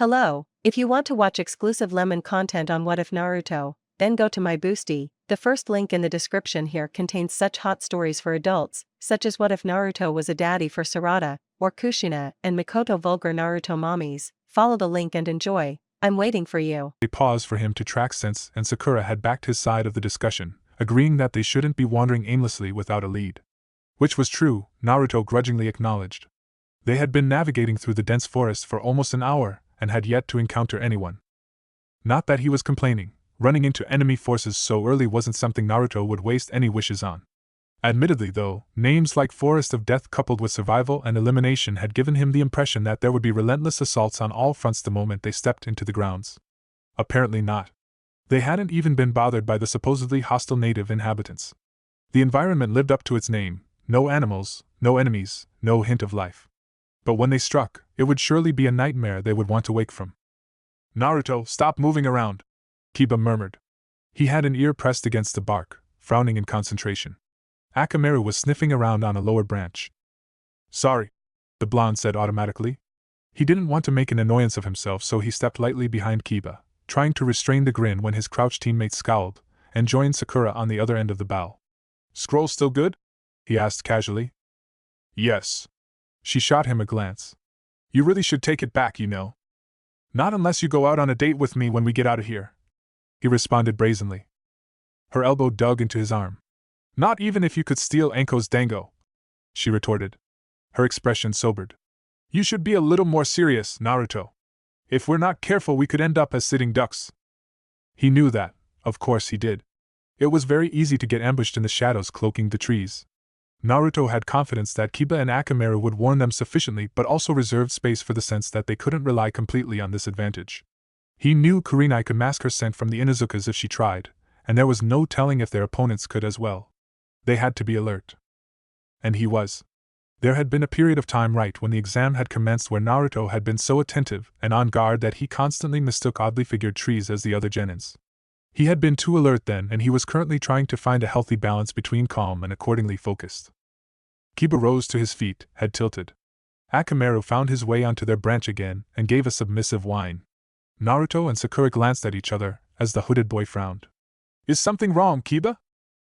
Hello, if you want to watch exclusive lemon content on What If Naruto, then go to my Boosty. The first link in the description here contains such hot stories for adults, such as What If Naruto was a daddy for Sarada, or Kushina and Mikoto vulgar Naruto mommies. Follow the link and enjoy. I'm waiting for you. They paused for him to track sense, and Sakura had backed his side of the discussion, agreeing that they shouldn't be wandering aimlessly without a lead. Which was true, Naruto grudgingly acknowledged. They had been navigating through the dense forest for almost an hour, and had yet to encounter anyone. Not that he was complaining, running into enemy forces so early wasn't something Naruto would waste any wishes on. Admittedly though, names like Forest of Death coupled with survival and elimination had given him the impression that there would be relentless assaults on all fronts the moment they stepped into the grounds. Apparently not. They hadn't even been bothered by the supposedly hostile native inhabitants. The environment lived up to its name: no animals, no enemies, no hint of life. But when they struck, it would surely be a nightmare they would want to wake from. "Naruto, stop moving around," Kiba murmured. He had an ear pressed against the bark, frowning in concentration. Akamaru was sniffing around on a lower branch. "Sorry," the blonde said automatically. He didn't want to make an annoyance of himself, so he stepped lightly behind Kiba, trying to restrain the grin when his crouched teammate scowled, and joined Sakura on the other end of the bow. "Scroll still good?" he asked casually. "Yes." She shot him a glance. "You really should take it back, you know." "Not unless you go out on a date with me when we get out of here," he responded brazenly. Her elbow dug into his arm. "Not even if you could steal Anko's dango," she retorted. Her expression sobered. "You should be a little more serious, Naruto. If we're not careful, we could end up as sitting ducks." He knew that, of course he did. It was very easy to get ambushed in the shadows cloaking the trees. Naruto had confidence that Kiba and Akamaru would warn them sufficiently, but also reserved space for the sense that they couldn't rely completely on this advantage. He knew Kurinai could mask her scent from the Inuzukas if she tried, and there was no telling if their opponents could as well. They had to be alert. And he was. There had been a period of time right when the exam had commenced where Naruto had been so attentive and on guard that he constantly mistook oddly figured trees as the other genins. He had been too alert then, and he was currently trying to find a healthy balance between calm and accordingly focused. Kiba rose to his feet, head tilted. Akamaru found his way onto their branch again and gave a submissive whine. Naruto and Sakura glanced at each other as the hooded boy frowned. "Is something wrong, Kiba?"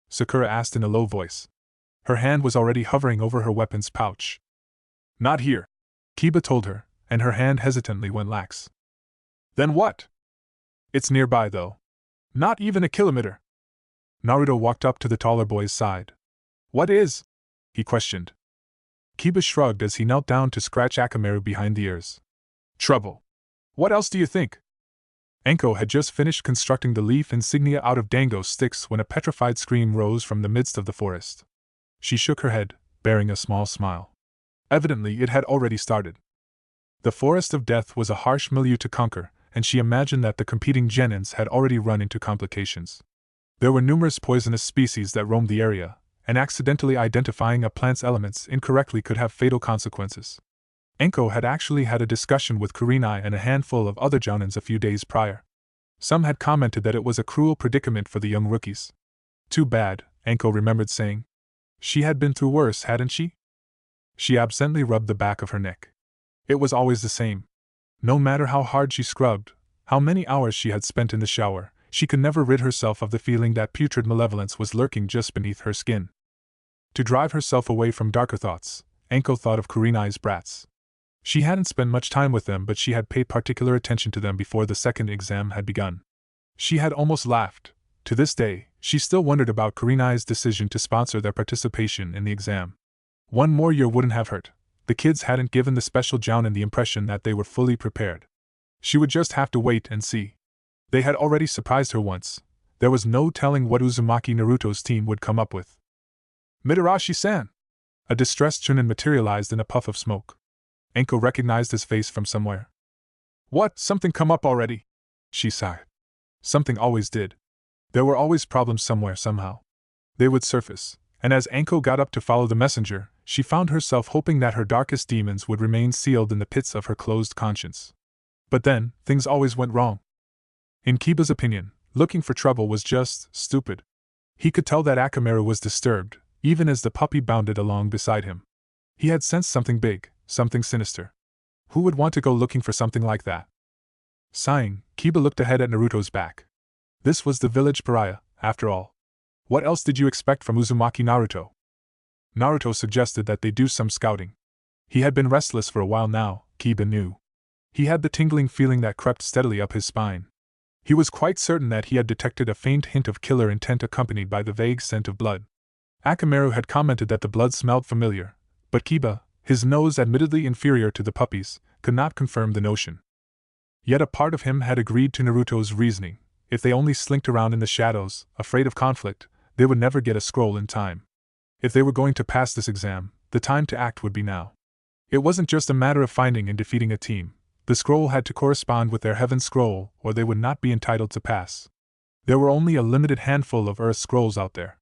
Sakura asked in a low voice. Her hand was already hovering over her weapon's pouch. "Not here," Kiba told her, and her hand hesitantly went lax. "Then what?" "It's nearby, though. Not even a kilometer." Naruto walked up to the taller boy's side. "What is?" he questioned. Kiba shrugged as he knelt down to scratch Akamaru behind the ears. "Trouble. What else do you think?" Anko had just finished constructing the leaf insignia out of dango sticks when a petrified scream rose from the midst of the forest. She shook her head, bearing a small smile. Evidently it had already started. The Forest of Death was a harsh milieu to conquer, and she imagined that the competing genins had already run into complications. There were numerous poisonous species that roamed the area, and accidentally identifying a plant's elements incorrectly could have fatal consequences. Anko had actually had a discussion with Kurinai and a handful of other jounins a few days prior. Some had commented that it was a cruel predicament for the young rookies. Too bad, Anko remembered saying. She had been through worse, hadn't she? She absently rubbed the back of her neck. It was always the same. No matter how hard she scrubbed, how many hours she had spent in the shower, she could never rid herself of the feeling that putrid malevolence was lurking just beneath her skin. To drive herself away from darker thoughts, Anko thought of Kurinai's brats. She hadn't spent much time with them, but she had paid particular attention to them before the second exam had begun. She had almost laughed. To this day, she still wondered about Kurinai's decision to sponsor their participation in the exam. One more year wouldn't have hurt. The kids hadn't given the special jounin the impression that they were fully prepared. She would just have to wait and see. They had already surprised her once. There was no telling what Uzumaki Naruto's team would come up with. "Mitarashi-san!" A distressed Chunin materialized in a puff of smoke. Anko recognized his face from somewhere. "What, something come up already?" she sighed. Something always did. There were always problems somewhere somehow. They would surface, and as Anko got up to follow the messenger, she found herself hoping that her darkest demons would remain sealed in the pits of her closed conscience. But then, things always went wrong. In Kiba's opinion, looking for trouble was just stupid. He could tell that Akamaru was disturbed, even as the puppy bounded along beside him. He had sensed something big, something sinister. Who would want to go looking for something like that? Sighing, Kiba looked ahead at Naruto's back. This was the village pariah, after all. What else did you expect from Uzumaki Naruto? Naruto suggested that they do some scouting. He had been restless for a while now, Kiba knew. He had the tingling feeling that crept steadily up his spine. He was quite certain that he had detected a faint hint of killer intent accompanied by the vague scent of blood. Akamaru had commented that the blood smelled familiar, but Kiba, his nose admittedly inferior to the puppy's, could not confirm the notion. Yet a part of him had agreed to Naruto's reasoning. If they only slinked around in the shadows, afraid of conflict, they would never get a scroll in time. If they were going to pass this exam, the time to act would be now. It wasn't just a matter of finding and defeating a team. The scroll had to correspond with their heaven scroll, or they would not be entitled to pass. There were only a limited handful of earth scrolls out there.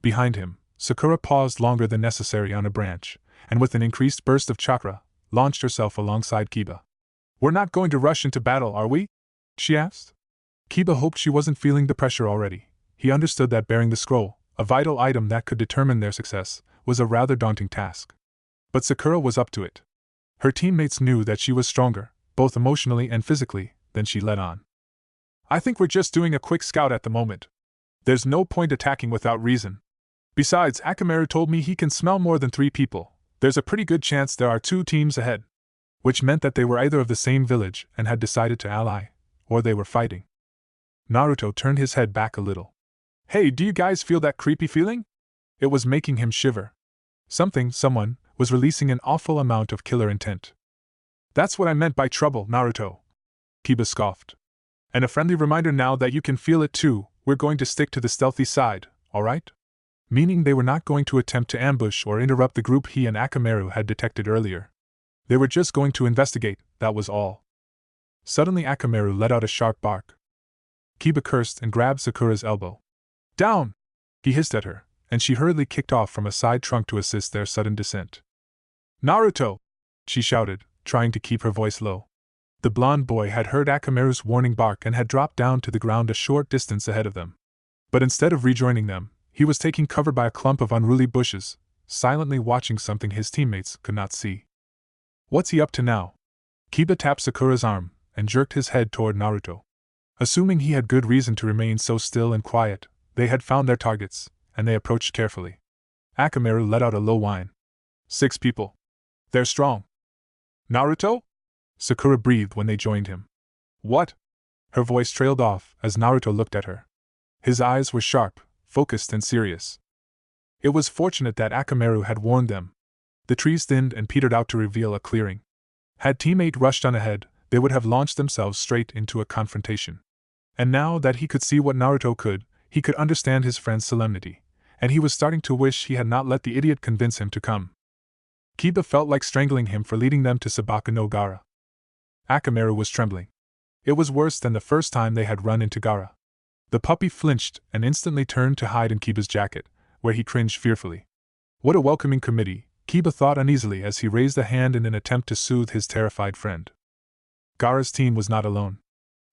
Behind him, Sakura paused longer than necessary on a branch, and with an increased burst of chakra, launched herself alongside Kiba. "We're not going to rush into battle, are we?" she asked. Kiba hoped she wasn't feeling the pressure already. He understood that bearing the scroll, a vital item that could determine their success, was a rather daunting task. But Sakura was up to it. Her teammates knew that she was stronger, both emotionally and physically, than she let on. "I think we're just doing a quick scout at the moment. There's no point attacking without reason. Besides, Akamaru told me he can smell more than 3 people. There's a pretty good chance there are 2 teams ahead." Which meant that they were either of the same village and had decided to ally, or they were fighting. Naruto turned his head back a little. "Hey, do you guys feel that creepy feeling?" It was making him shiver. Someone, was releasing an awful amount of killer intent. "That's what I meant by trouble, Naruto," Kiba scoffed. "And a friendly reminder now that you can feel it too, we're going to stick to the stealthy side, alright?" Meaning they were not going to attempt to ambush or interrupt the group he and Akamaru had detected earlier. They were just going to investigate, that was all. Suddenly Akamaru let out a sharp bark. Kiba cursed and grabbed Sakura's elbow. "Down!" he hissed at her, and she hurriedly kicked off from a side trunk to assist their sudden descent. "Naruto!" she shouted, trying to keep her voice low. The blonde boy had heard Akamaru's warning bark and had dropped down to the ground a short distance ahead of them. But instead of rejoining them, he was taking cover by a clump of unruly bushes, silently watching something his teammates could not see. "What's he up to now?" Kiba tapped Sakura's arm and jerked his head toward Naruto. Assuming he had good reason to remain so still and quiet, they had found their targets, and they approached carefully. Akamaru let out a low whine. 6 people. They're strong." "Naruto?" Sakura breathed when they joined him. "What?" Her voice trailed off as Naruto looked at her. His eyes were sharp, focused and serious. It was fortunate that Akamaru had warned them. The trees thinned and petered out to reveal a clearing. Had teammate rushed on ahead, they would have launched themselves straight into a confrontation. And now that he could see what Naruto could, he could understand his friend's solemnity, and he was starting to wish he had not let the idiot convince him to come. Kiba felt like strangling him for leading them to Sabaka no Gaara. Akamaru was trembling. It was worse than the first time they had run into Gaara. The puppy flinched and instantly turned to hide in Kiba's jacket, where he cringed fearfully. What a welcoming committee, Kiba thought uneasily as he raised a hand in an attempt to soothe his terrified friend. Gaara's team was not alone.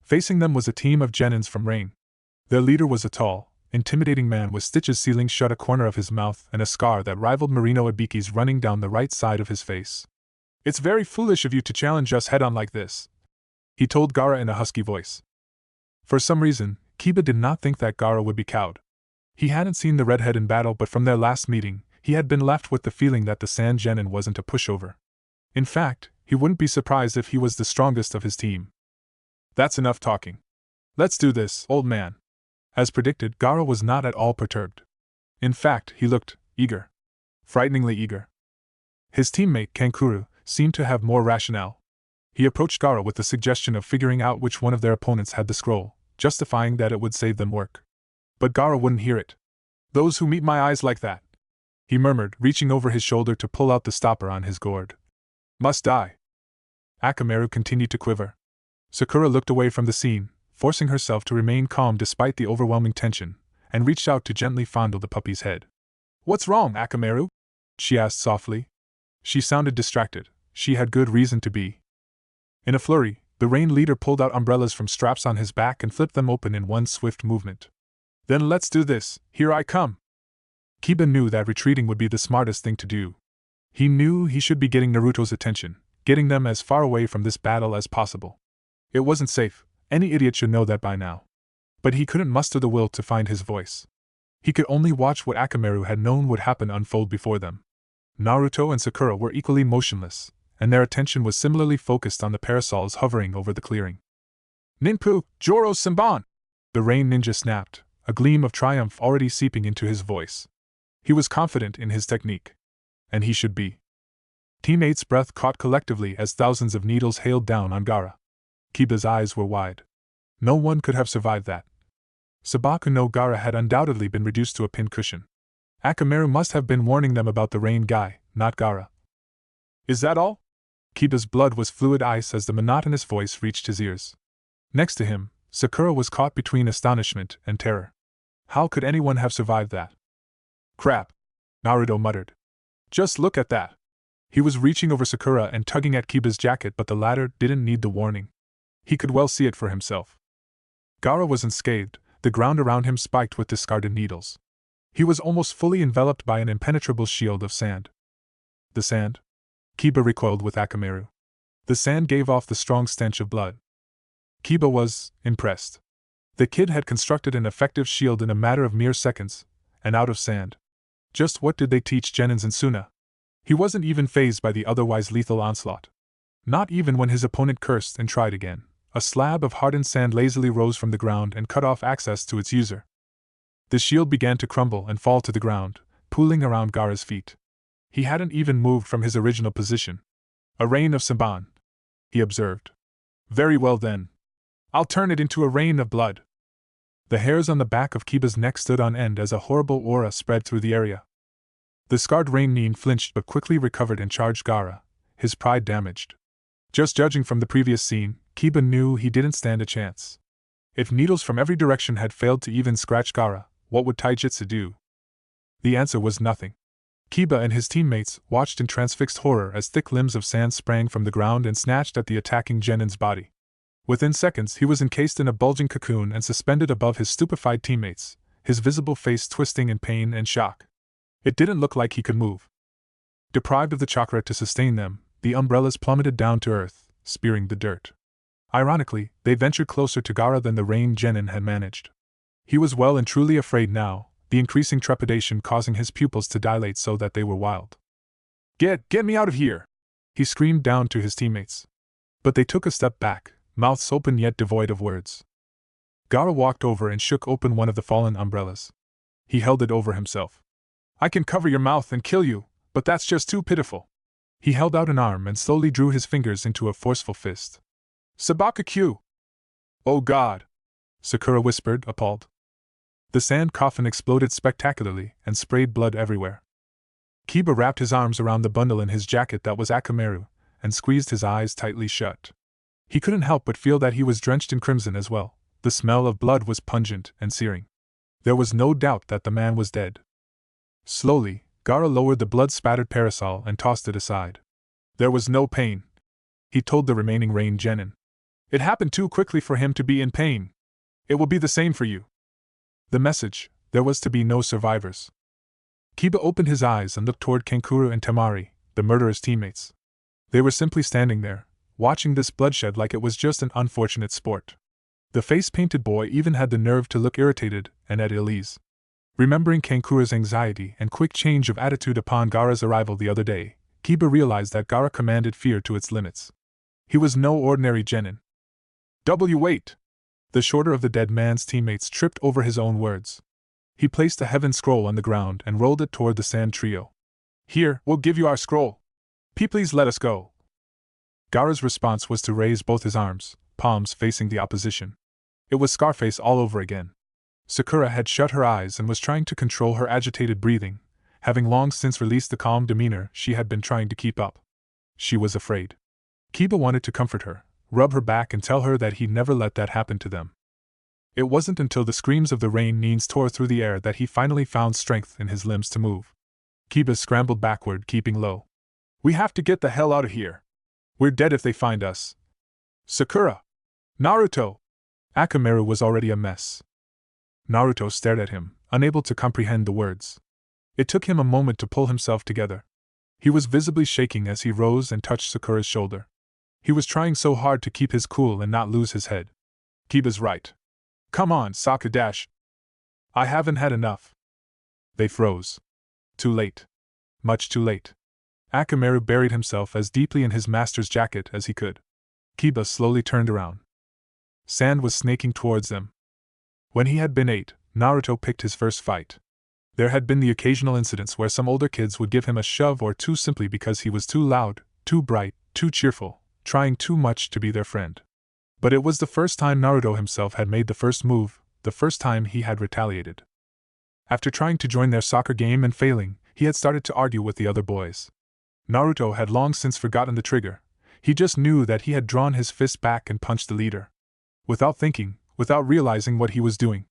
Facing them was a team of genins from Rain. Their leader was a tall, intimidating man with stitches sealing shut a corner of his mouth and a scar that rivaled Marino Ibiki's running down the right side of his face. "It's very foolish of you to challenge us head-on like this," he told Gaara in a husky voice. For some reason, Kiba did not think that Gaara would be cowed. He hadn't seen the redhead in battle, but from their last meeting, he had been left with the feeling that the Sand Genin wasn't a pushover. In fact, he wouldn't be surprised if he was the strongest of his team. "That's enough talking. Let's do this, old man." As predicted, Gaara was not at all perturbed. In fact, he looked eager. Frighteningly eager. His teammate, Kankuro, seemed to have more rationale. He approached Gaara with the suggestion of figuring out which one of their opponents had the scroll, justifying that it would save them work. But Gaara wouldn't hear it. "Those who meet my eyes like that," he murmured, reaching over his shoulder to pull out the stopper on his gourd, "must die." Akamaru continued to quiver. Sakura looked away from the scene, forcing herself to remain calm despite the overwhelming tension, and reached out to gently fondle the puppy's head. "What's wrong, Akamaru?" she asked softly. She sounded distracted. She had good reason to be. In a flurry, the Rain leader pulled out umbrellas from straps on his back and flipped them open in one swift movement. "Then let's do this, here I come." Kiba knew that retreating would be the smartest thing to do. He knew he should be getting Naruto's attention, getting them as far away from this battle as possible. It wasn't safe, any idiot should know that by now. But he couldn't muster the will to find his voice. He could only watch what Akamaru had known would happen unfold before them. Naruto and Sakura were equally motionless, and their attention was similarly focused on the parasols hovering over the clearing. Ninpu, Joro Senbon! The rain ninja snapped, a gleam of triumph already seeping into his voice. He was confident in his technique. And he should be. Teammates' breath caught collectively as thousands of needles hailed down on Gaara. Kiba's eyes were wide. No one could have survived that. Sabaku no Gaara had undoubtedly been reduced to a pincushion. Akamaru must have been warning them about the rain guy, not Gaara. Is that all? Kiba's blood was fluid ice as the monotonous voice reached his ears. Next to him, Sakura was caught between astonishment and terror. How could anyone have survived that? Crap! Naruto muttered. Just look at that! He was reaching over Sakura and tugging at Kiba's jacket, but the latter didn't need the warning. He could well see it for himself. Gaara was unscathed, the ground around him spiked with discarded needles. He was almost fully enveloped by an impenetrable shield of sand. The sand? Kiba recoiled with Akamaru. The sand gave off the strong stench of blood. Kiba was impressed. The kid had constructed an effective shield in a matter of mere seconds, and out of sand. Just what did they teach Genins and Suna? He wasn't even fazed by the otherwise lethal onslaught. Not even when his opponent cursed and tried again. A slab of hardened sand lazily rose from the ground and cut off access to its user. The shield began to crumble and fall to the ground, pooling around Gaara's feet. He hadn't even moved from his original position. A rain of Senbon, he observed. Very well then. I'll turn it into a rain of blood. The hairs on the back of Kiba's neck stood on end as a horrible aura spread through the area. The scarred rain nin flinched but quickly recovered and charged Gaara, his pride damaged. Just judging from the previous scene, Kiba knew he didn't stand a chance. If needles from every direction had failed to even scratch Gaara, what would Taijutsu do? The answer was nothing. Kiba and his teammates watched in transfixed horror as thick limbs of sand sprang from the ground and snatched at the attacking Genin's body. Within seconds he was encased in a bulging cocoon and suspended above his stupefied teammates, his visible face twisting in pain and shock. It didn't look like he could move. Deprived of the chakra to sustain them, the umbrellas plummeted down to earth, spearing the dirt. Ironically, they ventured closer to Gaara than the rain Genin had managed. He was well and truly afraid now, the increasing trepidation causing his pupils to dilate so that they were wild. Get me out of here! He screamed down to his teammates. But they took a step back, mouths open yet devoid of words. Gaara walked over and shook open one of the fallen umbrellas. He held it over himself. I can cover your mouth and kill you, but that's just too pitiful. He held out an arm and slowly drew his fingers into a forceful fist. Sabaka-Q! Oh God! Sakura whispered, appalled. The sand coffin exploded spectacularly and sprayed blood everywhere. Kiba wrapped his arms around the bundle in his jacket that was Akamaru, and squeezed his eyes tightly shut. He couldn't help but feel that he was drenched in crimson as well. The smell of blood was pungent and searing. There was no doubt that the man was dead. Slowly, Gaara lowered the blood-spattered parasol and tossed it aside. There was no pain, he told the remaining rain Genin. It happened too quickly for him to be in pain. It will be the same for you. The message: there was to be no survivors. Kiba opened his eyes and looked toward Kankuro and Temari, the murderer's teammates. They were simply standing there, watching this bloodshed like it was just an unfortunate sport. The face-painted boy even had the nerve to look irritated and at ill ease. Remembering Kankuro's anxiety and quick change of attitude upon Gaara's arrival the other day, Kiba realized that Gaara commanded fear to its limits. He was no ordinary Genin. Wait! The shorter of the dead man's teammates tripped over his own words. He placed a heaven scroll on the ground and rolled it toward the sand trio. Here, we'll give you our scroll. Please let us go. Gaara's response was to raise both his arms, palms facing the opposition. It was Scarface all over again. Sakura had shut her eyes and was trying to control her agitated breathing, having long since released the calm demeanor she had been trying to keep up. She was afraid. Kiba wanted to comfort her, rub her back and tell her that he'd never let that happen to them. It wasn't until the screams of the rain nins tore through the air that he finally found strength in his limbs to move. Kiba scrambled backward, keeping low. We have to get the hell out of here. We're dead if they find us. Sakura! Naruto! Akamaru was already a mess. Naruto stared at him, unable to comprehend the words. It took him a moment to pull himself together. He was visibly shaking as he rose and touched Sakura's shoulder. He was trying so hard to keep his cool and not lose his head. Kiba's right. Come on, Sokka Dash. I haven't had enough. They froze. Too late. Much too late. Akamaru buried himself as deeply in his master's jacket as he could. Kiba slowly turned around. Sand was snaking towards them. When he had been 8, Naruto picked his first fight. There had been the occasional incidents where some older kids would give him a shove or two simply because he was too loud, too bright, too cheerful, trying too much to be their friend. But it was the first time Naruto himself had made the first move, the first time he had retaliated. After trying to join their soccer game and failing, he had started to argue with the other boys. Naruto had long since forgotten the trigger. He just knew that he had drawn his fist back and punched the leader. Without thinking, without realizing what he was doing.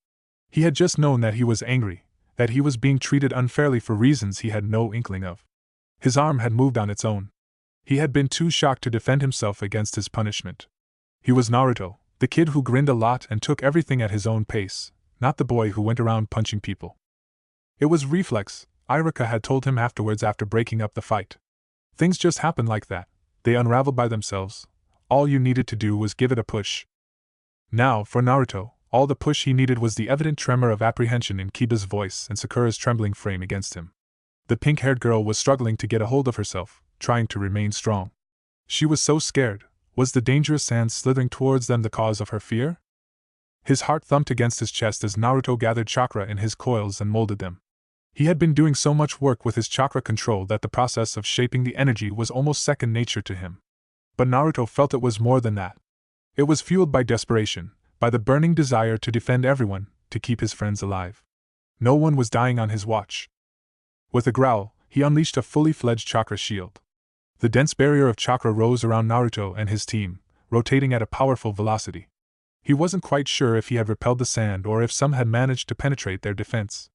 He had just known that he was angry, that he was being treated unfairly for reasons he had no inkling of. His arm had moved on its own. He had been too shocked to defend himself against his punishment. He was Naruto, the kid who grinned a lot and took everything at his own pace, not the boy who went around punching people. It was reflex, Iruka had told him afterwards after breaking up the fight. Things just happened like that, they unraveled by themselves. All you needed to do was give it a push. Now, for Naruto, all the push he needed was the evident tremor of apprehension in Kiba's voice and Sakura's trembling frame against him. The pink-haired girl was struggling to get a hold of herself, trying to remain strong. She was so scared. Was the dangerous sand slithering towards them the cause of her fear? His heart thumped against his chest as Naruto gathered chakra in his coils and molded them. He had been doing so much work with his chakra control that the process of shaping the energy was almost second nature to him. But Naruto felt it was more than that. It was fueled by desperation, by the burning desire to defend everyone, to keep his friends alive. No one was dying on his watch. With a growl, he unleashed a fully fledged chakra shield. The dense barrier of chakra rose around Naruto and his team, rotating at a powerful velocity. He wasn't quite sure if he had repelled the sand or if some had managed to penetrate their defense.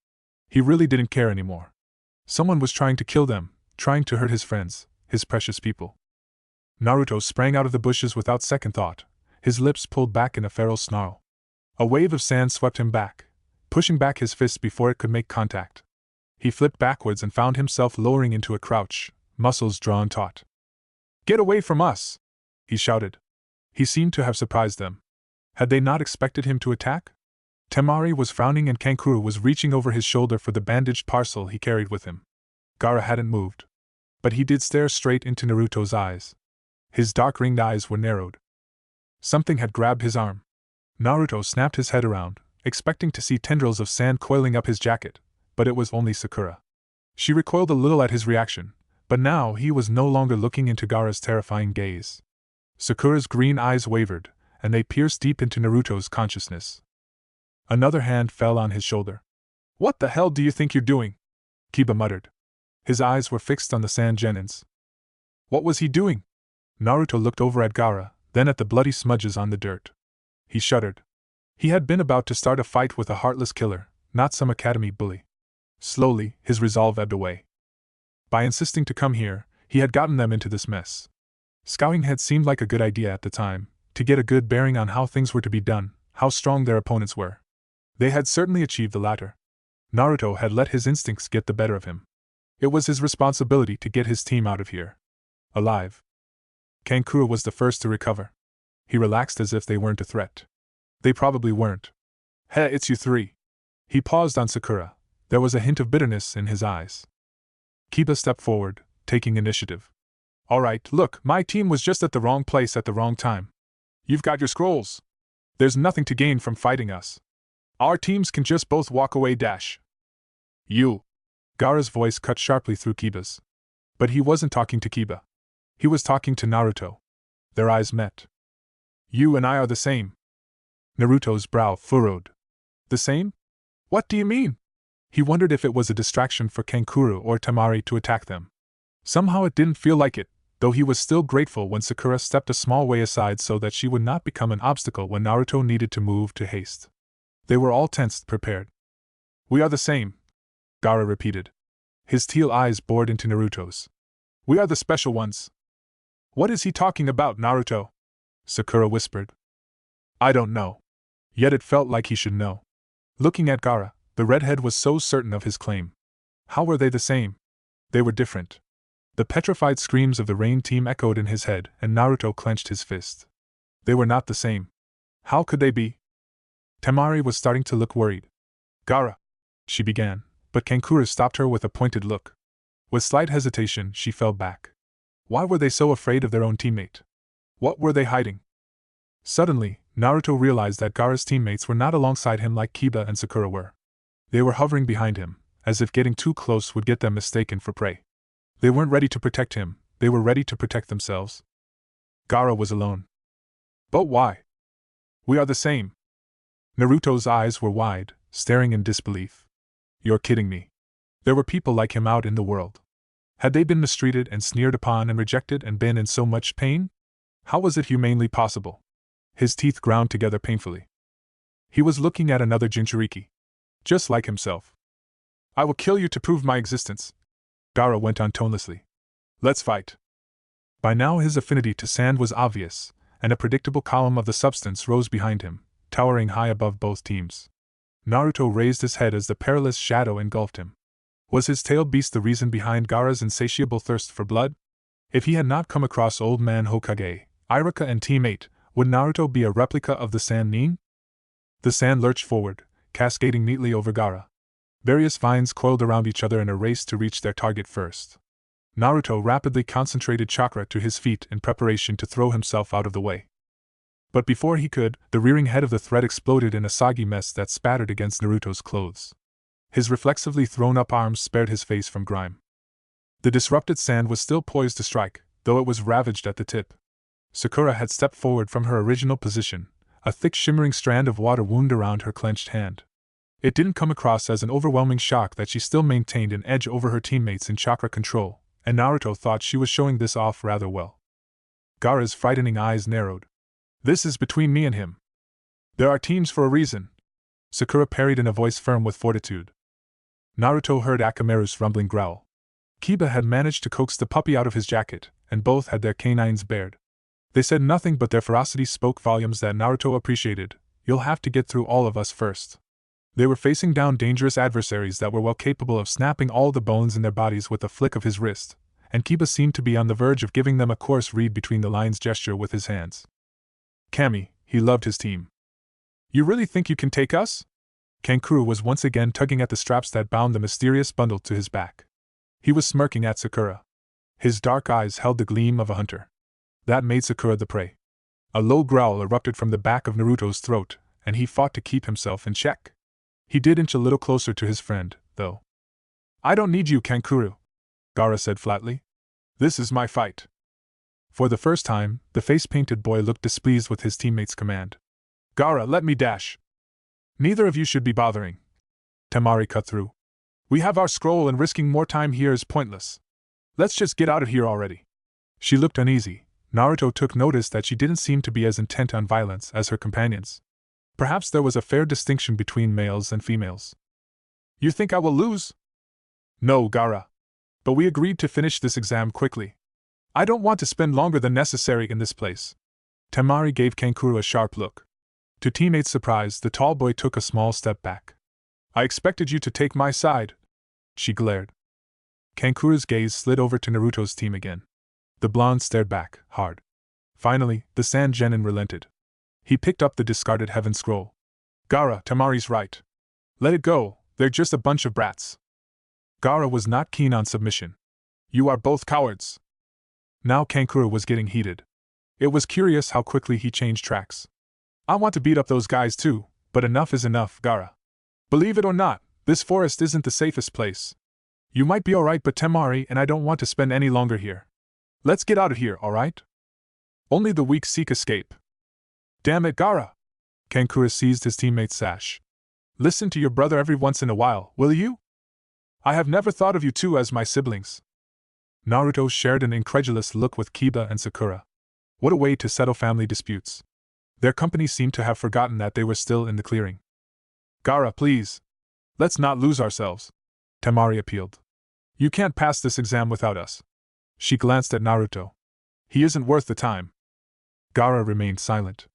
He really didn't care anymore. Someone was trying to kill them, trying to hurt his friends, his precious people. Naruto sprang out of the bushes without second thought, his lips pulled back in a feral snarl. A wave of sand swept him back, pushing back his fist before it could make contact. He flipped backwards and found himself lowering into a crouch, muscles drawn taut. "Get away from us!" he shouted. He seemed to have surprised them. Had they not expected him to attack? Temari was frowning and Kankuro was reaching over his shoulder for the bandaged parcel he carried with him. Gaara hadn't moved. But he did stare straight into Naruto's eyes. His dark ringed eyes were narrowed. Something had grabbed his arm. Naruto snapped his head around, expecting to see tendrils of sand coiling up his jacket, but it was only Sakura. She recoiled a little at his reaction, but now he was no longer looking into Gaara's terrifying gaze. Sakura's green eyes wavered, and they pierced deep into Naruto's consciousness. Another hand fell on his shoulder. "What the hell do you think you're doing?" Kiba muttered. His eyes were fixed on the sand genins. What was he doing? Naruto looked over at Gaara, then at the bloody smudges on the dirt. He shuddered. He had been about to start a fight with a heartless killer, not some academy bully. Slowly, his resolve ebbed away. By insisting to come here, he had gotten them into this mess. Scouting had seemed like a good idea at the time, to get a good bearing on how things were to be done, how strong their opponents were. They had certainly achieved the latter. Naruto had let his instincts get the better of him. It was his responsibility to get his team out of here. Alive. Kankuro was the first to recover. He relaxed as if they weren't a threat. They probably weren't. "Hey, it's you three." He paused on Sakura. There was a hint of bitterness in his eyes. Kiba stepped forward, taking initiative. "All right, look, my team was just at the wrong place at the wrong time. You've got your scrolls. There's nothing to gain from fighting us. Our teams can just both walk away dash." "You." Gaara's voice cut sharply through Kiba's. But he wasn't talking to Kiba. He was talking to Naruto. Their eyes met. "You and I are the same." Naruto's brow furrowed. "The same? What do you mean?" He wondered if it was a distraction for Kankuro or Temari to attack them. Somehow it didn't feel like it, though he was still grateful when Sakura stepped a small way aside so that she would not become an obstacle when Naruto needed to move to haste. They were all tensed, prepared. "We are the same," Gaara repeated. His teal eyes bored into Naruto's. "We are the special ones." "What is he talking about, Naruto?" Sakura whispered. "I don't know." Yet it felt like he should know. Looking at Gaara, the redhead was so certain of his claim. How were they the same? They were different. The petrified screams of the Rain team echoed in his head, and Naruto clenched his fist. They were not the same. How could they be? Temari was starting to look worried. Gaara, she began, but Kankura stopped her with a pointed look. With slight hesitation, she fell back. Why were they so afraid of their own teammate? What were they hiding? Suddenly, Naruto realized that Gaara's teammates were not alongside him like Kiba and Sakura were. They were hovering behind him, as if getting too close would get them mistaken for prey. They weren't ready to protect him, they were ready to protect themselves. Gaara was alone. But why? We are the same. Naruto's eyes were wide, staring in disbelief. You're kidding me. There were people like him out in the world. Had they been mistreated and sneered upon and rejected and been in so much pain? How was it humanly possible? His teeth ground together painfully. He was looking at another Jinchuriki. Just like himself. I will kill you to prove my existence, Gaara went on tonelessly. Let's fight. By now his affinity to sand was obvious, and a predictable column of the substance rose behind him, towering high above both teams. Naruto raised his head as the perilous shadow engulfed him. Was his tailed beast the reason behind Gaara's insatiable thirst for blood? If he had not come across Old Man Hokage, Iruka and Team 8, would Naruto be a replica of the Sand Nin? The sand lurched forward, cascading neatly over Gaara. Various vines coiled around each other in a race to reach their target first. Naruto rapidly concentrated chakra to his feet in preparation to throw himself out of the way. But before he could, the rearing head of the thread exploded in a soggy mess that spattered against Naruto's clothes. His reflexively thrown-up arms spared his face from grime. The disrupted sand was still poised to strike, though it was ravaged at the tip. Sakura had stepped forward from her original position, a thick shimmering strand of water wound around her clenched hand. It didn't come across as an overwhelming shock that she still maintained an edge over her teammates in chakra control, and Naruto thought she was showing this off rather well. Gaara's frightening eyes narrowed. This is between me and him. There are teams for a reason, Sakura parried in a voice firm with fortitude. Naruto heard Akamaru's rumbling growl. Kiba had managed to coax the puppy out of his jacket, and both had their canines bared. They said nothing, but their ferocity spoke volumes that Naruto appreciated. You'll have to get through all of us first. They were facing down dangerous adversaries that were well capable of snapping all the bones in their bodies with a flick of his wrist, and Kiba seemed to be on the verge of giving them a coarse read between the lines gesture with his hands. Kami, he loved his team. You really think you can take us? Kankuro was once again tugging at the straps that bound the mysterious bundle to his back. He was smirking at Sakura. His dark eyes held the gleam of a hunter. That made Sakura the prey. A low growl erupted from the back of Naruto's throat, and he fought to keep himself in check. He did inch a little closer to his friend, though. I don't need you, Kankuro, Gaara said flatly. This is my fight. For the first time, the face-painted boy looked displeased with his teammate's command. Gaara, let me dash. Neither of you should be bothering. Temari cut through. We have our scroll and risking more time here is pointless. Let's just get out of here already. She looked uneasy. Naruto took notice that she didn't seem to be as intent on violence as her companions. Perhaps there was a fair distinction between males and females. You think I will lose? No, Gaara. But we agreed to finish this exam quickly. I don't want to spend longer than necessary in this place. Temari gave Kankuro a sharp look. To teammates' surprise, the tall boy took a small step back. I expected you to take my side, she glared. Kankuro's gaze slid over to Naruto's team again. The blonde stared back, hard. Finally, the Sand Genin relented. He picked up the discarded Heaven Scroll. Gaara, Temari's right. Let it go, they're just a bunch of brats. Gaara was not keen on submission. You are both cowards. Now Kankuro was getting heated. It was curious how quickly he changed tracks. I want to beat up those guys too, but enough is enough, Gaara. Believe it or not, this forest isn't the safest place. You might be alright, but Temari and I don't want to spend any longer here. Let's get out of here, alright? Only the weak seek escape. Damn it, Gaara! Kankuro seized his teammate's sash. Listen to your brother every once in a while, will you? I have never thought of you two as my siblings. Naruto shared an incredulous look with Kiba and Sakura. What a way to settle family disputes. Their company seemed to have forgotten that they were still in the clearing. Gaara, please. Let's not lose ourselves. Temari appealed. You can't pass this exam without us. She glanced at Naruto. He isn't worth the time. Gaara remained silent.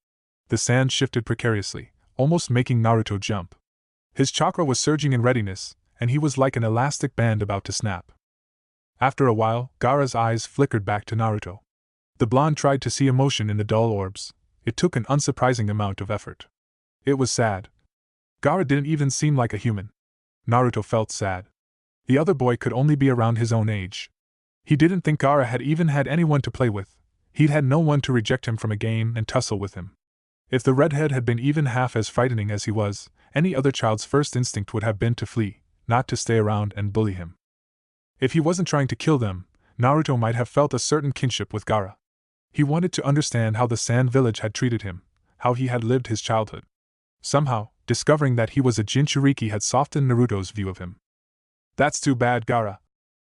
The sand shifted precariously, almost making Naruto jump. His chakra was surging in readiness, and he was like an elastic band about to snap. After a while, Gaara's eyes flickered back to Naruto. The blonde tried to see emotion in the dull orbs. It took an unsurprising amount of effort. It was sad. Gaara didn't even seem like a human. Naruto felt sad. The other boy could only be around his own age. He didn't think Gaara had even had anyone to play with. He'd had no one to reject him from a game and tussle with him. If the redhead had been even half as frightening as he was, any other child's first instinct would have been to flee, not to stay around and bully him. If he wasn't trying to kill them, Naruto might have felt a certain kinship with Gaara. He wanted to understand how the Sand Village had treated him, how he had lived his childhood. Somehow, discovering that he was a Jinchuriki had softened Naruto's view of him. "That's too bad, Gaara,"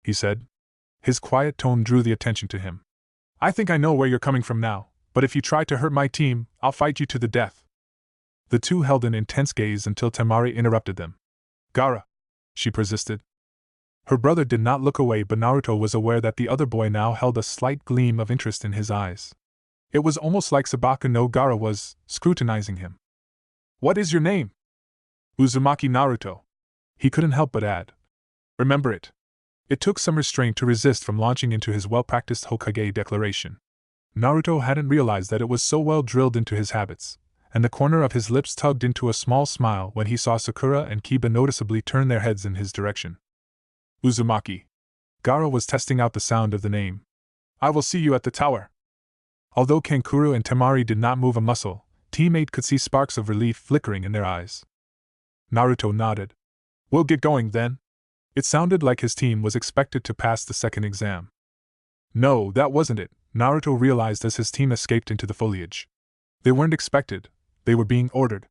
he said. His quiet tone drew the attention to him. "I think I know where you're coming from now, but if you try to hurt my team, I'll fight you to the death." The two held an intense gaze until Temari interrupted them. "Gaara," she persisted. Her brother did not look away, but Naruto was aware that the other boy now held a slight gleam of interest in his eyes. It was almost like Sabaka no Gaara was scrutinizing him. "What is your name?" "Uzumaki Naruto," he couldn't help but add. "Remember it." It took some restraint to resist from launching into his well-practiced Hokage declaration. Naruto hadn't realized that it was so well drilled into his habits, and the corner of his lips tugged into a small smile when he saw Sakura and Kiba noticeably turn their heads in his direction. "Uzumaki." Gaara was testing out the sound of the name. "I will see you at the tower." Although Kankuro and Temari did not move a muscle, Team 8 could see sparks of relief flickering in their eyes. Naruto nodded. "We'll get going then." It sounded like his team was expected to pass the second exam. No, that wasn't it, Naruto realized as his team escaped into the foliage. They weren't expected, they were being ordered.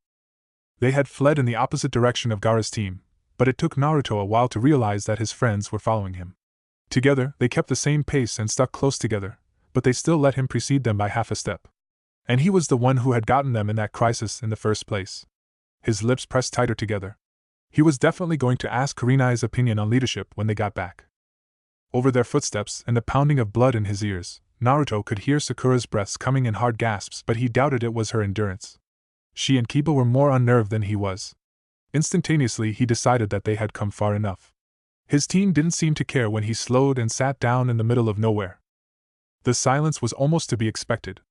They had fled in the opposite direction of Gaara's team, but it took Naruto a while to realize that his friends were following him. Together, they kept the same pace and stuck close together, but they still let him precede them by half a step. And he was the one who had gotten them in that crisis in the first place. His lips pressed tighter together. He was definitely going to ask Kurenai's opinion on leadership when they got back. Over their footsteps and the pounding of blood in his ears, Naruto could hear Sakura's breaths coming in hard gasps, but he doubted it was her endurance. She and Kiba were more unnerved than he was. Instantaneously he decided that they had come far enough. His team didn't seem to care when he slowed and sat down in the middle of nowhere. The silence was almost to be expected.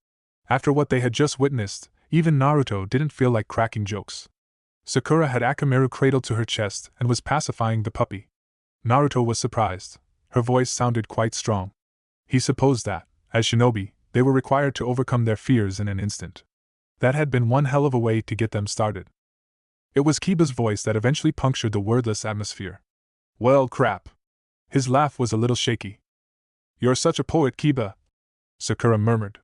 After what they had just witnessed, even Naruto didn't feel like cracking jokes. Sakura had Akamaru cradled to her chest and was pacifying the puppy. Naruto was surprised. Her voice sounded quite strong. He supposed that, as shinobi, they were required to overcome their fears in an instant. That had been one hell of a way to get them started. It was Kiba's voice that eventually punctured the wordless atmosphere. "Well, crap." His laugh was a little shaky. "You're such a poet, Kiba," Sakura murmured.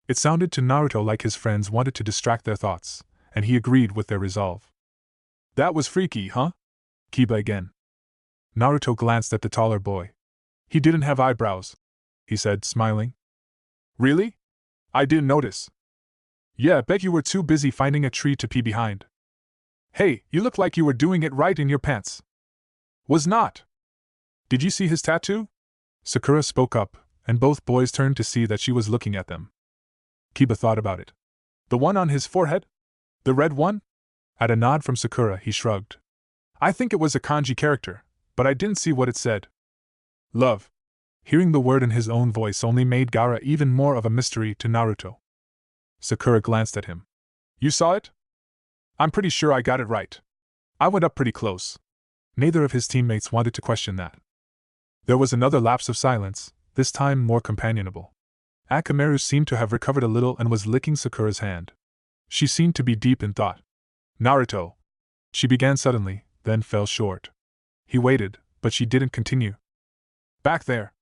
It sounded to Naruto like his friends wanted to distract their thoughts, and he agreed with their resolve. "That was freaky, huh?" Kiba again. Naruto glanced at the taller boy. "He didn't have eyebrows," he said, smiling. "Really? I didn't notice." "Yeah, bet you were too busy finding a tree to pee behind." "Hey, you look like you were doing it right in your pants." "Was not." "Did you see his tattoo?" Sakura spoke up, and both boys turned to see that she was looking at them. Kiba thought about it. "The one on his forehead? The red one?" At a nod from Sakura, he shrugged. "I think it was a kanji character, but I didn't see what it said." "Love." Hearing the word in his own voice only made Gaara even more of a mystery to Naruto. Sakura glanced at him. "You saw it?" "I'm pretty sure I got it right. I went up pretty close." Neither of his teammates wanted to question that. There was another lapse of silence, this time more companionable. Akamaru seemed to have recovered a little and was licking Sakura's hand. She seemed to be deep in thought. "Naruto," she began suddenly, then fell short. He waited, but she didn't continue. "Back there.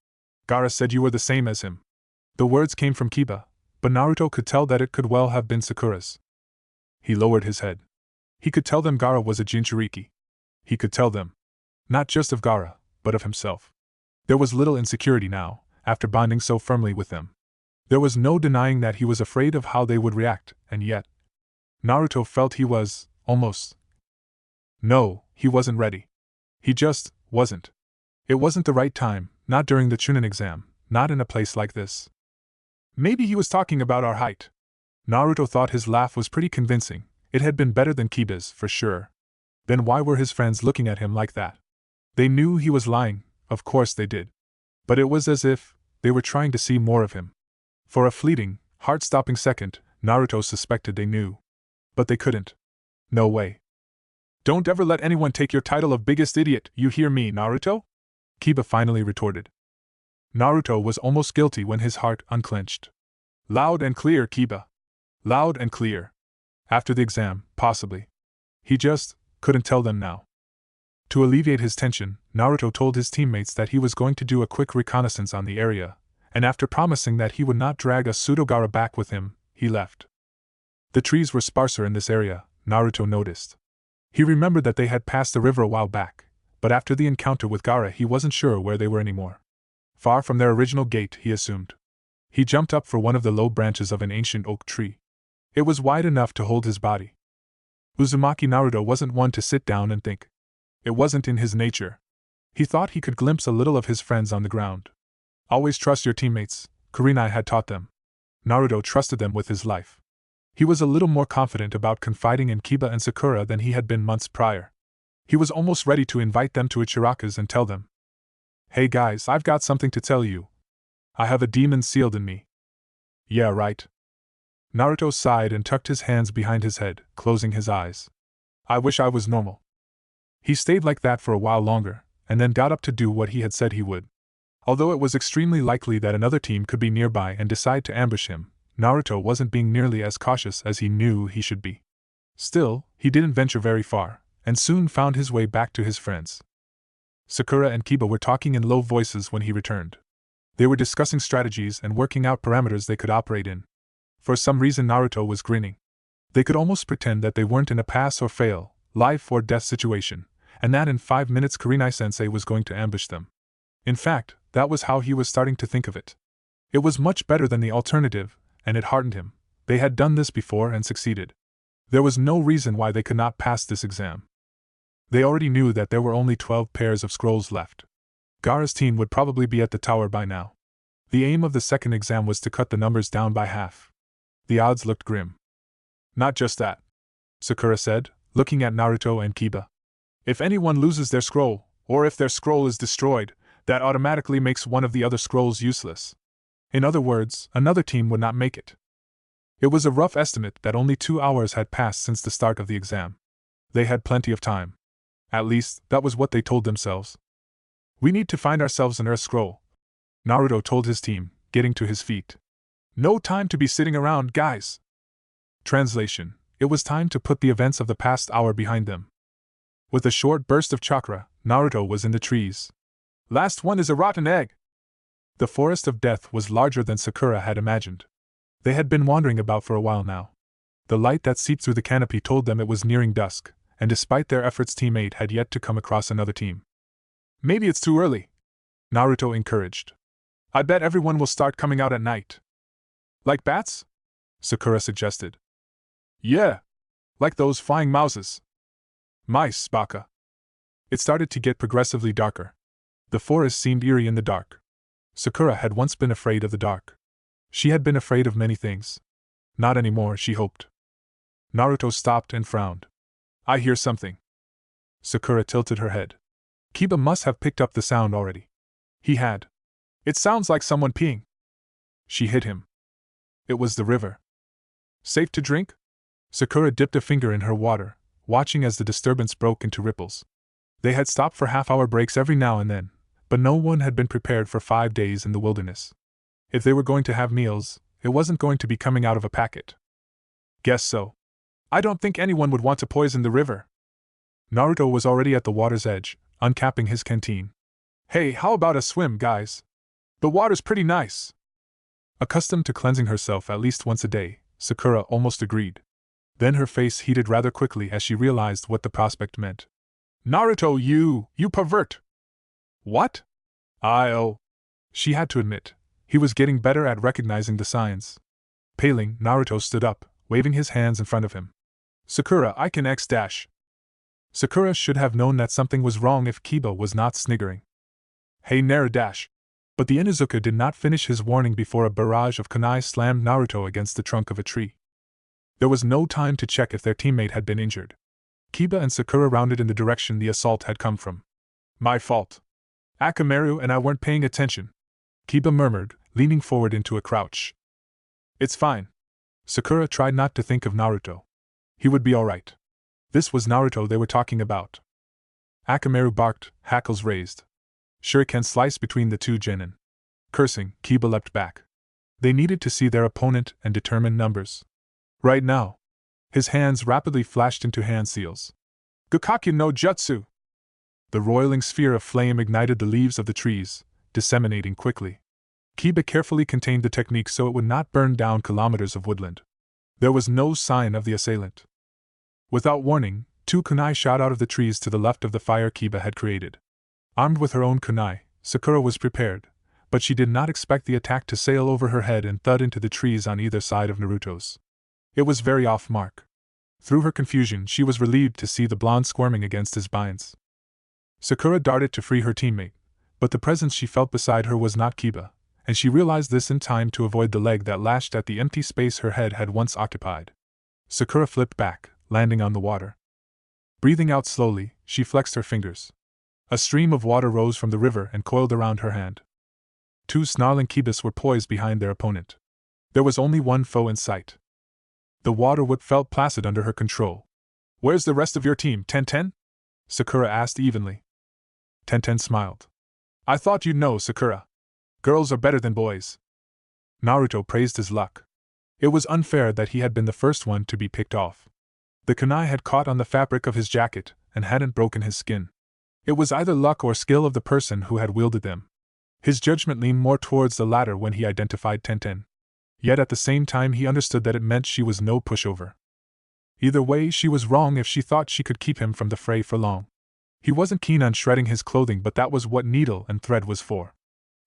Gaara said you were the same as him." The words came from Kiba, but Naruto could tell that it could well have been Sakura's. He lowered his head. He could tell them Gaara was a Jinchuriki. He could tell them. Not just of Gaara, but of himself. There was little insecurity now, after bonding so firmly with them. There was no denying that he was afraid of how they would react, and yet Naruto felt he was, almost. No, he wasn't ready. He just wasn't. It wasn't the right time, not during the Chunin exam, not in a place like this. Maybe he was talking about our height. Naruto thought his laugh was pretty convincing. It had been better than Kiba's, for sure. Then why were his friends looking at him like that? They knew he was lying, of course they did. But it was as if they were trying to see more of him. For a fleeting, heart-stopping second, Naruto suspected they knew. But they couldn't. No way. Don't ever let anyone take your title of biggest idiot, you hear me, Naruto? Kiba finally retorted. Naruto was almost guilty when his heart unclenched. Loud and clear, Kiba. Loud and clear. After the exam, possibly. He just couldn't tell them now. To alleviate his tension, Naruto told his teammates that he was going to do a quick reconnaissance on the area, and after promising that he would not drag a Sudogara back with him, he left. The trees were sparser in this area, Naruto noticed. He remembered that they had passed the river a while back, but after the encounter with Gaara he wasn't sure where they were anymore. Far from their original gate, he assumed. He jumped up for one of the low branches of an ancient oak tree. It was wide enough to hold his body. Uzumaki Naruto wasn't one to sit down and think. It wasn't in his nature. He thought he could glimpse a little of his friends on the ground. Always trust your teammates, Kurenai had taught them. Naruto trusted them with his life. He was a little more confident about confiding in Kiba and Sakura than he had been months prior. He was almost ready to invite them to Ichiraku's and tell them, "Hey guys, I've got something to tell you. I have a demon sealed in me." Yeah, right. Naruto sighed and tucked his hands behind his head, closing his eyes. I wish I was normal. He stayed like that for a while longer, and then got up to do what he had said he would. Although it was extremely likely that another team could be nearby and decide to ambush him, Naruto wasn't being nearly as cautious as he knew he should be. Still, he didn't venture very far, and soon found his way back to his friends. Sakura and Kiba were talking in low voices when he returned. They were discussing strategies and working out parameters they could operate in. For some reason Naruto was grinning. They could almost pretend that they weren't in a pass or fail, life or death situation, and that in 5 minutes Kurenai-sensei was going to ambush them. In fact, that was how he was starting to think of it. It was much better than the alternative, and it heartened him. They had done this before and succeeded. There was no reason why they could not pass this exam. They already knew that there were only 12 pairs of scrolls left. Gaara's team would probably be at the tower by now. The aim of the second exam was to cut the numbers down by half. The odds looked grim. Not just that, Sakura said, looking at Naruto and Kiba. If anyone loses their scroll, or if their scroll is destroyed, that automatically makes one of the other scrolls useless. In other words, another team would not make it. It was a rough estimate that only 2 hours had passed since the start of the exam. They had plenty of time. At least, that was what they told themselves. We need to find ourselves an Earth Scroll, Naruto told his team, getting to his feet. No time to be sitting around, guys. Translation: it was time to put the events of the past hour behind them. With a short burst of chakra, Naruto was in the trees. Last one is a rotten egg. The forest of death was larger than Sakura had imagined. They had been wandering about for a while now. The light that seeped through the canopy told them it was nearing dusk, and despite their efforts teammate had yet to come across another team. Maybe it's too early, Naruto encouraged. I bet everyone will start coming out at night. Like bats? Sakura suggested. Yeah. Like those flying mouses. Mice, Baka. It started to get progressively darker. The forest seemed eerie in the dark. Sakura had once been afraid of the dark. She had been afraid of many things. Not anymore, she hoped. Naruto stopped and frowned. I hear something. Sakura tilted her head. Kiba must have picked up the sound already. He had. It sounds like someone peeing. She hit him. It was the river. Safe to drink? Sakura dipped a finger in her water, watching as the disturbance broke into ripples. They had stopped for half-hour breaks every now and then, but no one had been prepared for 5 days in the wilderness. If they were going to have meals, it wasn't going to be coming out of a packet. Guess so. I don't think anyone would want to poison the river. Naruto was already at the water's edge, uncapping his canteen. Hey, how about a swim, guys? The water's pretty nice. Accustomed to cleansing herself at least once a day, Sakura almost agreed. Then her face heated rather quickly as she realized what the prospect meant. Naruto, you pervert! What? Oh. She had to admit, he was getting better at recognizing the signs. Paling, Naruto stood up, waving his hands in front of him. Sakura, I can X-dash. Sakura should have known that something was wrong if Kiba was not sniggering. Hey Narudash! But the Inuzuka did not finish his warning before a barrage of kunai slammed Naruto against the trunk of a tree. There was no time to check if their teammate had been injured. Kiba and Sakura rounded in the direction the assault had come from. My fault. Akamaru and I weren't paying attention, Kiba murmured, leaning forward into a crouch. It's fine. Sakura tried not to think of Naruto. He would be alright. This was Naruto they were talking about. Akamaru barked, hackles raised. Shuriken sliced between the two genin. Cursing, Kiba leapt back. They needed to see their opponent and determine numbers. Right now. His hands rapidly flashed into hand seals. Gokakyu no Jutsu! The roiling sphere of flame ignited the leaves of the trees, disseminating quickly. Kiba carefully contained the technique so it would not burn down kilometers of woodland. There was no sign of the assailant. Without warning, two kunai shot out of the trees to the left of the fire Kiba had created. Armed with her own kunai, Sakura was prepared, but she did not expect the attack to sail over her head and thud into the trees on either side of Naruto's. It was very off mark. Through her confusion, she was relieved to see the blonde squirming against his binds. Sakura darted to free her teammate, but the presence she felt beside her was not Kiba, and she realized this in time to avoid the leg that lashed at the empty space her head had once occupied. Sakura flipped back, landing on the water. Breathing out slowly, she flexed her fingers. A stream of water rose from the river and coiled around her hand. Two snarling Kibas were poised behind their opponent. There was only one foe in sight. The water whip felt placid under her control. Where's the rest of your team, Tenten? Sakura asked evenly. Tenten smiled. I thought you'd know, Sakura. Girls are better than boys. Naruto praised his luck. It was unfair that he had been the first one to be picked off. The kunai had caught on the fabric of his jacket and hadn't broken his skin. It was either luck or skill of the person who had wielded them. His judgment leaned more towards the latter when he identified Tenten. Yet at the same time he understood that it meant she was no pushover. Either way, she was wrong if she thought she could keep him from the fray for long. He wasn't keen on shredding his clothing, but that was what needle and thread was for.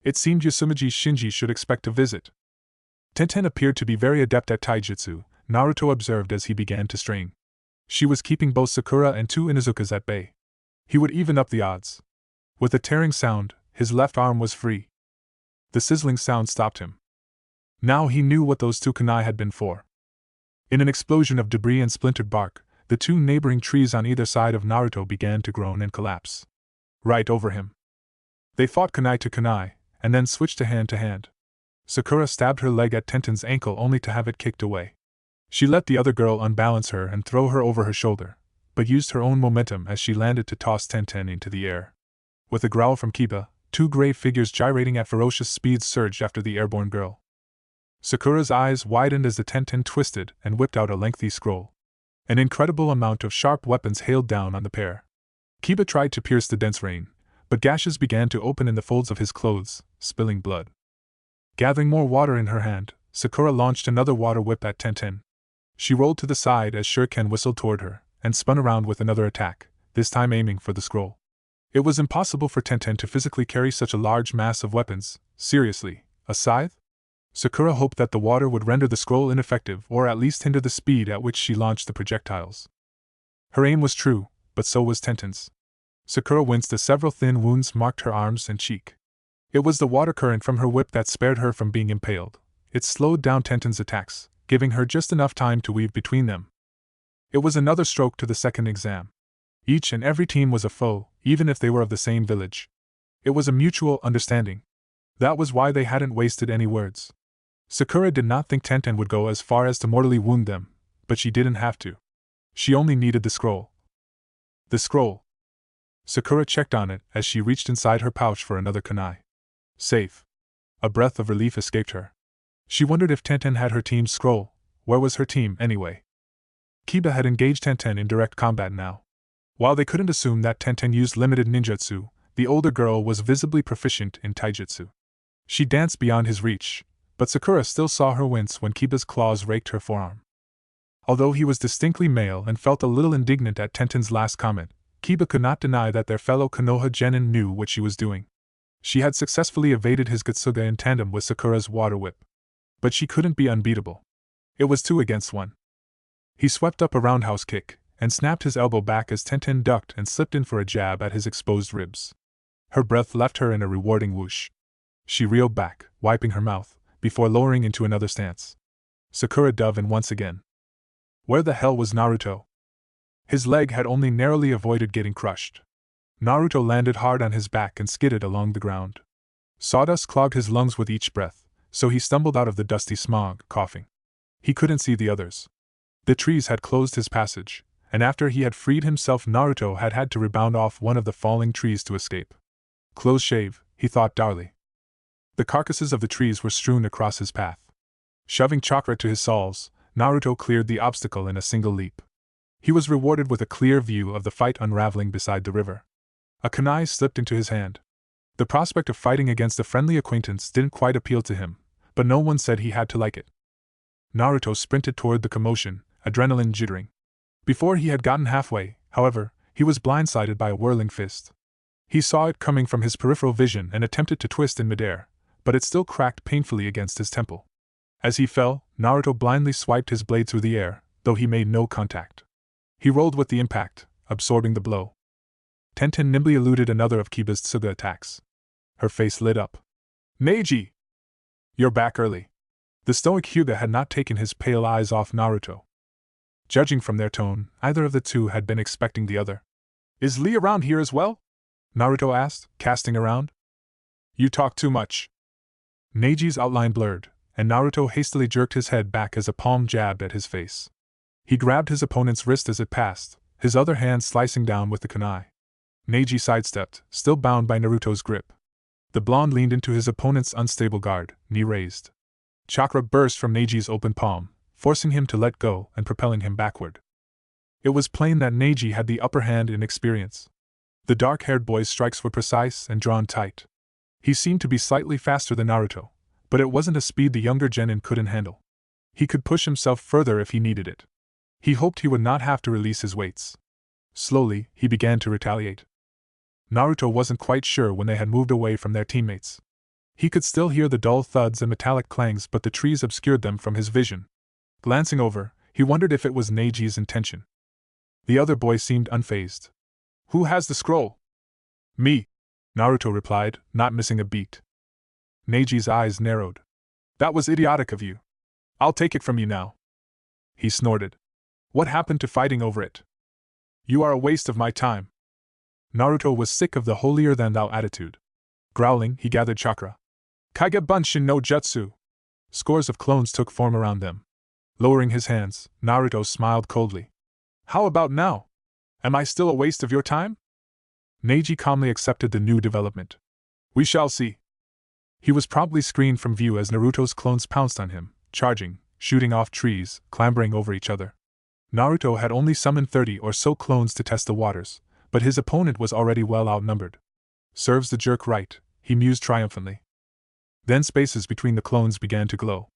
It seemed Yasumaji Shinji should expect a visit. Tenten appeared to be very adept at taijutsu, Naruto observed as he began to strain. She was keeping both Sakura and two Inuzukas at bay. He would even up the odds. With a tearing sound, his left arm was free. The sizzling sound stopped him. Now he knew what those two kunai had been for. In an explosion of debris and splintered bark, the two neighboring trees on either side of Naruto began to groan and collapse. Right over him. They fought kunai to kunai, and then switched to hand. Sakura stabbed her leg at Tenten's ankle only to have it kicked away. She let the other girl unbalance her and throw her over her shoulder, but used her own momentum as she landed to toss Tenten into the air. With a growl from Kiba, two gray figures gyrating at ferocious speeds surged after the airborne girl. Sakura's eyes widened as the Tenten twisted and whipped out a lengthy scroll. An incredible amount of sharp weapons hailed down on the pair. Kiba tried to pierce the dense rain, but gashes began to open in the folds of his clothes, spilling blood. Gathering more water in her hand, Sakura launched another water whip at Tenten. She rolled to the side as Shuriken whistled toward her, and spun around with another attack, this time aiming for the scroll. It was impossible for Tenten to physically carry such a large mass of weapons. Seriously, a scythe? Sakura hoped that the water would render the scroll ineffective or at least hinder the speed at which she launched the projectiles. Her aim was true, but so was Tenten's. Sakura winced as several thin wounds marked her arms and cheek. It was the water current from her whip that spared her from being impaled. It slowed down Tenten's attacks, giving her just enough time to weave between them. It was another stroke to the second exam. Each and every team was a foe, even if they were of the same village. It was a mutual understanding. That was why they hadn't wasted any words. Sakura did not think Tenten would go as far as to mortally wound them, but she didn't have to. She only needed the scroll. The scroll. Sakura checked on it as she reached inside her pouch for another kunai. Safe. A breath of relief escaped her. She wondered if Tenten had her team's scroll. Where was her team, anyway? Kiba had engaged Tenten in direct combat now. While they couldn't assume that Tenten used limited ninjutsu, the older girl was visibly proficient in taijutsu. She danced beyond his reach, but Sakura still saw her wince when Kiba's claws raked her forearm. Although he was distinctly male and felt a little indignant at Tenten's last comment, Kiba could not deny that their fellow Konoha genin knew what she was doing. She had successfully evaded his Gotsuga in tandem with Sakura's water whip. But she couldn't be unbeatable. It was 2 against 1. He swept up a roundhouse kick, and snapped his elbow back as Tenten ducked and slipped in for a jab at his exposed ribs. Her breath left her in a rewarding whoosh. She reeled back, wiping her mouth, before lowering into another stance. Sakura dove in once again. Where the hell was Naruto? His leg had only narrowly avoided getting crushed. Naruto landed hard on his back and skidded along the ground. Sawdust clogged his lungs with each breath, so he stumbled out of the dusty smog, coughing. He couldn't see the others. The trees had closed his passage, and after he had freed himself, Naruto had had to rebound off one of the falling trees to escape. Close shave, he thought dourly. The carcasses of the trees were strewn across his path. Shoving chakra to his soles, Naruto cleared the obstacle in a single leap. He was rewarded with a clear view of the fight unraveling beside the river. A kunai slipped into his hand. The prospect of fighting against a friendly acquaintance didn't quite appeal to him, but no one said he had to like it. Naruto sprinted toward the commotion, adrenaline jittering. Before he had gotten halfway, however, he was blindsided by a whirling fist. He saw it coming from his peripheral vision and attempted to twist in midair, but it still cracked painfully against his temple. As he fell, Naruto blindly swiped his blade through the air, though he made no contact. He rolled with the impact, absorbing the blow. Tenten nimbly eluded another of Kiba's Tsuga attacks. Her face lit up. Neji! You're back early. The stoic Hyuga had not taken his pale eyes off Naruto. Judging from their tone, either of the two had been expecting the other. Is Lee around here as well? Naruto asked, casting around. You talk too much. Neji's outline blurred, and Naruto hastily jerked his head back as a palm jabbed at his face. He grabbed his opponent's wrist as it passed, his other hand slicing down with the kunai. Neji sidestepped, still bound by Naruto's grip. The blonde leaned into his opponent's unstable guard, knee raised. Chakra burst from Neji's open palm, forcing him to let go and propelling him backward. It was plain that Neji had the upper hand in experience. The dark-haired boy's strikes were precise and drawn tight. He seemed to be slightly faster than Naruto, but it wasn't a speed the younger genin couldn't handle. He could push himself further if he needed it. He hoped he would not have to release his weights. Slowly, he began to retaliate. Naruto wasn't quite sure when they had moved away from their teammates. He could still hear the dull thuds and metallic clangs, but the trees obscured them from his vision. Glancing over, he wondered if it was Neji's intention. The other boy seemed unfazed. Who has the scroll? Me, Naruto replied, not missing a beat. Neji's eyes narrowed. That was idiotic of you. I'll take it from you now. He snorted. What happened to fighting over it? You are a waste of my time. Naruto was sick of the holier-than-thou attitude. Growling, he gathered chakra. Kage Bunshin no Jutsu. Scores of clones took form around them. Lowering his hands, Naruto smiled coldly. How about now? Am I still a waste of your time? Neji calmly accepted the new development. We shall see. He was promptly screened from view as Naruto's clones pounced on him, charging, shooting off trees, clambering over each other. Naruto had only summoned 30 or so clones to test the waters, but his opponent was already well outnumbered. Serves the jerk right, he mused triumphantly. Then spaces between the clones began to glow.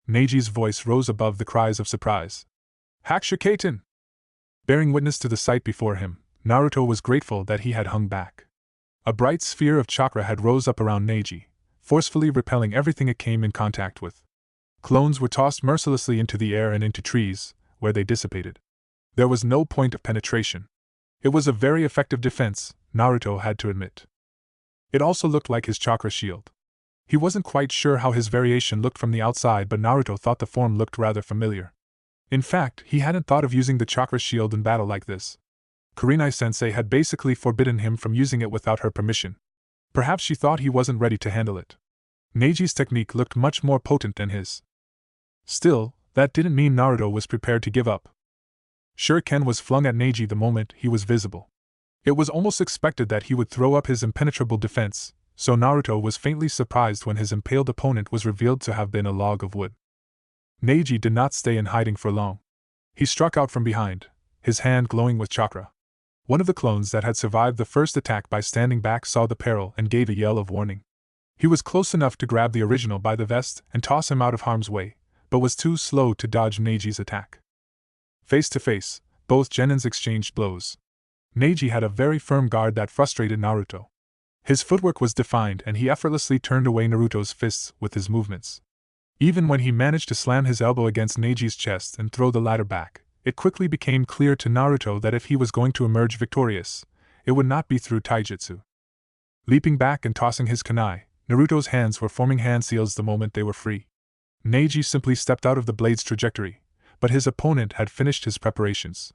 Neji's voice rose above the cries of surprise. Hakushikaten! Bearing witness to the sight before him, Naruto was grateful that he had hung back. A bright sphere of chakra had rose up around Neji, forcefully repelling everything it came in contact with. Clones were tossed mercilessly into the air and into trees, where they dissipated. There was no point of penetration. It was a very effective defense, Naruto had to admit. It also looked like his chakra shield. He wasn't quite sure how his variation looked from the outside, but Naruto thought the form looked rather familiar. In fact, he hadn't thought of using the chakra shield in battle like this. Kurenai-sensei had basically forbidden him from using it without her permission. Perhaps she thought he wasn't ready to handle it. Neji's technique looked much more potent than his. Still, that didn't mean Naruto was prepared to give up. Shuriken was flung at Neji the moment he was visible. It was almost expected that he would throw up his impenetrable defense, so Naruto was faintly surprised when his impaled opponent was revealed to have been a log of wood. Neji did not stay in hiding for long. He struck out from behind, his hand glowing with chakra. One of the clones that had survived the first attack by standing back saw the peril and gave a yell of warning. He was close enough to grab the original by the vest and toss him out of harm's way, but was too slow to dodge Neji's attack. Face to face, both genins exchanged blows. Neji had a very firm guard that frustrated Naruto. His footwork was defined and he effortlessly turned away Naruto's fists with his movements. Even when he managed to slam his elbow against Neji's chest and throw the latter back, it quickly became clear to Naruto that if he was going to emerge victorious, it would not be through taijutsu. Leaping back and tossing his kunai, Naruto's hands were forming hand seals the moment they were free. Neji simply stepped out of the blade's trajectory, but his opponent had finished his preparations.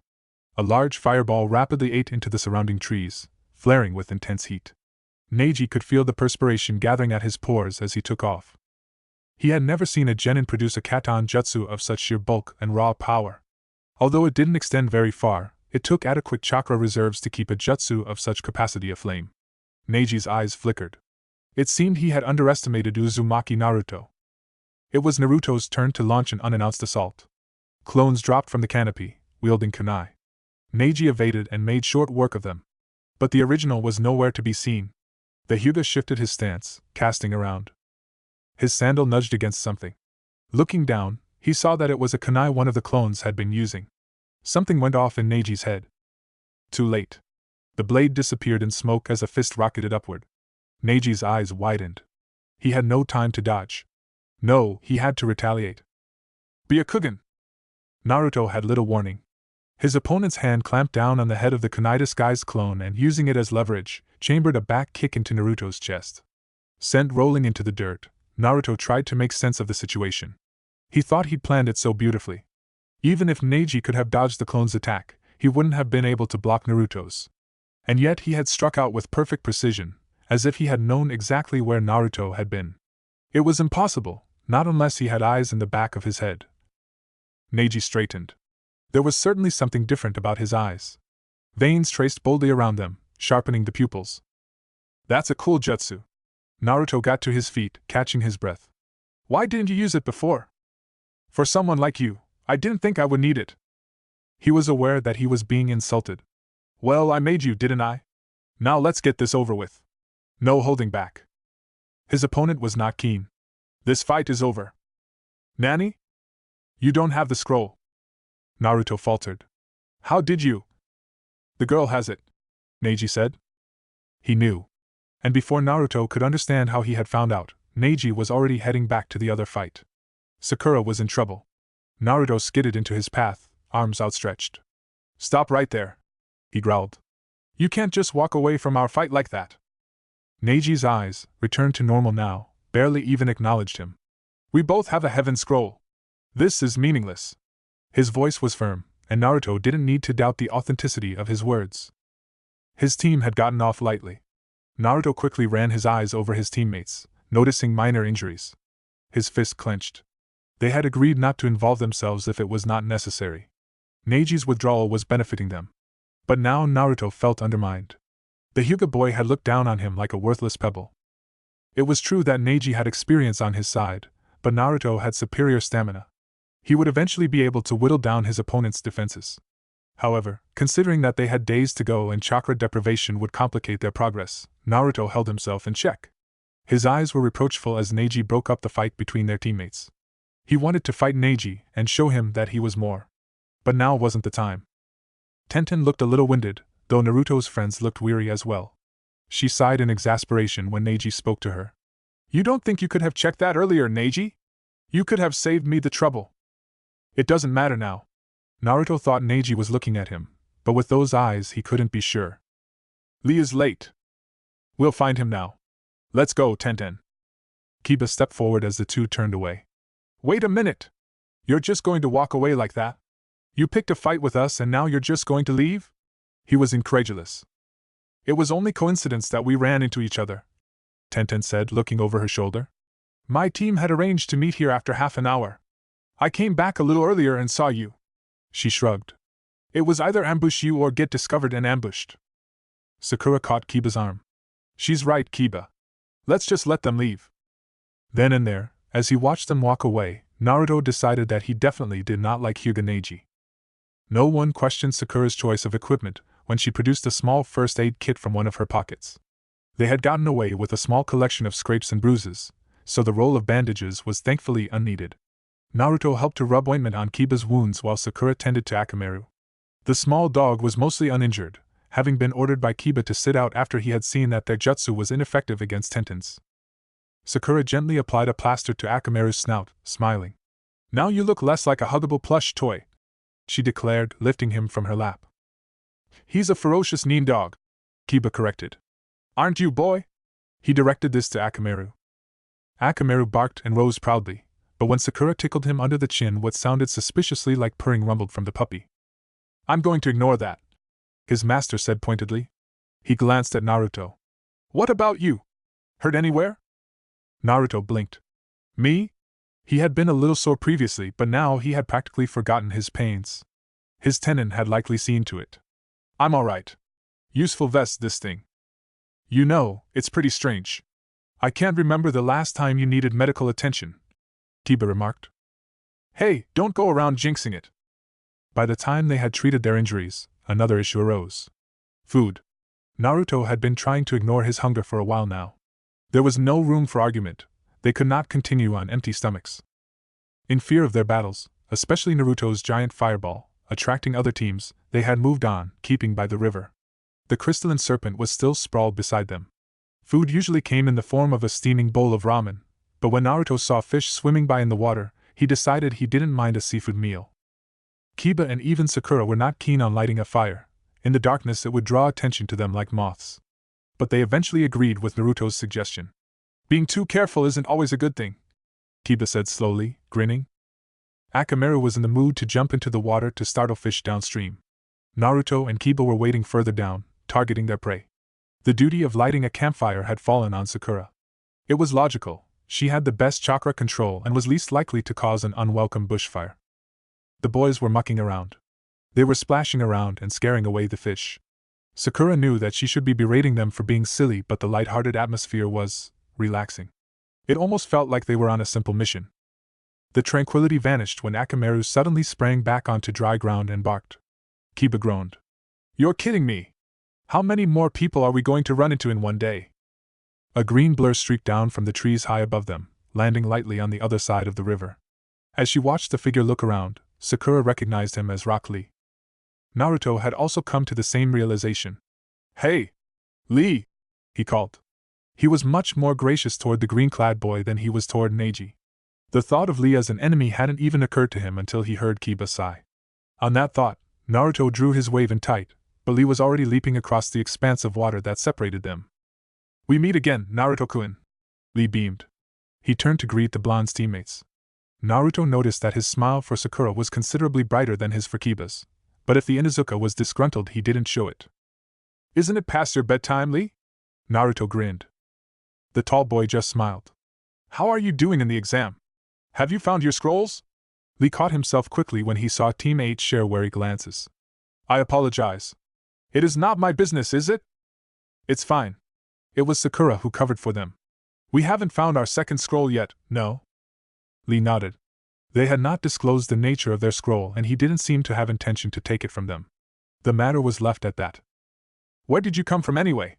A large fireball rapidly ate into the surrounding trees, flaring with intense heat. Neji could feel the perspiration gathering at his pores as he took off. He had never seen a genin produce a katan jutsu of such sheer bulk and raw power. Although it didn't extend very far, it took adequate chakra reserves to keep a jutsu of such capacity aflame. Neji's eyes flickered. It seemed he had underestimated Uzumaki Naruto. It was Naruto's turn to launch an unannounced assault. Clones dropped from the canopy, wielding kunai. Neji evaded and made short work of them. But the original was nowhere to be seen. The Hyuga shifted his stance, casting around. His sandal nudged against something. Looking down, he saw that it was a kunai one of the clones had been using. Something went off in Neji's head. Too late. The blade disappeared in smoke as a fist rocketed upward. Neji's eyes widened. He had no time to dodge. No, he had to retaliate. Byakugan! Naruto had little warning. His opponent's hand clamped down on the head of the kunai disguised clone and, using it as leverage, chambered a back kick into Naruto's chest. Sent rolling into the dirt, Naruto tried to make sense of the situation. He thought he'd planned it so beautifully. Even if Neji could have dodged the clone's attack, he wouldn't have been able to block Naruto's. And yet he had struck out with perfect precision, as if he had known exactly where Naruto had been. It was impossible, not unless he had eyes in the back of his head. Neji straightened. There was certainly something different about his eyes. Veins traced boldly around them, sharpening the pupils. That's a cool jutsu. Naruto got to his feet, catching his breath. Why didn't you use it before? For someone like you, I didn't think I would need it. He was aware that he was being insulted. Well, I made you, didn't I? Now let's get this over with. No holding back. His opponent was not keen. This fight is over. Nani? You don't have the scroll. Naruto faltered. How did you? The girl has it, Neji said. He knew. And before Naruto could understand how he had found out, Neji was already heading back to the other fight. Sakura was in trouble. Naruto skidded into his path, arms outstretched. Stop right there, he growled. You can't just walk away from our fight like that. Neji's eyes, returned to normal now, barely even acknowledged him. We both have a heaven scroll. This is meaningless. His voice was firm, and Naruto didn't need to doubt the authenticity of his words. His team had gotten off lightly. Naruto quickly ran his eyes over his teammates, noticing minor injuries. His fist clenched. They had agreed not to involve themselves if it was not necessary. Neji's withdrawal was benefiting them. But now Naruto felt undermined. The Hyuga boy had looked down on him like a worthless pebble. It was true that Neji had experience on his side, but Naruto had superior stamina. He would eventually be able to whittle down his opponent's defenses. However, considering that they had days to go and chakra deprivation would complicate their progress, Naruto held himself in check. His eyes were reproachful as Neji broke up the fight between their teammates. He wanted to fight Neji and show him that he was more. But now wasn't the time. Tenten looked a little winded, though Naruto's friends looked weary as well. She sighed in exasperation when Neji spoke to her. You don't think you could have checked that earlier, Neji? You could have saved me the trouble. It doesn't matter now. Naruto thought Neji was looking at him, but with those eyes he couldn't be sure. Lee is late. We'll find him now. Let's go, Tenten. Kiba stepped forward as the two turned away. Wait a minute! You're just going to walk away like that? You picked a fight with us and now you're just going to leave? He was incredulous. It was only coincidence that we ran into each other, Tenten said, looking over her shoulder. My team had arranged to meet here after half an hour. I came back a little earlier and saw you. She shrugged. It was either ambush you or get discovered and ambushed. Sakura caught Kiba's arm. She's right, Kiba. Let's just let them leave. Then and there, as he watched them walk away, Naruto decided that he definitely did not like Hyuga Neji. No one questioned Sakura's choice of equipment when she produced a small first aid kit from one of her pockets. They had gotten away with a small collection of scrapes and bruises, so the roll of bandages was thankfully unneeded. Naruto helped to rub ointment on Kiba's wounds while Sakura tended to Akamaru. The small dog was mostly uninjured, having been ordered by Kiba to sit out after he had seen that their jutsu was ineffective against Tenten's. Sakura gently applied a plaster to Akamaru's snout, smiling. Now you look less like a huggable plush toy, she declared, lifting him from her lap. He's a ferocious Nin dog, Kiba corrected. Aren't you, boy? He directed this to Akamaru. Akamaru barked and rose proudly, but when Sakura tickled him under the chin, what sounded suspiciously like purring rumbled from the puppy. I'm going to ignore that, his master said pointedly. He glanced at Naruto. What about you? Hurt anywhere? Naruto blinked. Me? He had been a little sore previously, but now he had practically forgotten his pains. His tenon had likely seen to it. I'm alright. Useful vest, this thing. You know, it's pretty strange. I can't remember the last time you needed medical attention, Kiba remarked. Hey, don't go around jinxing it. By the time they had treated their injuries, another issue arose. Food. Naruto had been trying to ignore his hunger for a while now. There was no room for argument. They could not continue on empty stomachs. In fear of their battles, especially Naruto's giant fireball, attracting other teams, they had moved on, keeping by the river. The crystalline serpent was still sprawled beside them. Food usually came in the form of a steaming bowl of ramen, but when Naruto saw fish swimming by in the water, he decided he didn't mind a seafood meal. Kiba and even Sakura were not keen on lighting a fire. In the darkness it would draw attention to them like moths. But they eventually agreed with Naruto's suggestion. Being too careful isn't always a good thing, Kiba said slowly, grinning. Akamaru was in the mood to jump into the water to startle fish downstream. Naruto and Kiba were waiting further down, targeting their prey. The duty of lighting a campfire had fallen on Sakura. It was logical. She had the best chakra control and was least likely to cause an unwelcome bushfire. The boys were mucking around. They were splashing around and scaring away the fish. Sakura knew that she should be berating them for being silly, but the light-hearted atmosphere was relaxing. It almost felt like they were on a simple mission. The tranquility vanished when Akamaru suddenly sprang back onto dry ground and barked. Kiba groaned. You're kidding me! How many more people are we going to run into in one day? A green blur streaked down from the trees high above them, landing lightly on the other side of the river. As she watched the figure look around, Sakura recognized him as Rock Lee. Naruto had also come to the same realization. Hey! Lee! He called. He was much more gracious toward the green-clad boy than he was toward Neji. The thought of Lee as an enemy hadn't even occurred to him until he heard Kiba sigh. On that thought, Naruto drew his wave in tight, but Lee was already leaping across the expanse of water that separated them. We meet again, Naruto-kun. Lee beamed. He turned to greet the blonde's teammates. Naruto noticed that his smile for Sakura was considerably brighter than his for Kiba's, but if the Inuzuka was disgruntled he didn't show it. Isn't it past your bedtime, Lee? Naruto grinned. The tall boy just smiled. How are you doing in the exam? Have you found your scrolls? Lee caught himself quickly when he saw Team 8 share wary glances. I apologize. It is not my business, is it? It's fine. It was Sakura who covered for them. We haven't found our second scroll yet, no? Lee nodded. They had not disclosed the nature of their scroll and he didn't seem to have intention to take it from them. The matter was left at that. Where did you come from anyway?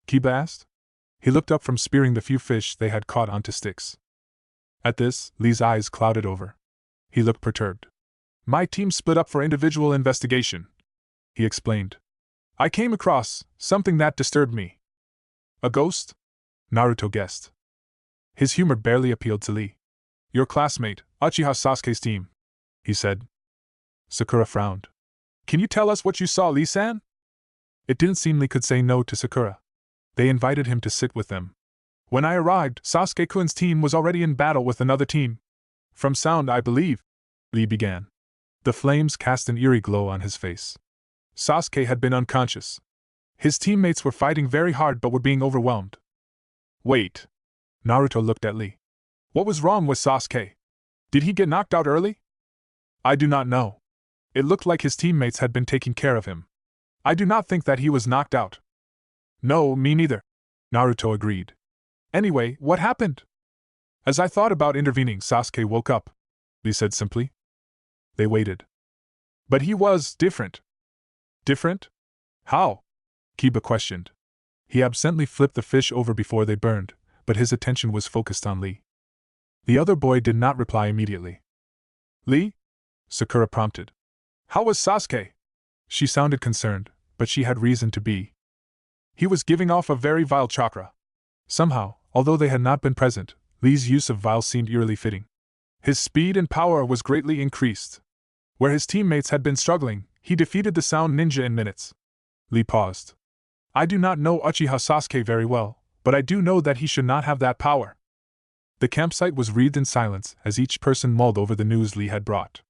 Kiba asked. He looked up from spearing the few fish they had caught onto sticks. At this, Lee's eyes clouded over. He looked perturbed. My team split up for individual investigation, he explained. I came across something that disturbed me. A ghost? Naruto guessed. His humor barely appealed to Lee. Your classmate, Uchiha Sasuke's team, he said. Sakura frowned. Can you tell us what you saw, Lee-san? It didn't seem Lee could say no to Sakura. They invited him to sit with them. When I arrived, Sasuke-kun's team was already in battle with another team. From sound, I believe, Lee began. The flames cast an eerie glow on his face. Sasuke had been unconscious. His teammates were fighting very hard but were being overwhelmed. Wait. Naruto looked at Lee. What was wrong with Sasuke? Did he get knocked out early? I do not know. It looked like his teammates had been taking care of him. I do not think that he was knocked out. No, me neither, Naruto agreed. Anyway, what happened? As I thought about intervening, Sasuke woke up, Lee said simply. They waited. But he was different. Different? How? Kiba questioned. He absently flipped the fish over before they burned, but his attention was focused on Lee. The other boy did not reply immediately. Lee? Sakura prompted. How was Sasuke? She sounded concerned, but she had reason to be. He was giving off a very vile chakra. Somehow, although they had not been present, Lee's use of vile seemed eerily fitting. His speed and power was greatly increased. Where his teammates had been struggling, he defeated the sound ninja in minutes. Lee paused. I do not know Uchiha Sasuke very well, but I do know that he should not have that power. The campsite was wreathed in silence as each person mulled over the news Lee had brought.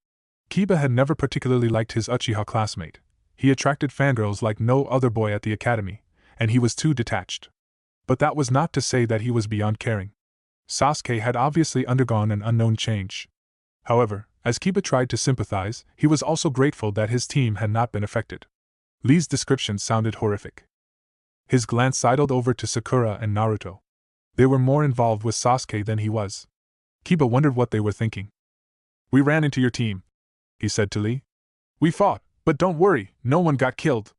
Kiba had never particularly liked his Uchiha classmate. He attracted fangirls like no other boy at the academy, and he was too detached. But that was not to say that he was beyond caring. Sasuke had obviously undergone an unknown change. However, as Kiba tried to sympathize, he was also grateful that his team had not been affected. Lee's description sounded horrific. His glance sidled over to Sakura and Naruto. They were more involved with Sasuke than he was. Kiba wondered what they were thinking. "We ran into your team," he said to Lee. "We fought, but don't worry, no one got killed."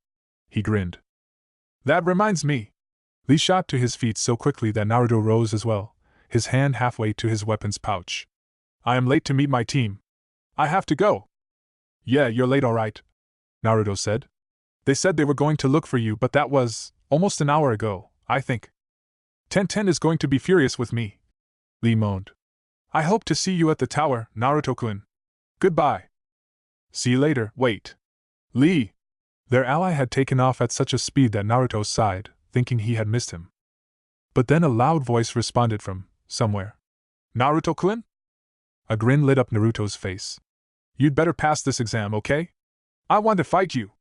He grinned. "That reminds me." Lee shot to his feet so quickly that Naruto rose as well, his hand halfway to his weapons pouch. "I am late to meet my team. I have to go." "Yeah, you're late all right," Naruto said. "They said they were going to look for you, but that was almost an hour ago, I think. Tenten is going to be furious with me," Lee moaned. "I hope to see you at the tower, Naruto-kun. Goodbye." "See you later, wait. Lee!" Their ally had taken off at such a speed that Naruto sighed, thinking he had missed him. But then a loud voice responded from somewhere. "Naruto-kun?" A grin lit up Naruto's face. "You'd better pass this exam, okay? I want to fight you."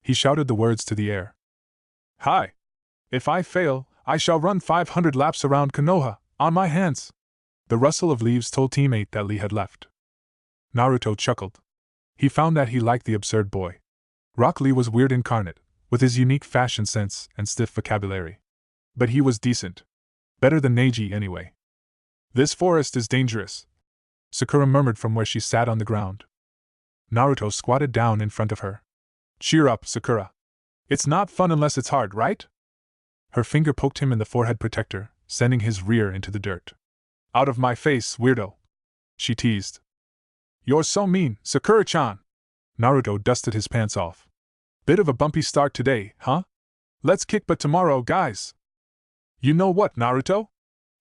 He shouted the words to the air. "Hi! If I fail, I shall run 500 laps around Konoha, on my hands." The rustle of leaves told teammate that Lee had left. Naruto chuckled. He found that he liked the absurd boy. Rock Lee was weird incarnate, with his unique fashion sense and stiff vocabulary. But he was decent. Better than Neji anyway. "This forest is dangerous," Sakura murmured from where she sat on the ground. Naruto squatted down in front of her. "Cheer up, Sakura. It's not fun unless it's hard, right?" Her finger poked him in the forehead protector, sending his rear into the dirt. "Out of my face, weirdo," she teased. "You're so mean, Sakura-chan." Naruto dusted his pants off. "Bit of a bumpy start today, huh? Let's kick butt tomorrow, guys." "You know what, Naruto?"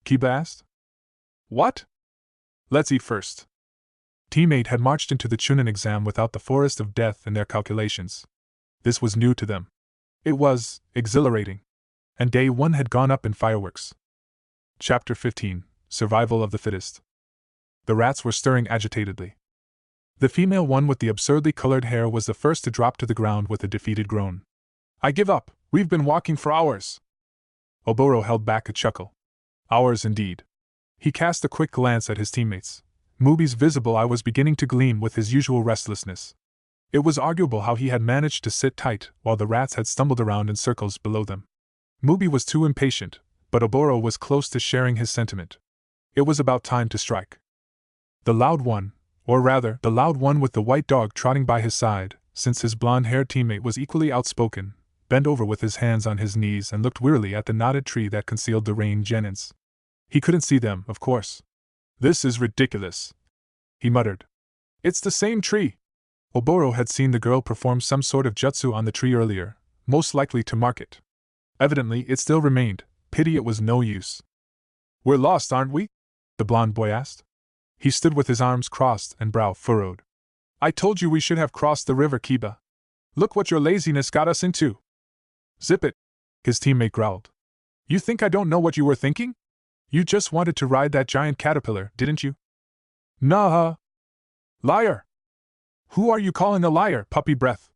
Kiba asked. "What?" "Let's eat first." Teammate had marched into the Chunin exam without the forest of death in their calculations. This was new to them. It was exhilarating. And day one had gone up in fireworks. Chapter 15: Survival of the Fittest. The rats were stirring agitatedly. The female one with the absurdly colored hair was the first to drop to the ground with a defeated groan. "I give up, we've been walking for hours." Oboro held back a chuckle. Hours indeed. He cast a quick glance at his teammates. Mubi's visible eye was beginning to gleam with his usual restlessness. It was arguable how he had managed to sit tight while the rats had stumbled around in circles below them. Mubi was too impatient, but Oboro was close to sharing his sentiment. It was about time to strike. The loud one, or rather, the loud one with the white dog trotting by his side, since his blonde-haired teammate was equally outspoken, bent over with his hands on his knees and looked wearily at the knotted tree that concealed the rain genins. He couldn't see them, of course. "This is ridiculous," he muttered. "It's the same tree." Oboro had seen the girl perform some sort of jutsu on the tree earlier, most likely to mark it. Evidently, it still remained. Pity it was no use. "We're lost, aren't we?" the blonde boy asked. He stood with his arms crossed and brow furrowed. "I told you we should have crossed the river, Kiba. Look what your laziness got us into." "Zip it," his teammate growled. "You think I don't know what you were thinking? You just wanted to ride that giant caterpillar, didn't you?" "Nah. Liar! Who are you calling a liar, puppy breath?"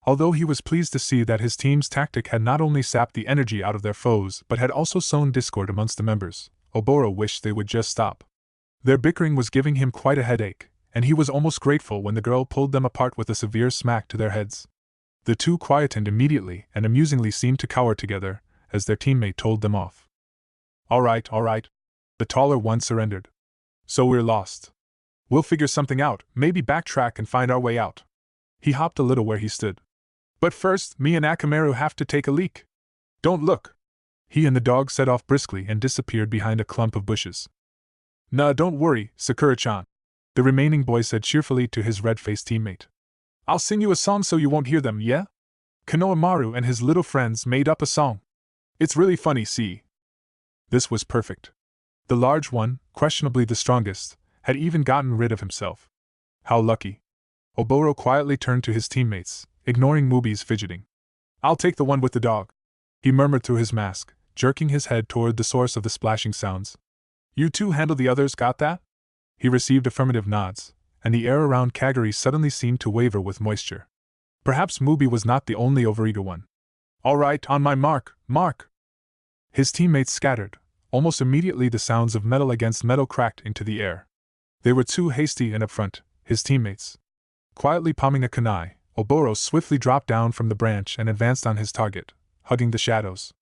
Although he was pleased to see that his team's tactic had not only sapped the energy out of their foes but had also sown discord amongst the members, Oboro wished they would just stop. Their bickering was giving him quite a headache, and he was almost grateful when the girl pulled them apart with a severe smack to their heads. The two quietened immediately and amusingly seemed to cower together, as their teammate told them off. All right, the taller one surrendered. "So we're lost. We'll figure something out, maybe backtrack and find our way out." He hopped a little where he stood. "But first, me and Akamaru have to take a leak. Don't look." He and the dog set off briskly and disappeared behind a clump of bushes. "Nah, don't worry, Sakura-chan," the remaining boy said cheerfully to his red-faced teammate. "I'll sing you a song so you won't hear them, yeah?" Konohamaru and his little friends made up a song. It's really funny, see? This was perfect. The large one, questionably the strongest, had even gotten rid of himself. How lucky. Oboro quietly turned to his teammates, ignoring Mubi's fidgeting. "I'll take the one with the dog," he murmured through his mask, jerking his head toward the source of the splashing sounds. "You two handle the others, got that?" He received affirmative nods, and the air around Kaguri suddenly seemed to waver with moisture. Perhaps Mubi was not the only overeager one. All right, on my mark, mark! His teammates scattered. Almost immediately the sounds of metal against metal cracked into the air. They were too hasty and upfront, his teammates. Quietly palming a kunai, Oboro swiftly dropped down from the branch and advanced on his target, hugging the shadows.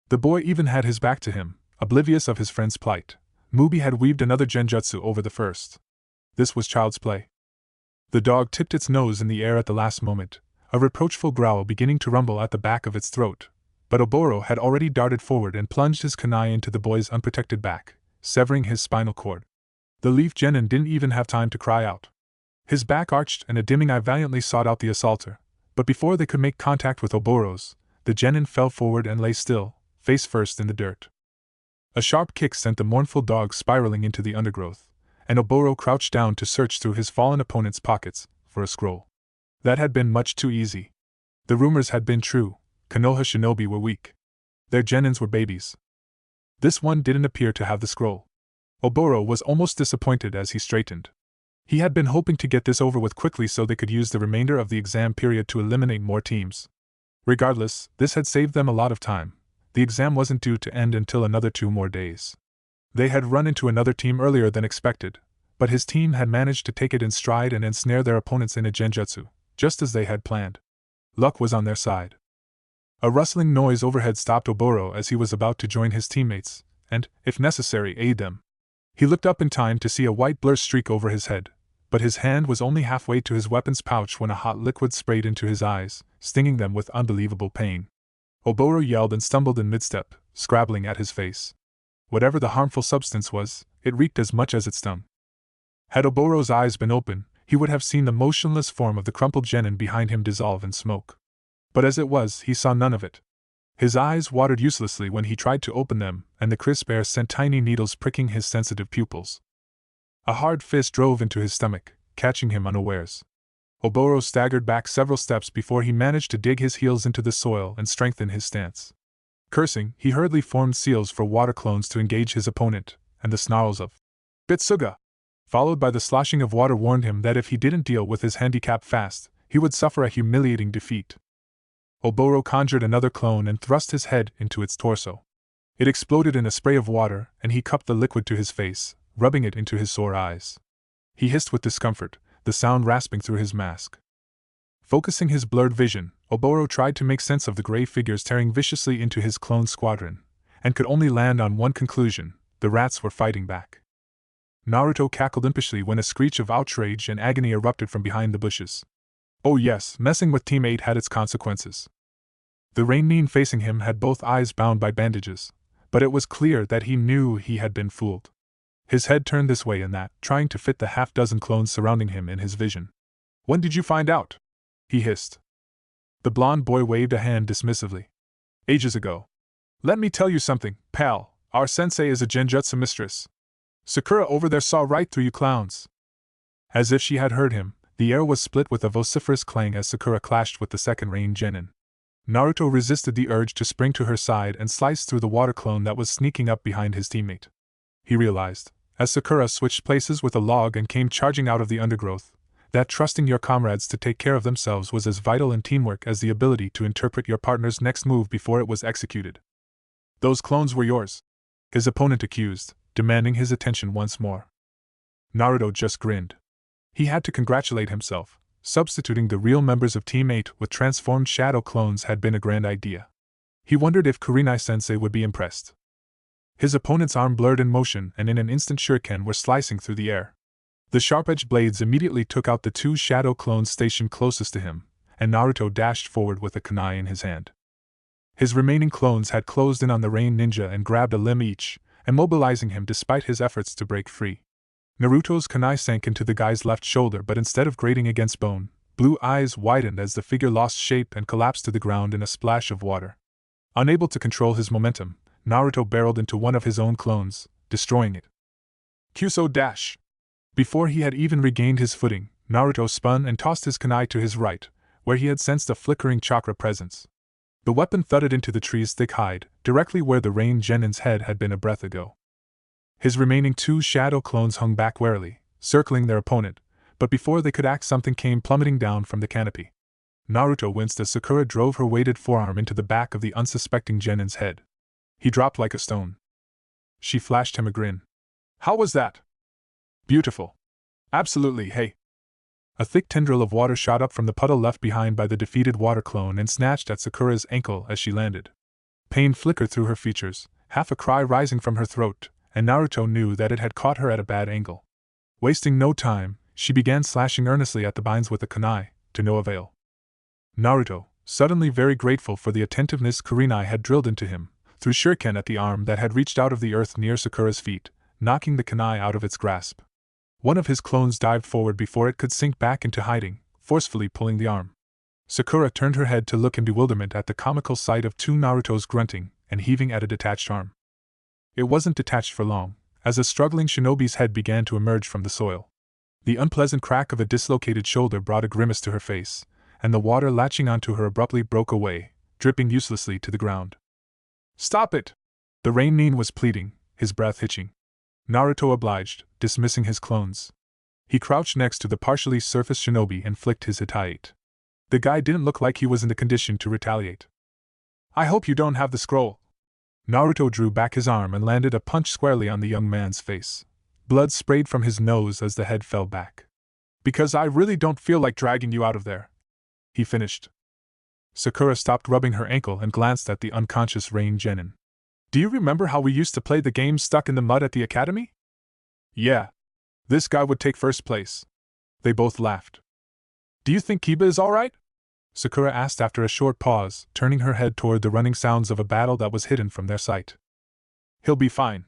The boy even had his back to him, oblivious of his friend's plight. Mubi had weaved another genjutsu over the first. This was child's play. The dog tipped its nose in the air at the last moment, a reproachful growl beginning to rumble at the back of its throat. But Oboro had already darted forward and plunged his kunai into the boy's unprotected back, severing his spinal cord. The leaf genin didn't even have time to cry out. His back arched and a dimming eye valiantly sought out the assaulter, but before they could make contact with Oboro's, the genin fell forward and lay still, face first in the dirt. A sharp kick sent the mournful dog spiraling into the undergrowth, and Oboro crouched down to search through his fallen opponent's pockets for a scroll. That had been much too easy. The rumors had been true. Konoha shinobi were weak. Their genins were babies. This one didn't appear to have the scroll. Oboro was almost disappointed as he straightened. He had been hoping to get this over with quickly so they could use the remainder of the exam period to eliminate more teams. Regardless, this had saved them a lot of time. The exam wasn't due to end until another 2 more days. They had run into another team earlier than expected, but his team had managed to take it in stride and ensnare their opponents in a genjutsu, just as they had planned. Luck was on their side. A rustling noise overhead stopped Oboro as he was about to join his teammates, and, if necessary, aid them. He looked up in time to see a white blur streak over his head, but his hand was only halfway to his weapon's pouch when a hot liquid sprayed into his eyes, stinging them with unbelievable pain. Oboro yelled and stumbled in midstep, scrabbling at his face. Whatever the harmful substance was, it reeked as much as it stung. Had Oboro's eyes been open, he would have seen the motionless form of the crumpled genin behind him dissolve in smoke. But as it was, he saw none of it. His eyes watered uselessly when he tried to open them, and the crisp air sent tiny needles pricking his sensitive pupils. A hard fist drove into his stomach, catching him unawares. Oboro staggered back several steps before he managed to dig his heels into the soil and strengthen his stance. Cursing, he hurriedly formed seals for water clones to engage his opponent, and the snarls of Bitsuga, followed by the sloshing of water, warned him that if he didn't deal with his handicap fast, he would suffer a humiliating defeat. Oboro conjured another clone and thrust his head into its torso. It exploded in a spray of water, and he cupped the liquid to his face, rubbing it into his sore eyes. He hissed with discomfort, the sound rasping through his mask. Focusing his blurred vision, Oboro tried to make sense of the gray figures tearing viciously into his clone squadron, and could only land on one conclusion: the rats were fighting back. Naruto cackled impishly when a screech of outrage and agony erupted from behind the bushes. Oh yes, messing with Team 8 had its consequences. The Rainin facing him had both eyes bound by bandages, but it was clear that he knew he had been fooled. His head turned this way and that, trying to fit the half-dozen clones surrounding him in his vision. When did you find out? He hissed. The blond boy waved a hand dismissively. Ages ago. Let me tell you something, pal, our sensei is a genjutsu mistress. Sakura over there saw right through you clowns. As if she had heard him, the air was split with a vociferous clang as Sakura clashed with the second Rain genin. Naruto resisted the urge to spring to her side and slice through the water clone that was sneaking up behind his teammate. He realized, as Sakura switched places with a log and came charging out of the undergrowth, that trusting your comrades to take care of themselves was as vital in teamwork as the ability to interpret your partner's next move before it was executed. Those clones were yours, his opponent accused, demanding his attention once more. Naruto just grinned. He had to congratulate himself. Substituting the real members of Team 8 with transformed shadow clones had been a grand idea. He wondered if Kurinai-sensei would be impressed. His opponent's arm blurred in motion and in an instant shuriken were slicing through the air. The sharp-edged blades immediately took out the 2 shadow clones stationed closest to him, and Naruto dashed forward with a kunai in his hand. His remaining clones had closed in on the Rain ninja and grabbed a limb each, immobilizing him despite his efforts to break free. Naruto's kunai sank into the guy's left shoulder, but instead of grating against bone, blue eyes widened as the figure lost shape and collapsed to the ground in a splash of water. Unable to control his momentum, Naruto barreled into one of his own clones, destroying it. Kyuso dash! Before he had even regained his footing, Naruto spun and tossed his kunai to his right, where he had sensed a flickering chakra presence. The weapon thudded into the tree's thick hide, directly where the Rain genin's head had been a breath ago. His remaining 2 shadow clones hung back warily, circling their opponent, but before they could act, something came plummeting down from the canopy. Naruto winced as Sakura drove her weighted forearm into the back of the unsuspecting Genin's head. He dropped like a stone. She flashed him a grin. How was that? Beautiful. Absolutely, hey. A thick tendril of water shot up from the puddle left behind by the defeated water clone and snatched at Sakura's ankle as she landed. Pain flickered through her features, half a cry rising from her throat, and Naruto knew that it had caught her at a bad angle. Wasting no time, she began slashing earnestly at the binds with the kunai, to no avail. Naruto, suddenly very grateful for the attentiveness Kurenai had drilled into him, threw shuriken at the arm that had reached out of the earth near Sakura's feet, knocking the kunai out of its grasp. One of his clones dived forward before it could sink back into hiding, forcefully pulling the arm. Sakura turned her head to look in bewilderment at the comical sight of two Narutos grunting and heaving at a detached arm. It wasn't detached for long, as a struggling shinobi's head began to emerge from the soil. The unpleasant crack of a dislocated shoulder brought a grimace to her face, and the water latching onto her abruptly broke away, dripping uselessly to the ground. Stop it! The Rain-nin was pleading, his breath hitching. Naruto obliged, dismissing his clones. He crouched next to the partially surfaced shinobi and flicked his hitate. The guy didn't look like he was in the condition to retaliate. I hope you don't have the scroll. Naruto drew back his arm and landed a punch squarely on the young man's face. Blood sprayed from his nose as the head fell back. Because I really don't feel like dragging you out of there, he finished. Sakura stopped rubbing her ankle and glanced at the unconscious Rain Genin. Do you remember how we used to play the game Stuck in the Mud at the academy? Yeah. This guy would take first place. They both laughed. Do you think Kiba is alright? Sakura asked after a short pause, turning her head toward the running sounds of a battle that was hidden from their sight. He'll be fine.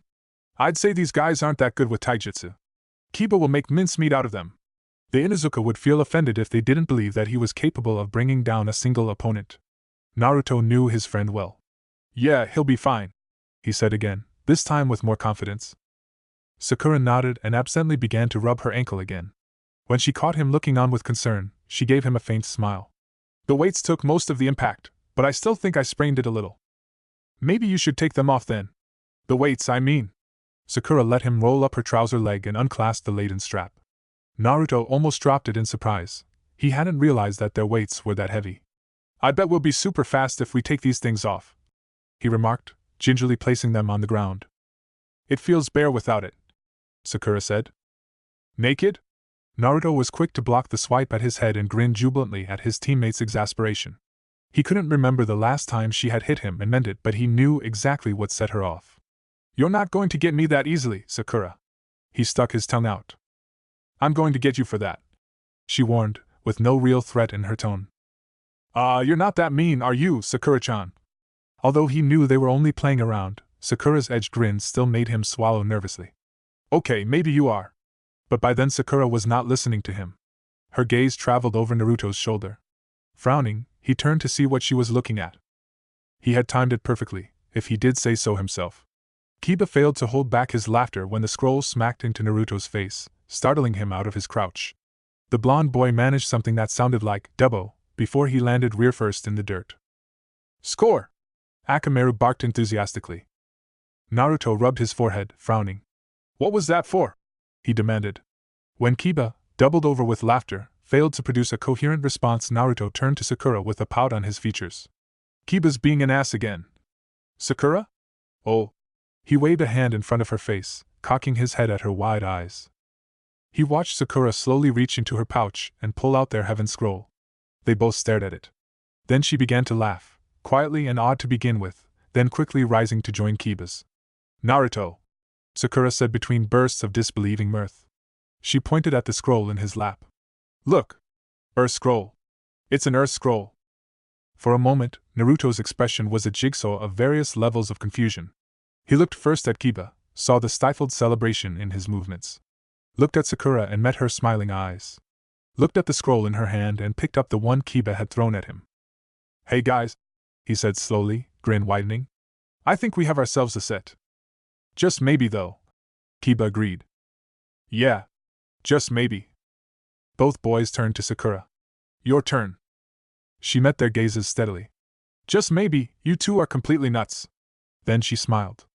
I'd say these guys aren't that good with taijutsu. Kiba will make mincemeat out of them. The Inuzuka would feel offended if they didn't believe that he was capable of bringing down a single opponent. Naruto knew his friend well. Yeah, he'll be fine, he said again, this time with more confidence. Sakura nodded and absently began to rub her ankle again. When she caught him looking on with concern, she gave him a faint smile. The weights took most of the impact, but I still think I sprained it a little. Maybe you should take them off then. The weights, I mean. Sakura let him roll up her trouser leg and unclasp the laden strap. Naruto almost dropped it in surprise. He hadn't realized that their weights were that heavy. I bet we'll be super fast if we take these things off, he remarked, gingerly placing them on the ground. It feels bare without it, Sakura said. Naked? Naruto was quick to block the swipe at his head and grin jubilantly at his teammate's exasperation. He couldn't remember the last time she had hit him and meant it, but he knew exactly what set her off. You're not going to get me that easily, Sakura. He stuck his tongue out. I'm going to get you for that, she warned, with no real threat in her tone. You're not that mean, are you, Sakura-chan? Although he knew they were only playing around, Sakura's edged grin still made him swallow nervously. Okay, maybe you are. But by then Sakura was not listening to him. Her gaze traveled over Naruto's shoulder. Frowning, he turned to see what she was looking at. He had timed it perfectly, if he did say so himself. Kiba failed to hold back his laughter when the scroll smacked into Naruto's face, startling him out of his crouch. The blonde boy managed something that sounded like "double" before he landed rear first in the dirt. Score! Akamaru barked enthusiastically. Naruto rubbed his forehead, frowning. What was that for? He demanded. When Kiba, doubled over with laughter, failed to produce a coherent response, Naruto turned to Sakura with a pout on his features. Kiba's being an ass again. Sakura? Oh. He waved a hand in front of her face, cocking his head at her wide eyes. He watched Sakura slowly reach into her pouch and pull out their heaven scroll. They both stared at it. Then she began to laugh, quietly and odd to begin with, then quickly rising to join Kiba's. Naruto, Sakura said between bursts of disbelieving mirth. She pointed at the scroll in his lap. Look! Earth scroll. It's an earth scroll. For a moment, Naruto's expression was a jigsaw of various levels of confusion. He looked first at Kiba, saw the stifled celebration in his movements. Looked at Sakura and met her smiling eyes. Looked at the scroll in her hand and picked up the one Kiba had thrown at him. Hey guys, he said slowly, grin widening. I think we have ourselves a set. Just maybe though, Kiba agreed. Yeah, just maybe. Both boys turned to Sakura. Your turn. She met their gazes steadily. Just maybe, you two are completely nuts. Then she smiled.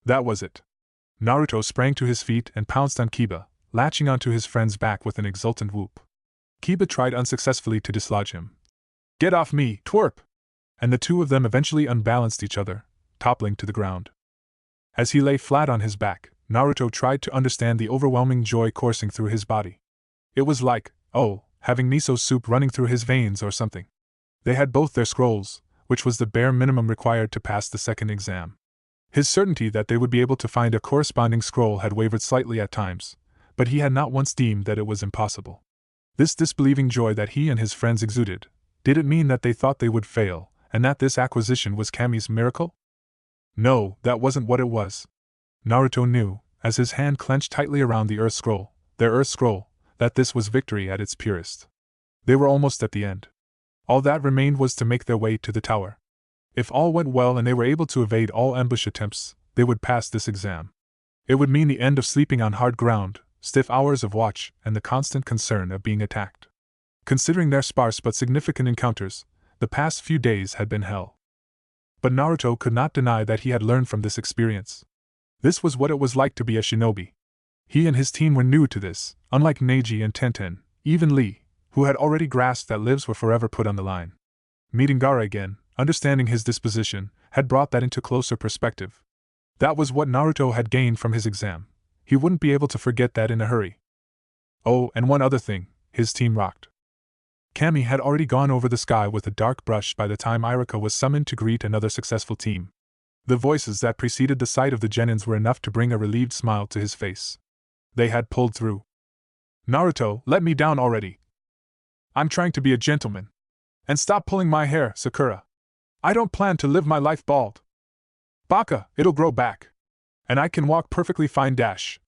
That was it. Naruto sprang to his feet and pounced on Kiba, latching onto his friend's back with an exultant whoop. Kiba tried unsuccessfully to dislodge him. Get off me, twerp! And the two of them eventually unbalanced each other, toppling to the ground. As he lay flat on his back, Naruto tried to understand the overwhelming joy coursing through his body. It was like, oh, having miso soup running through his veins or something. They had both their scrolls, which was the bare minimum required to pass the second exam. His certainty that they would be able to find a corresponding scroll had wavered slightly at times, but he had not once deemed that it was impossible. This disbelieving joy that he and his friends exuded, did it mean that they thought they would fail, and that this acquisition was Kami's miracle? No, that wasn't what it was. Naruto knew, as his hand clenched tightly around the Earth Scroll, their Earth Scroll, that this was victory at its purest. They were almost at the end. All that remained was to make their way to the tower. If all went well and they were able to evade all ambush attempts, they would pass this exam. It would mean the end of sleeping on hard ground, stiff hours of watch, and the constant concern of being attacked. Considering their sparse but significant encounters, the past few days had been hell. But Naruto could not deny that he had learned from this experience. This was what it was like to be a shinobi. He and his team were new to this, unlike Neji and Tenten, even Lee, who had already grasped that lives were forever put on the line. Meeting Gaara again, understanding his disposition, had brought that into closer perspective. That was what Naruto had gained from his exam. He wouldn't be able to forget that in a hurry. Oh, and one other thing, his team rocked. Kami had already gone over the sky with a dark brush by the time Iruka was summoned to greet another successful team. The voices that preceded the sight of the genins were enough to bring a relieved smile to his face. They had pulled through. Naruto, let me down already. I'm trying to be a gentleman. And stop pulling my hair, Sakura. I don't plan to live my life bald. Baka, it'll grow back. And I can walk perfectly fine dash.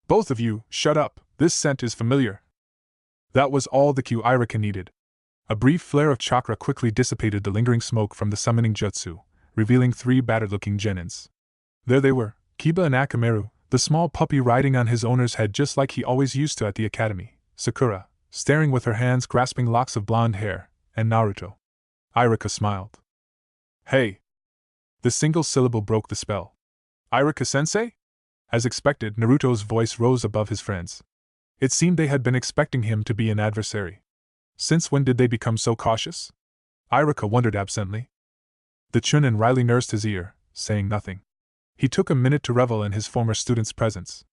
Both of you, shut up, this scent is familiar. That was all the cue Iruka needed. A brief flare of chakra quickly dissipated the lingering smoke from the summoning jutsu, revealing three battered-looking genins. There they were, Kiba and Akamaru, the small puppy riding on his owner's head just like he always used to at the academy, Sakura, staring with her hands grasping locks of blonde hair, and Naruto. Iruka smiled. Hey! The single syllable broke the spell. Iruka-sensei? As expected, Naruto's voice rose above his friends. It seemed they had been expecting him to be an adversary. Since when did they become so cautious? Iruka wondered absently. The Chunin wryly nursed his ear, saying nothing. He took a minute to revel in his former student's presence.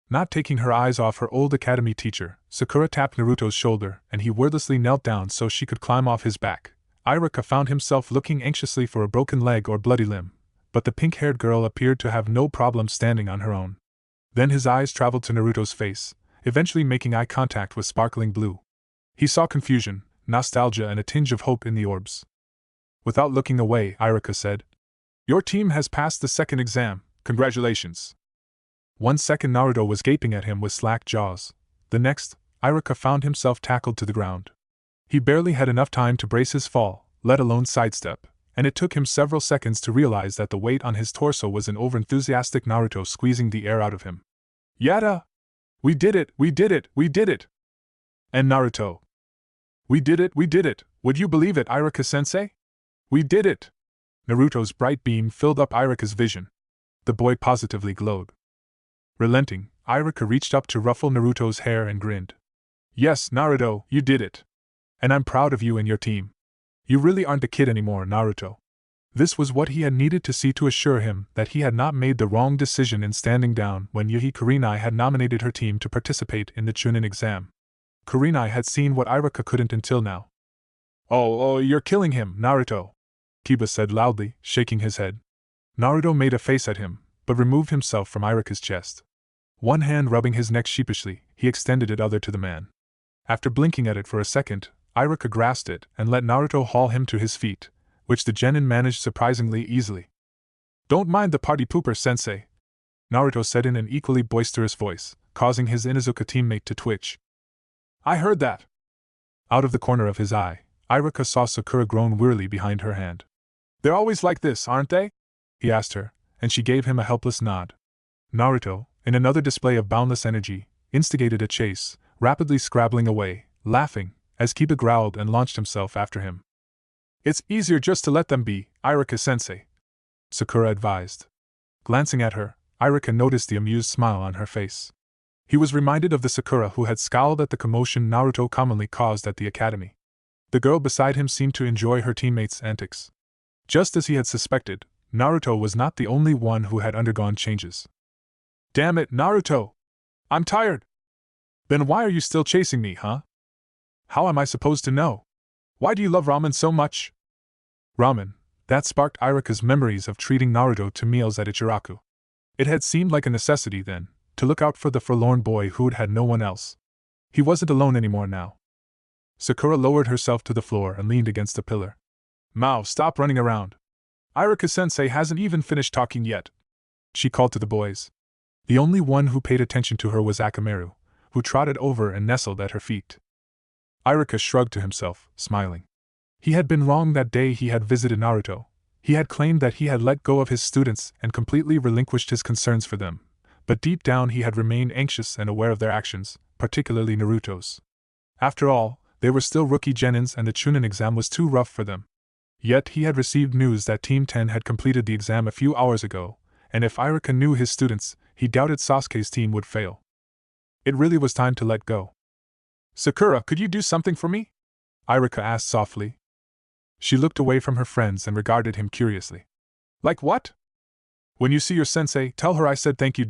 Not taking her eyes off her old academy teacher, Sakura tapped Naruto's shoulder and he wordlessly knelt down so she could climb off his back. Iruka found himself looking anxiously for a broken leg or bloody limb, but the pink-haired girl appeared to have no problem standing on her own. Then his eyes traveled to Naruto's face, eventually making eye contact with sparkling blue. He saw confusion, nostalgia and a tinge of hope in the orbs. Without looking away, Iruka said, "Your team has passed the second exam, congratulations." 1 second Naruto was gaping at him with slack jaws. The next, Iruka found himself tackled to the ground. He barely had enough time to brace his fall, let alone sidestep, and it took him several seconds to realize that the weight on his torso was an overenthusiastic Naruto squeezing the air out of him. "Yada! We did it, we did it, we did it!" And Naruto. We did it, would you believe it, Iruka-sensei? We did it! Naruto's bright beam filled up Iruka's vision. The boy positively glowed. Relenting, Iruka reached up to ruffle Naruto's hair and grinned. "Yes, Naruto, you did it. And I'm proud of you and your team. You really aren't a kid anymore, Naruto." This was what he had needed to see to assure him that he had not made the wrong decision in standing down when Yuhi Kurenai had nominated her team to participate in the Chunin exam. Kurenai had seen what Iruka couldn't until now. Oh, you're killing him, Naruto," Kiba said loudly, shaking his head. Naruto made a face at him, but removed himself from Iruka's chest. One hand rubbing his neck sheepishly, he extended it other to the man. After blinking at it for a second, Iruka grasped it and let Naruto haul him to his feet, which the genin managed surprisingly easily. "Don't mind the party pooper, sensei," Naruto said in an equally boisterous voice, causing his Inuzuka teammate to twitch. "I heard that." Out of the corner of his eye, Iruka saw Sakura groan wearily behind her hand. "They're always like this, aren't they?" he asked her, and she gave him a helpless nod. Naruto, in another display of boundless energy, instigated a chase, rapidly scrabbling away, laughing, as Kiba growled and launched himself after him. "It's easier just to let them be, Iruka-sensei," Sakura advised. Glancing at her, Iruka noticed the amused smile on her face. He was reminded of the Sakura who had scowled at the commotion Naruto commonly caused at the academy. The girl beside him seemed to enjoy her teammates' antics. Just as he had suspected, Naruto was not the only one who had undergone changes. Damn it, Naruto! I'm tired! Then why are you still chasing me, huh? How am I supposed to know? Why do you love ramen so much? Ramen, that sparked Irika's memories of treating Naruto to meals at Ichiraku. It had seemed like a necessity then, to look out for the forlorn boy who'd had no one else. He wasn't alone anymore now. Sakura lowered herself to the floor and leaned against a pillar. Mao, stop running around. Irika-sensei hasn't even finished talking yet, she called to the boys. The only one who paid attention to her was Akamaru, who trotted over and nestled at her feet. Irika shrugged to himself, smiling. He had been wrong that day he had visited Naruto. He had claimed that he had let go of his students and completely relinquished his concerns for them, but deep down he had remained anxious and aware of their actions, particularly Naruto's. After all, they were still rookie genins and the Chunin exam was too rough for them. Yet he had received news that Team 10 had completed the exam a few hours ago, and if Irika knew his students, he doubted Sasuke's team would fail. It really was time to let go. Sakura, could you do something for me? Irika asked softly. She looked away from her friends and regarded him curiously. Like what? When you see your sensei, tell her I said thank you.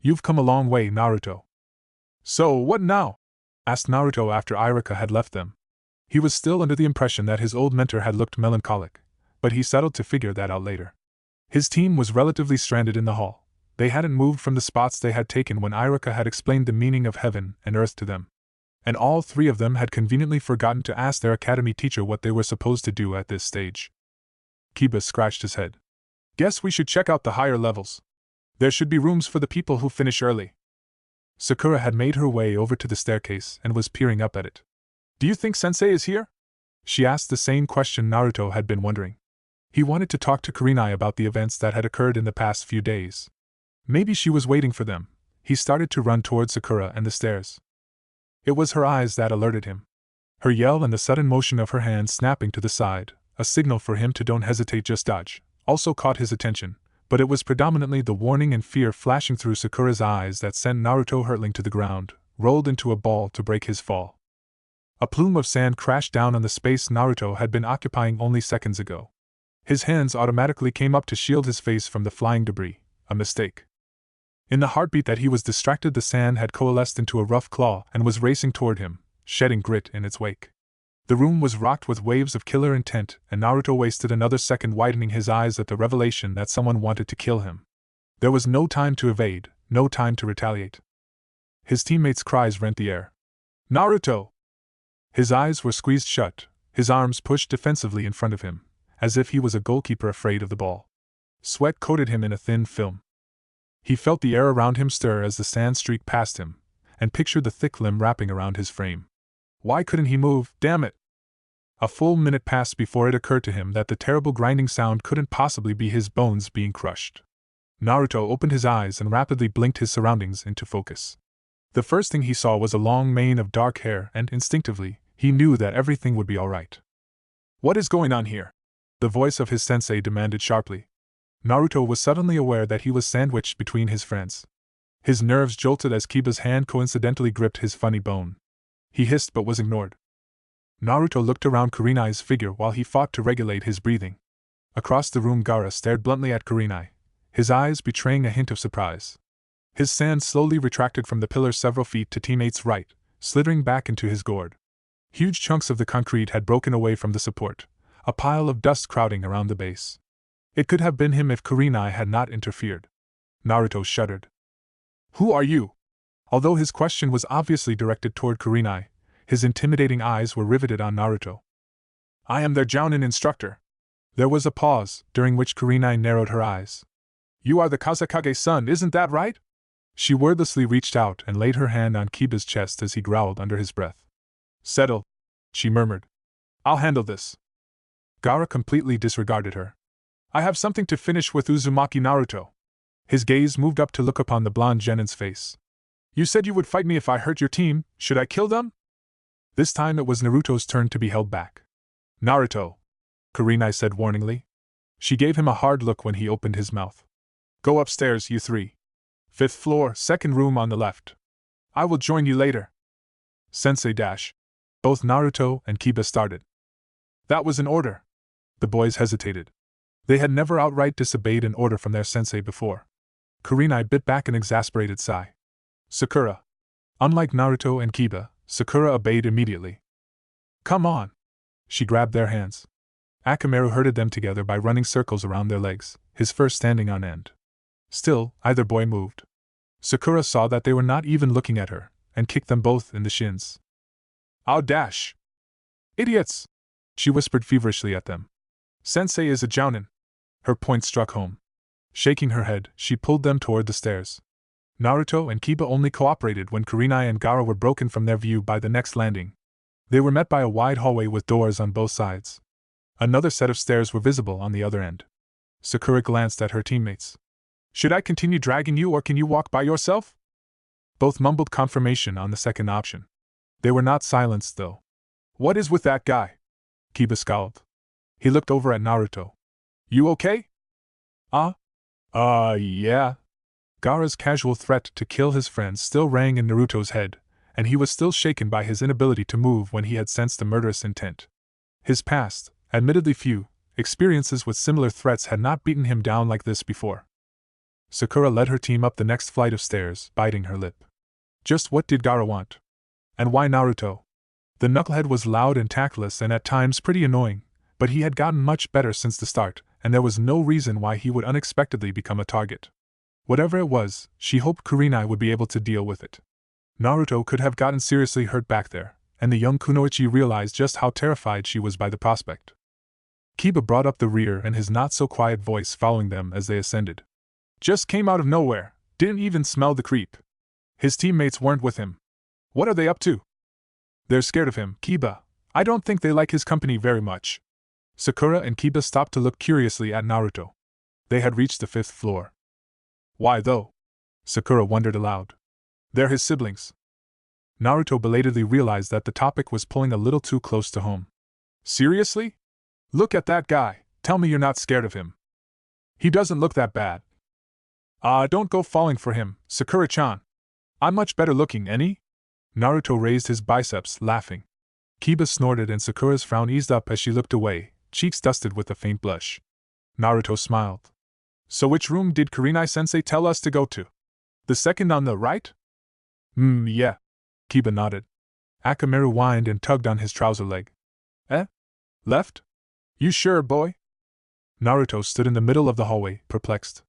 You've come a long way, Naruto. So, what now? Asked Naruto after Irika had left them. He was still under the impression that his old mentor had looked melancholic, but he settled to figure that out later. His team was relatively stranded in the hall. They hadn't moved from the spots they had taken when Irika had explained the meaning of heaven and earth to them. And all three of them had conveniently forgotten to ask their academy teacher what they were supposed to do at this stage. Kiba scratched his head. Guess we should check out the higher levels. There should be rooms for the people who finish early. Sakura had made her way over to the staircase and was peering up at it. Do you think Sensei is here? She asked the same question Naruto had been wondering. He wanted to talk to Kurenai about the events that had occurred in the past few days. Maybe she was waiting for them. He started to run towards Sakura and the stairs. It was her eyes that alerted him. Her yell and the sudden motion of her hand snapping to the side, a signal for him to don't hesitate, just dodge, also caught his attention, but it was predominantly the warning and fear flashing through Sakura's eyes that sent Naruto hurtling to the ground, rolled into a ball to break his fall. A plume of sand crashed down on the space Naruto had been occupying only seconds ago. His hands automatically came up to shield his face from the flying debris, a mistake. In the heartbeat that he was distracted, the sand had coalesced into a rough claw and was racing toward him, shedding grit in its wake. The room was rocked with waves of killer intent, and Naruto wasted another second widening his eyes at the revelation that someone wanted to kill him. There was no time to evade, no time to retaliate. His teammates' cries rent the air. Naruto! His eyes were squeezed shut, his arms pushed defensively in front of him, as if he was a goalkeeper afraid of the ball. Sweat coated him in a thin film. He felt the air around him stir as the sand streaked past him, and pictured the thick limb wrapping around his frame. Why couldn't he move, damn it? A full minute passed before it occurred to him that the terrible grinding sound couldn't possibly be his bones being crushed. Naruto opened his eyes and rapidly blinked his surroundings into focus. The first thing he saw was a long mane of dark hair, and instinctively, he knew that everything would be alright. What is going on here? The voice of his sensei demanded sharply. Naruto was suddenly aware that he was sandwiched between his friends. His nerves jolted as Kiba's hand coincidentally gripped his funny bone. He hissed but was ignored. Naruto looked around Kurenai's figure while he fought to regulate his breathing. Across the room, Gaara stared bluntly at Kurenai, his eyes betraying a hint of surprise. His sand slowly retracted from the pillar several feet to teammates' right, slithering back into his gourd. Huge chunks of the concrete had broken away from the support, a pile of dust crowding around the base. It could have been him if Kurenai had not interfered. Naruto shuddered. Who are you? Although his question was obviously directed toward Kurenai, his intimidating eyes were riveted on Naruto. I am their Jounin instructor. There was a pause, during which Kurenai narrowed her eyes. You are the Kazekage's son, isn't that right? She wordlessly reached out and laid her hand on Kiba's chest as he growled under his breath. Settle, she murmured. I'll handle this. Gaara completely disregarded her. I have something to finish with Uzumaki. Naruto. His gaze moved up to look upon the blonde genin's face. You said you would fight me if I hurt your team, should I kill them? This time it was Naruto's turn to be held back. Naruto, Kurenai said warningly. She gave him a hard look when he opened his mouth. Go upstairs, you three. 5th floor, second room on the left. I will join you later. Sensei dash. Both Naruto and Kiba started. That was an order. The boys hesitated. They had never outright disobeyed an order from their sensei before. Kurenai bit back an exasperated sigh. Sakura. Unlike Naruto and Kiba, Sakura obeyed immediately. Come on. She grabbed their hands. Akamaru herded them together by running circles around their legs, his fur standing on end. Still, either boy moved. Sakura saw that they were not even looking at her, and kicked them both in the shins. I'll dash! Idiots! She whispered feverishly at them. Sensei is a jounin. Her point struck home. Shaking her head, she pulled them toward the stairs. Naruto and Kiba only cooperated when Kurenai and Gaara were broken from their view by the next landing. They were met by a wide hallway with doors on both sides. Another set of stairs were visible on the other end. Sakura glanced at her teammates. Should I continue dragging you or can you walk by yourself? Both mumbled confirmation on the second option. They were not silenced, though. What is with that guy? Kiba scowled. He looked over at Naruto. You okay? Yeah. Gaara's casual threat to kill his friend still rang in Naruto's head, and he was still shaken by his inability to move when he had sensed a murderous intent. His past, admittedly few, experiences with similar threats had not beaten him down like this before. Sakura led her team up the next flight of stairs, biting her lip. Just what did Gaara want? And why Naruto? The knucklehead was loud and tactless and at times pretty annoying, but he had gotten much better since the start, and there was no reason why he would unexpectedly become a target. Whatever it was, she hoped Kurenai would be able to deal with it. Naruto could have gotten seriously hurt back there, and the young Kunoichi realized just how terrified she was by the prospect. Kiba brought up the rear and his not-so-quiet voice following them as they ascended. Just came out of nowhere, didn't even smell the creep. His teammates weren't with him. What are they up to? They're scared of him, Kiba. I don't think they like his company very much. Sakura and Kiba stopped to look curiously at Naruto. They had reached the 5th floor. Why though? Sakura wondered aloud. They're his siblings. Naruto belatedly realized that the topic was pulling a little too close to home. Seriously? Look at that guy, tell me you're not scared of him. He doesn't look that bad. Don't go falling for him, Sakura-chan. I'm much better looking, any? Naruto raised his biceps, laughing. Kiba snorted and Sakura's frown eased up as she looked away, cheeks dusted with a faint blush. Naruto smiled. So which room did Kurenai-sensei tell us to go to? The second on the right? Yeah. Kiba nodded. Akamaru whined and tugged on his trouser leg. Left? You sure, boy? Naruto stood in the middle of the hallway, perplexed.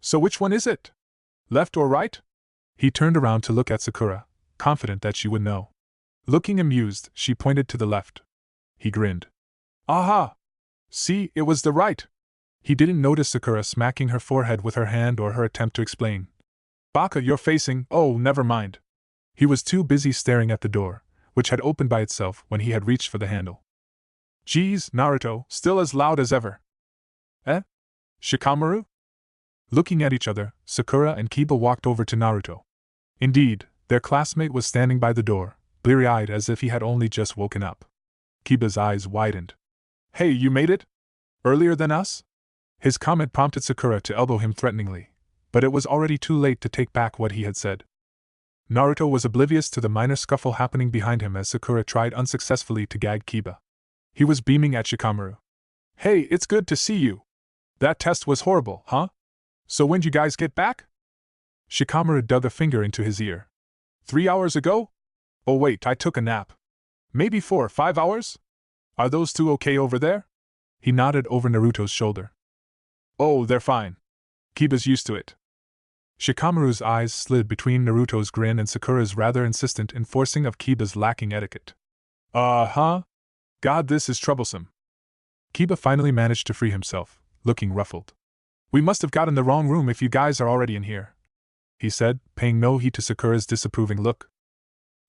So which one is it? Left or right? He turned around to look at Sakura, confident that she would know. Looking amused, she pointed to the left. He grinned. Aha! See, it was the right! He didn't notice Sakura smacking her forehead with her hand or her attempt to explain. Baka, you're facing, oh, never mind. He was too busy staring at the door, which had opened by itself when he had reached for the handle. Geez, Naruto, still as loud as ever. Shikamaru? Looking at each other, Sakura and Kiba walked over to Naruto. Indeed, their classmate was standing by the door, bleary-eyed as if he had only just woken up. Kiba's eyes widened. Hey, you made it? Earlier than us? His comment prompted Sakura to elbow him threateningly, but it was already too late to take back what he had said. Naruto was oblivious to the minor scuffle happening behind him as Sakura tried unsuccessfully to gag Kiba. He was beaming at Shikamaru. Hey, it's good to see you. That test was horrible, huh? So when'd you guys get back? Shikamaru dug a finger into his ear. 3 hours ago? Oh wait, I took a nap. Maybe 4 or 5 hours? Are those two okay over there? He nodded over Naruto's shoulder. Oh, they're fine. Kiba's used to it. Shikamaru's eyes slid between Naruto's grin and Sakura's rather insistent enforcing of Kiba's lacking etiquette. God, this is troublesome. Kiba finally managed to free himself, looking ruffled. We must have gotten the wrong room if you guys are already in here, he said, paying no heed to Sakura's disapproving look.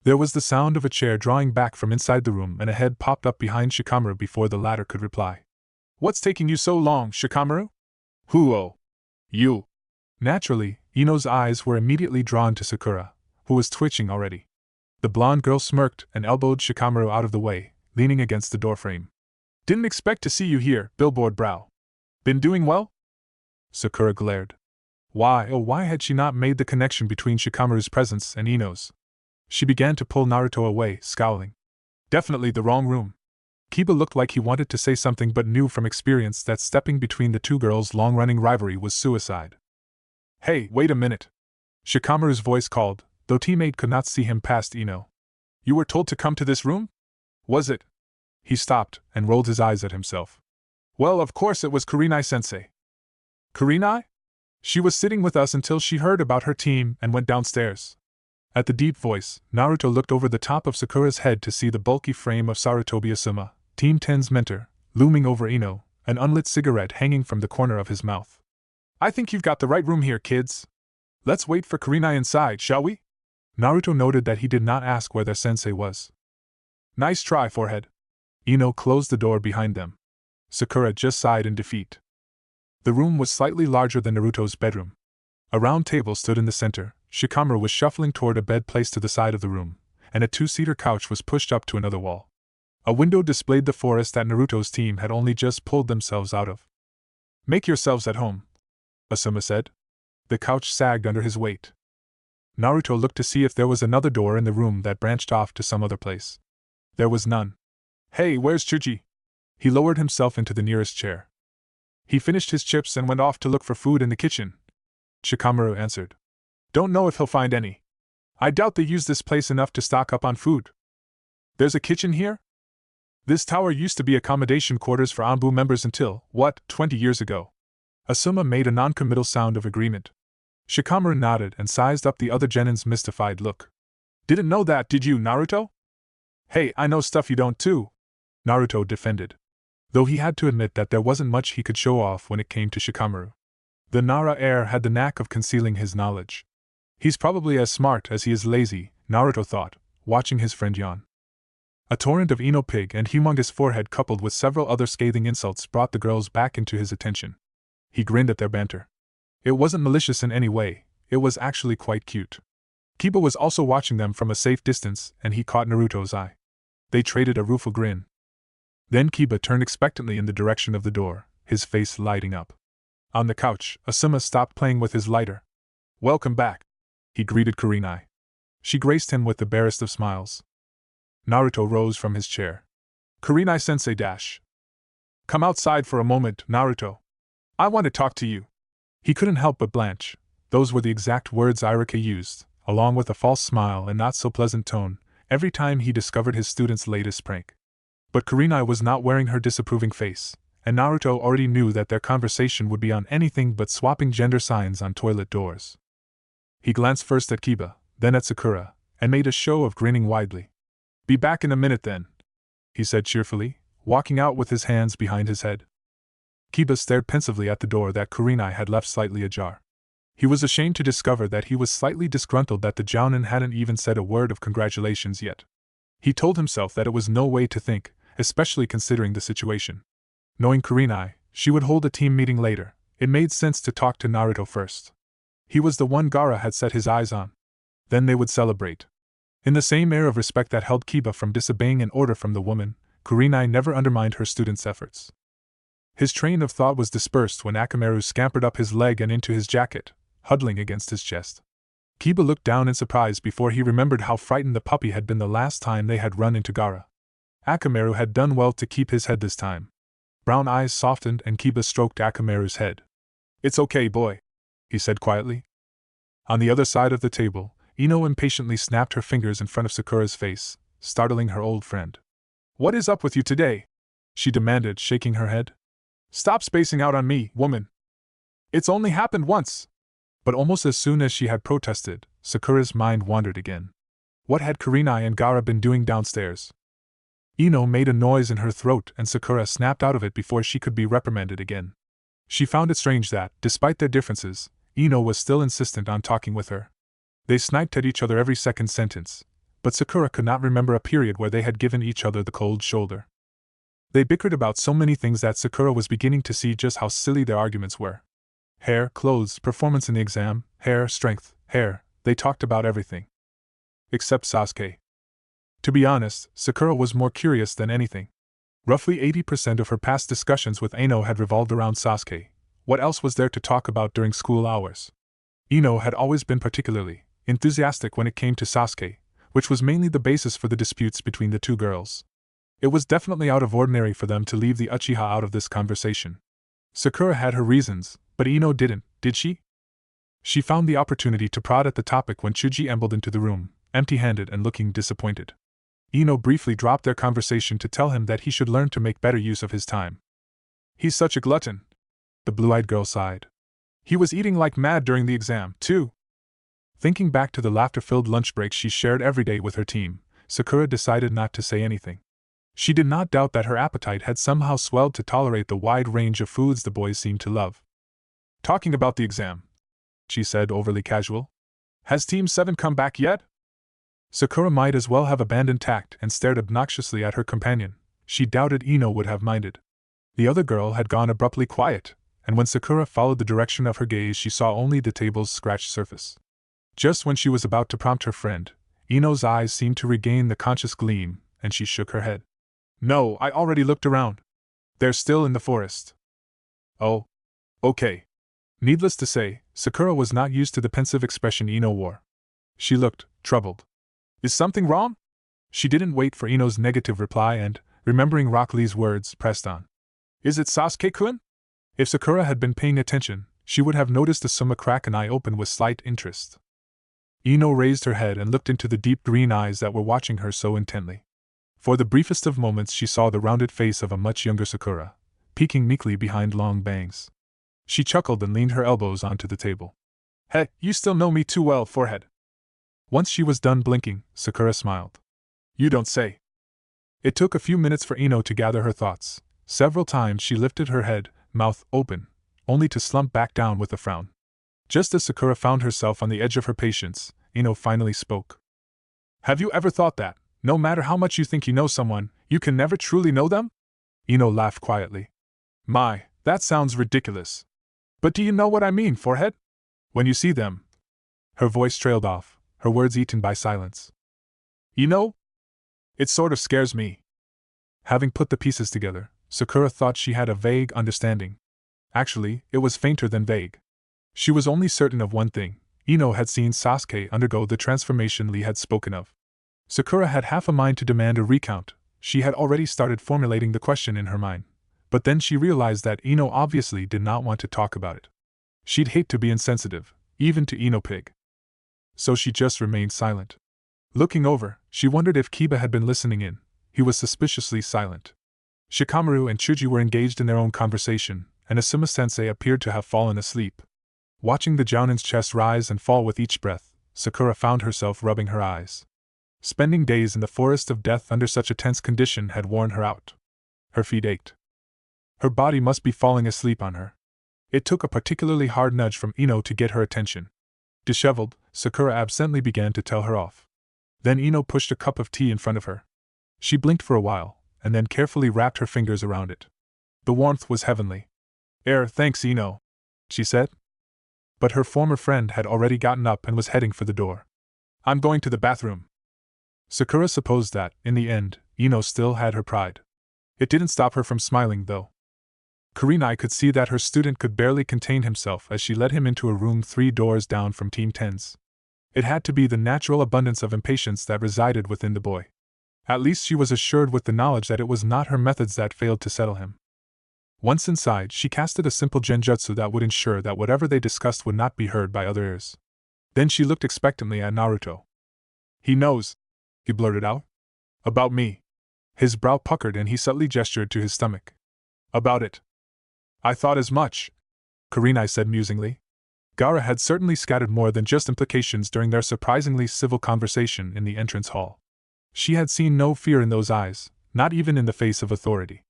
There was the sound of a chair drawing back from inside the room and a head popped up behind Shikamaru before the latter could reply. What's taking you so long, Shikamaru? Who-oh? You. Naturally, Ino's eyes were immediately drawn to Sakura, who was twitching already. The blonde girl smirked and elbowed Shikamaru out of the way, leaning against the doorframe. Didn't expect to see you here, billboard brow. Been doing well? Sakura glared. Why had she not made the connection between Shikamaru's presence and Ino's? She began to pull Naruto away, scowling. Definitely the wrong room. Kiba looked like he wanted to say something but knew from experience that stepping between the two girls' long-running rivalry was suicide. Hey, wait a minute. Shikamaru's voice called, though teammate could not see him past Ino. You were told to come to this room? Was it? He stopped and rolled his eyes at himself. Well, of course it was Kurenai-sensei. Kurenai? She was sitting with us until she heard about her team and went downstairs. At the deep voice, Naruto looked over the top of Sakura's head to see the bulky frame of Sarutobi Asuma, Team 10's mentor, looming over Ino, an unlit cigarette hanging from the corner of his mouth. I think you've got the right room here, kids. Let's wait for Kurenai inside, shall we? Naruto noted that he did not ask where their sensei was. Nice try, forehead. Ino closed the door behind them. Sakura just sighed in defeat. The room was slightly larger than Naruto's bedroom. A round table stood in the center. Shikamaru was shuffling toward a bed placed to the side of the room, and a two-seater couch was pushed up to another wall. A window displayed the forest that Naruto's team had only just pulled themselves out of. Make yourselves at home, Asuma said. The couch sagged under his weight. Naruto looked to see if there was another door in the room that branched off to some other place. There was none. Hey, where's Chuji? He lowered himself into the nearest chair. He finished his chips and went off to look for food in the kitchen, Shikamaru answered. Don't know if he'll find any. I doubt they use this place enough to stock up on food. There's a kitchen here? This tower used to be accommodation quarters for Anbu members until, 20 years ago? Asuma made a non-committal sound of agreement. Shikamaru nodded and sized up the other genin's mystified look. Didn't know that, did you, Naruto? Hey, I know stuff you don't too, Naruto defended. Though he had to admit that there wasn't much he could show off when it came to Shikamaru. The Nara heir had the knack of concealing his knowledge. He's probably as smart as he is lazy, Naruto thought, watching his friend yawn. A torrent of Ino pig and humongous forehead coupled with several other scathing insults brought the girls back into his attention. He grinned at their banter. It wasn't malicious in any way, it was actually quite cute. Kiba was also watching them from a safe distance, and he caught Naruto's eye. They traded a rueful grin. Then Kiba turned expectantly in the direction of the door, his face lighting up. On the couch, Asuma stopped playing with his lighter. Welcome back, he greeted Kurenai. She graced him with the barest of smiles. Naruto rose from his chair. Kurenai-sensei dash. Come outside for a moment, Naruto. I want to talk to you. He couldn't help but blanch. Those were the exact words Irika used, along with a false smile and not so pleasant tone, every time he discovered his student's latest prank. But Kurenai was not wearing her disapproving face, and Naruto already knew that their conversation would be on anything but swapping gender signs on toilet doors. He glanced first at Kiba, then at Sakura, and made a show of grinning widely. Be back in a minute then, he said cheerfully, walking out with his hands behind his head. Kiba stared pensively at the door that Kurenai had left slightly ajar. He was ashamed to discover that he was slightly disgruntled that the Jounin hadn't even said a word of congratulations yet. He told himself that it was no way to think, especially considering the situation. Knowing Kurenai, she would hold a team meeting later. It made sense to talk to Naruto first. He was the one Gaara had set his eyes on. Then they would celebrate. In the same air of respect that held Kiba from disobeying an order from the woman, Kurenai never undermined her students' efforts. His train of thought was dispersed when Akamaru scampered up his leg and into his jacket, huddling against his chest. Kiba looked down in surprise before he remembered how frightened the puppy had been the last time they had run into Gaara. Akamaru had done well to keep his head this time. Brown eyes softened and Kiba stroked Akamaru's head. It's okay, boy, he said quietly. On the other side of the table, Ino impatiently snapped her fingers in front of Sakura's face, startling her old friend. What is up with you today? She demanded, shaking her head. Stop spacing out on me, woman. It's only happened once. But almost as soon as she had protested, Sakura's mind wandered again. What had Kurenai and Gaara been doing downstairs? Ino made a noise in her throat and Sakura snapped out of it before she could be reprimanded again. She found it strange that, despite their differences, Ino was still insistent on talking with her. They sniped at each other every second sentence, but Sakura could not remember a period where they had given each other the cold shoulder. They bickered about so many things that Sakura was beginning to see just how silly their arguments were. Hair, clothes, performance in the exam, hair, strength, hair, they talked about everything. Except Sasuke. To be honest, Sakura was more curious than anything. Roughly 80% of her past discussions with Ino had revolved around Sasuke. What else was there to talk about during school hours? Ino had always been particularly enthusiastic when it came to Sasuke, which was mainly the basis for the disputes between the two girls. It was definitely out of ordinary for them to leave the Uchiha out of this conversation. Sakura had her reasons, but Ino didn't, did she? She found the opportunity to prod at the topic when Chuji ambled into the room, empty-handed and looking disappointed. Ino briefly dropped their conversation to tell him that he should learn to make better use of his time. He's such a glutton. The blue-eyed girl sighed. He was eating like mad during the exam, too. Thinking back to the laughter-filled lunch breaks she shared every day with her team, Sakura decided not to say anything. She did not doubt that her appetite had somehow swelled to tolerate the wide range of foods the boys seemed to love. Talking about the exam, she said, overly casual. Has Team 7 come back yet? Sakura might as well have abandoned tact and stared obnoxiously at her companion. She doubted Ino would have minded. The other girl had gone abruptly quiet, and when Sakura followed the direction of her gaze she saw only the table's scratched surface. Just when she was about to prompt her friend, Ino's eyes seemed to regain the conscious gleam, and she shook her head. No, I already looked around. They're still in the forest. Oh. Okay. Needless to say, Sakura was not used to the pensive expression Ino wore. She looked troubled. Is something wrong? She didn't wait for Ino's negative reply and, remembering Rock Lee's words, pressed on. Is it Sasuke-kun? If Sakura had been paying attention, she would have noticed Asuma crack an eye open with slight interest. Ino raised her head and looked into the deep green eyes that were watching her so intently. For the briefest of moments she saw the rounded face of a much younger Sakura, peeking meekly behind long bangs. She chuckled and leaned her elbows onto the table. Hey, you still know me too well, forehead. Once she was done blinking, Sakura smiled. You don't say. It took a few minutes for Ino to gather her thoughts. Several times she lifted her head, mouth open, only to slump back down with a frown. Just as Sakura found herself on the edge of her patience, Ino finally spoke. Have you ever thought that, no matter how much you think you know someone, you can never truly know them? Ino laughed quietly. My, that sounds ridiculous. But do you know what I mean, forehead? When you see them. Her voice trailed off, her words eaten by silence. You know? It sort of scares me. Having put the pieces together, Sakura thought she had a vague understanding. Actually, it was fainter than vague. She was only certain of one thing. Ino had seen Sasuke undergo the transformation Lee had spoken of. Sakura had half a mind to demand a recount. She had already started formulating the question in her mind. But then she realized that Ino obviously did not want to talk about it. She'd hate to be insensitive, even to Ino Pig. So she just remained silent. Looking over, she wondered if Kiba had been listening in. He was suspiciously silent. Shikamaru and Chuji were engaged in their own conversation, and Asuma-sensei appeared to have fallen asleep. Watching the Jounin's chest rise and fall with each breath, Sakura found herself rubbing her eyes. Spending days in the forest of death under such a tense condition had worn her out. Her feet ached. Her body must be falling asleep on her. It took a particularly hard nudge from Ino to get her attention. Disheveled, Sakura absently began to tell her off. Then Ino pushed a cup of tea in front of her. She blinked for a while, and then carefully wrapped her fingers around it. The warmth was heavenly. Thanks, Ino, she said. But her former friend had already gotten up and was heading for the door. I'm going to the bathroom. Sakura supposed that, in the end, Ino still had her pride. It didn't stop her from smiling, though. Kurenai could see that her student could barely contain himself as she led him into a room 3 doors down from Team 10's. It had to be the natural abundance of impatience that resided within the boy. At least she was assured with the knowledge that it was not her methods that failed to settle him. Once inside, she casted a simple genjutsu that would ensure that whatever they discussed would not be heard by other ears. Then she looked expectantly at Naruto. He knows, he blurted out. About me. His brow puckered and he subtly gestured to his stomach. About it. I thought as much, Kurenai said musingly. Gaara had certainly scattered more than just implications during their surprisingly civil conversation in the entrance hall. She had seen no fear in those eyes, not even in the face of authority.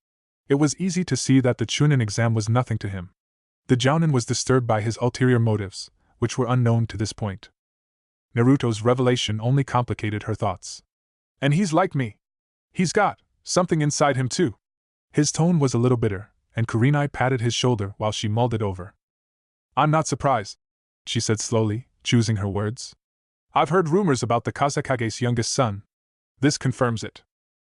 It was easy to see that the Chunin exam was nothing to him. The Jounin was disturbed by his ulterior motives, which were unknown to this point. Naruto's revelation only complicated her thoughts. And he's like me. He's got something inside him too. His tone was a little bitter, and Kurenai patted his shoulder while she mulled it over. I'm not surprised, she said slowly, choosing her words. I've heard rumors about the Kazekage's youngest son. This confirms it.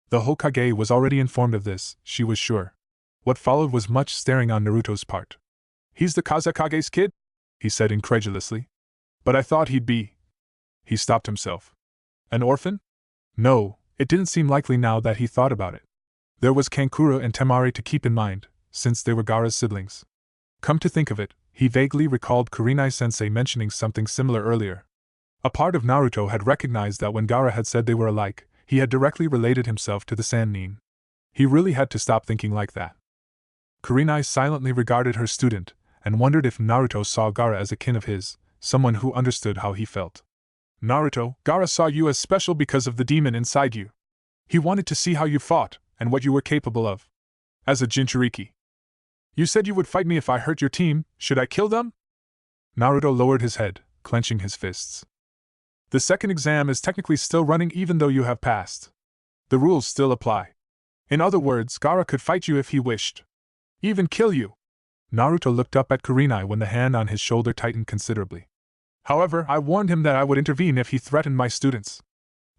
The Hokage was already informed of this, she was sure. What followed was much staring on Naruto's part. He's the Kazekage's kid? He said incredulously. But I thought he'd be. He stopped himself. An orphan? No, it didn't seem likely now that he thought about it. There was Kankura and Temari to keep in mind, since they were Gaara's siblings. Come to think of it, he vaguely recalled Kurenai-sensei mentioning something similar earlier. A part of Naruto had recognized that when Gaara had said they were alike, he had directly related himself to the Sannin. He really had to stop thinking like that. Kurenai silently regarded her student, and wondered if Naruto saw Gaara as a kin of his, someone who understood how he felt. Naruto, Gaara saw you as special because of the demon inside you. He wanted to see how you fought, and what you were capable of. As a Jinchuriki. You said you would fight me if I hurt your team, should I kill them? Naruto lowered his head, clenching his fists. The second exam is technically still running even though you have passed. The rules still apply. In other words, Gaara could fight you if he wished. Even kill you. Naruto looked up at Kurenai when the hand on his shoulder tightened considerably. However, I warned him that I would intervene if he threatened my students.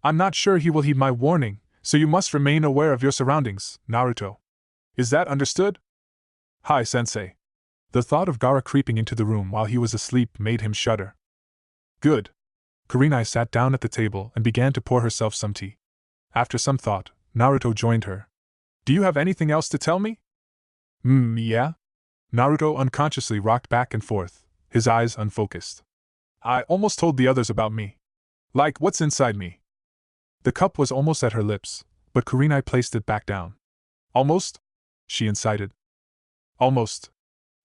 I'm not sure he will heed my warning, so you must remain aware of your surroundings, Naruto. Is that understood? Hi, sensei. The thought of Gaara creeping into the room while he was asleep made him shudder. Good. Kurenai sat down at the table and began to pour herself some tea. After some thought, Naruto joined her. Do you have anything else to tell me? Yeah? Naruto unconsciously rocked back and forth, his eyes unfocused. I almost told the others about me. Like, what's inside me? The cup was almost at her lips, but Kurenai placed it back down. Almost? She incited. Almost.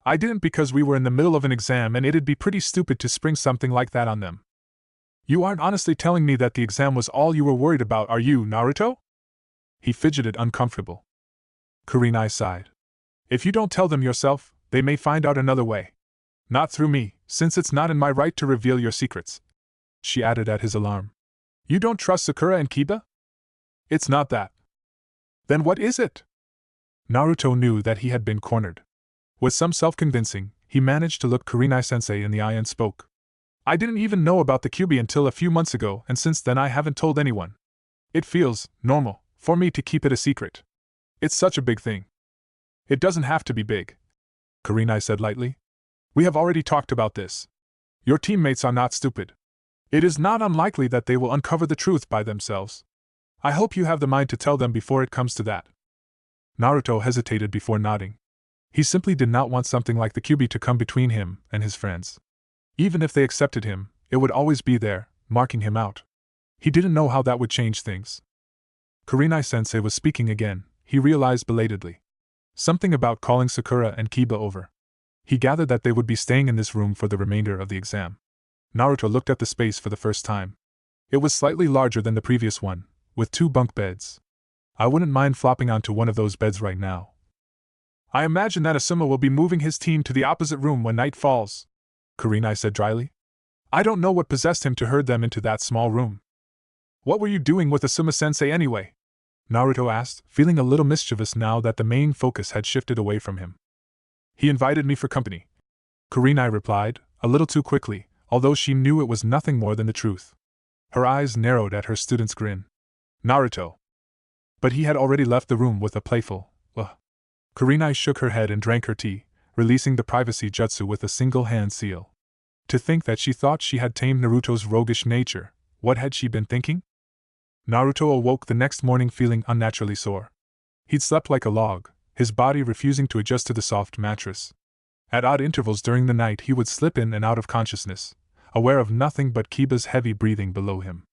I didn't because we were in the middle of an exam and it'd be pretty stupid to spring something like that on them. You aren't honestly telling me that the exam was all you were worried about, are you, Naruto? He fidgeted uncomfortable. Kurenai sighed. If you don't tell them yourself, they may find out another way. Not through me, since it's not in my right to reveal your secrets. She added at his alarm. You don't trust Sakura and Kiba? It's not that. Then what is it? Naruto knew that he had been cornered. With some self-convincing, he managed to look Kurenai-sensei in the eye and spoke. I didn't even know about the Kyuubi until a few months ago, and since then I haven't told anyone. It feels normal for me to keep it a secret. It's such a big thing. It doesn't have to be big, Kurenai said lightly. We have already talked about this. Your teammates are not stupid. It is not unlikely that they will uncover the truth by themselves. I hope you have the mind to tell them before it comes to that. Naruto hesitated before nodding. He simply did not want something like the Kyuubi to come between him and his friends. Even if they accepted him, it would always be there, marking him out. He didn't know how that would change things. Kurenai-sensei was speaking again, he realized belatedly. Something about calling Sakura and Kiba over. He gathered that they would be staying in this room for the remainder of the exam. Naruto looked at the space for the first time. It was slightly larger than the previous one, with 2 bunk beds. I wouldn't mind flopping onto one of those beds right now. I imagine that Asuma will be moving his team to the opposite room when night falls, Kurenai said dryly. I don't know what possessed him to herd them into that small room. What were you doing with Asuma-sensei anyway? Naruto asked, feeling a little mischievous now that the main focus had shifted away from him. He invited me for company, Kurenai replied, a little too quickly, although she knew it was nothing more than the truth. Her eyes narrowed at her student's grin. Naruto. But he had already left the room with a playful, ugh. Kurenai shook her head and drank her tea, releasing the privacy jutsu with a single hand seal. To think that she thought she had tamed Naruto's roguish nature, what had she been thinking? Naruto awoke the next morning feeling unnaturally sore. He'd slept like a log, his body refusing to adjust to the soft mattress. At odd intervals during the night he would slip in and out of consciousness, aware of nothing but Kiba's heavy breathing below him.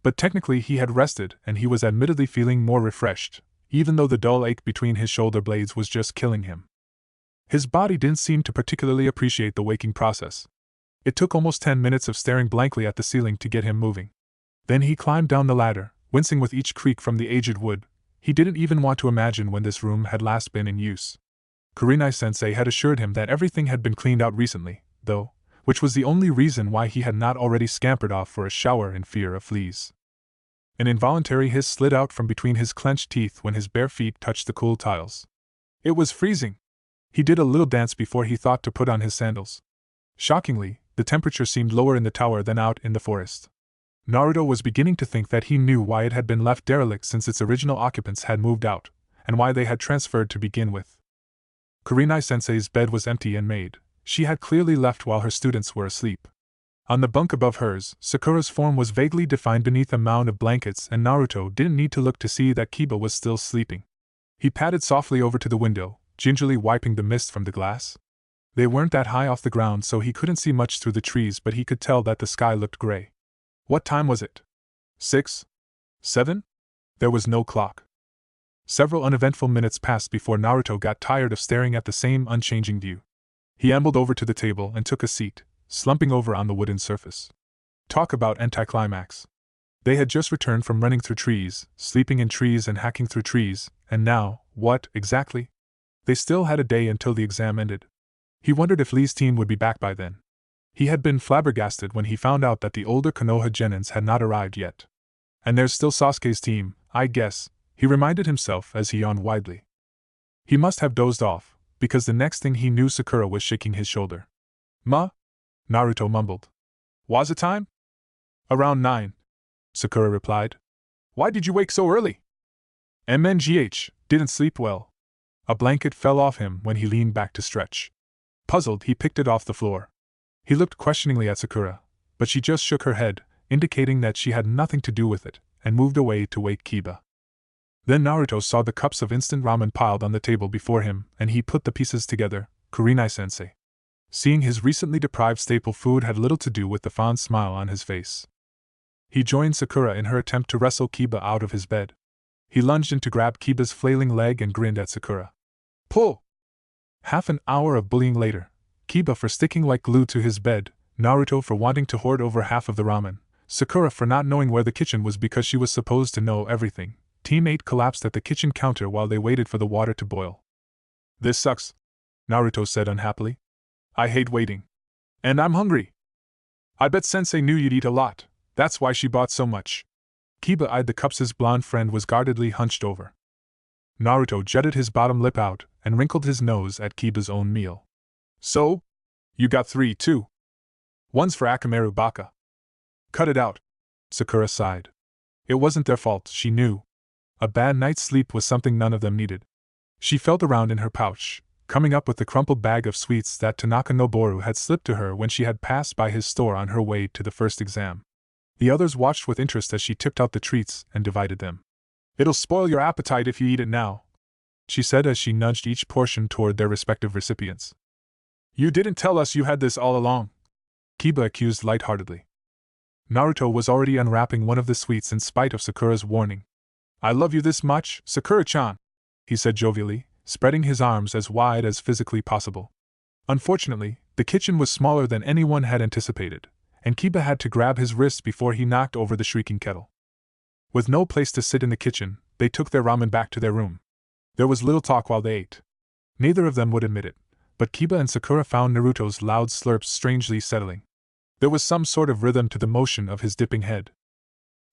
But technically he had rested and he was admittedly feeling more refreshed, even though the dull ache between his shoulder blades was just killing him. His body didn't seem to particularly appreciate the waking process. It took almost 10 minutes of staring blankly at the ceiling to get him moving. Then he climbed down the ladder, wincing with each creak from the aged wood. He didn't even want to imagine when this room had last been in use. Kurenai-sensei had assured him that everything had been cleaned out recently, though, which was the only reason why he had not already scampered off for a shower in fear of fleas. An involuntary hiss slid out from between his clenched teeth when his bare feet touched the cool tiles. It was freezing. He did a little dance before he thought to put on his sandals. Shockingly, the temperature seemed lower in the tower than out in the forest. Naruto was beginning to think that he knew why it had been left derelict since its original occupants had moved out, and why they had transferred to begin with. Kurenai-sensei's bed was empty and made. She had clearly left while her students were asleep. On the bunk above hers, Sakura's form was vaguely defined beneath a mound of blankets, and Naruto didn't need to look to see that Kiba was still sleeping. He padded softly over to the window, gingerly wiping the mist from the glass. They weren't that high off the ground, so he couldn't see much through the trees, but he could tell that the sky looked gray. What time was it? 6? 7? There was no clock. Several uneventful minutes passed before Naruto got tired of staring at the same unchanging view. He ambled over to the table and took a seat, slumping over on the wooden surface. Talk about anticlimax. They had just returned from running through trees, sleeping in trees and hacking through trees, and now, what, exactly? They still had a day until the exam ended. He wondered if Lee's team would be back by then. He had been flabbergasted when he found out that the older Konoha Genins had not arrived yet. And there's still Sasuke's team, I guess, he reminded himself as he yawned widely. He must have dozed off, because the next thing he knew Sakura was shaking his shoulder. "Ma?" Naruto mumbled. "Was it time?" "Around 9. Sakura replied. "Why did you wake so early?" "MNGH, didn't sleep well." A blanket fell off him when he leaned back to stretch. Puzzled, he picked it off the floor. He looked questioningly at Sakura, but she just shook her head, indicating that she had nothing to do with it, and moved away to wake Kiba. Then Naruto saw the cups of instant ramen piled on the table before him, and he put the pieces together. Kurinai-sensei. Seeing his recently deprived staple food had little to do with the fond smile on his face. He joined Sakura in her attempt to wrestle Kiba out of his bed. He lunged in to grab Kiba's flailing leg and grinned at Sakura. "Pull!" Half an hour of bullying later, Kiba for sticking like glue to his bed, Naruto for wanting to hoard over half of the ramen, Sakura for not knowing where the kitchen was because she was supposed to know everything. Team 8 collapsed at the kitchen counter while they waited for the water to boil. "This sucks," Naruto said unhappily. "I hate waiting. And I'm hungry." "I bet Sensei knew you'd eat a lot, that's why she bought so much." Kiba eyed the cups his blonde friend was guardedly hunched over. Naruto jutted his bottom lip out and wrinkled his nose at Kiba's own meal. "So? You got 3, too. One's for Akamaru Baka." "Cut it out," Sakura sighed. It wasn't their fault, she knew. A bad night's sleep was something none of them needed. She felt around in her pouch, coming up with the crumpled bag of sweets that Tanaka Noboru had slipped to her when she had passed by his store on her way to the first exam. The others watched with interest as she tipped out the treats and divided them. "It'll spoil your appetite if you eat it now," she said as she nudged each portion toward their respective recipients. "You didn't tell us you had this all along," Kiba accused lightheartedly. Naruto was already unwrapping one of the sweets in spite of Sakura's warning. "I love you this much, Sakura-chan," he said jovially, spreading his arms as wide as physically possible. Unfortunately, the kitchen was smaller than anyone had anticipated, and Kiba had to grab his wrist before he knocked over the shrieking kettle. With no place to sit in the kitchen, they took their ramen back to their room. There was little talk while they ate. Neither of them would admit it, but Kiba and Sakura found Naruto's loud slurps strangely settling. There was some sort of rhythm to the motion of his dipping head.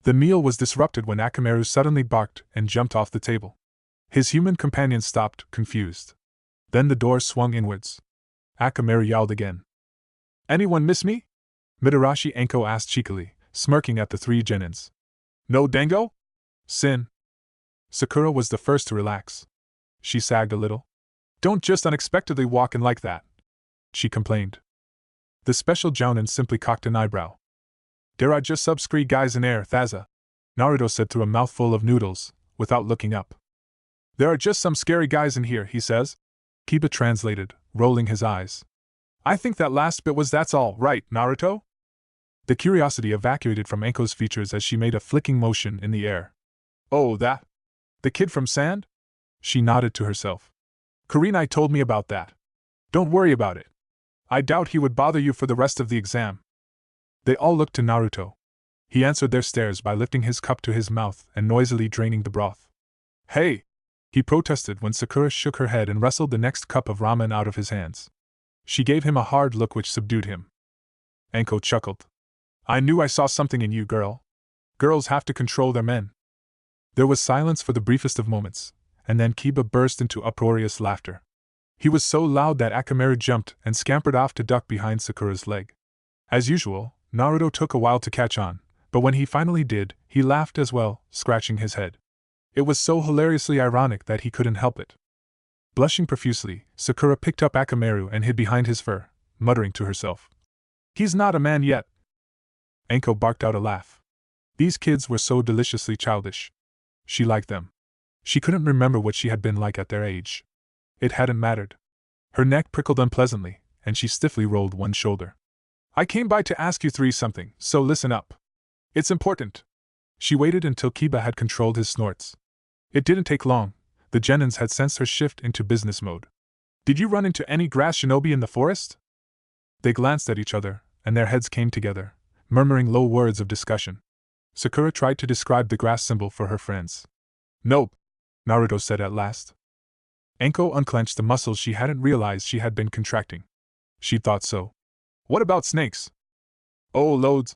The meal was disrupted when Akamaru suddenly barked and jumped off the table. His human companion stopped, confused. Then the door swung inwards. Akamaru yowled again. "Anyone miss me?" Mitarashi Enko asked cheekily, smirking at the 3 genins. "No dango? Sin." Sakura was the first to relax. She sagged a little. "Don't just unexpectedly walk in like that," she complained. The special jounin simply cocked an eyebrow. "There are just sub-scree guys in air, Thaza," Naruto said through a mouthful of noodles, without looking up. "There are just some scary guys in here, he says," Kiba translated, rolling his eyes. "I think that last bit was that's all, right, Naruto?" The curiosity evacuated from Enko's features as she made a flicking motion in the air. "Oh, that? The kid from Sand?" She nodded to herself. "Kurinai told me about that. Don't worry about it. I doubt he would bother you for the rest of the exam." They all looked to Naruto. He answered their stares by lifting his cup to his mouth and noisily draining the broth. "Hey!" he protested when Sakura shook her head and wrestled the next cup of ramen out of his hands. She gave him a hard look which subdued him. Enko chuckled. "I knew I saw something in you, girl. Girls have to control their men." There was silence for the briefest of moments, and then Kiba burst into uproarious laughter. He was so loud that Akamaru jumped and scampered off to duck behind Sakura's leg. As usual, Naruto took a while to catch on, but when he finally did, he laughed as well, scratching his head. It was so hilariously ironic that he couldn't help it. Blushing profusely, Sakura picked up Akamaru and hid behind his fur, muttering to herself. "He's not a man yet, Anko barked out a laugh. These kids were so deliciously childish. She liked them. She couldn't remember what she had been like at their age. It hadn't mattered. Her neck prickled unpleasantly, and she stiffly rolled one shoulder. I came by to ask you three something, so listen up. It's important. She waited until Kiba had controlled his snorts. It didn't take long. The Genins had sensed her shift into business mode. Did you run into any grass shinobi in the forest? They glanced at each other, and their heads came together, murmuring low words of discussion. Sakura tried to describe the grass symbol for her friends. Nope, Naruto said at last. Anko unclenched the muscles she hadn't realized she had been contracting. She thought so. What about snakes? Oh, loads,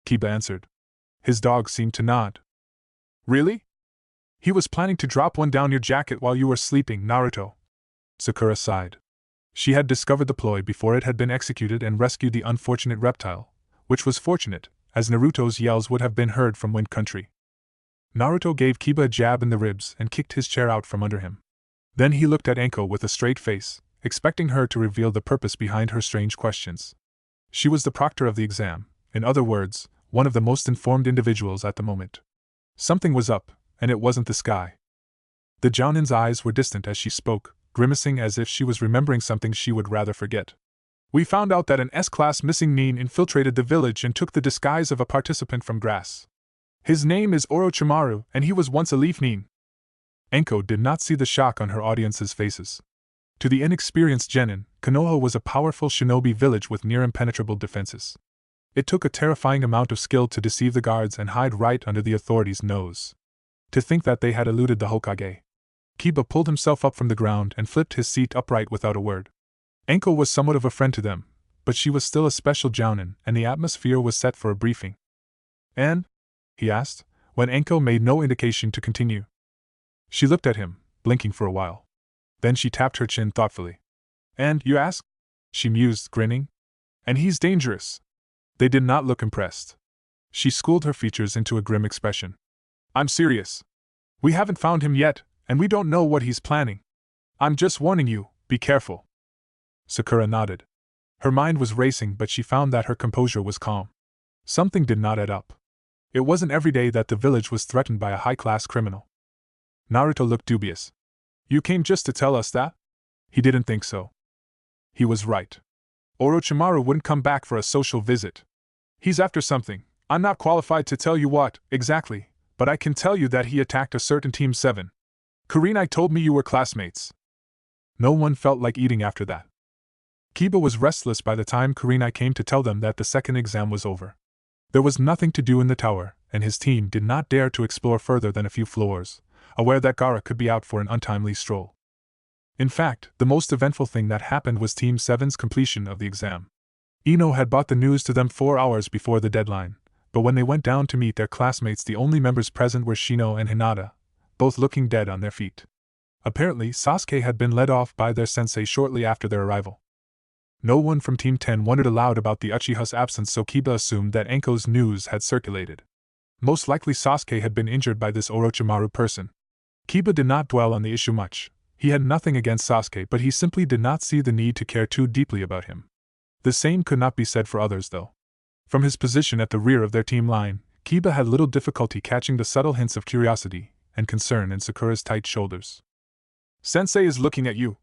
Kiba answered. His dog seemed to nod. Really? He was planning to drop one down your jacket while you were sleeping, Naruto. Sakura sighed. She had discovered the ploy before it had been executed and rescued the unfortunate reptile, which was fortunate, as Naruto's yells would have been heard from Wind Country. Naruto gave Kiba a jab in the ribs and kicked his chair out from under him. Then he looked at Anko with a straight face, expecting her to reveal the purpose behind her strange questions. She was the proctor of the exam, in other words, one of the most informed individuals at the moment. Something was up, and it wasn't the sky. The Jounin's eyes were distant as she spoke, grimacing as if she was remembering something she would rather forget. We found out that an S-class missing nin infiltrated the village and took the disguise of a participant from grass. His name is Orochimaru, and he was once a leaf nin. Anko did not see the shock on her audience's faces. To the inexperienced genin, Konoha was a powerful shinobi village with near-impenetrable defenses. It took a terrifying amount of skill to deceive the guards and hide right under the authorities' nose. To think that they had eluded the Hokage. Kiba pulled himself up from the ground and flipped his seat upright without a word. Anko was somewhat of a friend to them, but she was still a special jounin, and the atmosphere was set for a briefing. And? He asked, when Anko made no indication to continue. She looked at him, blinking for a while. Then she tapped her chin thoughtfully. And, you ask? She mused, grinning. And he's dangerous. They did not look impressed. She schooled her features into a grim expression. I'm serious. We haven't found him yet, and we don't know what he's planning. I'm just warning you, be careful. Sakura nodded. Her mind was racing, but she found that her composure was calm. Something did not add up. It wasn't every day that the village was threatened by a high-class criminal. Naruto looked dubious. You came just to tell us that? He didn't think so. He was right. Orochimaru wouldn't come back for a social visit. He's after something. I'm not qualified to tell you what, exactly, but I can tell you that he attacked a certain Team 7. Kurinai told me you were classmates. No one felt like eating after that. Kiba was restless by the time Kurinai came to tell them that the second exam was over. There was nothing to do in the tower, and his team did not dare to explore further than a few floors, aware that Gaara could be out for an untimely stroll. In fact, the most eventful thing that happened was Team 7's completion of the exam. Ino had brought the news to them 4 hours before the deadline, but when they went down to meet their classmates, the only members present were Shino and Hinata, both looking dead on their feet. Apparently, Sasuke had been led off by their sensei shortly after their arrival. No one from Team 10 wondered aloud about the Uchiha's absence, so Kiba assumed that Anko's news had circulated. Most likely Sasuke had been injured by this Orochimaru person. Kiba did not dwell on the issue much. He had nothing against Sasuke, but he simply did not see the need to care too deeply about him. The same could not be said for others, though. From his position at the rear of their team line, Kiba had little difficulty catching the subtle hints of curiosity and concern in Sakura's tight shoulders. Sensei is looking at you,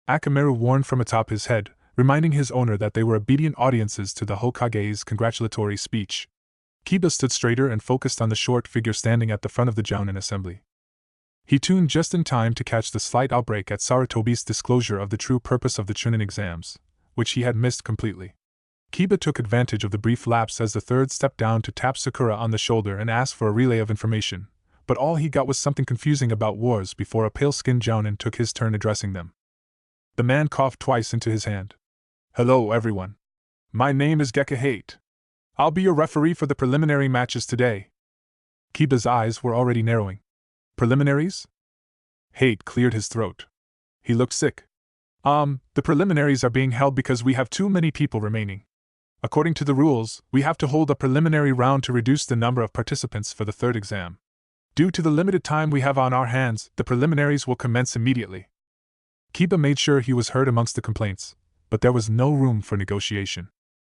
Akamaru warned from atop his head, reminding his owner that they were obedient audiences to the Hokage's congratulatory speech. Kiba stood straighter and focused on the short figure standing at the front of the Jounin assembly. He tuned just in time to catch the slight outbreak at Sarutobi's disclosure of the true purpose of the Chunin exams, which he had missed completely. Kiba took advantage of the brief lapse as the third stepped down to tap Sakura on the shoulder and ask for a relay of information, but all he got was something confusing about wars before a pale-skinned Jounin took his turn addressing them. The man coughed twice into his hand. Hello, everyone. My name is Gekka Hate. I'll be your referee for the preliminary matches today. Kiba's eyes were already narrowing. Preliminaries? Hate cleared his throat. He looked sick. The preliminaries are being held because we have too many people remaining. According to the rules, we have to hold a preliminary round to reduce the number of participants for the third exam. Due to the limited time we have on our hands, the preliminaries will commence immediately. Kiba made sure he was heard amongst the complaints, but there was no room for negotiation.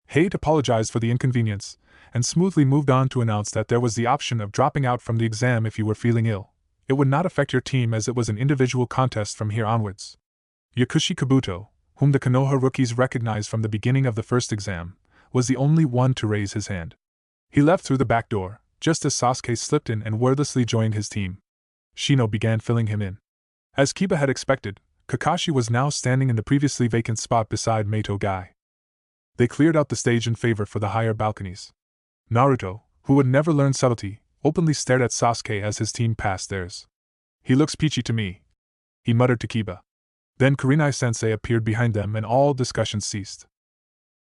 Hate apologized for the inconvenience, and smoothly moved on to announce that there was the option of dropping out from the exam if you were feeling ill. It would not affect your team as it was an individual contest from here onwards. Yakushi Kabuto, whom the Konoha rookies recognized from the beginning of the first exam, was the only one to raise his hand. He left through the back door, just as Sasuke slipped in and wordlessly joined his team. Shino began filling him in. As Kiba had expected, Kakashi was now standing in the previously vacant spot beside Meito Gai. They cleared out the stage in favor for the higher balconies. Naruto, who would never learn subtlety, openly stared at Sasuke as his team passed theirs. "He looks peachy to me," he muttered to Kiba. Then Kurenai-sensei appeared behind them and all discussion ceased.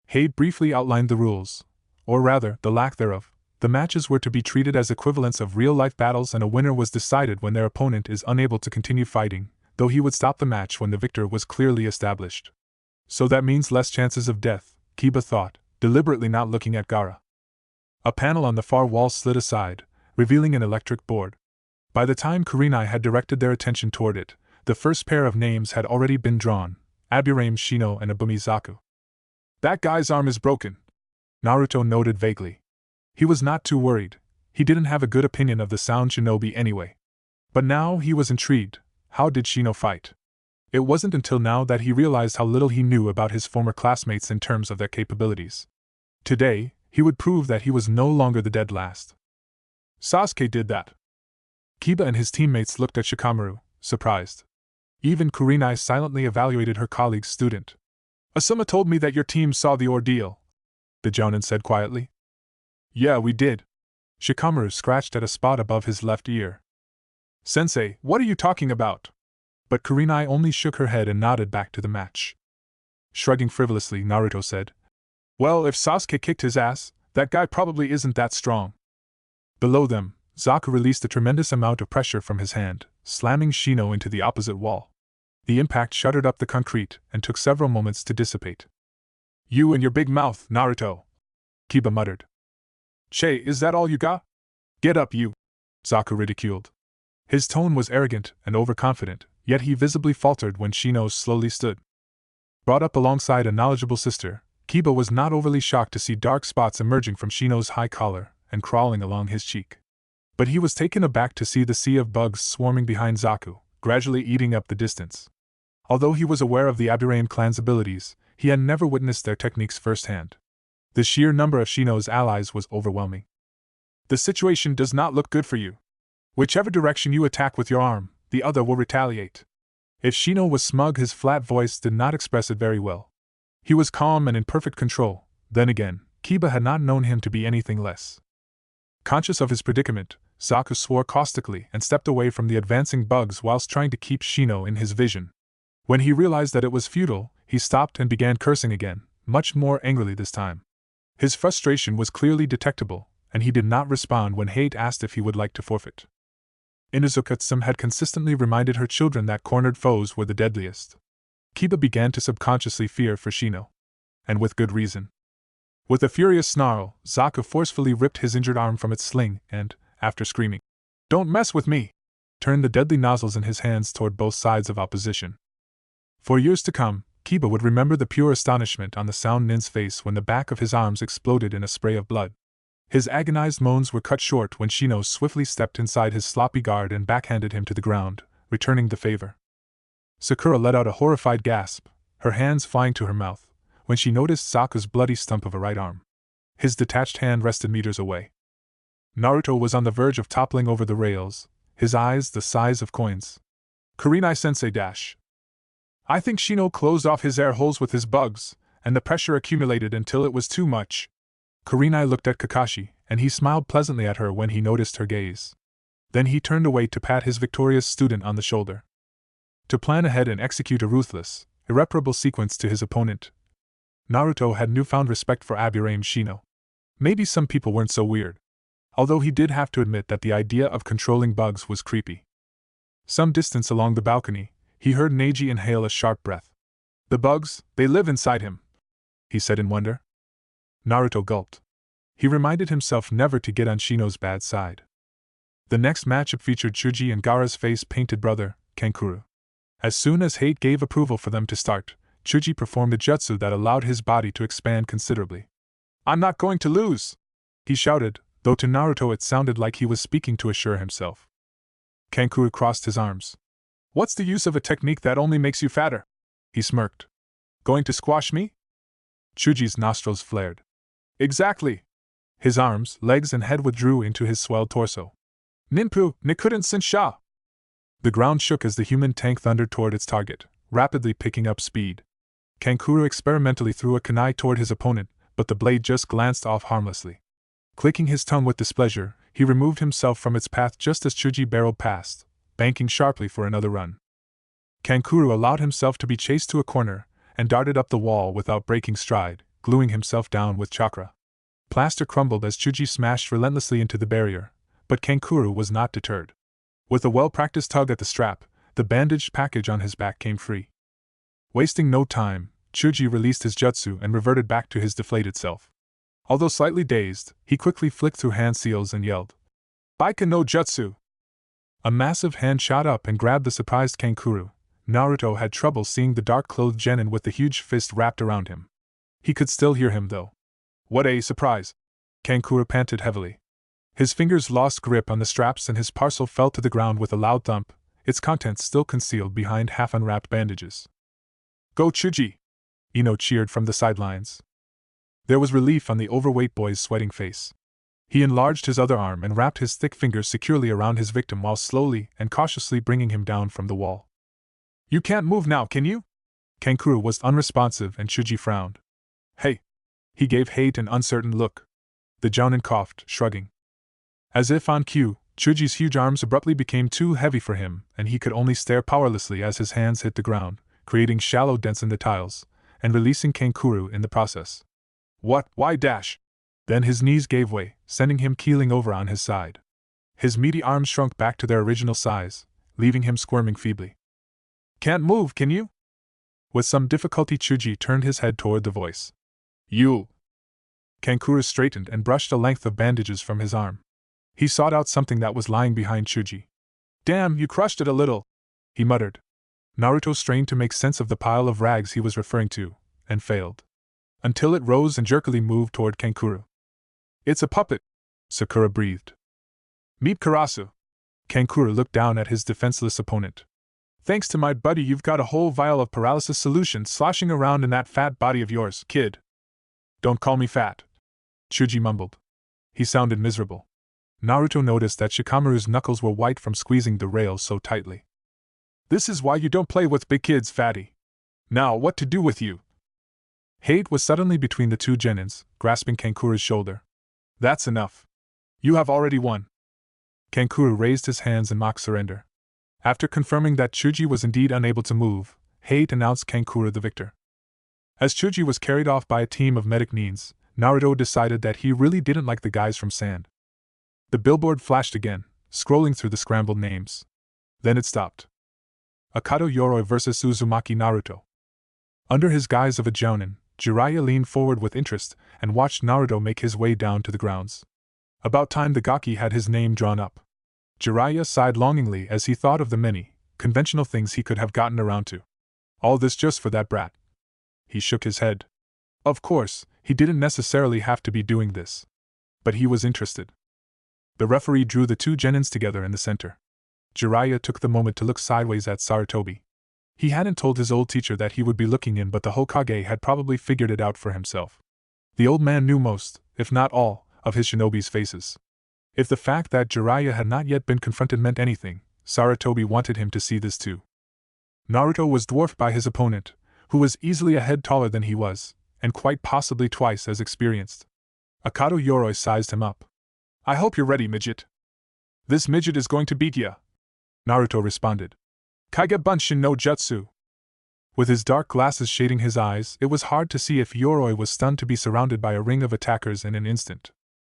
Hade briefly outlined the rules, or rather, the lack thereof. The matches were to be treated as equivalents of real-life battles and a winner was decided when their opponent is unable to continue fighting, though he would stop the match when the victor was clearly established. So that means less chances of death, Kiba thought, deliberately not looking at Gaara. A panel on the far wall slid aside, revealing an electric board. By the time Kurenai had directed their attention toward it, the first pair of names had already been drawn: Aburame Shino and Abumi Zaku. "That guy's arm is broken," Naruto noted vaguely. He was not too worried. He didn't have a good opinion of the sound shinobi anyway. But now he was intrigued. How did Shino fight? It wasn't until now that he realized how little he knew about his former classmates in terms of their capabilities. Today, he would prove that he was no longer the dead last. "Sasuke did that." Kiba and his teammates looked at Shikamaru, surprised. Even Kurenai silently evaluated her colleague's student. "Asuma told me that your team saw the ordeal," the Jounin said quietly. "Yeah, we did." Shikamaru scratched at a spot above his left ear. "Sensei, what are you talking about?" But Kurenai only shook her head and nodded back to the match. Shrugging frivolously, Naruto said, "Well, if Sasuke kicked his ass, that guy probably isn't that strong." Below them, Zaku released a tremendous amount of pressure from his hand, slamming Shino into the opposite wall. The impact shuddered up the concrete and took several moments to dissipate. "You and your big mouth, Naruto," Kiba muttered. "Che, is that all you got? Get up, you," Zaku ridiculed. His tone was arrogant and overconfident, yet he visibly faltered when Shino slowly stood. Brought up alongside a knowledgeable sister, Kiba was not overly shocked to see dark spots emerging from Shino's high collar and crawling along his cheek. But he was taken aback to see the sea of bugs swarming behind Zaku, gradually eating up the distance. Although he was aware of the Aburame clan's abilities, he had never witnessed their techniques firsthand. The sheer number of Shino's allies was overwhelming. "The situation does not look good for you. Whichever direction you attack with your arm, the other will retaliate." If Shino was smug, his flat voice did not express it very well. He was calm and in perfect control. Then again, Kiba had not known him to be anything less. Conscious of his predicament, Zaku swore caustically and stepped away from the advancing bugs whilst trying to keep Shino in his vision. When he realized that it was futile, he stopped and began cursing again, much more angrily this time. His frustration was clearly detectable, and he did not respond when Hate asked if he would like to forfeit. Inuzuka-tsum had consistently reminded her children that cornered foes were the deadliest. Kiba began to subconsciously fear for Shino. And with good reason. With a furious snarl, Zaku forcefully ripped his injured arm from its sling and, after screaming, "Don't mess with me!" turned the deadly nozzles in his hands toward both sides of opposition. For years to come, Kiba would remember the pure astonishment on the Sound Nin's face when the back of his arms exploded in a spray of blood. His agonized moans were cut short when Shino swiftly stepped inside his sloppy guard and backhanded him to the ground, returning the favor. Sakura let out a horrified gasp, her hands flying to her mouth, when she noticed Zaku's bloody stump of a right arm. His detached hand rested meters away. Naruto was on the verge of toppling over the rails, his eyes the size of coins. Kurenai-sensei dash. "I think Shino closed off his air holes with his bugs, and the pressure accumulated until it was too much." Kurenai looked at Kakashi, and he smiled pleasantly at her when he noticed her gaze. Then he turned away to pat his victorious student on the shoulder. To plan ahead and execute a ruthless, irreparable sequence to his opponent, Naruto had newfound respect for Aburame Shino. Maybe some people weren't so weird. Although he did have to admit that the idea of controlling bugs was creepy. Some distance along the balcony, he heard Neji inhale a sharp breath. "The bugs, they live inside him," he said in wonder. Naruto gulped. He reminded himself never to get on Shino's bad side. The next matchup featured Chuji and Gaara's face-painted brother, Kankuro. As soon as Hate gave approval for them to start, Chuji performed a jutsu that allowed his body to expand considerably. I'm not going to lose! He shouted, though to Naruto it sounded like he was speaking to assure himself. Kankuro crossed his arms. What's the use of a technique that only makes you fatter? He smirked. Going to squash me? Chuji's nostrils flared. Exactly! His arms, legs, and head withdrew into his swelled torso. Ninpu, Nikurin Sensha! The ground shook as the human tank thundered toward its target, rapidly picking up speed. Kankuro experimentally threw a kunai toward his opponent, but the blade just glanced off harmlessly. Clicking his tongue with displeasure, he removed himself from its path just as Chuji barreled past, banking sharply for another run. Kankuro allowed himself to be chased to a corner, and darted up the wall without breaking stride, gluing himself down with chakra. Plaster crumbled as Chuji smashed relentlessly into the barrier, but Kankuro was not deterred. With a well-practiced tug at the strap, the bandaged package on his back came free. Wasting no time, Chuji released his jutsu and reverted back to his deflated self. Although slightly dazed, he quickly flicked through hand seals and yelled, Baika no jutsu! A massive hand shot up and grabbed the surprised Kankuro. Naruto had trouble seeing the dark-clothed genin with the huge fist wrapped around him. He could still hear him, though. What a surprise! Kankuro panted heavily. His fingers lost grip on the straps and his parcel fell to the ground with a loud thump, its contents still concealed behind half-unwrapped bandages. Go Chuji! Ino cheered from the sidelines. There was relief on the overweight boy's sweating face. He enlarged his other arm and wrapped his thick fingers securely around his victim while slowly and cautiously bringing him down from the wall. You can't move now, can you? Kankuro was unresponsive and Chuji frowned. Hey! He gave Hate an uncertain look. The jounin coughed, shrugging. As if on cue, Chuji's huge arms abruptly became too heavy for him, and he could only stare powerlessly as his hands hit the ground, creating shallow dents in the tiles, and releasing Kankuro in the process. What? Why dash? Then his knees gave way, sending him keeling over on his side. His meaty arms shrunk back to their original size, leaving him squirming feebly. Can't move, can you? With some difficulty Chuji turned his head toward the voice. You! Kankuro straightened and brushed a length of bandages from his arm. He sought out something that was lying behind Chuji. Damn, you crushed it a little, he muttered. Naruto strained to make sense of the pile of rags he was referring to, and failed. Until it rose and jerkily moved toward Kankuro. It's a puppet, Sakura breathed. Meet Karasu. Kankuro looked down at his defenseless opponent. Thanks to my buddy, you've got a whole vial of paralysis solution sloshing around in that fat body of yours, kid. Don't call me fat, Chuji mumbled. He sounded miserable. Naruto noticed that Shikamaru's knuckles were white from squeezing the rails so tightly. This is why you don't play with big kids, fatty. Now what to do with you? Hate was suddenly between the two genins, grasping Kankuro's shoulder. That's enough. You have already won. Kankuro raised his hands in mock surrender. After confirming that Chuji was indeed unable to move, Hate announced Kankuro the victor. As Chuji was carried off by a team of medic nins, Naruto decided that he really didn't like the guys from Sand. The billboard flashed again, scrolling through the scrambled names. Then it stopped. Akato Yoroi vs. Uzumaki Naruto. Under his guise of a jounin, Jiraiya leaned forward with interest and watched Naruto make his way down to the grounds. About time the gaki had his name drawn up. Jiraiya sighed longingly as he thought of the many, conventional things he could have gotten around to. All this just for that brat. He shook his head. Of course, he didn't necessarily have to be doing this. But he was interested. The referee drew the two genins together in the center. Jiraiya took the moment to look sideways at Sarutobi. He hadn't told his old teacher that he would be looking in, but the Hokage had probably figured it out for himself. The old man knew most, if not all, of his shinobi's faces. If the fact that Jiraiya had not yet been confronted meant anything, Sarutobi wanted him to see this too. Naruto was dwarfed by his opponent, who was easily a head taller than he was, and quite possibly twice as experienced. Akato Yoroi sized him up. I hope you're ready, midget. This midget is going to beat ya. Naruto responded. Kage Bunshin no Jutsu. With his dark glasses shading his eyes, it was hard to see if Yoroi was stunned to be surrounded by a ring of attackers in an instant.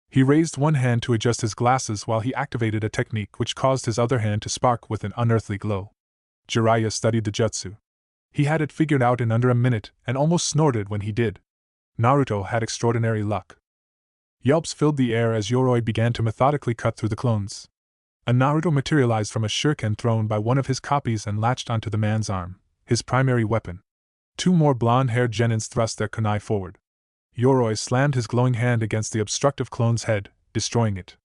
He raised one hand to adjust his glasses while he activated a technique which caused his other hand to spark with an unearthly glow. Jiraiya studied the jutsu. He had it figured out in under a minute and almost snorted when he did. Naruto had extraordinary luck. Yelps filled the air as Yoroi began to methodically cut through the clones. A Naruto materialized from a shuriken thrown by one of his copies and latched onto the man's arm, his primary weapon. Two more blonde-haired genins thrust their kunai forward. Yoroi slammed his glowing hand against the obstructive clone's head, destroying it.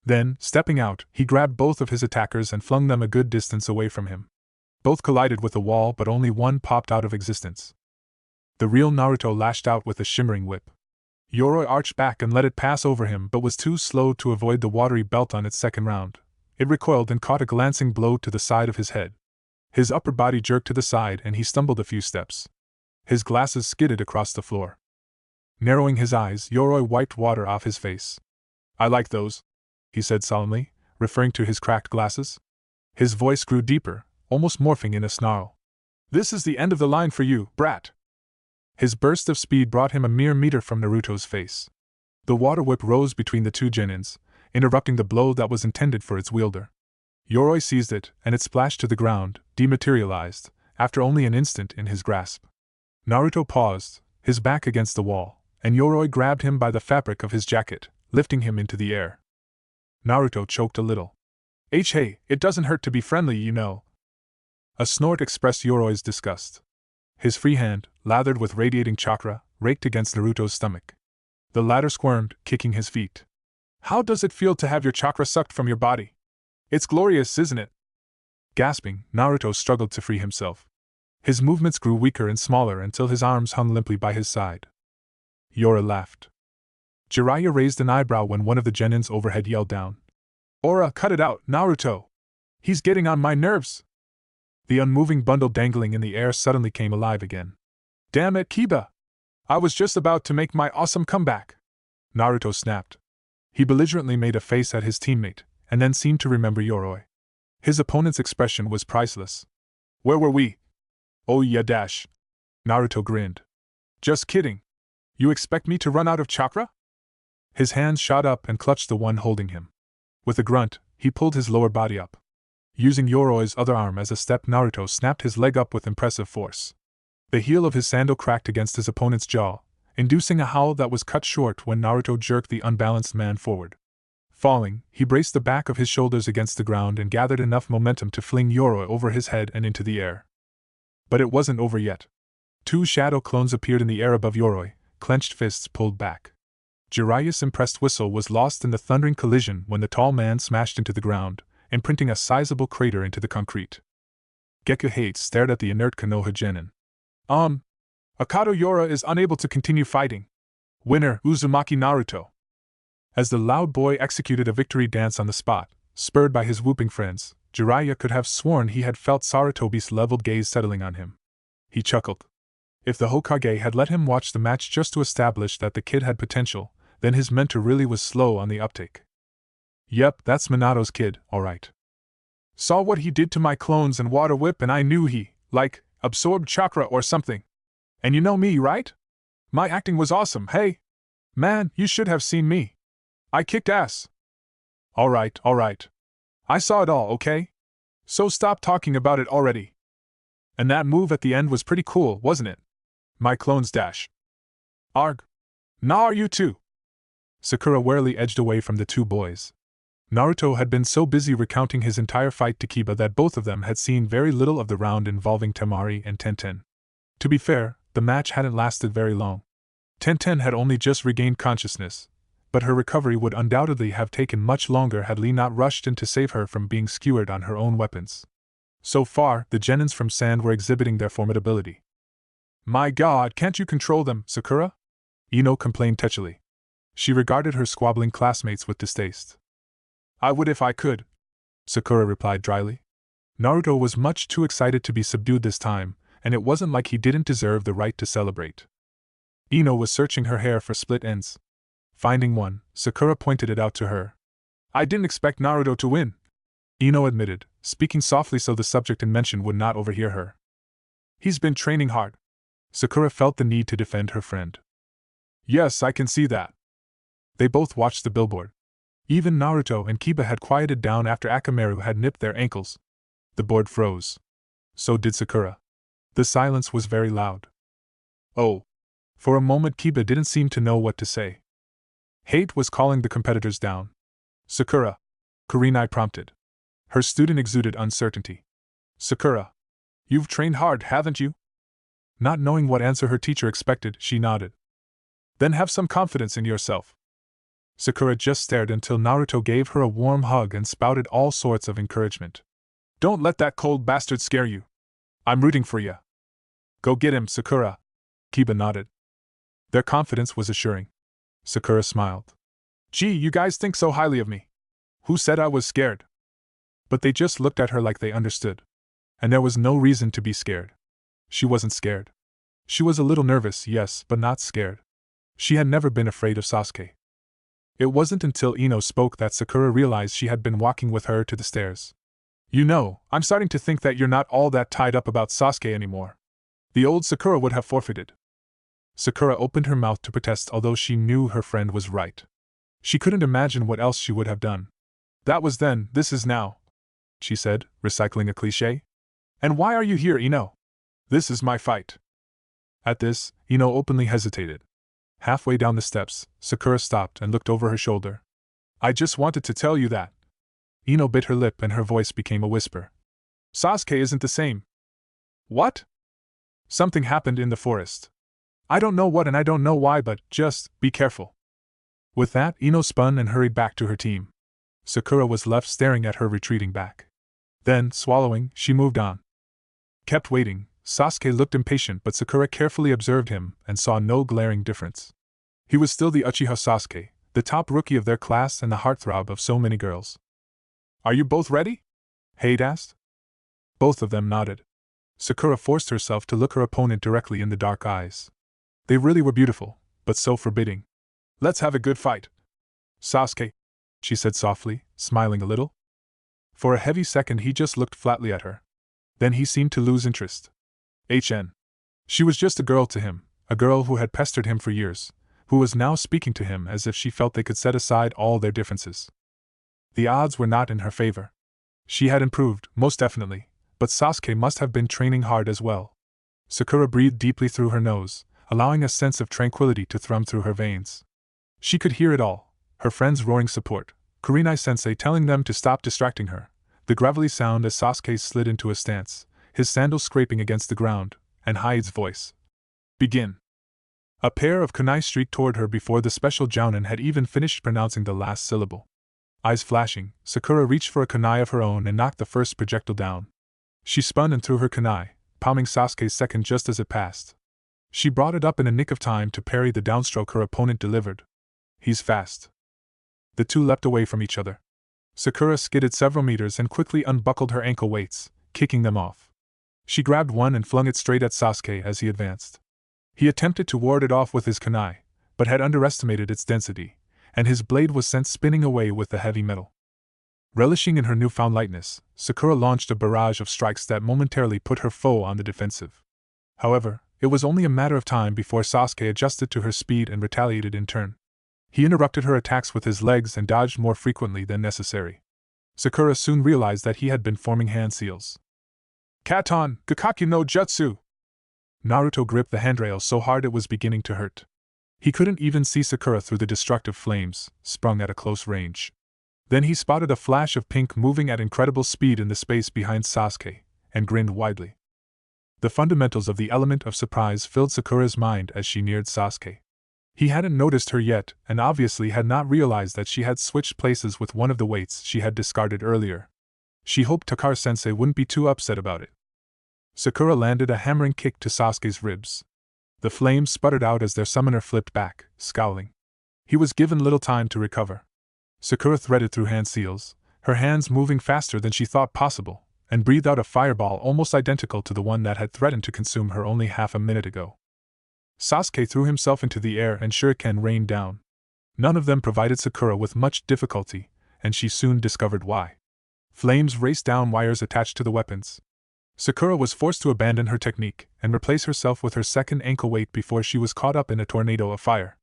Then, stepping out, he grabbed both of his attackers and flung them a good distance away from him. Both collided with the wall, but only one popped out of existence. The real Naruto lashed out with a shimmering whip. Yoroi arched back and let it pass over him, but was too slow to avoid the watery belt on its second round. It recoiled and caught a glancing blow to the side of his head. His upper body jerked to the side and he stumbled a few steps. His glasses skidded across the floor. Narrowing his eyes, Yoroi wiped water off his face. "I like those," he said solemnly, referring to his cracked glasses. His voice grew deeper, almost morphing in a snarl. "This is the end of the line for you, brat." His burst of speed brought him a mere meter from Naruto's face. The water whip rose between the two genins, interrupting the blow that was intended for its wielder. Yoroi seized it, and it splashed to the ground, dematerialized, after only an instant in his grasp. Naruto paused, his back against the wall, and Yoroi grabbed him by the fabric of his jacket, lifting him into the air. Naruto choked a little. Hey, it doesn't hurt to be friendly, you know." A snort expressed Yoroi's disgust. His free hand, lathered with radiating chakra, raked against Naruto's stomach. The latter squirmed, kicking his feet. "How does it feel to have your chakra sucked from your body? It's glorious, isn't it?" Gasping, Naruto struggled to free himself. His movements grew weaker and smaller until his arms hung limply by his side. Yoroi laughed. Jiraiya raised an eyebrow when one of the genins overhead yelled down. "Ora, cut it out, Naruto! He's getting on my nerves!" The unmoving bundle dangling in the air suddenly came alive again. "Damn it, Kiba! I was just about to make my awesome comeback!" Naruto snapped. He belligerently made a face at his teammate, and then seemed to remember Yoroi. His opponent's expression was priceless. "Where were we?" "Oh yeah dash." Naruto grinned. "Just kidding. You expect me to run out of chakra?" His hands shot up and clutched the one holding him. With a grunt, he pulled his lower body up. Using Yoroi's other arm as a step, Naruto snapped his leg up with impressive force. The heel of his sandal cracked against his opponent's jaw, inducing a howl that was cut short when Naruto jerked the unbalanced man forward. Falling, he braced the back of his shoulders against the ground and gathered enough momentum to fling Yoroi over his head and into the air. But it wasn't over yet. Two shadow clones appeared in the air above Yoroi, clenched fists pulled back. Jiraiya's impressed whistle was lost in the thundering collision when the tall man smashed into the ground, imprinting a sizable crater into the concrete. Gekko Hate stared at the inert Konoha genin. Akato Yora is unable to continue fighting. Winner, Uzumaki Naruto." As the loud boy executed a victory dance on the spot, spurred by his whooping friends, Jiraiya could have sworn he had felt Sarutobi's leveled gaze settling on him. He chuckled. If the Hokage had let him watch the match just to establish that the kid had potential, then his mentor really was slow on the uptake. "Yep, that's Minato's kid, alright. Saw what he did to my clones and water whip and I knew he, absorbed chakra or something. And you know me, right? My acting was awesome, hey? Man, you should have seen me. I kicked ass." Alright. I saw it all, okay? So stop talking about it already. And that move at the end was pretty cool, wasn't it? My clones dash. Arg. Nah, are you too? Sakura warily edged away from the two boys. Naruto had been so busy recounting his entire fight to Kiba that both of them had seen very little of the round involving Temari and Tenten. To be fair, the match hadn't lasted very long. Tenten had only just regained consciousness, but her recovery would undoubtedly have taken much longer had Lee not rushed in to save her from being skewered on her own weapons. So far, the genins from Sand were exhibiting their formidability. "My god, can't you control them, Sakura?" Ino complained tetchily. She regarded her squabbling classmates with distaste. "I would if I could," Sakura replied dryly. Naruto was much too excited to be subdued this time, and it wasn't like he didn't deserve the right to celebrate. Ino was searching her hair for split ends. Finding one, Sakura pointed it out to her. "I didn't expect Naruto to win," Ino admitted, speaking softly so the subject in mention would not overhear her. "He's been training hard." Sakura felt the need to defend her friend. "Yes, I can see that." They both watched the billboard. Even Naruto and Kiba had quieted down after Akamaru had nipped their ankles. The board froze. So did Sakura. The silence was very loud. Oh. For a moment Kiba didn't seem to know what to say. Hate was calling the competitors down. "Sakura," Kurinai prompted. Her student exuded uncertainty. "Sakura, you've trained hard, haven't you?" Not knowing what answer her teacher expected, she nodded. Then have some confidence in yourself. Sakura just stared until Naruto gave her a warm hug and spouted all sorts of encouragement. Don't let that cold bastard scare you. I'm rooting for ya. Go get him, Sakura. Kiba nodded. Their confidence was assuring. Sakura smiled. Gee, you guys think so highly of me. Who said I was scared? But they just looked at her like they understood. And there was no reason to be scared. She wasn't scared. She was a little nervous, yes, but not scared. She had never been afraid of Sasuke. It wasn't until Ino spoke that Sakura realized she had been walking with her to the stairs. You know, I'm starting to think that you're not all that tied up about Sasuke anymore. The old Sakura would have forfeited. Sakura opened her mouth to protest, although she knew her friend was right. She couldn't imagine what else she would have done. That was then, this is now, she said, recycling a cliché. And why are you here, Ino? This is my fight. At this, Ino openly hesitated. Halfway down the steps, Sakura stopped and looked over her shoulder. I just wanted to tell you that. Ino bit her lip and her voice became a whisper. Sasuke isn't the same. What? Something happened in the forest. I don't know what and I don't know why, but just be careful. With that, Ino spun and hurried back to her team. Sakura was left staring at her retreating back. Then, swallowing, she moved on. Kept waiting. Sasuke looked impatient, but Sakura carefully observed him and saw no glaring difference. He was still the Uchiha Sasuke, the top rookie of their class and the heartthrob of so many girls. Are you both ready? Hade asked. Both of them nodded. Sakura forced herself to look her opponent directly in the dark eyes. They really were beautiful, but so forbidding. Let's have a good fight. Sasuke, she said softly, smiling a little. For a heavy second he just looked flatly at her. Then he seemed to lose interest. She was just a girl to him, a girl who had pestered him for years, who was now speaking to him as if she felt they could set aside all their differences. The odds were not in her favor. She had improved, most definitely, but Sasuke must have been training hard as well. Sakura breathed deeply through her nose, allowing a sense of tranquility to thrum through her veins. She could hear it all, her friends' roaring support, Kurenai-sensei telling them to stop distracting her, the gravelly sound as Sasuke slid into a stance, his sandals scraping against the ground, and Hade's voice. Begin. A pair of kunai streaked toward her before the special jounin had even finished pronouncing the last syllable. Eyes flashing, Sakura reached for a kunai of her own and knocked the first projectile down. She spun and threw her kunai, palming Sasuke's second just as it passed. She brought it up in a nick of time to parry the downstroke her opponent delivered. He's fast. The two leapt away from each other. Sakura skidded several meters and quickly unbuckled her ankle weights, kicking them off. She grabbed one and flung it straight at Sasuke as he advanced. He attempted to ward it off with his kunai, but had underestimated its density, and his blade was sent spinning away with the heavy metal. Relishing in her newfound lightness, Sakura launched a barrage of strikes that momentarily put her foe on the defensive. However, it was only a matter of time before Sasuke adjusted to her speed and retaliated in turn. He interrupted her attacks with his legs and dodged more frequently than necessary. Sakura soon realized that he had been forming hand seals. Katon, Gakaki no Jutsu! Naruto gripped the handrail so hard it was beginning to hurt. He couldn't even see Sakura through the destructive flames, sprung at a close range. Then he spotted a flash of pink moving at incredible speed in the space behind Sasuke, and grinned widely. The fundamentals of the element of surprise filled Sakura's mind as she neared Sasuke. He hadn't noticed her yet, and obviously had not realized that she had switched places with one of the weights she had discarded earlier. She hoped Takara-sensei wouldn't be too upset about it. Sakura landed a hammering kick to Sasuke's ribs. The flames sputtered out as their summoner flipped back, scowling. He was given little time to recover. Sakura threaded through hand seals, her hands moving faster than she thought possible, and breathed out a fireball almost identical to the one that had threatened to consume her only half a minute ago. Sasuke threw himself into the air and shuriken rained down. None of them provided Sakura with much difficulty, and she soon discovered why. Flames raced down wires attached to the weapons. Sakura was forced to abandon her technique and replace herself with her second ankle weight before she was caught up in a tornado of fire.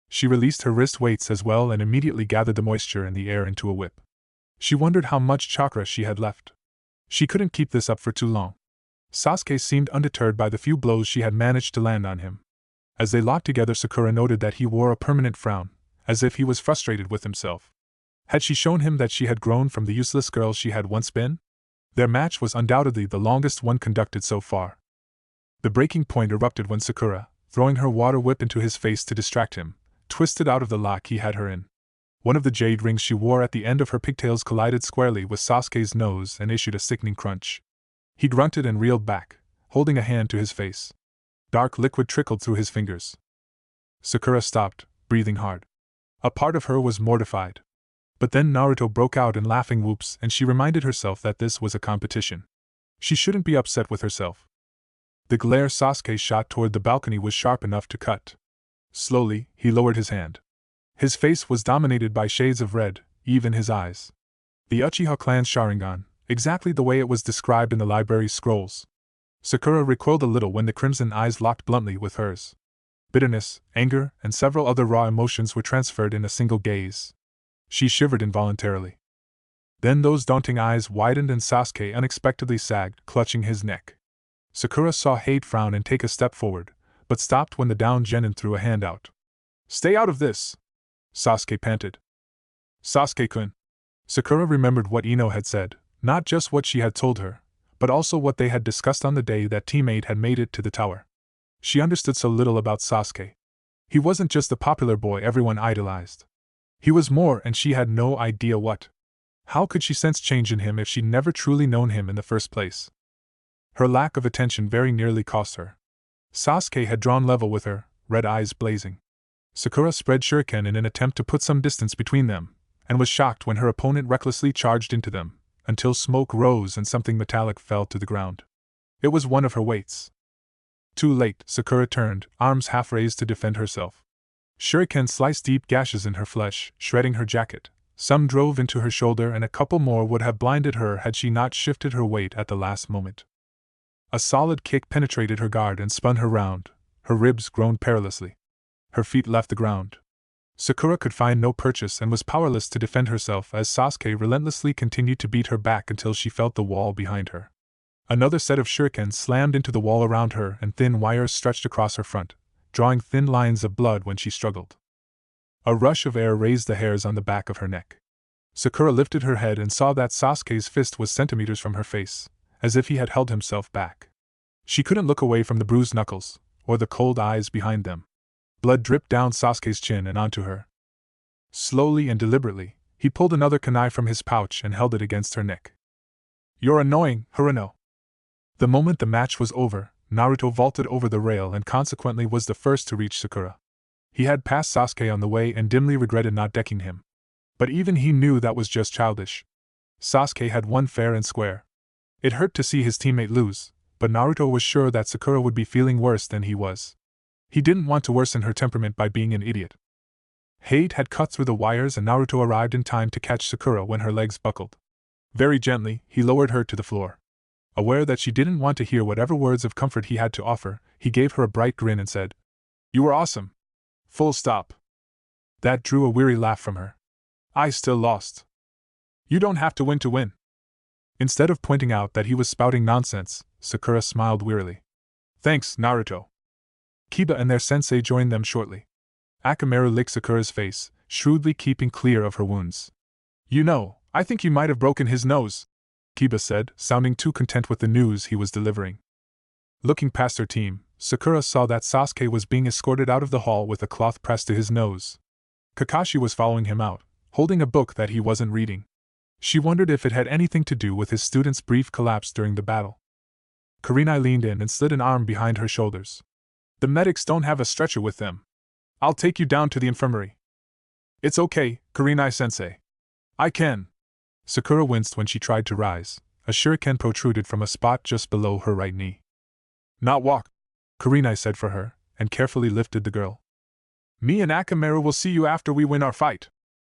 She released her wrist weights as well and immediately gathered the moisture in the air into a whip. She wondered how much chakra she had left. She couldn't keep this up for too long. Sasuke seemed undeterred by the few blows she had managed to land on him. As they locked together, Sakura noted that he wore a permanent frown, as if he was frustrated with himself. Had she shown him that she had grown from the useless girl she had once been? Their match was undoubtedly the longest one conducted so far. The breaking point erupted when Sakura, throwing her water whip into his face to distract him, twisted out of the lock he had her in. One of the jade rings she wore at the end of her pigtails collided squarely with Sasuke's nose and issued a sickening crunch. He grunted and reeled back, holding a hand to his face. Dark liquid trickled through his fingers. Sakura stopped, breathing hard. A part of her was mortified. But then Naruto broke out in laughing whoops and she reminded herself that this was a competition. She shouldn't be upset with herself. The glare Sasuke shot toward the balcony was sharp enough to cut. Slowly, he lowered his hand. His face was dominated by shades of red, even his eyes. The Uchiha clan's Sharingan, exactly the way it was described in the library scrolls. Sakura recoiled a little when the crimson eyes locked bluntly with hers. Bitterness, anger, and several other raw emotions were transferred in a single gaze. She shivered involuntarily. Then those daunting eyes widened and Sasuke unexpectedly sagged, clutching his neck. Sakura saw Hate frown and take a step forward, but stopped when the downed genin threw a hand out. "Stay out of this!" Sasuke panted. "Sasuke-kun." Sakura remembered what Ino had said, not just what she had told her, but also what they had discussed on the day that teammate had made it to the tower. She understood so little about Sasuke. He wasn't just the popular boy everyone idolized. He was more and she had no idea what. How could she sense change in him if she'd never truly known him in the first place? Her lack of attention very nearly cost her. Sasuke had drawn level with her, red eyes blazing. Sakura spread shuriken in an attempt to put some distance between them, and was shocked when her opponent recklessly charged into them, until smoke rose and something metallic fell to the ground. It was one of her weights. Too late, Sakura turned, arms half raised to defend herself. Shuriken sliced deep gashes in her flesh, shredding her jacket. Some drove into her shoulder and a couple more would have blinded her had she not shifted her weight at the last moment. A solid kick penetrated her guard and spun her round, her ribs groaned perilously. Her feet left the ground. Sakura could find no purchase and was powerless to defend herself as Sasuke relentlessly continued to beat her back until she felt the wall behind her. Another set of shurikens slammed into the wall around her and thin wires stretched across her front, drawing thin lines of blood when she struggled. A rush of air raised the hairs on the back of her neck. Sakura lifted her head and saw that Sasuke's fist was centimeters from her face, as if he had held himself back. She couldn't look away from the bruised knuckles, or the cold eyes behind them. Blood dripped down Sasuke's chin and onto her. Slowly and deliberately, he pulled another kunai from his pouch and held it against her neck. "You're annoying, Haruno." The moment the match was over, Naruto vaulted over the rail and consequently was the first to reach Sakura. He had passed Sasuke on the way and dimly regretted not decking him. But even he knew that was just childish. Sasuke had won fair and square. It hurt to see his teammate lose, but Naruto was sure that Sakura would be feeling worse than he was. He didn't want to worsen her temperament by being an idiot. Hate had cut through the wires and Naruto arrived in time to catch Sakura when her legs buckled. Very gently, he lowered her to the floor. Aware that she didn't want to hear whatever words of comfort he had to offer, he gave her a bright grin and said, "You were awesome. Full stop." That drew a weary laugh from her. "I still lost." "You don't have to win." Instead of pointing out that he was spouting nonsense, Sakura smiled wearily. "Thanks, Naruto." Kiba and their sensei joined them shortly. Akamaru licked Sakura's face, shrewdly keeping clear of her wounds. "You know, I think you might have broken his nose," Kiba said, sounding too content with the news he was delivering. Looking past her team, Sakura saw that Sasuke was being escorted out of the hall with a cloth pressed to his nose. Kakashi was following him out, holding a book that he wasn't reading. She wondered if it had anything to do with his student's brief collapse during the battle. Kurenai leaned in and slid an arm behind her shoulders. "The medics don't have a stretcher with them. I'll take you down to the infirmary." "It's okay, Kurenai-sensei. I can." Sakura winced when she tried to rise. A shuriken protruded from a spot just below her right knee. "Not walk," Kurenai said for her, and carefully lifted the girl. "Me and Akamaru will see you after we win our fight,"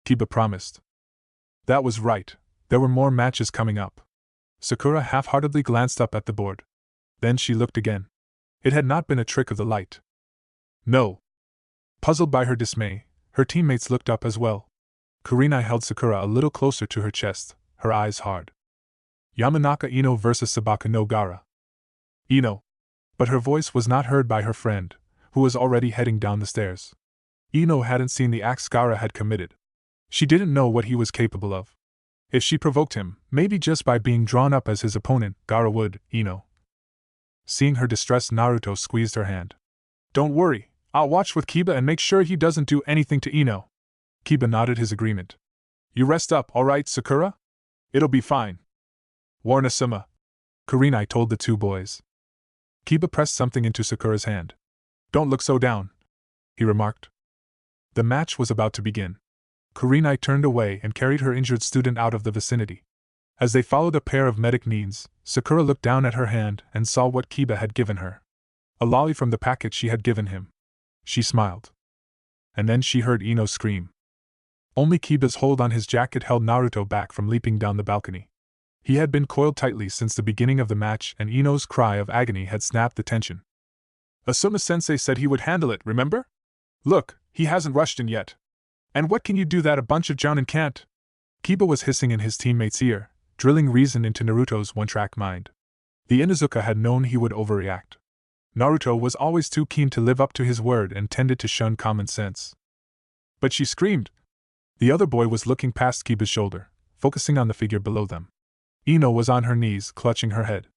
Kiba promised. That was right. There were more matches coming up. Sakura half-heartedly glanced up at the board. Then she looked again. It had not been a trick of the light. No. Puzzled by her dismay, her teammates looked up as well. Kurenai held Sakura a little closer to her chest, her eyes hard. "Yamanaka Ino versus Sabaka no Gara." "Ino." But her voice was not heard by her friend, who was already heading down the stairs. Ino hadn't seen the acts Gara had committed. She didn't know what he was capable of. If she provoked him, maybe just by being drawn up as his opponent, Gara would, Ino. Seeing her distress, Naruto squeezed her hand. Don't worry, I'll watch with Kiba and make sure he doesn't do anything to Ino. Kiba nodded his agreement. You rest up, alright, Sakura? It'll be fine. Warn Asuma. Kurenai told the two boys. Kiba pressed something into Sakura's hand. Don't look so down, he remarked. The match was about to begin. Kurenai turned away and carried her injured student out of the vicinity. As they followed a pair of medic needs, Sakura looked down at her hand and saw what Kiba had given her. A lolly from the packet she had given him. She smiled. And then she heard Ino scream. Only Kiba's hold on his jacket held Naruto back from leaping down the balcony. He had been coiled tightly since the beginning of the match, and Ino's cry of agony had snapped the tension. Asuma-sensei said he would handle it, remember? Look, he hasn't rushed in yet. And what can you do that a bunch of jounin can't? Kiba was hissing in his teammate's ear, drilling reason into Naruto's one-track mind. The Inuzuka had known he would overreact. Naruto was always too keen to live up to his word and tended to shun common sense. But she screamed. The other boy was looking past Kiba's shoulder, focusing on the figure below them. Ino was on her knees, clutching her head.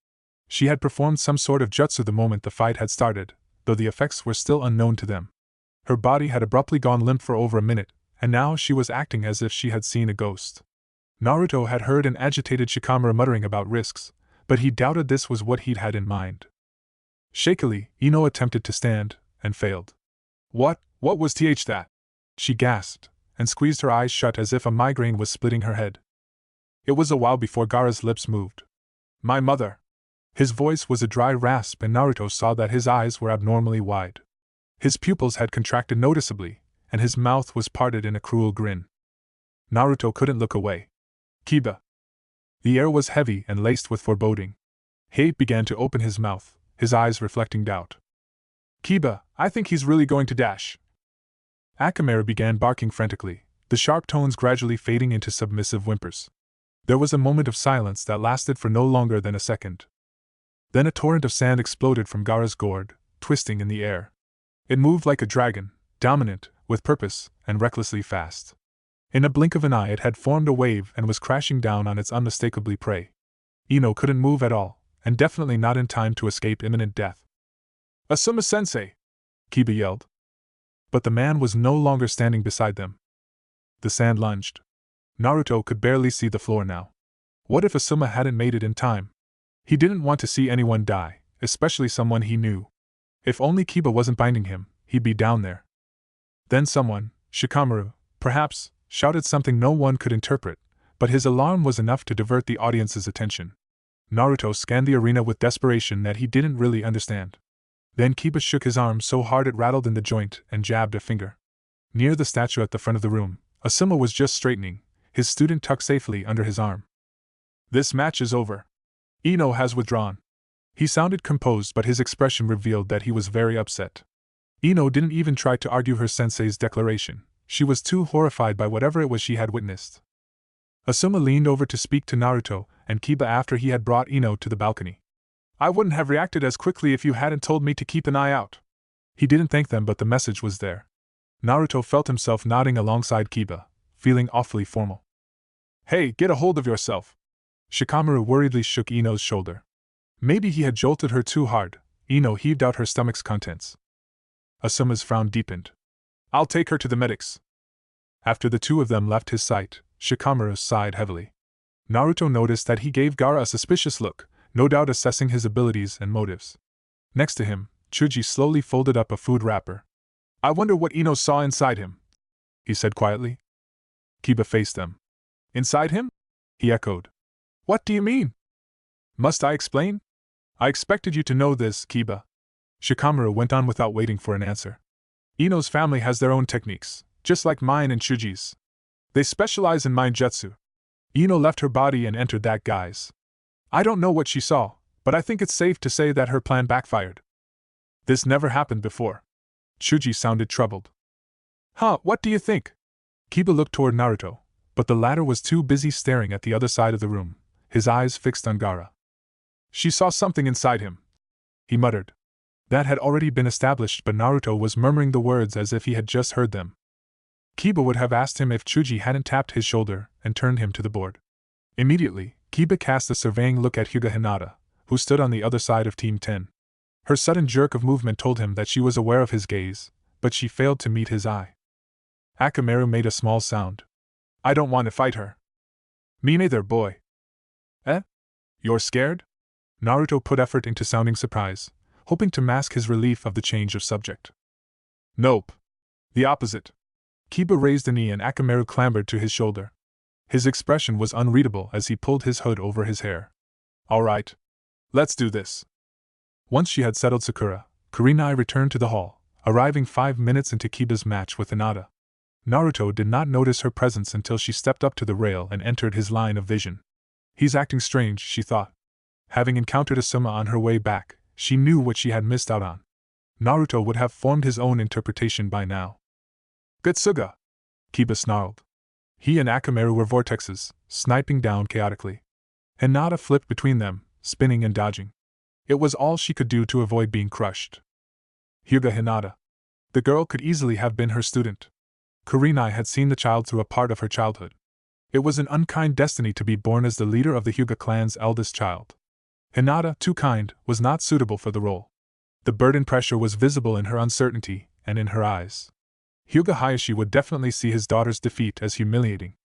She had performed some sort of jutsu the moment the fight had started, though the effects were still unknown to them. Her body had abruptly gone limp for over a minute, and now she was acting as if she had seen a ghost. Naruto had heard an agitated Shikamaru muttering about risks, but he doubted this was what he'd had in mind. Shakily, Ino attempted to stand, and failed. What was that? She gasped, and squeezed her eyes shut as if a migraine was splitting her head. It was a while before Gaara's lips moved. My mother. His voice was a dry rasp, and Naruto saw that his eyes were abnormally wide. His pupils had contracted noticeably, and his mouth was parted in a cruel grin. Naruto couldn't look away. Kiba. The air was heavy and laced with foreboding. Hei began to open his mouth, his eyes reflecting doubt. Kiba, I think he's really going to dash. Akamaru began barking frantically, the sharp tones gradually fading into submissive whimpers. There was a moment of silence that lasted for no longer than a second. Then a torrent of sand exploded from Gaara's gourd, twisting in the air. It moved like a dragon, dominant, with purpose, and recklessly fast. In a blink of an eye it had formed a wave and was crashing down on its unmistakably prey. Ino couldn't move at all, and definitely not in time to escape imminent death. Asuma-sensei! Kiba yelled. But the man was no longer standing beside them. The sand lunged. Naruto could barely see the floor now. What if Asuma hadn't made it in time? He didn't want to see anyone die, especially someone he knew. If only Kiba wasn't binding him, he'd be down there. Then someone, Shikamaru, perhaps, shouted something no one could interpret, but his alarm was enough to divert the audience's attention. Naruto scanned the arena with desperation that he didn't really understand. Then Kiba shook his arm so hard it rattled in the joint and jabbed a finger. Near the statue at the front of the room, Asuma was just straightening, his student tucked safely under his arm. This match is over. Ino has withdrawn. He sounded composed, but his expression revealed that he was very upset. Ino didn't even try to argue her sensei's declaration. She was too horrified by whatever it was she had witnessed. Asuma leaned over to speak to Naruto and Kiba after he had brought Ino to the balcony. I wouldn't have reacted as quickly if you hadn't told me to keep an eye out. He didn't thank them, but the message was there. Naruto felt himself nodding alongside Kiba, feeling awfully formal. Hey, get a hold of yourself. Shikamaru worriedly shook Ino's shoulder. Maybe he had jolted her too hard. Ino heaved out her stomach's contents. Asuma's frown deepened. I'll take her to the medics. After the two of them left his sight, Shikamaru sighed heavily. Naruto noticed that he gave Gaara a suspicious look, no doubt assessing his abilities and motives. Next to him, Chuji slowly folded up a food wrapper. I wonder what Ino saw inside him, he said quietly. Kiba faced them. Inside him? He echoed. What do you mean? Must I explain? I expected you to know this, Kiba. Shikamaru went on without waiting for an answer. Ino's family has their own techniques, just like mine and Chuji's. They specialize in mind jutsu. Ino left her body and entered that guise. I don't know what she saw, but I think it's safe to say that her plan backfired. This never happened before. Chuji sounded troubled. Huh, what do you think? Kiba looked toward Naruto, but the latter was too busy staring at the other side of the room, his eyes fixed on Gaara. She saw something inside him, he muttered. That had already been established, but Naruto was murmuring the words as if he had just heard them. Kiba would have asked him if Chuji hadn't tapped his shoulder and turned him to the board. Immediately, Kiba cast a surveying look at Hyuga Hinata, who stood on the other side of Team 10. Her sudden jerk of movement told him that she was aware of his gaze, but she failed to meet his eye. Akamaru made a small sound. I don't want to fight her. Me neither, boy. Eh? You're scared? Naruto put effort into sounding surprise, hoping to mask his relief of the change of subject. Nope. The opposite. Kiba raised a knee and Akamaru clambered to his shoulder. His expression was unreadable as he pulled his hood over his hair. All right. Let's do this. Once she had settled Sakura, Kurenai returned to the hall, arriving 5 minutes into Kiba's match with Hinata. Naruto did not notice her presence until she stepped up to the rail and entered his line of vision. He's acting strange, she thought. Having encountered Asuma on her way back, she knew what she had missed out on. Naruto would have formed his own interpretation by now. Getsuga! Kiba snarled. He and Akamaru were vortexes, sniping down chaotically. Hinata flipped between them, spinning and dodging. It was all she could do to avoid being crushed. Hyuga Hinata. The girl could easily have been her student. Kurenai had seen the child through a part of her childhood. It was an unkind destiny to be born as the leader of the Hyuga clan's eldest child. Hinata, too kind, was not suitable for the role. The burden pressure was visible in her uncertainty and in her eyes. Hyuga Hayashi would definitely see his daughter's defeat as humiliating.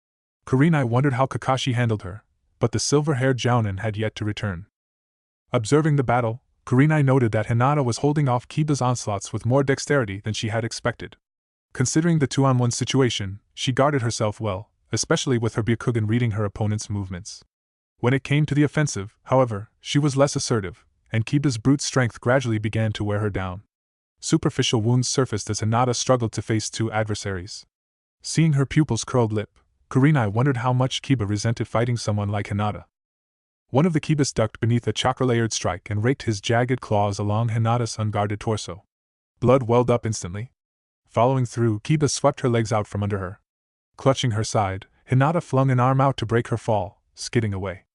Kurenai wondered how Kakashi handled her, but the silver-haired jounin had yet to return. Observing the battle, Kurenai noted that Hinata was holding off Kiba's onslaughts with more dexterity than she had expected. Considering the 2-on-1 situation, she guarded herself well, especially with her Byakugan reading her opponent's movements. When it came to the offensive, however, she was less assertive, and Kiba's brute strength gradually began to wear her down. Superficial wounds surfaced as Hinata struggled to face 2 adversaries. Seeing her pupil's curled lip, Kurenai wondered how much Kiba resented fighting someone like Hinata. One of the Kibas ducked beneath a chakra-layered strike and raked his jagged claws along Hinata's unguarded torso. Blood welled up instantly. Following through, Kiba swept her legs out from under her. Clutching her side, Hinata flung an arm out to break her fall, skidding away.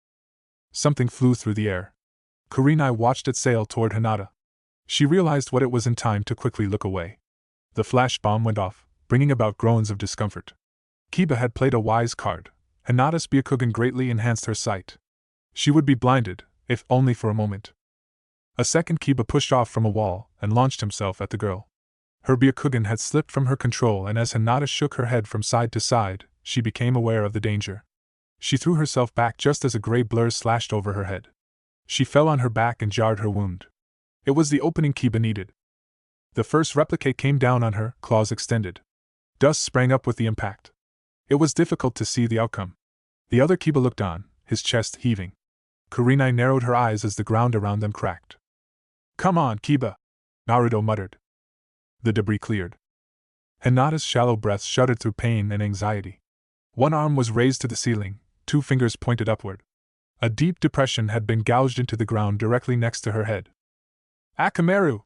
Something flew through the air. Kurenai watched it sail toward Hinata. She realized what it was in time to quickly look away. The flash bomb went off, bringing about groans of discomfort. Kiba had played a wise card. Hinata's Byakugan greatly enhanced her sight. She would be blinded, if only for a moment. A second Kiba pushed off from a wall and launched himself at the girl. Her Byakugan had slipped from her control, and as Hinata shook her head from side to side, she became aware of the danger. She threw herself back just as a gray blur slashed over her head. She fell on her back and jarred her wound. It was the opening Kiba needed. The first replicate came down on her, claws extended. Dust sprang up with the impact. It was difficult to see the outcome. The other Kiba looked on, his chest heaving. Kurenai narrowed her eyes as the ground around them cracked. Come on, Kiba! Naruto muttered. The debris cleared. Hinata's shallow breath shuddered through pain and anxiety. One arm was raised to the ceiling, 2 fingers pointed upward. A deep depression had been gouged into the ground directly next to her head. Akamaru!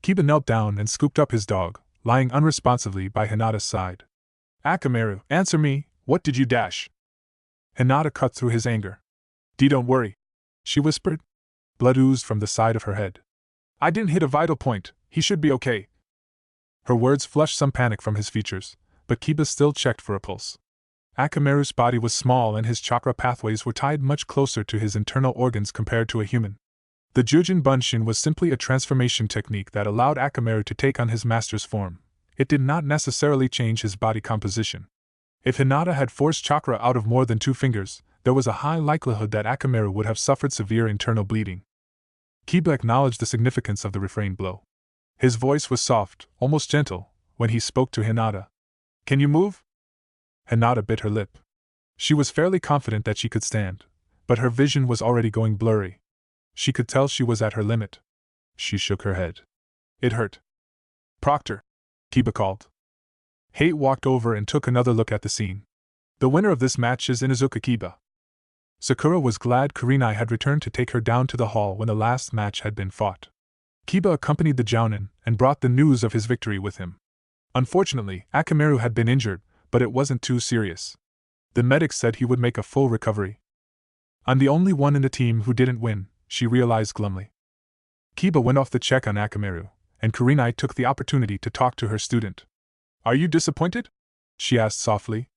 Kiba knelt down and scooped up his dog, lying unresponsively by Hinata's side. Akamaru, answer me, what did you dash? Hinata cut through his anger. Don't worry, she whispered. Blood oozed from the side of her head. I didn't hit a vital point, he should be okay. Her words flushed some panic from his features, but Kiba still checked for a pulse. Akamaru's body was small and his chakra pathways were tied much closer to his internal organs compared to a human. The Jujin Bunshin was simply a transformation technique that allowed Akamaru to take on his master's form. It did not necessarily change his body composition. If Hinata had forced chakra out of more than 2 fingers, there was a high likelihood that Akamaru would have suffered severe internal bleeding. Kiba acknowledged the significance of the refrain blow. His voice was soft, almost gentle, when he spoke to Hinata. Can you move? Hinata bit her lip. She was fairly confident that she could stand, but her vision was already going blurry. She could tell she was at her limit. She shook her head. It hurt. Proctor, Kiba called. Hate walked over and took another look at the scene. The winner of this match is Inuzuka Kiba. Sakura was glad Kurenai had returned to take her down to the hall when the last match had been fought. Kiba accompanied the jounin and brought the news of his victory with him. Unfortunately, Akamaru had been injured, but it wasn't too serious. The medic said he would make a full recovery. I'm the only one in the team who didn't win, she realized glumly. Kiba went off the check on Akamaru, and Kurenai took the opportunity to talk to her student. Are you disappointed? She asked softly.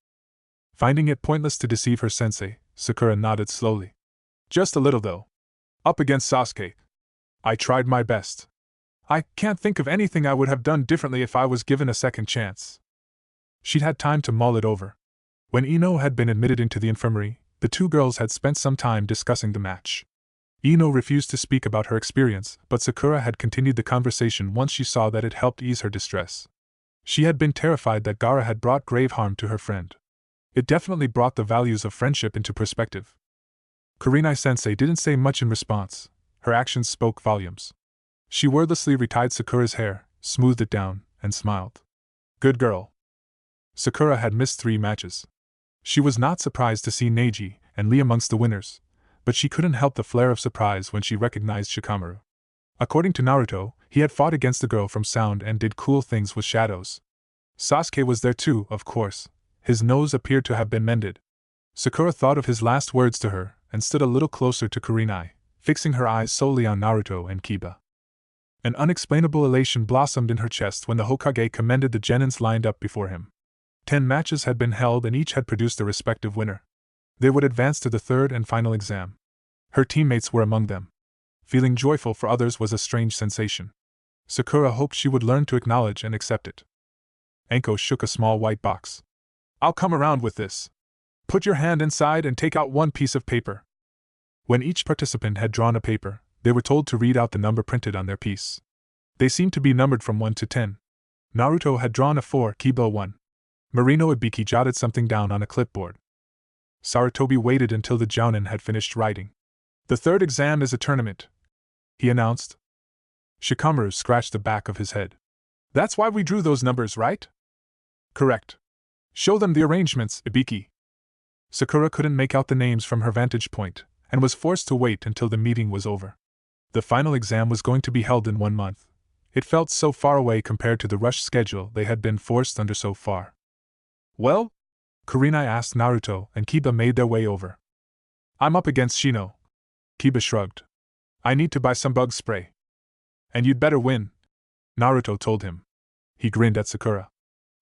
Finding it pointless to deceive her sensei, Sakura nodded slowly. Just a little though. Up against Sasuke. I tried my best. I can't think of anything I would have done differently if I was given a second chance. She'd had time to mull it over. When Ino had been admitted into the infirmary, the two girls had spent some time discussing the match. Ino refused to speak about her experience, but Sakura had continued the conversation once she saw that it helped ease her distress. She had been terrified that Gaara had brought grave harm to her friend. It definitely brought the values of friendship into perspective. Kurenai-sensei didn't say much in response. Her actions spoke volumes. She wordlessly retied Sakura's hair, smoothed it down, and smiled. Good girl. Sakura had missed 3 matches. She was not surprised to see Neji and Lee amongst the winners, but she couldn't help the flare of surprise when she recognized Shikamaru. According to Naruto, he had fought against the girl from Sound and did cool things with shadows. Sasuke was there too, of course. His nose appeared to have been mended. Sakura thought of his last words to her and stood a little closer to Kurenai, fixing her eyes solely on Naruto and Kiba. An unexplainable elation blossomed in her chest when the Hokage commended the genins lined up before him. 10 matches had been held and each had produced a respective winner. They would advance to the 3rd and final exam. Her teammates were among them. Feeling joyful for others was a strange sensation. Sakura hoped she would learn to acknowledge and accept it. Anko shook a small white box. I'll come around with this. Put your hand inside and take out 1 piece of paper. When each participant had drawn a paper, they were told to read out the number printed on their piece. They seemed to be numbered from 1 to 10. Naruto had drawn a 4, Kiba 1. Marino Ibiki jotted something down on a clipboard. Sarutobi waited until the jounin had finished writing. The 3rd exam is a tournament, he announced. Shikamaru scratched the back of his head. That's why we drew those numbers, right? Correct. Show them the arrangements, Ibiki. Sakura couldn't make out the names from her vantage point, and was forced to wait until the meeting was over. The final exam was going to be held in 1 month. It felt so far away compared to the rushed schedule they had been forced under so far. Well? Kurenai asked Naruto, and Kiba made their way over. I'm up against Shino. Kiba shrugged. I need to buy some bug spray. And you'd better win, Naruto told him. He grinned at Sakura.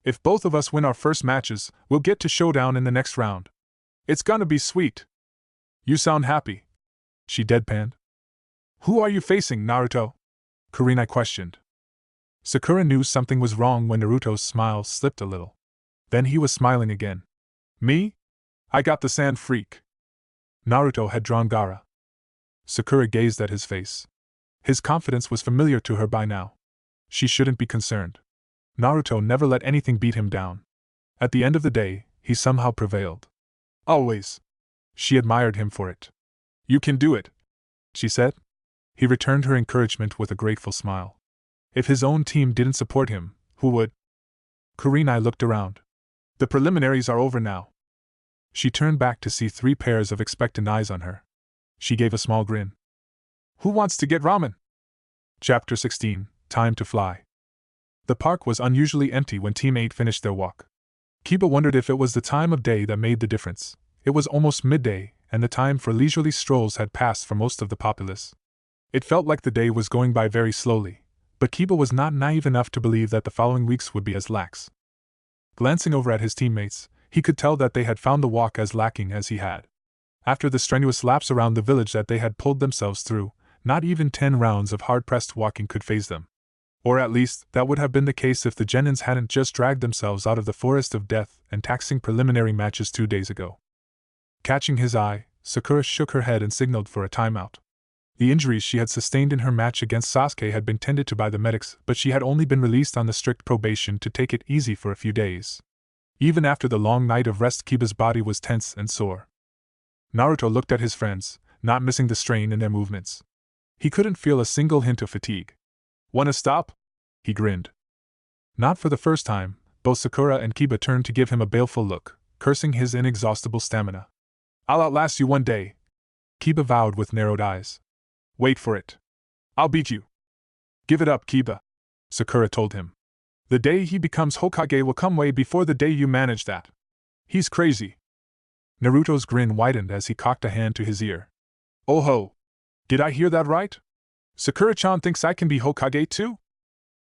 If both of us win our first matches, we'll get to showdown in the next round. It's gonna be sweet. You sound happy. She deadpanned. Who are you facing, Naruto? Kurenai questioned. Sakura knew something was wrong when Naruto's smile slipped a little. Then he was smiling again. Me? I got the sand freak. Naruto had drawn Gaara. Sakura gazed at his face. His confidence was familiar to her by now. She shouldn't be concerned. Naruto never let anything beat him down. At the end of the day, he somehow prevailed. Always. She admired him for it. You can do it, she said. He returned her encouragement with a grateful smile. If his own team didn't support him, who would? Kurenai looked around. The preliminaries are over now. She turned back to see 3 pairs of expectant eyes on her. She gave a small grin. Who wants to get ramen? Chapter 16, Time to Fly. The park was unusually empty when Team 8 finished their walk. Kiba wondered if it was the time of day that made the difference. It was almost midday, and the time for leisurely strolls had passed for most of the populace. It felt like the day was going by very slowly, but Kiba was not naive enough to believe that the following weeks would be as lax. Glancing over at his teammates, he could tell that they had found the walk as lacking as he had. After the strenuous laps around the village that they had pulled themselves through, not even 10 rounds of hard-pressed walking could faze them. Or at least, that would have been the case if the genins hadn't just dragged themselves out of the forest of death and taxing preliminary matches 2 days ago. Catching his eye, Sakura shook her head and signaled for a timeout. The injuries she had sustained in her match against Sasuke had been tended to by the medics, but she had only been released on the strict probation to take it easy for a few days. Even after the long night of rest, Kiba's body was tense and sore. Naruto looked at his friends, not missing the strain in their movements. He couldn't feel a single hint of fatigue. "Wanna stop?" He grinned. Not for the first time, both Sakura and Kiba turned to give him a baleful look, cursing his inexhaustible stamina. "I'll outlast you one day," Kiba vowed with narrowed eyes. "Wait for it. I'll beat you." "Give it up, Kiba," Sakura told him. "The day he becomes Hokage will come way before the day you manage that. He's crazy." Naruto's grin widened as he cocked a hand to his ear. "Oh ho! Did I hear that right? Sakura-chan thinks I can be Hokage too?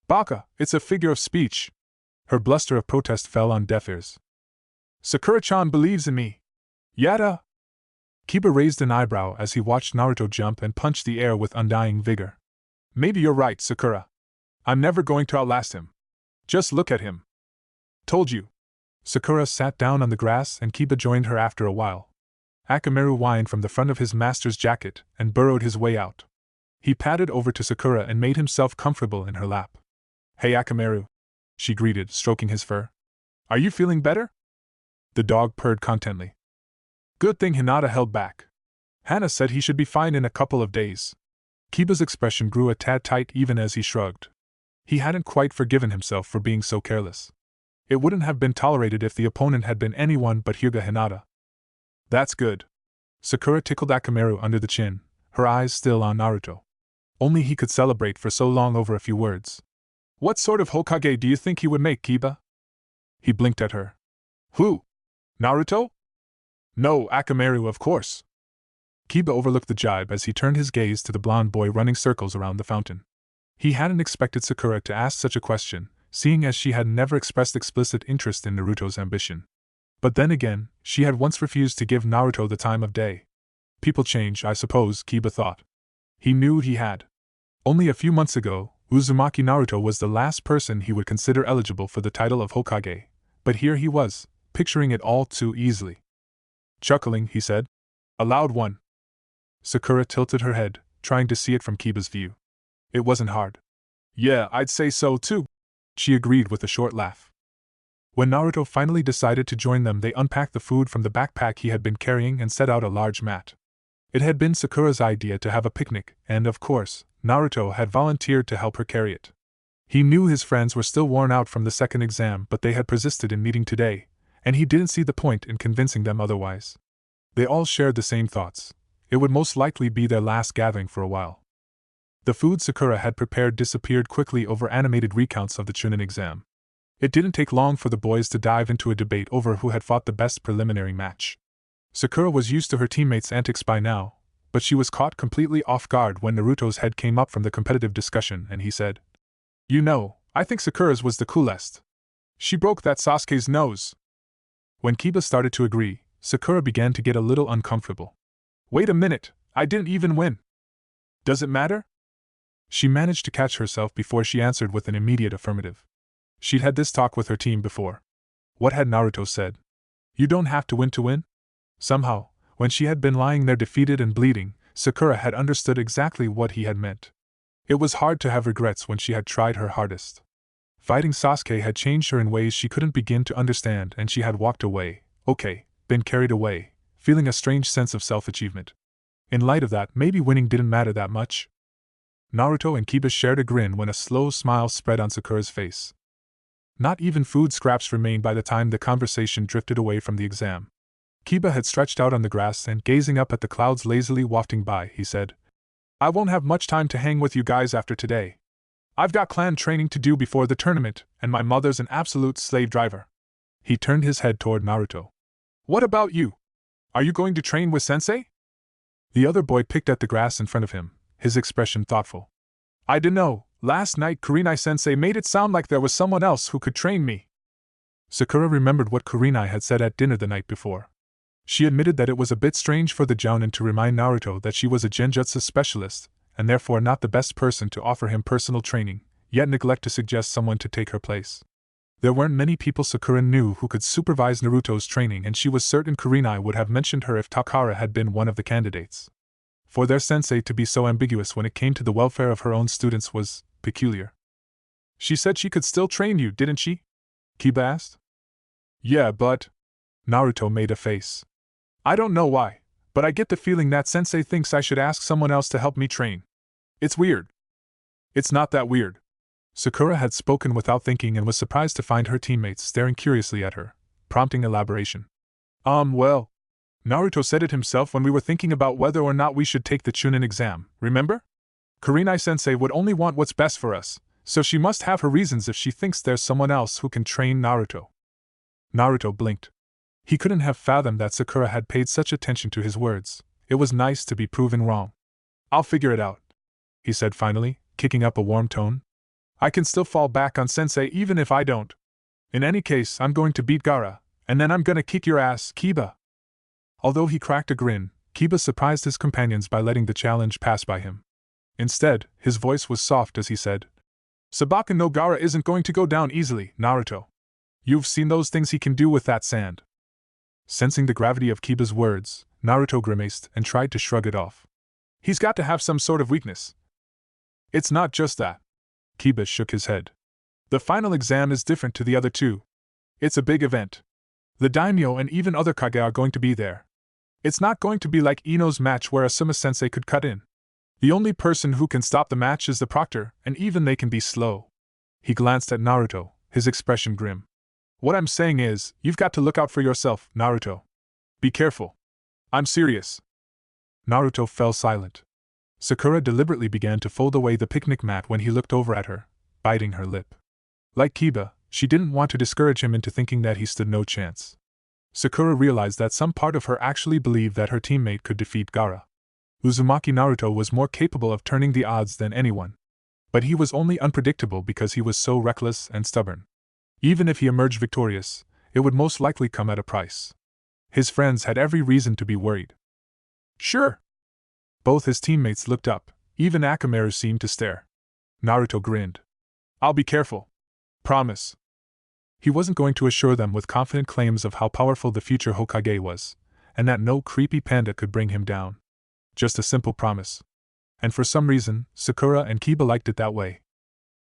Baka, it's a figure of speech." Her bluster of protest fell on deaf ears. "Sakura-chan believes in me. Yada!" Kiba raised an eyebrow as he watched Naruto jump and punch the air with undying vigor. "Maybe you're right, Sakura," I'm never going to outlast him. Just look at him. Told you. Sakura sat down on the grass and Kiba joined her after a while. Akamaru whined from the front of his master's jacket and burrowed his way out. He padded over to Sakura and made himself comfortable in her lap. Hey Akamaru, she greeted, stroking his fur. Are you feeling better? The dog purred contently. Good thing Hinata held back. Hana said he should be fine in a couple of days. Kiba's expression grew a tad tight even as he shrugged. He hadn't quite forgiven himself for being so careless. It wouldn't have been tolerated if the opponent had been anyone but Hyuga Hinata. That's good. Sakura tickled Akamaru under the chin, her eyes still on Naruto. Only he could celebrate for so long over a few words. What sort of Hokage do you think he would make, Kiba? He blinked at her. Who? Naruto? No, Akamaru, of course. Kiba overlooked the jibe as he turned his gaze to the blonde boy running circles around the fountain. He hadn't expected Sakura to ask such a question, seeing as she had never expressed explicit interest in Naruto's ambition. But then again, she had once refused to give Naruto the time of day. People change, I suppose, Kiba thought. He knew he had. Only a few months ago, Uzumaki Naruto was the last person he would consider eligible for the title of Hokage, but here he was, picturing it all too easily. Chuckling, he said, "A loud one." Sakura tilted her head, trying to see it from Kiba's view. It wasn't hard. Yeah, I'd say so too, she agreed with a short laugh. When Naruto finally decided to join them, they unpacked the food from the backpack he had been carrying and set out a large mat. It had been Sakura's idea to have a picnic, and of course, Naruto had volunteered to help her carry it. He knew his friends were still worn out from the second exam, but they had persisted in meeting today, and he didn't see the point in convincing them otherwise. They all shared the same thoughts. It would most likely be their last gathering for a while. The food Sakura had prepared disappeared quickly over animated recounts of the Chunin exam. It didn't take long for the boys to dive into a debate over who had fought the best preliminary match. Sakura was used to her teammates' antics by now, but she was caught completely off guard when Naruto's head came up from the competitive discussion and he said, "You know, I think Sakura's was the coolest. She broke that Sasuke's nose." When Kiba started to agree, Sakura began to get a little uncomfortable. Wait a minute, I didn't even win. Does it matter? She managed to catch herself before she answered with an immediate affirmative. She'd had this talk with her team before. What had Naruto said? You don't have to win. Somehow, when she had been lying there defeated and bleeding, Sakura had understood exactly what he had meant. It was hard to have regrets when she had tried her hardest. Fighting Sasuke had changed her in ways she couldn't begin to understand, and she had walked away, been carried away, feeling a strange sense of self-achievement. In light of that, maybe winning didn't matter that much. Naruto and Kiba shared a grin when a slow smile spread on Sakura's face. Not even food scraps remained by the time the conversation drifted away from the exam. Kiba had stretched out on the grass and, gazing up at the clouds lazily wafting by, he said, I won't have much time to hang with you guys after today. I've got clan training to do before the tournament, and my mother's an absolute slave driver. He turned his head toward Naruto. What about you? Are you going to train with Sensei? The other boy picked at the grass in front of him, his expression thoughtful. I dunno, last night Kurenai-sensei made it sound like there was someone else who could train me. Sakura remembered what Kurenai had said at dinner the night before. She admitted that it was a bit strange for the Jounin to remind Naruto that she was a genjutsu specialist, and therefore not the best person to offer him personal training, yet neglect to suggest someone to take her place. There weren't many people Sakura knew who could supervise Naruto's training, and she was certain Kurenai would have mentioned her if Takara had been one of the candidates. For their sensei to be so ambiguous when it came to the welfare of her own students was peculiar. She said she could still train you, didn't she? Kiba asked. Yeah, but... Naruto made a face. I don't know why, but I get the feeling that sensei thinks I should ask someone else to help me train. It's weird. It's not that weird. Sakura had spoken without thinking and was surprised to find her teammates staring curiously at her, prompting elaboration. Well, Naruto said it himself when we were thinking about whether or not we should take the Chunin exam, remember? Kurenai-sensei would only want what's best for us, so she must have her reasons if she thinks there's someone else who can train Naruto. Naruto blinked. He couldn't have fathomed that Sakura had paid such attention to his words. It was nice to be proven wrong. I'll figure it out, he said finally, kicking up a warm tone. I can still fall back on sensei even if I don't. In any case, I'm going to beat Gaara, and then I'm gonna kick your ass, Kiba. Although he cracked a grin, Kiba surprised his companions by letting the challenge pass by him. Instead, his voice was soft as he said, Sabaka no Gaara isn't going to go down easily, Naruto. You've seen those things he can do with that sand. Sensing the gravity of Kiba's words, Naruto grimaced and tried to shrug it off. He's got to have some sort of weakness. It's not just that. Kiba shook his head. The final exam is different to the other two. It's a big event. The daimyo and even other kage are going to be there. It's not going to be like Ino's match where Asuma-sensei could cut in. The only person who can stop the match is the proctor, and even they can be slow. He glanced at Naruto, his expression grim. What I'm saying is, you've got to look out for yourself, Naruto. Be careful. I'm serious. Naruto fell silent. Sakura deliberately began to fold away the picnic mat when he looked over at her, biting her lip. Like Kiba, she didn't want to discourage him into thinking that he stood no chance. Sakura realized that some part of her actually believed that her teammate could defeat Gaara. Uzumaki Naruto was more capable of turning the odds than anyone. But he was only unpredictable because he was so reckless and stubborn. Even if he emerged victorious, it would most likely come at a price. His friends had every reason to be worried. Sure. Both his teammates looked up, even Akamaru seemed to stare. Naruto grinned. I'll be careful. Promise. He wasn't going to assure them with confident claims of how powerful the future Hokage was, and that no creepy panda could bring him down. Just a simple promise. And for some reason, Sakura and Kiba liked it that way.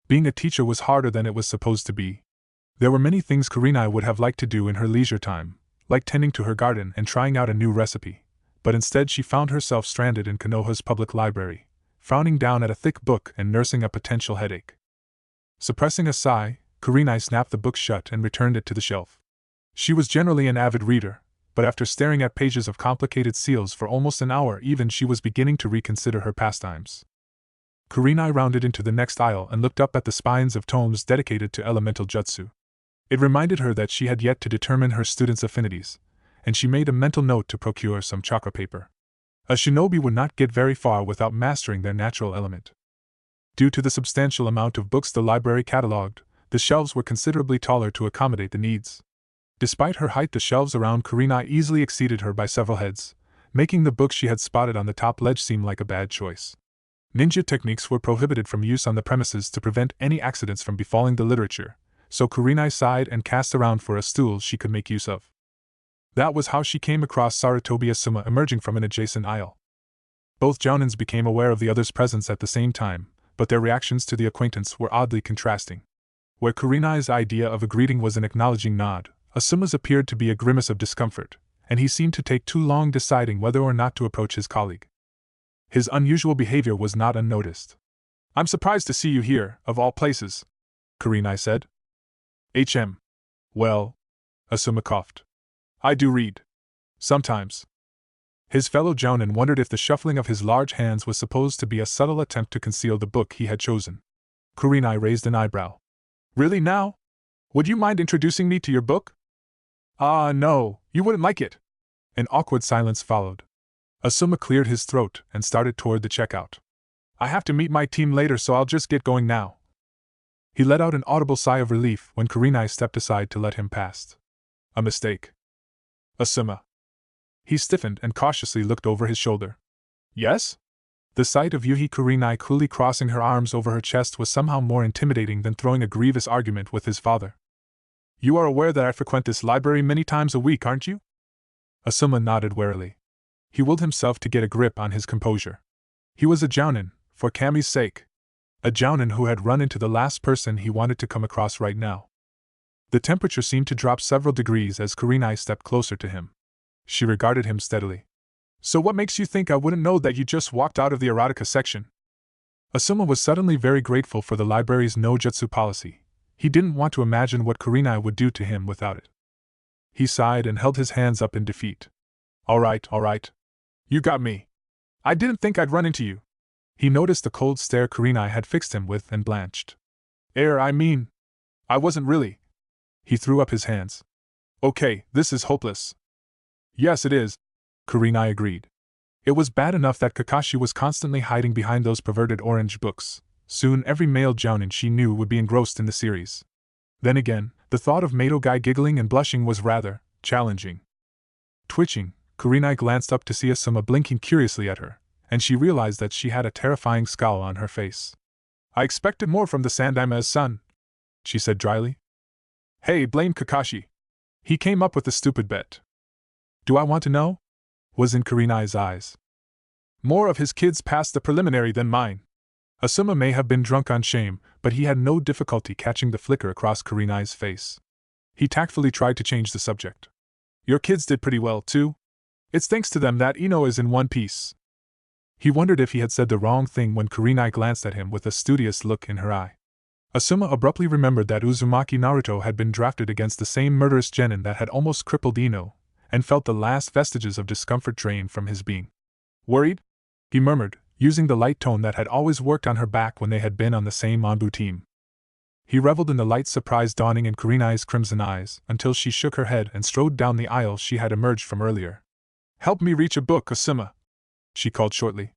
Being a teacher was harder than it was supposed to be. There were many things Kurenai would have liked to do in her leisure time, like tending to her garden and trying out a new recipe, but instead she found herself stranded in Konoha's public library, frowning down at a thick book and nursing a potential headache. Suppressing a sigh, Kurenai snapped the book shut and returned it to the shelf. She was generally an avid reader, but after staring at pages of complicated seals for almost an hour even she was beginning to reconsider her pastimes. Kurenai rounded into the next aisle and looked up at the spines of tomes dedicated to elemental jutsu. It reminded her that she had yet to determine her students' affinities, and she made a mental note to procure some chakra paper. A shinobi would not get very far without mastering their natural element. Due to the substantial amount of books the library catalogued, the shelves were considerably taller to accommodate the needs. Despite her height, the shelves around Kurenai easily exceeded her by several heads, making the books she had spotted on the top ledge seem like a bad choice. Ninja techniques were prohibited from use on the premises to prevent any accidents from befalling the literature, so Kurenai sighed and cast around for a stool she could make use of. That was how she came across Sarutobi Asuma emerging from an adjacent aisle. Both jounins became aware of the other's presence at the same time, but their reactions to the acquaintance were oddly contrasting. Where Kurenai's idea of a greeting was an acknowledging nod, Asuma's appeared to be a grimace of discomfort, and he seemed to take too long deciding whether or not to approach his colleague. His unusual behavior was not unnoticed. I'm surprised to see you here, of all places, Kurenai said. Well, Asuma coughed. I do read. Sometimes. His fellow jounin wondered if the shuffling of his large hands was supposed to be a subtle attempt to conceal the book he had chosen. Kurenai raised an eyebrow. Really now? Would you mind introducing me to your book? No, you wouldn't like it. An awkward silence followed. Asuma cleared his throat and started toward the checkout. I have to meet my team later, so I'll just get going now. He let out an audible sigh of relief when Kurenai stepped aside to let him pass. A mistake. Asuma. He stiffened and cautiously looked over his shoulder. Yes? The sight of Yuhi Kurenai coolly crossing her arms over her chest was somehow more intimidating than throwing a grievous argument with his father. You are aware that I frequent this library many times a week, aren't you? Asuma nodded warily. He willed himself to get a grip on his composure. He was a jounin, for Kami's sake. A jounin who had run into the last person he wanted to come across right now. The temperature seemed to drop several degrees as Kurenai stepped closer to him. She regarded him steadily. So what makes you think I wouldn't know that you just walked out of the erotica section? Asuma was suddenly very grateful for the library's no jutsu policy. He didn't want to imagine what Kurenai would do to him without it. He sighed and held his hands up in defeat. All right. You got me. I didn't think I'd run into you. He noticed the cold stare Kurenai had fixed him with and blanched. I wasn't really. He threw up his hands. Okay, this is hopeless. Yes, it is, Kurenai agreed. It was bad enough that Kakashi was constantly hiding behind those perverted orange books. Soon every male jounin she knew would be engrossed in the series. Then again, the thought of Mato Guy giggling and blushing was rather challenging. Twitching, Kurenai glanced up to see Asuma blinking curiously at her, and she realized that she had a terrifying scowl on her face. I expected more from the Sandaime-san, son, she said dryly. Hey, blame Kakashi. He came up with the stupid bet. Do I want to know? Was in Kurenai's eyes. More of his kids passed the preliminary than mine. Asuma may have been drunk on shame, but he had no difficulty catching the flicker across Kurenai's face. He tactfully tried to change the subject. Your kids did pretty well, too. It's thanks to them that Ino is in one piece. He wondered if he had said the wrong thing when Kurenai glanced at him with a studious look in her eye. Asuma abruptly remembered that Uzumaki Naruto had been drafted against the same murderous genin that had almost crippled Ino, and felt the last vestiges of discomfort drain from his being. Worried? He murmured, using the light tone that had always worked on her back when they had been on the same Anbu team. He reveled in the light surprise dawning in Kurenai's crimson eyes until she shook her head and strode down the aisle she had emerged from earlier. Help me reach a book, Asuma, she called shortly.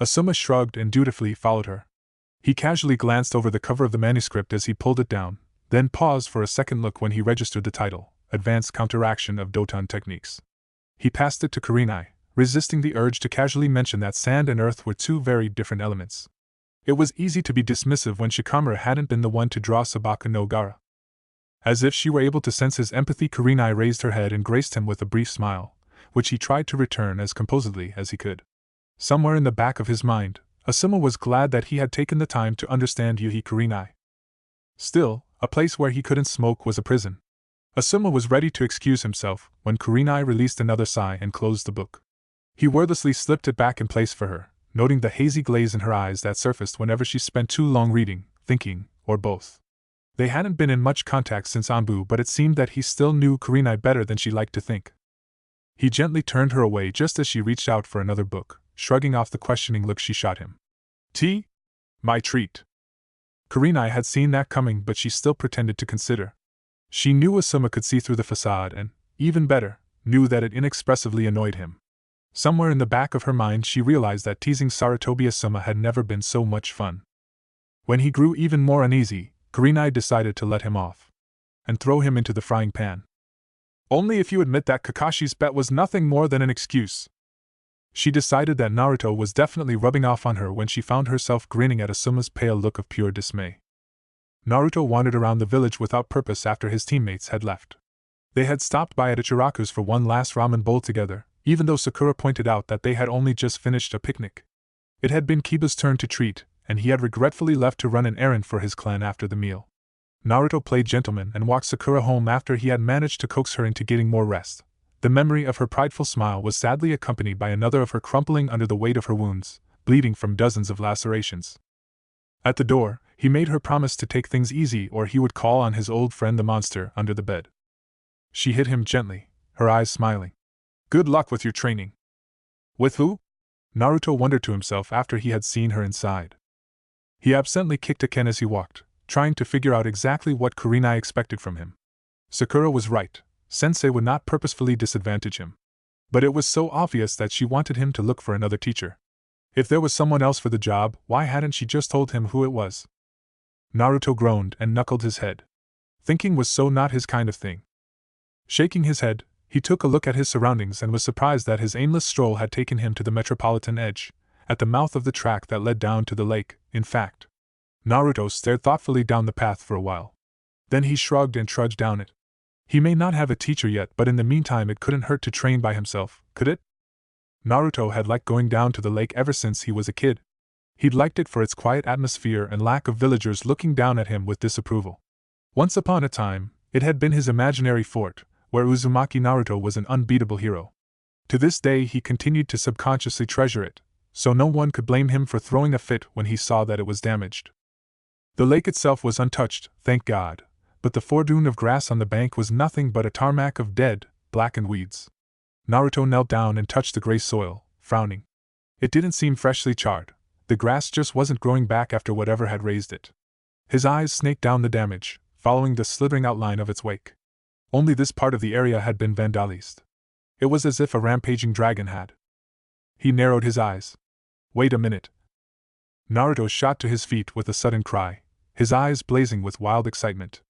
Asuma shrugged and dutifully followed her. He casually glanced over the cover of the manuscript as he pulled it down, then paused for a second look when he registered the title, Advanced Counteraction of Doton Techniques. He passed it to Kurenai, resisting the urge to casually mention that sand and earth were two very different elements. It was easy to be dismissive when Shikamura hadn't been the one to draw Sabaka no Gara. As if she were able to sense his empathy, Kurenai raised her head and graced him with a brief smile, which he tried to return as composedly as he could. Somewhere in the back of his mind, Asuma was glad that he had taken the time to understand Yuhi Kurenai. Still, a place where he couldn't smoke was a prison. Asuma was ready to excuse himself when Kurenai released another sigh and closed the book. He wordlessly slipped it back in place for her, noting the hazy glaze in her eyes that surfaced whenever she spent too long reading, thinking, or both. They hadn't been in much contact since Anbu, but it seemed that he still knew Kurenai better than she liked to think. He gently turned her away just as she reached out for another book, shrugging off the questioning look she shot him. Tea? My treat. Kurenai had seen that coming, but she still pretended to consider. She knew Asuma could see through the facade and, even better, knew that it inexpressively annoyed him. Somewhere in the back of her mind she realized that teasing Sarutobi Asuma had never been so much fun. When he grew even more uneasy, Kurenai decided to let him off and throw him into the frying pan. Only if you admit that Kakashi's bet was nothing more than an excuse. She decided that Naruto was definitely rubbing off on her when she found herself grinning at Asuma's pale look of pure dismay. Naruto wandered around the village without purpose after his teammates had left. They had stopped by at Ichiraku's for one last ramen bowl together, even though Sakura pointed out that they had only just finished a picnic. It had been Kiba's turn to treat, and he had regretfully left to run an errand for his clan after the meal. Naruto played gentleman and walked Sakura home after he had managed to coax her into getting more rest. The memory of her prideful smile was sadly accompanied by another of her crumpling under the weight of her wounds, bleeding from dozens of lacerations. At the door, he made her promise to take things easy or he would call on his old friend the monster under the bed. She hit him gently, her eyes smiling. Good luck with your training. With who? Naruto wondered to himself after he had seen her inside. He absently kicked a ken as he walked, trying to figure out exactly what Kurenai expected from him. Sakura was right. Sensei would not purposefully disadvantage him. But it was so obvious that she wanted him to look for another teacher. If there was someone else for the job, why hadn't she just told him who it was? Naruto groaned and knuckled his head. Thinking was so not his kind of thing. Shaking his head, he took a look at his surroundings and was surprised that his aimless stroll had taken him to the metropolitan edge, at the mouth of the track that led down to the lake, in fact. Naruto stared thoughtfully down the path for a while. Then he shrugged and trudged down it. He may not have a teacher yet, but in the meantime it couldn't hurt to train by himself, could it? Naruto had liked going down to the lake ever since he was a kid. He'd liked it for its quiet atmosphere and lack of villagers looking down at him with disapproval. Once upon a time, it had been his imaginary fort, where Uzumaki Naruto was an unbeatable hero. To this day he continued to subconsciously treasure it, so no one could blame him for throwing a fit when he saw that it was damaged. The lake itself was untouched, thank God, but the foredune of grass on the bank was nothing but a tarmac of dead, blackened weeds. Naruto knelt down and touched the gray soil, frowning. It didn't seem freshly charred. The grass just wasn't growing back after whatever had raised it. His eyes snaked down the damage, following the slithering outline of its wake. Only this part of the area had been vandalized. It was as if a rampaging dragon had. He narrowed his eyes. Wait a minute. Naruto shot to his feet with a sudden cry, his eyes blazing with wild excitement.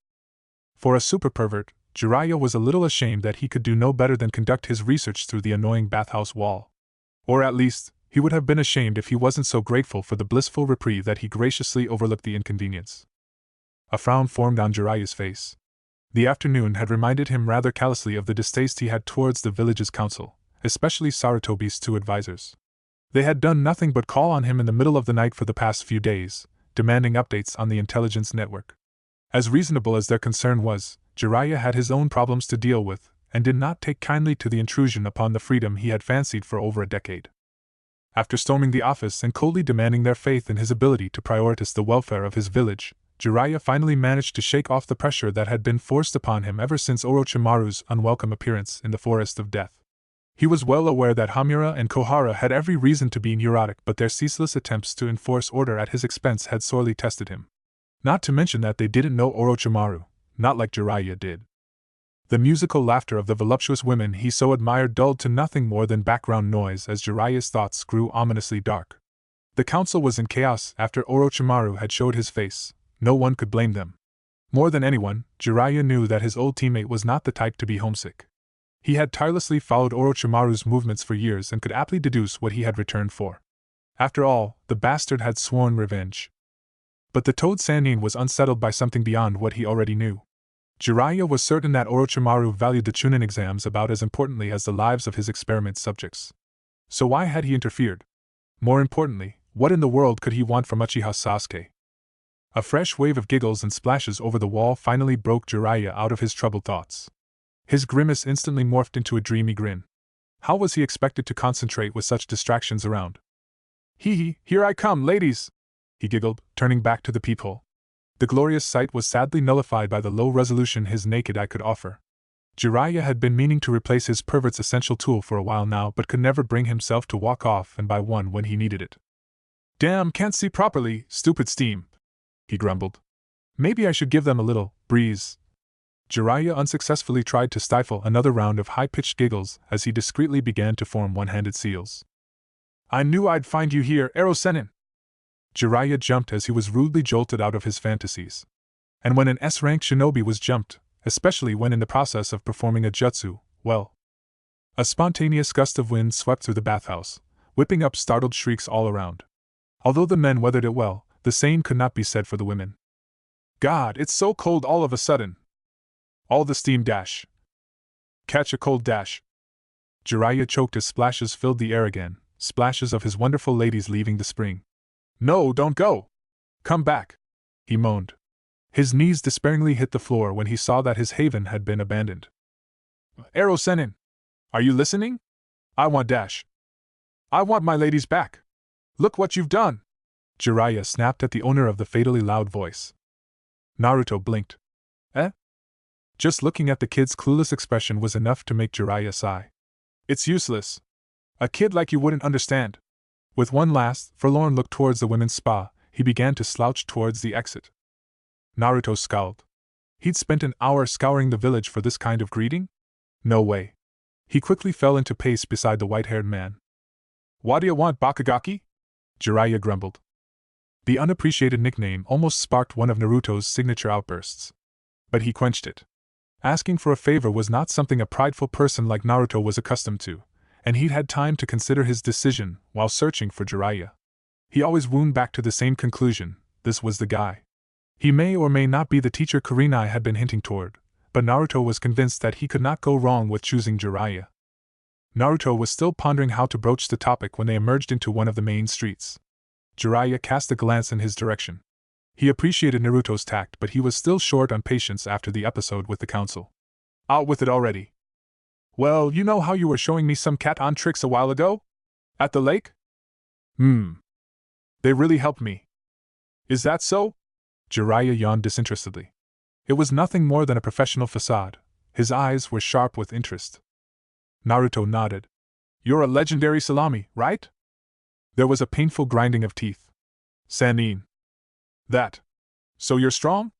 For a super pervert, Jiraiya was a little ashamed that he could do no better than conduct his research through the annoying bathhouse wall. Or at least, He would have been ashamed if he wasn't so grateful for the blissful reprieve that he graciously overlooked the inconvenience. A frown formed on Jiraiya's face. The afternoon had reminded him rather callously of the distaste he had towards the village's council, especially Sarutobi's two advisors. They had done nothing but call on him in the middle of the night for the past few days, demanding updates on the intelligence network. As reasonable as their concern was, Jiraiya had his own problems to deal with, and did not take kindly to the intrusion upon the freedom he had fancied for over a decade. After storming the office and coldly demanding their faith in his ability to prioritize the welfare of his village, Jiraiya finally managed to shake off the pressure that had been forced upon him ever since Orochimaru's unwelcome appearance in the Forest of Death. He was well aware that Hamura and Kohara had every reason to be neurotic, but their ceaseless attempts to enforce order at his expense had sorely tested him. Not to mention that they didn't know Orochimaru, not like Jiraiya did. The musical laughter of the voluptuous women he so admired dulled to nothing more than background noise as Jiraiya's thoughts grew ominously dark. The council was in chaos after Orochimaru had showed his face. No one could blame them. More than anyone, Jiraiya knew that his old teammate was not the type to be homesick. He had tirelessly followed Orochimaru's movements for years and could aptly deduce what he had returned for. After all, the bastard had sworn revenge. But the Toad Sannin was unsettled by something beyond what he already knew. Jiraiya was certain that Orochimaru valued the Chunin exams about as importantly as the lives of his experiment subjects. So why had he interfered? More importantly, what in the world could he want from Uchiha Sasuke? A fresh wave of giggles and splashes over the wall finally broke Jiraiya out of his troubled thoughts. His grimace instantly morphed into a dreamy grin. How was he expected to concentrate with such distractions around? Hee, here I come, ladies! He giggled, turning back to the peephole. The glorious sight was sadly nullified by the low resolution his naked eye could offer. Jiraiya had been meaning to replace his pervert's essential tool for a while now, but could never bring himself to walk off and buy one when he needed it. Damn, can't see properly, stupid steam, he grumbled. Maybe I should give them a little breeze. Jiraiya unsuccessfully tried to stifle another round of high-pitched giggles as he discreetly began to form one-handed seals. I knew I'd find you here, Ero Sennin! Jiraiya jumped as he was rudely jolted out of his fantasies. And when an S-rank shinobi was jumped, especially when in the process of performing a jutsu, well. A spontaneous gust of wind swept through the bathhouse, whipping up startled shrieks all around. Although the men weathered it well, the same could not be said for the women. God, it's so cold all of a sudden! All the steam dash. Catch a cold dash. Jiraiya choked as splashes filled the air again, splashes of his wonderful ladies leaving the spring. No, don't go! Come back! He moaned. His knees despairingly hit the floor when he saw that his haven had been abandoned. Ero Sennin! Are you listening? I want dash. I want my ladies back! Look what you've done! Jiraiya snapped at the owner of the fatally loud voice. Naruto blinked. Eh? Just looking at the kid's clueless expression was enough to make Jiraiya sigh. It's useless. A kid like you wouldn't understand. With one last, forlorn look towards the women's spa, he began to slouch towards the exit. Naruto scowled. He'd spent an hour scouring the village for this kind of greeting? No way. He quickly fell into pace beside the white-haired man. What do you want, Bakagaki? Jiraiya grumbled. The unappreciated nickname almost sparked one of Naruto's signature outbursts. But he quenched it. Asking for a favor was not something a prideful person like Naruto was accustomed to, and he'd had time to consider his decision while searching for Jiraiya. He always wound back to the same conclusion: this was the guy. He may or may not be the teacher Kurenai had been hinting toward, but Naruto was convinced that he could not go wrong with choosing Jiraiya. Naruto was still pondering how to broach the topic when they emerged into one of the main streets. Jiraiya cast a glance in his direction. He appreciated Naruto's tact, but he was still short on patience after the episode with the council. Out with it already. Well, you know how you were showing me some cat-on tricks a while ago? At the lake? They really helped me. Is that so? Jiraiya yawned disinterestedly. It was nothing more than a professional facade. His eyes were sharp with interest. Naruto nodded. You're a legendary salami, right? There was a painful grinding of teeth. Sannin. That. So you're strong?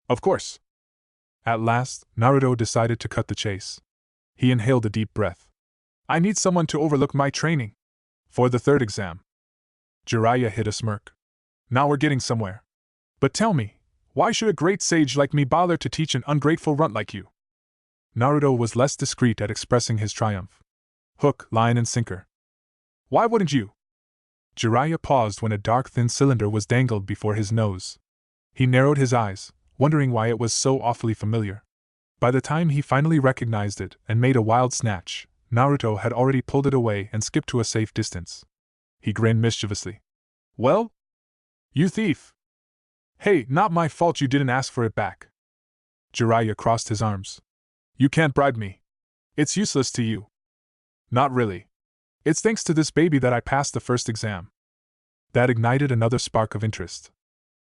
Of course. At last, Naruto decided to cut the chase. He inhaled a deep breath. I need someone to overlook my training. For the third exam. Jiraiya hid a smirk. Now we're getting somewhere. But tell me, why should a great sage like me bother to teach an ungrateful runt like you? Naruto was less discreet at expressing his triumph. Hook, line and sinker. Why wouldn't you? Jiraiya paused when a dark thin cylinder was dangled before his nose. He narrowed his eyes, wondering why it was so awfully familiar. By the time he finally recognized it and made a wild snatch, Naruto had already pulled it away and skipped to a safe distance. He grinned mischievously. Well? You thief! Hey, not my fault you didn't ask for it back. Jiraiya crossed his arms. You can't bribe me. It's useless to you. Not really. It's thanks to this baby that I passed the first exam. That ignited another spark of interest.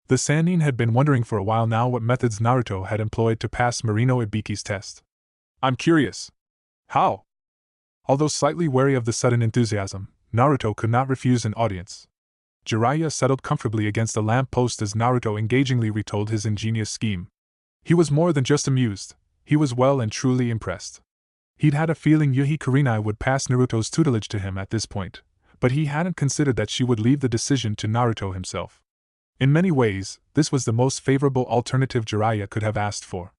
The Sannin had been wondering for a while now what methods Naruto had employed to pass Marino Ibiki's test. I'm curious. How? Although slightly wary of the sudden enthusiasm, Naruto could not refuse an audience. Jiraiya settled comfortably against a lamp post as Naruto engagingly retold his ingenious scheme. He was more than just amused, he was well and truly impressed. He'd had a feeling Yuhi Kurinai would pass Naruto's tutelage to him at this point, but he hadn't considered that she would leave the decision to Naruto himself. In many ways, this was the most favorable alternative Jiraiya could have asked for.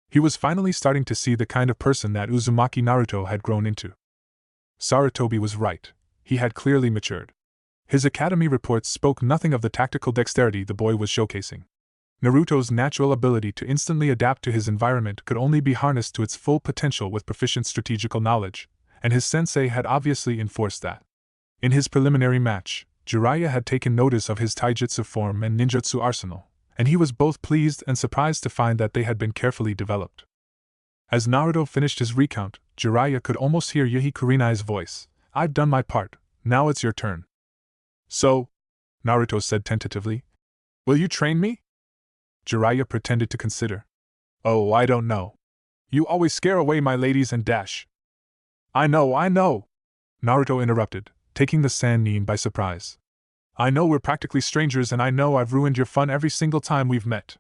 He was finally starting to see the kind of person that Uzumaki Naruto had grown into. Sarutobi was right, he had clearly matured. His academy reports spoke nothing of the tactical dexterity the boy was showcasing. Naruto's natural ability to instantly adapt to his environment could only be harnessed to its full potential with proficient strategical knowledge, and his sensei had obviously enforced that. In his preliminary match, Jiraiya had taken notice of his taijutsu form and ninjutsu arsenal, and he was both pleased and surprised to find that they had been carefully developed. As Naruto finished his recount, Jiraiya could almost hear Yuhi Kurinai's voice. I've done my part, now it's your turn. So, Naruto said tentatively, will you train me? Jiraiya pretended to consider. Oh, I don't know. You always scare away my ladies and dash. I know, Naruto interrupted, taking the Sannin by surprise. I know we're practically strangers and I know I've ruined your fun every single time we've met.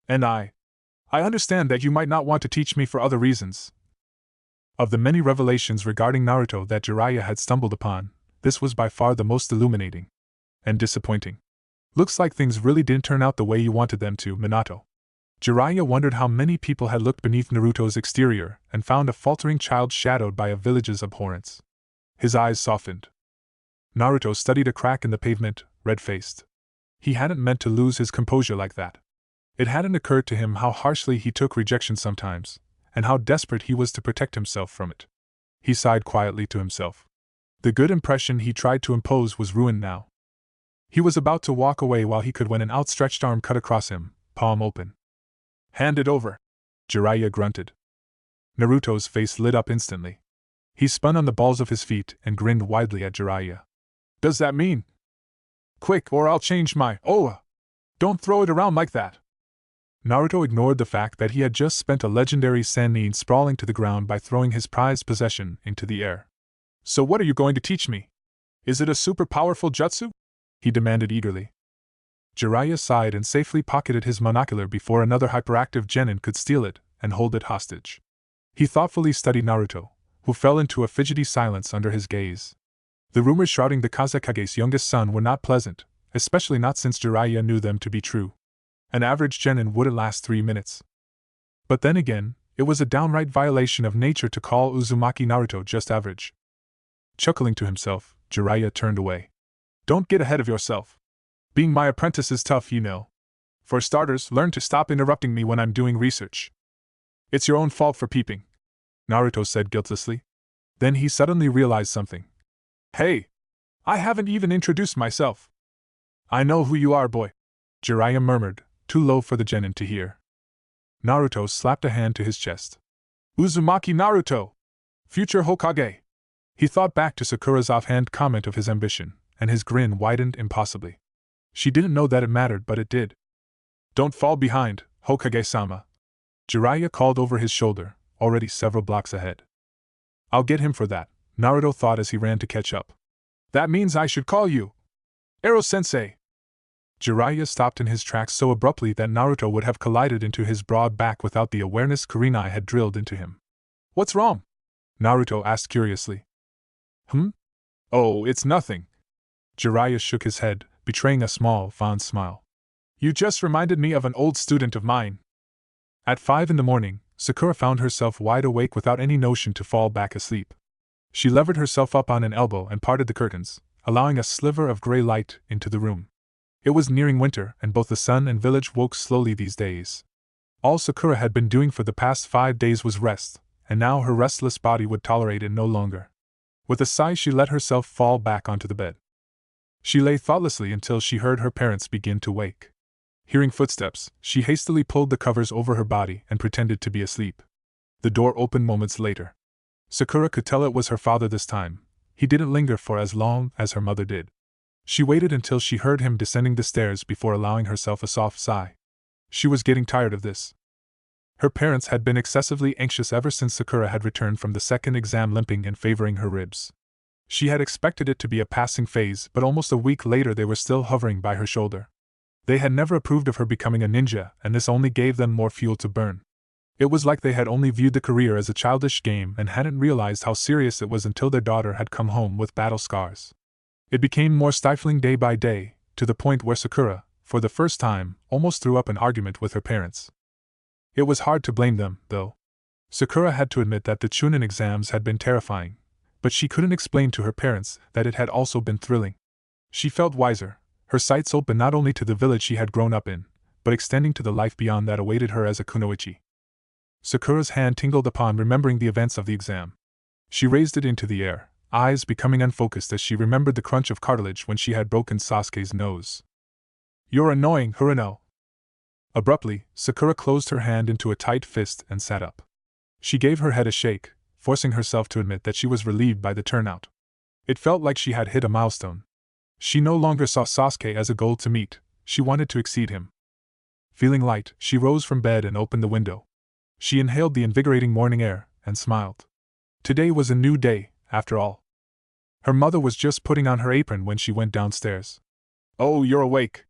And I understand that you might not want to teach me for other reasons. Of the many revelations regarding Naruto that Jiraiya had stumbled upon, this was by far the most illuminating. And disappointing. Looks like things really didn't turn out the way you wanted them to, Minato. Jiraiya wondered how many people had looked beneath Naruto's exterior and found a faltering child shadowed by a village's abhorrence. His eyes softened. Naruto studied a crack in the pavement, red-faced. He hadn't meant to lose his composure like that. It hadn't occurred to him how harshly he took rejection sometimes, and how desperate he was to protect himself from it. He sighed quietly to himself. The good impression he tried to impose was ruined now. He was about to walk away while he could when an outstretched arm cut across him, palm open. Hand it over, Jiraiya grunted. Naruto's face lit up instantly. He spun on the balls of his feet and grinned widely at Jiraiya. Does that mean? Quick, or I'll change my Oa! Don't throw it around like that! Naruto ignored the fact that he had just spent a legendary Sannin sprawling to the ground by throwing his prized possession into the air. So what are you going to teach me? Is it a super powerful jutsu? He demanded eagerly. Jiraiya sighed and safely pocketed his monocular before another hyperactive genin could steal it and hold it hostage. He thoughtfully studied Naruto, who fell into a fidgety silence under his gaze. The rumors shrouding the Kazekage's youngest son were not pleasant, especially not since Jiraiya knew them to be true. An average genin wouldn't last 3 minutes. But then again, it was a downright violation of nature to call Uzumaki Naruto just average. Chuckling to himself, Jiraiya turned away. Don't get ahead of yourself. Being my apprentice is tough, you know. For starters, learn to stop interrupting me when I'm doing research. It's your own fault for peeping, Naruto said guiltlessly. Then he suddenly realized something. Hey! I haven't even introduced myself. I know who you are, boy, Jiraiya murmured, too low for the genin to hear. Naruto slapped a hand to his chest. Uzumaki Naruto! Future Hokage! He thought back to Sakura's offhand comment of his ambition, and his grin widened impossibly. She didn't know that it mattered, but it did. Don't fall behind, Hokage-sama, Jiraiya called over his shoulder, already several blocks ahead. I'll get him for that, Naruto thought as he ran to catch up. That means I should call you Ero-sensei. Jiraiya stopped in his tracks so abruptly that Naruto would have collided into his broad back without the awareness Kurinai had drilled into him. What's wrong? Naruto asked curiously. Oh, it's nothing. Jiraiya shook his head, betraying a small, fond smile. You just reminded me of an old student of mine. At 5 in the morning, Sakura found herself wide awake without any notion to fall back asleep. She levered herself up on an elbow and parted the curtains, allowing a sliver of gray light into the room. It was nearing winter, and both the sun and village woke slowly these days. All Sakura had been doing for the past 5 days was rest, and now her restless body would tolerate it no longer. With a sigh, she let herself fall back onto the bed. She lay thoughtlessly until she heard her parents begin to wake. Hearing footsteps, she hastily pulled the covers over her body and pretended to be asleep. The door opened moments later. Sakura could tell it was her father this time. He didn't linger for as long as her mother did. She waited until she heard him descending the stairs before allowing herself a soft sigh. She was getting tired of this. Her parents had been excessively anxious ever since Sakura had returned from the second exam, limping and favoring her ribs. She had expected it to be a passing phase, but almost a week later they were still hovering by her shoulder. They had never approved of her becoming a ninja, and this only gave them more fuel to burn. It was like they had only viewed the career as a childish game and hadn't realized how serious it was until their daughter had come home with battle scars. It became more stifling day by day, to the point where Sakura, for the first time, almost threw up an argument with her parents. It was hard to blame them, though. Sakura had to admit that the Chunin exams had been terrifying, but she couldn't explain to her parents that it had also been thrilling. She felt wiser, her sights open not only to the village she had grown up in, but extending to the life beyond that awaited her as a kunoichi. Sakura's hand tingled upon remembering the events of the exam. She raised it into the air, eyes becoming unfocused as she remembered the crunch of cartilage when she had broken Sasuke's nose. "You're annoying, Haruno." Abruptly, Sakura closed her hand into a tight fist and sat up. She gave her head a shake, forcing herself to admit that she was relieved by the turnout. It felt like she had hit a milestone. She no longer saw Sasuke as a goal to meet, she wanted to exceed him. Feeling light, she rose from bed and opened the window. She inhaled the invigorating morning air and smiled. Today was a new day, after all. Her mother was just putting on her apron when she went downstairs. "Oh, you're awake.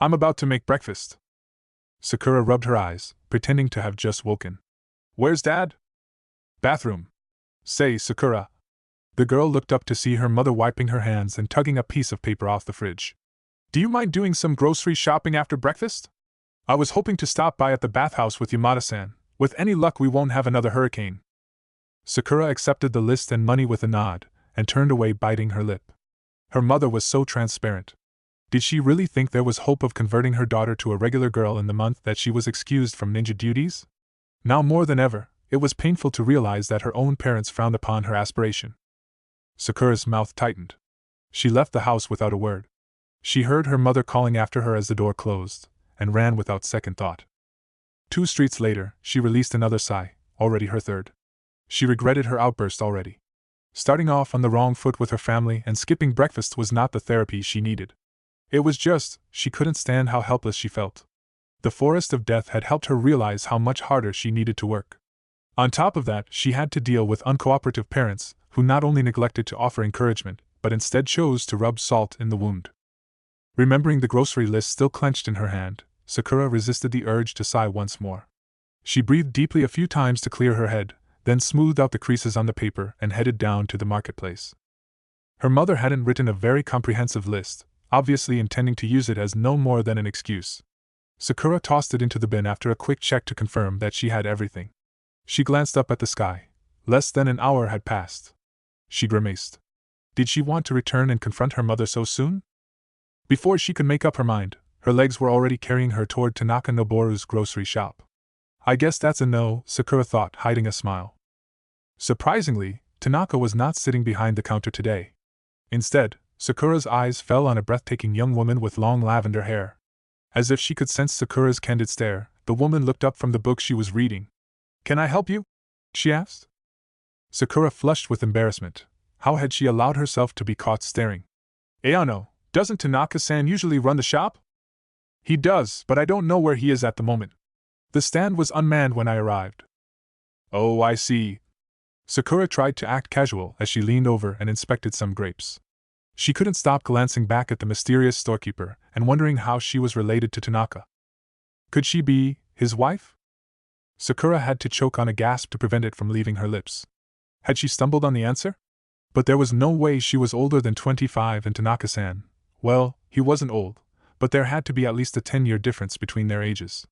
I'm about to make breakfast." Sakura rubbed her eyes, pretending to have just woken. "Where's Dad?" "Bathroom." "Say, Sakura." The girl looked up to see her mother wiping her hands and tugging a piece of paper off the fridge. "Do you mind doing some grocery shopping after breakfast? I was hoping to stop by at the bathhouse with Yamada-san. With any luck we won't have another hurricane." Sakura accepted the list and money with a nod, and turned away biting her lip. Her mother was so transparent. Did she really think there was hope of converting her daughter to a regular girl in the month that she was excused from ninja duties? Now more than ever, it was painful to realize that her own parents frowned upon her aspiration. Sakura's mouth tightened. She left the house without a word. She heard her mother calling after her as the door closed, and ran without second thought. 2 streets later, she released another sigh, already her third. She regretted her outburst already. Starting off on the wrong foot with her family and skipping breakfast was not the therapy she needed. It was just, she couldn't stand how helpless she felt. The forest of death had helped her realize how much harder she needed to work. On top of that, she had to deal with uncooperative parents, who not only neglected to offer encouragement, but instead chose to rub salt in the wound. Remembering the grocery list still clenched in her hand, Sakura resisted the urge to sigh once more. She breathed deeply a few times to clear her head, then smoothed out the creases on the paper and headed down to the marketplace. Her mother hadn't written a very comprehensive list, obviously intending to use it as no more than an excuse. Sakura tossed it into the bin after a quick check to confirm that she had everything. She glanced up at the sky. Less than an hour had passed. She grimaced. Did she want to return and confront her mother so soon? Before she could make up her mind, her legs were already carrying her toward Tanaka Noboru's grocery shop. I guess that's a no, Sakura thought, hiding a smile. Surprisingly, Tanaka was not sitting behind the counter today. Instead, Sakura's eyes fell on a breathtaking young woman with long lavender hair. As if she could sense Sakura's candid stare, the woman looked up from the book she was reading. "Can I help you?" she asked. Sakura flushed with embarrassment. How had she allowed herself to be caught staring? "Ayano, doesn't Tanaka-san usually run the shop?" "He does, but I don't know where he is at the moment. The stand was unmanned when I arrived." "Oh, I see." Sakura tried to act casual as she leaned over and inspected some grapes. She couldn't stop glancing back at the mysterious storekeeper and wondering how she was related to Tanaka. Could she be his wife? Sakura had to choke on a gasp to prevent it from leaving her lips. Had she stumbled on the answer? But there was no way she was older than 25 and Tanaka-san. Well, he wasn't old, but there had to be at least a 10-year difference between their ages.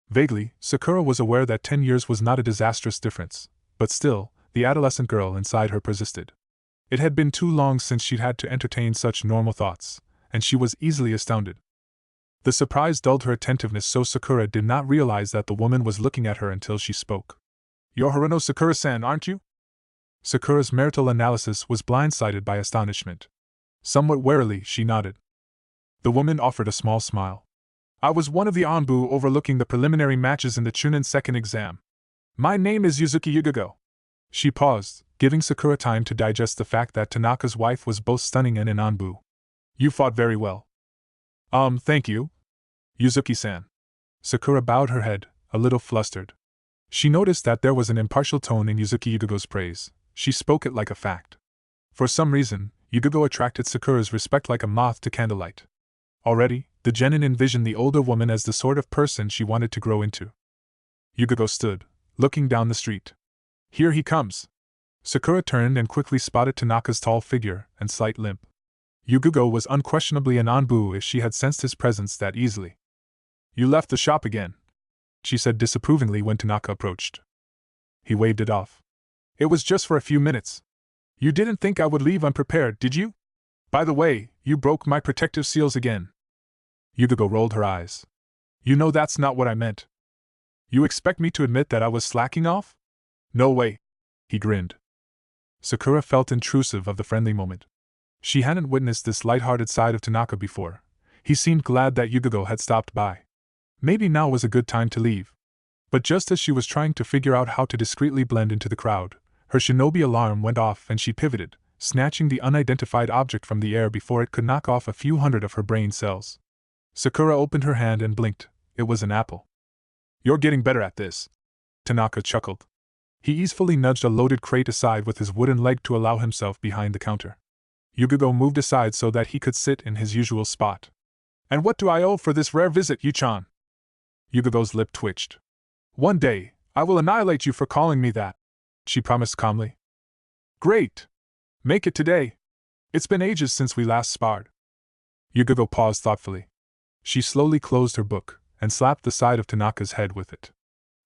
Vaguely, Sakura was aware that 10 years was not a disastrous difference, but still, the adolescent girl inside her persisted. It had been too long since she'd had to entertain such normal thoughts, and she was easily astounded. The surprise dulled her attentiveness, so Sakura did not realize that the woman was looking at her until she spoke. "You're Haruno Sakura-san, aren't you?" Sakura's marital analysis was blindsided by astonishment. Somewhat warily, she nodded. The woman offered a small smile. "I was one of the Anbu overlooking the preliminary matches in the Chunin second exam. My name is Yuzuki Yugago." She paused, giving Sakura time to digest the fact that Tanaka's wife was both stunning and an Anbu. "You fought very well." Thank you, Yuzuki-san." Sakura bowed her head, a little flustered. She noticed that there was an impartial tone in Yuzuki Yugago's praise. She spoke it like a fact. For some reason, Yugago attracted Sakura's respect like a moth to candlelight. Already, the genin envisioned the older woman as the sort of person she wanted to grow into. Yugago stood, looking down the street. "Here he comes." Sakura turned and quickly spotted Tanaka's tall figure and slight limp. Yugago was unquestionably an Anbu if she had sensed his presence that easily. "You left the shop again," she said disapprovingly when Tanaka approached. He waved it off. "It was just for a few minutes. You didn't think I would leave unprepared, did you? By the way, you broke my protective seals again." Yugago rolled her eyes. "You know that's not what I meant. You expect me to admit that I was slacking off?" "No way." He grinned. Sakura felt intrusive of the friendly moment. She hadn't witnessed this light-hearted side of Tanaka before. He seemed glad that Yugago had stopped by. Maybe now was a good time to leave. But just as she was trying to figure out how to discreetly blend into the crowd, her shinobi alarm went off and she pivoted, snatching the unidentified object from the air before it could knock off a few hundred of her brain cells. Sakura opened her hand and blinked. It was an apple. "You're getting better at this," Tanaka chuckled. He easily nudged a loaded crate aside with his wooden leg to allow himself behind the counter. Yugago moved aside so that he could sit in his usual spot. "And what do I owe for this rare visit, Yu-chan?" Yugago's lip twitched. "One day, I will annihilate you for calling me that," she promised calmly. "Great! Make it today. It's been ages since we last sparred." Yugago paused thoughtfully. She slowly closed her book and slapped the side of Tanaka's head with it.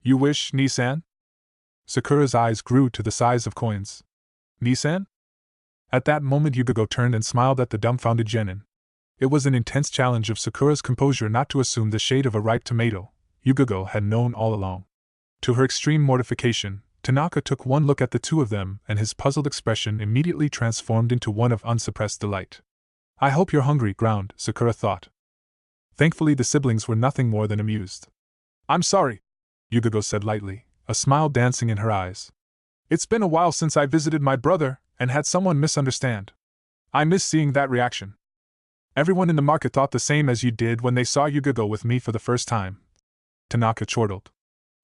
"You wish, Nisan?" Sakura's eyes grew to the size of coins. "Nisan?" At that moment Yugago turned and smiled at the dumbfounded genin. It was an intense challenge of Sakura's composure not to assume the shade of a ripe tomato. Yugago had known all along. To her extreme mortification, Tanaka took one look at the two of them and his puzzled expression immediately transformed into one of unsuppressed delight. "I hope you're hungry, ground," Sakura thought. Thankfully the siblings were nothing more than amused. "I'm sorry," Yugago said lightly, a smile dancing in her eyes. "It's been a while since I visited my brother and had someone misunderstand. I miss seeing that reaction. Everyone in the market thought the same as you did when they saw Yugago with me for the first time." Tanaka chortled.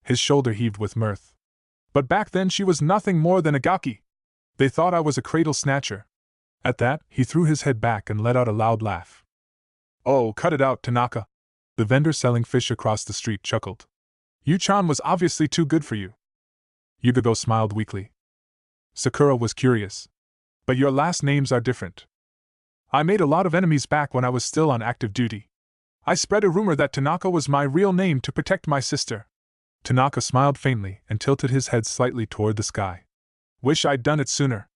His shoulder heaved with mirth. "But back then she was nothing more than a gaki. They thought I was a cradle snatcher." At that, he threw his head back and let out a loud laugh. "Oh, cut it out, Tanaka." The vendor selling fish across the street chuckled. "Yu-chan was obviously too good for you." Yugago smiled weakly. Sakura was curious. "But your last names are different." "I made a lot of enemies back when I was still on active duty. I spread a rumor that Tanaka was my real name to protect my sister." Tanaka smiled faintly and tilted his head slightly toward the sky. "Wish I'd done it sooner."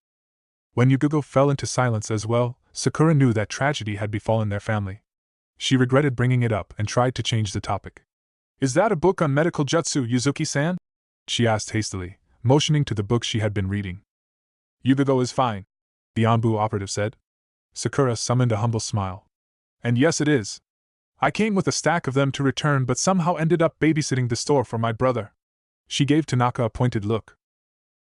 When Yugago fell into silence as well, Sakura knew that tragedy had befallen their family. She regretted bringing it up and tried to change the topic. "Is that a book on medical jutsu, Yuzuki-san?" she asked hastily, motioning to the book she had been reading. "Yugago is fine," the Anbu operative said. Sakura summoned a humble smile. "And yes, it is. I came with a stack of them to return but somehow ended up babysitting the store for my brother." She gave Tanaka a pointed look.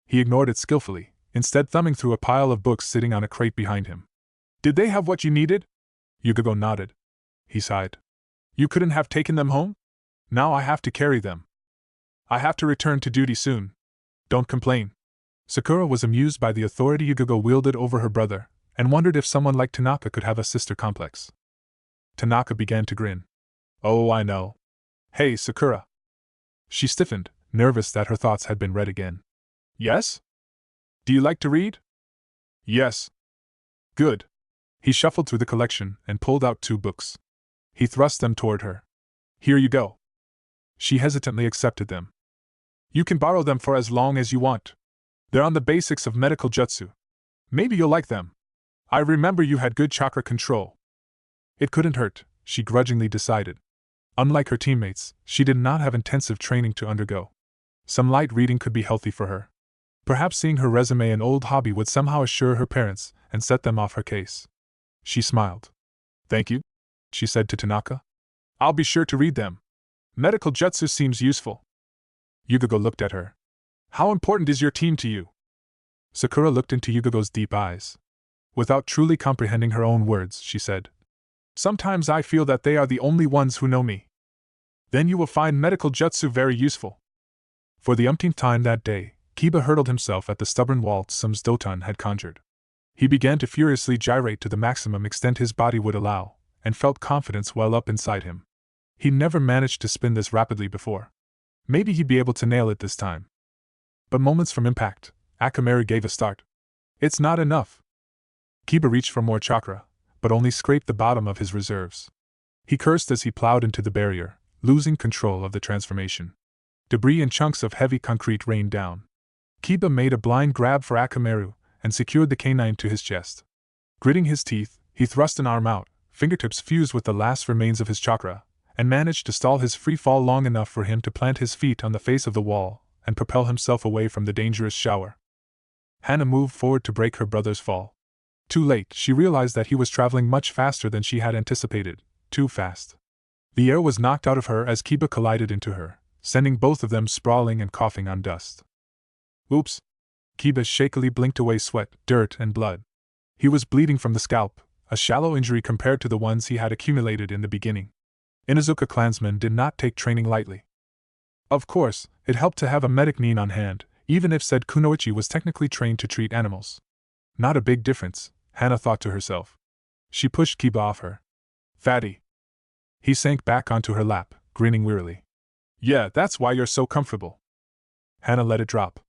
He ignored it skillfully, instead thumbing through a pile of books sitting on a crate behind him. "Did they have what you needed?" Yugago nodded. He sighed. "You couldn't have taken them home? Now I have to carry them. I have to return to duty soon. Don't complain." Sakura was amused by the authority Yugago wielded over her brother, and wondered if someone like Tanaka could have a sister complex. Tanaka began to grin. "Oh, I know. Hey, Sakura." She stiffened, nervous that her thoughts had been read again. "Yes? Do you like to read?" "Yes." "Good." He shuffled through the collection and pulled out 2 books. He thrust them toward her. "Here you go." She hesitantly accepted them. "You can borrow them for as long as you want. They're on the basics of medical jutsu. Maybe you'll like them. I remember you had good chakra control. It couldn't hurt, she grudgingly decided. Unlike her teammates, she did not have intensive training to undergo. Some light reading could be healthy for her. Perhaps seeing her resume and old hobby would somehow assure her parents and set them off her case. She smiled. Thank you, she said to Tanaka. I'll be sure to read them. Medical jutsu seems useful. Yugago looked at her. How important is your team to you? Sakura looked into Yugago's deep eyes. Without truly comprehending her own words, she said, Sometimes I feel that they are the only ones who know me. Then you will find medical jutsu very useful. For the umpteenth time that day, Kiba hurled himself at the stubborn wall Tsum's Doton had conjured. He began to furiously gyrate to the maximum extent his body would allow, and felt confidence well up inside him. He never managed to spin this rapidly before. Maybe he'd be able to nail it this time. But moments from impact, Akamaru gave a start. It's not enough. Kiba reached for more chakra, but only scraped the bottom of his reserves. He cursed as he plowed into the barrier, losing control of the transformation. Debris and chunks of heavy concrete rained down. Kiba made a blind grab for Akamaru and secured the canine to his chest. Gritting his teeth, he thrust an arm out, fingertips fused with the last remains of his chakra, and managed to stall his free fall long enough for him to plant his feet on the face of the wall and propel himself away from the dangerous shower. Hana moved forward to break her brother's fall. Too late, she realized that he was traveling much faster than she had anticipated, too fast. The air was knocked out of her as Kiba collided into her, sending both of them sprawling and coughing on dust. Oops! Kiba shakily blinked away sweat, dirt, and blood. He was bleeding from the scalp, a shallow injury compared to the ones he had accumulated in the beginning. Inuzuka clansmen did not take training lightly. Of course, it helped to have a medic nin on hand, even if said kunoichi was technically trained to treat animals. Not a big difference, Hana thought to herself. She pushed Kiba off her. Fatty. He sank back onto her lap, grinning wearily. Yeah, that's why you're so comfortable. Hana let it drop.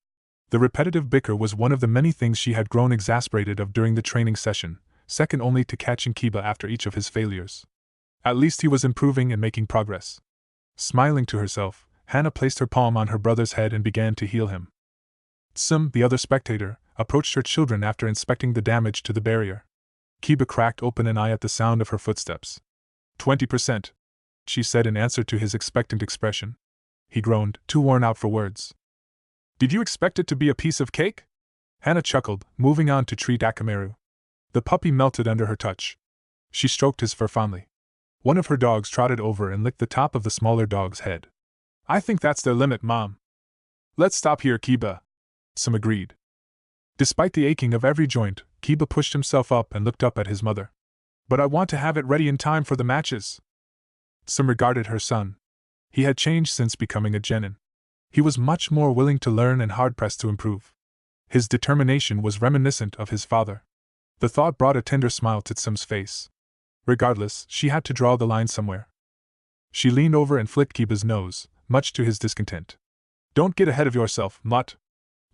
The repetitive bicker was one of the many things she had grown exasperated of during the training session, second only to catching Kiba after each of his failures. At least he was improving and making progress. Smiling to herself, Hana placed her palm on her brother's head and began to heal him. Tsum, the other spectator, approached her children after inspecting the damage to the barrier. Kiba cracked open an eye at the sound of her footsteps. 20%, she said in answer to his expectant expression. He groaned, too worn out for words. Did you expect it to be a piece of cake? Hana chuckled, moving on to treat Akamaru. The puppy melted under her touch. She stroked his fur fondly. One of her dogs trotted over and licked the top of the smaller dog's head. I think that's their limit, Mom. Let's stop here, Kiba. Tsum agreed. Despite the aching of every joint, Kiba pushed himself up and looked up at his mother. But I want to have it ready in time for the matches. Tsum regarded her son. He had changed since becoming a genin. He was much more willing to learn and hard-pressed to improve. His determination was reminiscent of his father. The thought brought a tender smile to Tsum's face. Regardless, she had to draw the line somewhere. She leaned over and flicked Kiba's nose, much to his discontent. Don't get ahead of yourself, mutt.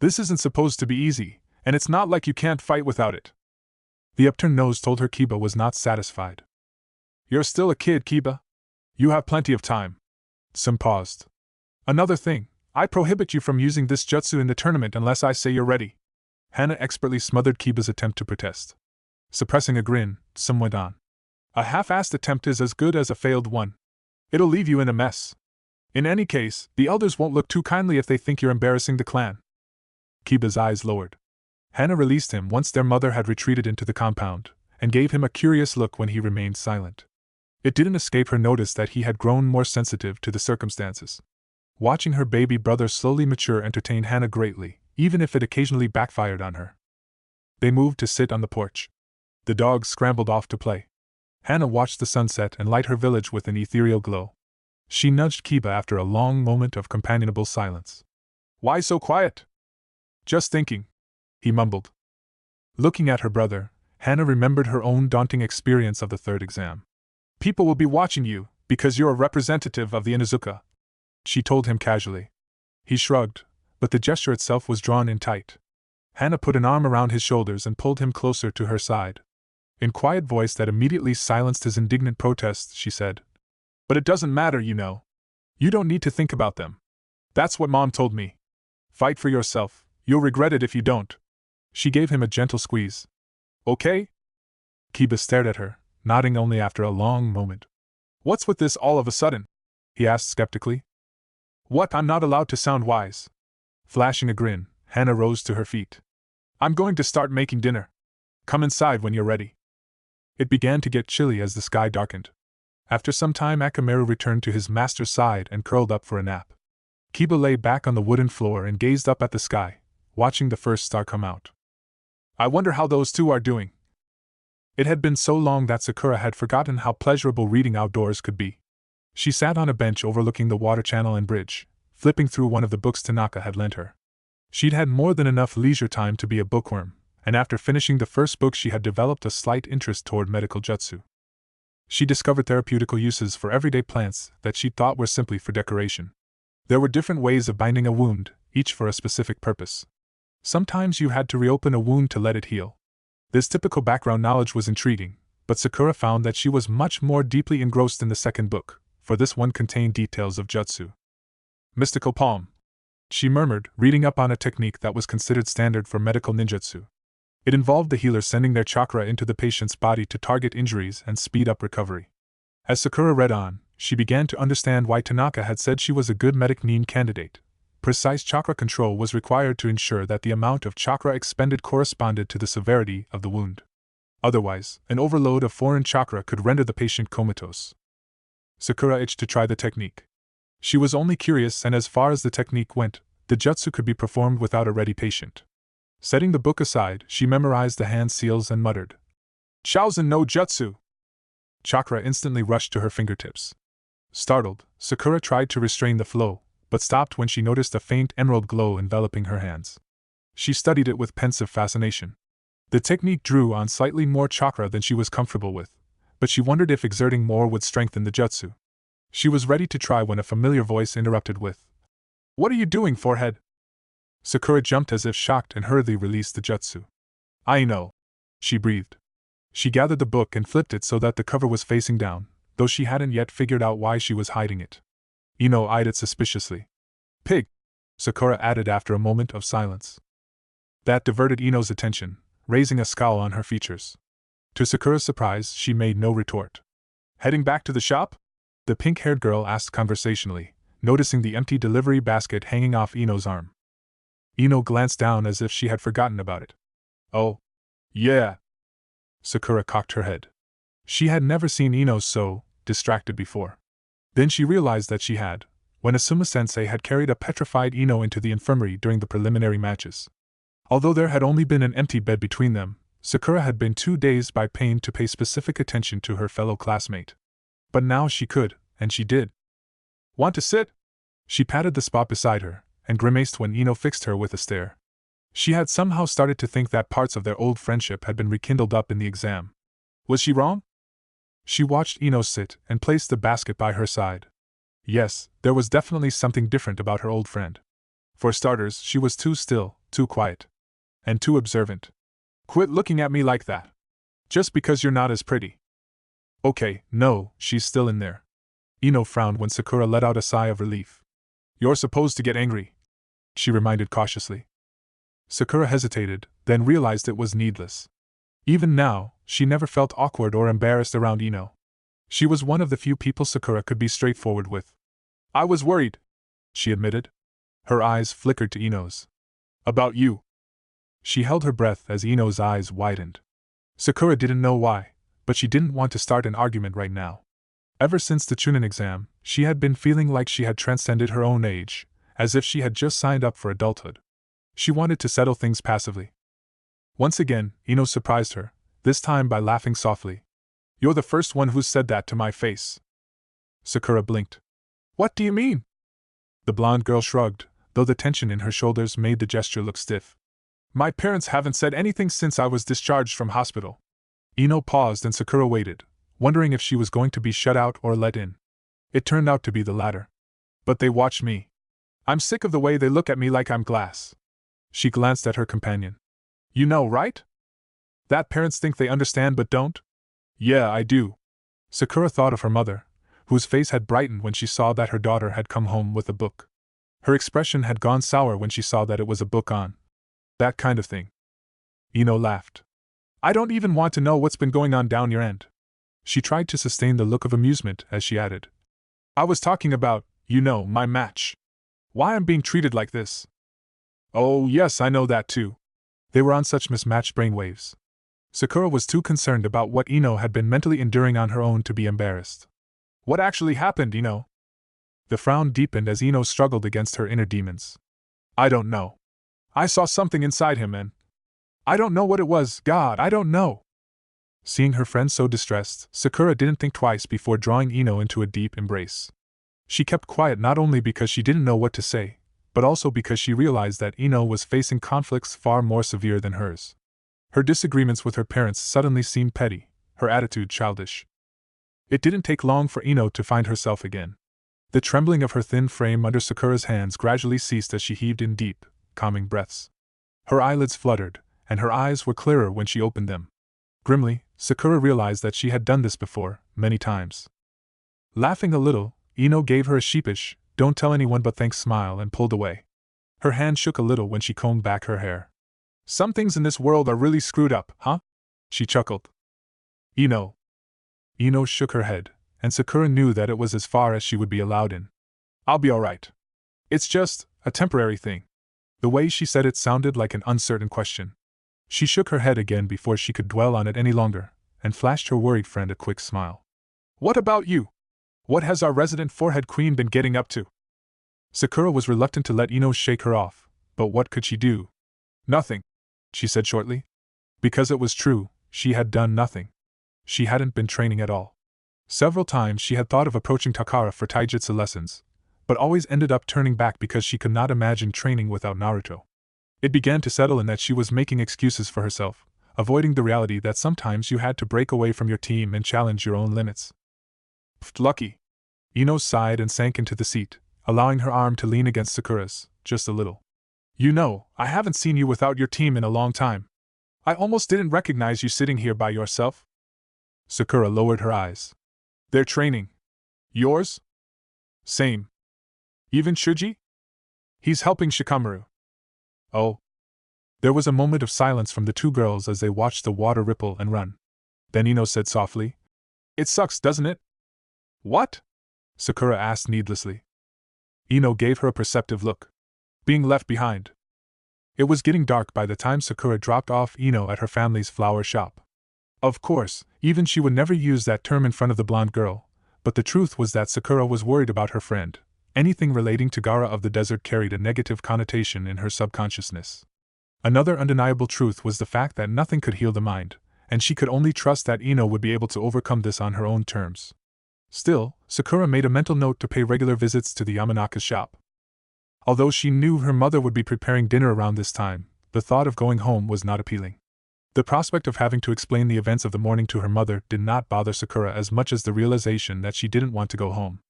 This isn't supposed to be easy, and it's not like you can't fight without it. The upturned nose told her Kiba was not satisfied. You're still a kid, Kiba. You have plenty of time. Tsum paused. Another thing, I prohibit you from using this jutsu in the tournament unless I say you're ready. Hana expertly smothered Kiba's attempt to protest. Suppressing a grin, Tsum went on. A half-assed attempt is as good as a failed one. It'll leave you in a mess. In any case, the elders won't look too kindly if they think you're embarrassing the clan. Kiba's eyes lowered. Hana released him once their mother had retreated into the compound, and gave him a curious look when he remained silent. It didn't escape her notice that he had grown more sensitive to the circumstances. Watching her baby brother slowly mature entertained Hana greatly, even if it occasionally backfired on her. They moved to sit on the porch. The dogs scrambled off to play. Hana watched the sunset and light her village with an ethereal glow. She nudged Kiba after a long moment of companionable silence. Why so quiet? Just thinking, he mumbled. Looking at her brother, Hana remembered her own daunting experience of the third exam. People will be watching you, because you're a representative of the Inuzuka, she told him casually. He shrugged, but the gesture itself was drawn in tight. Hana put an arm around his shoulders and pulled him closer to her side. In quiet voice that immediately silenced his indignant protests, she said, But it doesn't matter, you know. You don't need to think about them. That's what Mom told me. Fight for yourself, you'll regret it if you don't. She gave him a gentle squeeze. Okay? Kiba stared at her, nodding only after a long moment. What's with this all of a sudden? He asked skeptically. What? I'm not allowed to sound wise. Flashing a grin, Hannah rose to her feet. I'm going to start making dinner. Come inside when you're ready. It began to get chilly as the sky darkened. After some time, Akamaru returned to his master's side and curled up for a nap. Kiba lay back on the wooden floor and gazed up at the sky, watching the first star come out. I wonder how those two are doing. It had been so long that Sakura had forgotten how pleasurable reading outdoors could be. She sat on a bench overlooking the water channel and bridge, flipping through one of the books Tanaka had lent her. She'd had more than enough leisure time to be a bookworm, and after finishing the first book she had developed a slight interest toward medical jutsu. She discovered therapeutical uses for everyday plants that she thought were simply for decoration. There were different ways of binding a wound, each for a specific purpose. Sometimes you had to reopen a wound to let it heal. This typical background knowledge was intriguing, but Sakura found that she was much more deeply engrossed in the second book, for this one contained details of jutsu. Mystical palm, she murmured, reading up on a technique that was considered standard for medical ninjutsu. It involved the healer sending their chakra into the patient's body to target injuries and speed up recovery. As Sakura read on, she began to understand why Tanaka had said she was a good medic nin candidate. Precise chakra control was required to ensure that the amount of chakra expended corresponded to the severity of the wound. Otherwise, an overload of foreign chakra could render the patient comatose. Sakura itched to try the technique. She was only curious, and as far as the technique went, the jutsu could be performed without a ready patient. Setting the book aside, she memorized the hand seals and muttered, Chosen no jutsu! Chakra instantly rushed to her fingertips. Startled, Sakura tried to restrain the flow, but stopped when she noticed a faint emerald glow enveloping her hands. She studied it with pensive fascination. The technique drew on slightly more chakra than she was comfortable with, but she wondered if exerting more would strengthen the jutsu. She was ready to try when a familiar voice interrupted with, What are you doing, forehead? Sakura jumped as if shocked and hurriedly released the jutsu. I know, she breathed. She gathered the book and flipped it so that the cover was facing down, though she hadn't yet figured out why she was hiding it. Ino eyed it suspiciously. Pig, Sakura added after a moment of silence. That diverted Ino's attention, raising a scowl on her features. To Sakura's surprise, she made no retort. Heading back to the shop? The pink-haired girl asked conversationally, noticing the empty delivery basket hanging off Ino's arm. Ino glanced down as if she had forgotten about it. Oh, yeah. Sakura cocked her head. She had never seen Ino so distracted before. Then she realized that she had, when Asuma-sensei had carried a petrified Ino into the infirmary during the preliminary matches. Although there had only been an empty bed between them, Sakura had been too dazed by pain to pay specific attention to her fellow classmate. But now she could, and she did. Want to sit? She patted the spot beside her, and grimaced when Ino fixed her with a stare. She had somehow started to think that parts of their old friendship had been rekindled up in the exam. Was she wrong? She watched Ino sit and placed the basket by her side. Yes, there was definitely something different about her old friend. For starters, she was too still, too quiet, and too observant. Quit looking at me like that. Just because you're not as pretty. Okay, no, she's still in there. Ino frowned when Sakura let out a sigh of relief. You're supposed to get angry, she reminded cautiously. Sakura hesitated, then realized it was needless. Even now, she never felt awkward or embarrassed around Ino. She was one of the few people Sakura could be straightforward with. I was worried, she admitted. Her eyes flickered to Ino's. About you. She held her breath as Ino's eyes widened. Sakura didn't know why, but she didn't want to start an argument right now. Ever since the Chunin exam, she had been feeling like she had transcended her own age, as if she had just signed up for adulthood. She wanted to settle things passively. Once again, Ino surprised her, this time by laughing softly. You're the first one who's said that to my face. Sakura blinked. What do you mean? The blonde girl shrugged, though the tension in her shoulders made the gesture look stiff. My parents haven't said anything since I was discharged from hospital. Ino paused and Sakura waited, wondering if she was going to be shut out or let in. It turned out to be the latter. But they watch me. I'm sick of the way they look at me like I'm glass. She glanced at her companion. You know, right? That parents think they understand but don't? Yeah, I do. Sakura thought of her mother, whose face had brightened when she saw that her daughter had come home with a book. Her expression had gone sour when she saw that it was a book on that kind of thing. Ino laughed. I don't even want to know what's been going on down your end. She tried to sustain the look of amusement as she added. I was talking about, my match. Why I'm being treated like this. Oh, yes, I know that too. They were on such mismatched brainwaves. Sakura was too concerned about what Ino had been mentally enduring on her own to be embarrassed. What actually happened, Ino? The frown deepened as Ino struggled against her inner demons. I don't know. I saw something inside him and I don't know what it was, God, I don't know. Seeing her friend so distressed, Sakura didn't think twice before drawing Ino into a deep embrace. She kept quiet not only because she didn't know what to say, but also because she realized that Ino was facing conflicts far more severe than hers. Her disagreements with her parents suddenly seemed petty, her attitude childish. It didn't take long for Ino to find herself again. The trembling of her thin frame under Sakura's hands gradually ceased as she heaved in deep, calming breaths. Her eyelids fluttered, and her eyes were clearer when she opened them. Grimly, Sakura realized that she had done this before, many times. Laughing a little, Ino gave her a sheepish, don't tell anyone but thanks smile and pulled away. Her hand shook a little when she combed back her hair. Some things in this world are really screwed up, huh? She chuckled. Ino. Ino shook her head, and Sakura knew that it was as far as she would be allowed in. I'll be alright. It's just a temporary thing. The way she said it sounded like an uncertain question. She shook her head again before she could dwell on it any longer, and flashed her worried friend a quick smile. What about you? What has our resident forehead queen been getting up to? Sakura was reluctant to let Ino shake her off, but what could she do? Nothing, she said shortly. Because it was true, she had done nothing. She hadn't been training at all. Several times she had thought of approaching Takara for taijutsu lessons, but always ended up turning back because she could not imagine training without Naruto. It began to settle in that she was making excuses for herself, avoiding the reality that sometimes you had to break away from your team and challenge your own limits. Lucky. Ino sighed and sank into the seat, allowing her arm to lean against Sakura's, just a little. I haven't seen you without your team in a long time. I almost didn't recognize you sitting here by yourself. Sakura lowered her eyes. They're training. Yours? Same. Even Shuji? He's helping Shikamaru. Oh. There was a moment of silence from the two girls as they watched the water ripple and run. Then Ino said softly, It sucks, doesn't it? What? Sakura asked needlessly. Ino gave her a perceptive look. Being left behind. It was getting dark by the time Sakura dropped off Ino at her family's flower shop. Of course, even she would never use that term in front of the blonde girl, but the truth was that Sakura was worried about her friend. Anything relating to Gaara of the desert carried a negative connotation in her subconsciousness. Another undeniable truth was the fact that nothing could heal the mind, and she could only trust that Ino would be able to overcome this on her own terms. Still, Sakura made a mental note to pay regular visits to the Yamanaka's shop. Although she knew her mother would be preparing dinner around this time, the thought of going home was not appealing. The prospect of having to explain the events of the morning to her mother did not bother Sakura as much as the realization that she didn't want to go home.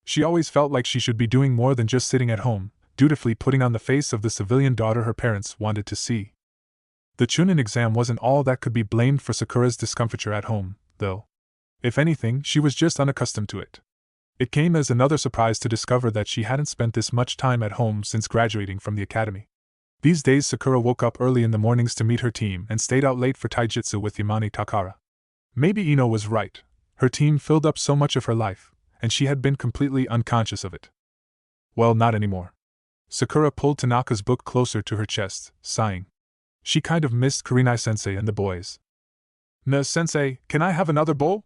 She always felt like she should be doing more than just sitting at home, dutifully putting on the face of the civilian daughter her parents wanted to see. The Chunin exam wasn't all that could be blamed for Sakura's discomfiture at home, though. If anything, she was just unaccustomed to it. It came as another surprise to discover that she hadn't spent this much time at home since graduating from the academy. These days Sakura woke up early in the mornings to meet her team and stayed out late for taijutsu with Yamane Takara. Maybe Ino was right. Her team filled up so much of her life, and she had been completely unconscious of it. Well, not anymore. Sakura pulled Tanaka's book closer to her chest, sighing. She kind of missed Kurenai-sensei and the boys. Sensei, can I have another bowl?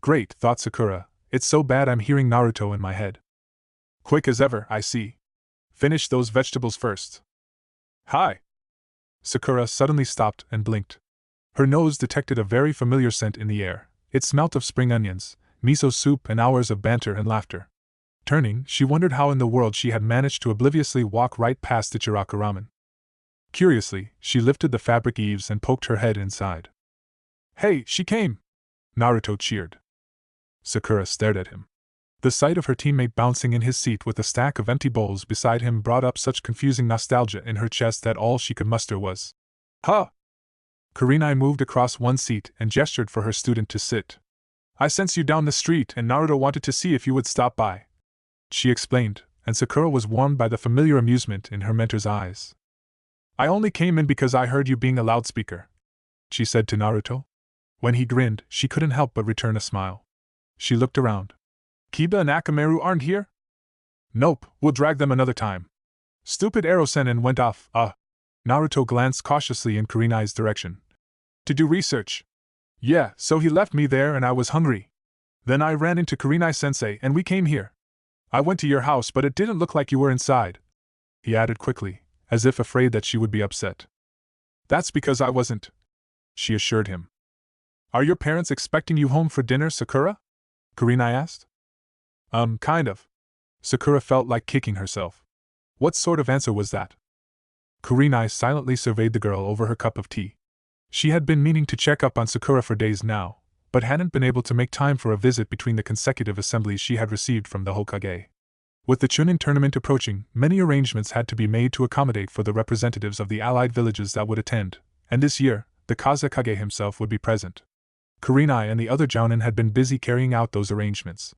Great, thought Sakura. It's so bad I'm hearing Naruto in my head. Quick as ever, I see. Finish those vegetables first. Hi. Sakura suddenly stopped and blinked. Her nose detected a very familiar scent in the air. It smelt of spring onions, miso soup and hours of banter and laughter. Turning, she wondered how in the world she had managed to obliviously walk right past Ichiraku ramen. Curiously, she lifted the fabric eaves and poked her head inside. Hey, she came! Naruto cheered. Sakura stared at him. The sight of her teammate bouncing in his seat with a stack of empty bowls beside him brought up such confusing nostalgia in her chest that all she could muster was, Huh! Kurenai moved across one seat and gestured for her student to sit. I sensed you down the street and Naruto wanted to see if you would stop by. She explained, and Sakura was warmed by the familiar amusement in her mentor's eyes. I only came in because I heard you being a loudspeaker, she said to Naruto. When he grinned, she couldn't help but return a smile. She looked around. Kiba and Akamaru aren't here? Nope, we'll drag them another time. Stupid Erosen went off, Naruto glanced cautiously in Kurenai's direction. To do research. Yeah, so he left me there and I was hungry. Then I ran into Kurenai-sensei and we came here. I went to your house but it didn't look like you were inside, he added quickly, as if afraid that she would be upset. That's because I wasn't, she assured him. Are your parents expecting you home for dinner, Sakura? Kurenai asked. Kind of. Sakura felt like kicking herself. What sort of answer was that? Kurenai silently surveyed the girl over her cup of tea. She had been meaning to check up on Sakura for days now, but hadn't been able to make time for a visit between the consecutive assemblies she had received from the Hokage. With the Chunin tournament approaching, many arrangements had to be made to accommodate for the representatives of the allied villages that would attend, and this year, the Kazekage himself would be present. Kurenai and the other Jounin had been busy carrying out those arrangements.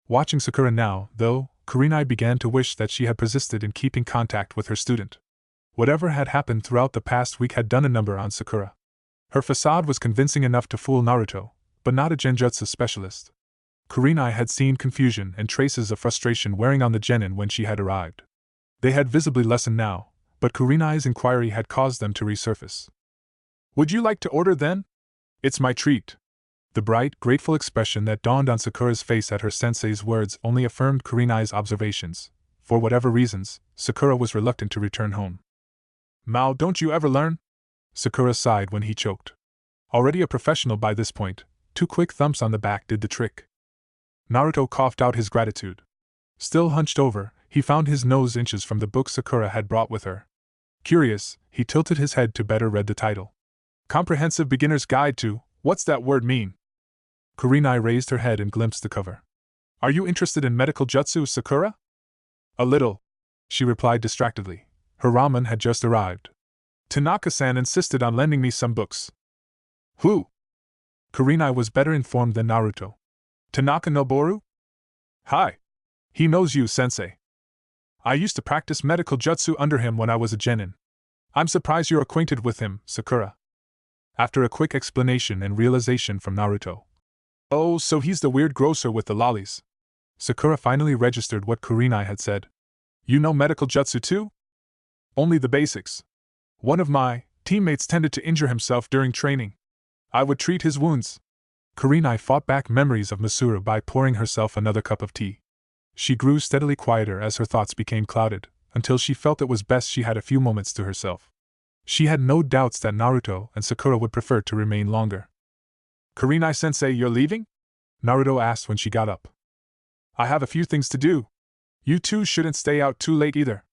Watching Sakura now, though, Kurenai began to wish that she had persisted in keeping contact with her student. Whatever had happened throughout the past week had done a number on Sakura. Her facade was convincing enough to fool Naruto, but not a genjutsu specialist. Kurenai had seen confusion and traces of frustration wearing on the genin when she had arrived. They had visibly lessened now, but Kurenai's inquiry had caused them to resurface. Would you like to order then? It's my treat. The bright, grateful expression that dawned on Sakura's face at her sensei's words only affirmed Kurenai's observations. For whatever reasons, Sakura was reluctant to return home. Mao, don't you ever learn? Sakura sighed when he choked. Already a professional by this point, 2 quick thumps on the back did the trick. Naruto coughed out his gratitude. Still hunched over, he found his nose inches from the book Sakura had brought with her. Curious, he tilted his head to better read the title. Comprehensive Beginner's Guide to, What's That Word Mean? Kurenai raised her head and glimpsed the cover. Are you interested in medical jutsu, Sakura? A little, she replied distractedly. Her ramen had just arrived. Tanaka-san insisted on lending me some books. Who? Kurenai was better informed than Naruto. Tanaka Noboru? Hi. He knows you, sensei. I used to practice medical jutsu under him when I was a genin. I'm surprised you're acquainted with him, Sakura. After a quick explanation and realization from Naruto. Oh, so he's the weird grocer with the lollies. Sakura finally registered what Kurenai had said. You know medical jutsu too? Only the basics. One of my teammates tended to injure himself during training. I would treat his wounds. Kurenai fought back memories of Masura by pouring herself another cup of tea. She grew steadily quieter as her thoughts became clouded, until she felt it was best she had a few moments to herself. She had no doubts that Naruto and Sakura would prefer to remain longer. Kurenai-sensei, you're leaving? Naruto asked when she got up. I have a few things to do. You two shouldn't stay out too late either.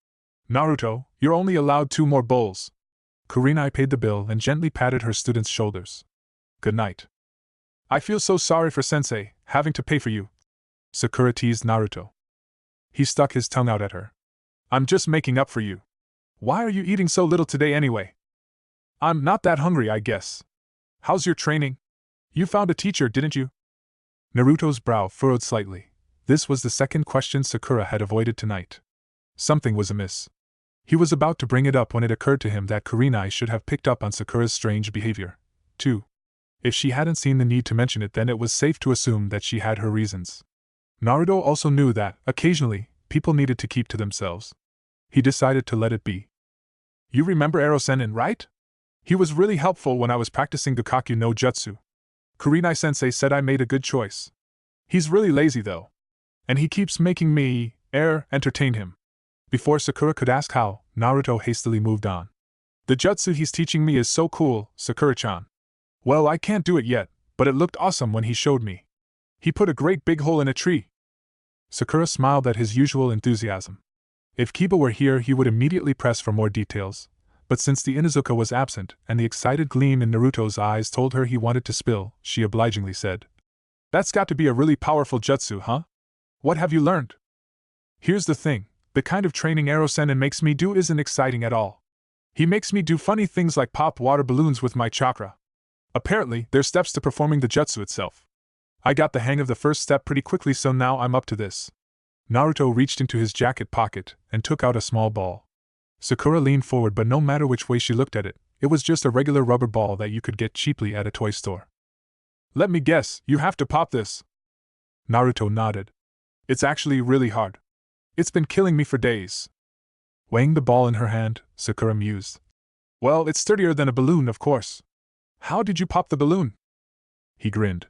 Naruto, you're only allowed 2 more bowls. Kurenai paid the bill and gently patted her student's shoulders. Good night. I feel so sorry for sensei, having to pay for you. Sakura teased Naruto. He stuck his tongue out at her. I'm just making up for you. Why are you eating so little today anyway? I'm not that hungry, I guess. How's your training? You found a teacher, didn't you? Naruto's brow furrowed slightly. This was the second question Sakura had avoided tonight. Something was amiss. He was about to bring it up when it occurred to him that Kurenai should have picked up on Sakura's strange behavior, too. If she hadn't seen the need to mention it, then it was safe to assume that she had her reasons. Naruto also knew that, occasionally, people needed to keep to themselves. He decided to let it be. You remember Erosen, right? He was really helpful when I was practicing Gakkaku no Jutsu. Kurenai-sensei said I made a good choice. He's really lazy though. And he keeps making me, entertain him. Before Sakura could ask how, Naruto hastily moved on. The jutsu he's teaching me is so cool, Sakura-chan. Well, I can't do it yet, but it looked awesome when he showed me. He put a great big hole in a tree. Sakura smiled at his usual enthusiasm. If Kiba were here, he would immediately press for more details, but since the Inuzuka was absent and the excited gleam in Naruto's eyes told her he wanted to spill, she obligingly said, That's got to be a really powerful jutsu, huh? What have you learned? Here's the thing, the kind of training Erosen makes me do isn't exciting at all. He makes me do funny things like pop water balloons with my chakra. Apparently, there's steps to performing the jutsu itself. I got the hang of the first step pretty quickly, so now I'm up to this. Naruto reached into his jacket pocket and took out a small ball. Sakura leaned forward, but no matter which way she looked at it, it was just a regular rubber ball that you could get cheaply at a toy store. Let me guess, you have to pop this. Naruto nodded. It's actually really hard. It's been killing me for days. Weighing the ball in her hand, Sakura mused. Well, it's sturdier than a balloon, of course. How did you pop the balloon? He grinned.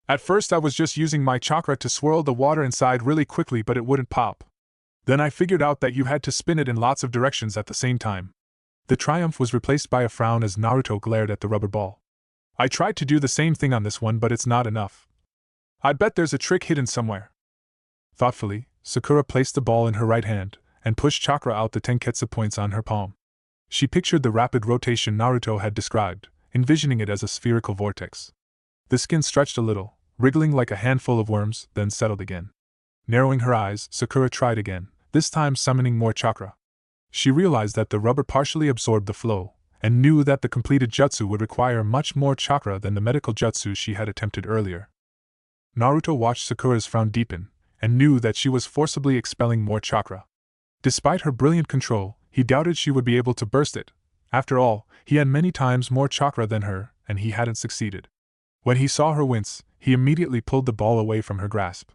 At first I was just using my chakra to swirl the water inside really quickly, but it wouldn't pop. Then I figured out that you had to spin it in lots of directions at the same time. The triumph was replaced by a frown as Naruto glared at the rubber ball. I tried to do the same thing on this one, but it's not enough. I bet there's a trick hidden somewhere. Thoughtfully, Sakura placed the ball in her right hand and pushed chakra out the tenketsu points on her palm. She pictured the rapid rotation Naruto had described, envisioning it as a spherical vortex. The skin stretched a little, wriggling like a handful of worms, then settled again. Narrowing her eyes, Sakura tried again, this time summoning more chakra. She realized that the rubber partially absorbed the flow, and knew that the completed jutsu would require much more chakra than the medical jutsu she had attempted earlier. Naruto watched Sakura's frown deepen, and knew that she was forcibly expelling more chakra. Despite her brilliant control, he doubted she would be able to burst it. After all, he had many times more chakra than her, and he hadn't succeeded. When he saw her wince, he immediately pulled the ball away from her grasp.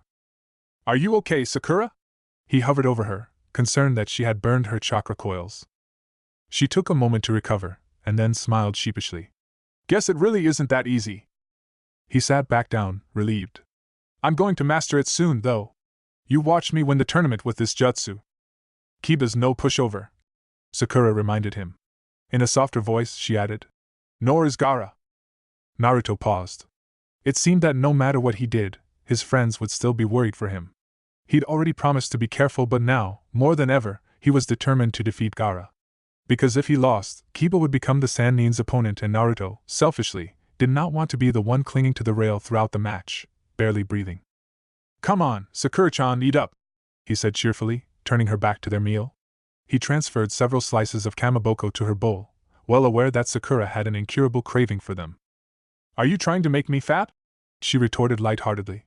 Are you okay, Sakura? He hovered over her, concerned that she had burned her chakra coils. She took a moment to recover, and then smiled sheepishly. Guess it really isn't that easy. He sat back down, relieved. I'm going to master it soon, though. You watched me win the tournament with this jutsu. Kiba's no pushover, Sakura reminded him. In a softer voice, she added. Nor is Gaara. Naruto paused. It seemed that no matter what he did, his friends would still be worried for him. He'd already promised to be careful, but now, more than ever, he was determined to defeat Gaara. Because if he lost, Kiba would become the Sannin's opponent, and Naruto, selfishly, did not want to be the one clinging to the rail throughout the match, barely breathing. Come on, Sakura-chan, eat up, he said cheerfully, turning her back to their meal. He transferred several slices of kamaboko to her bowl, well aware that Sakura had an incurable craving for them. Are you trying to make me fat? She retorted lightheartedly.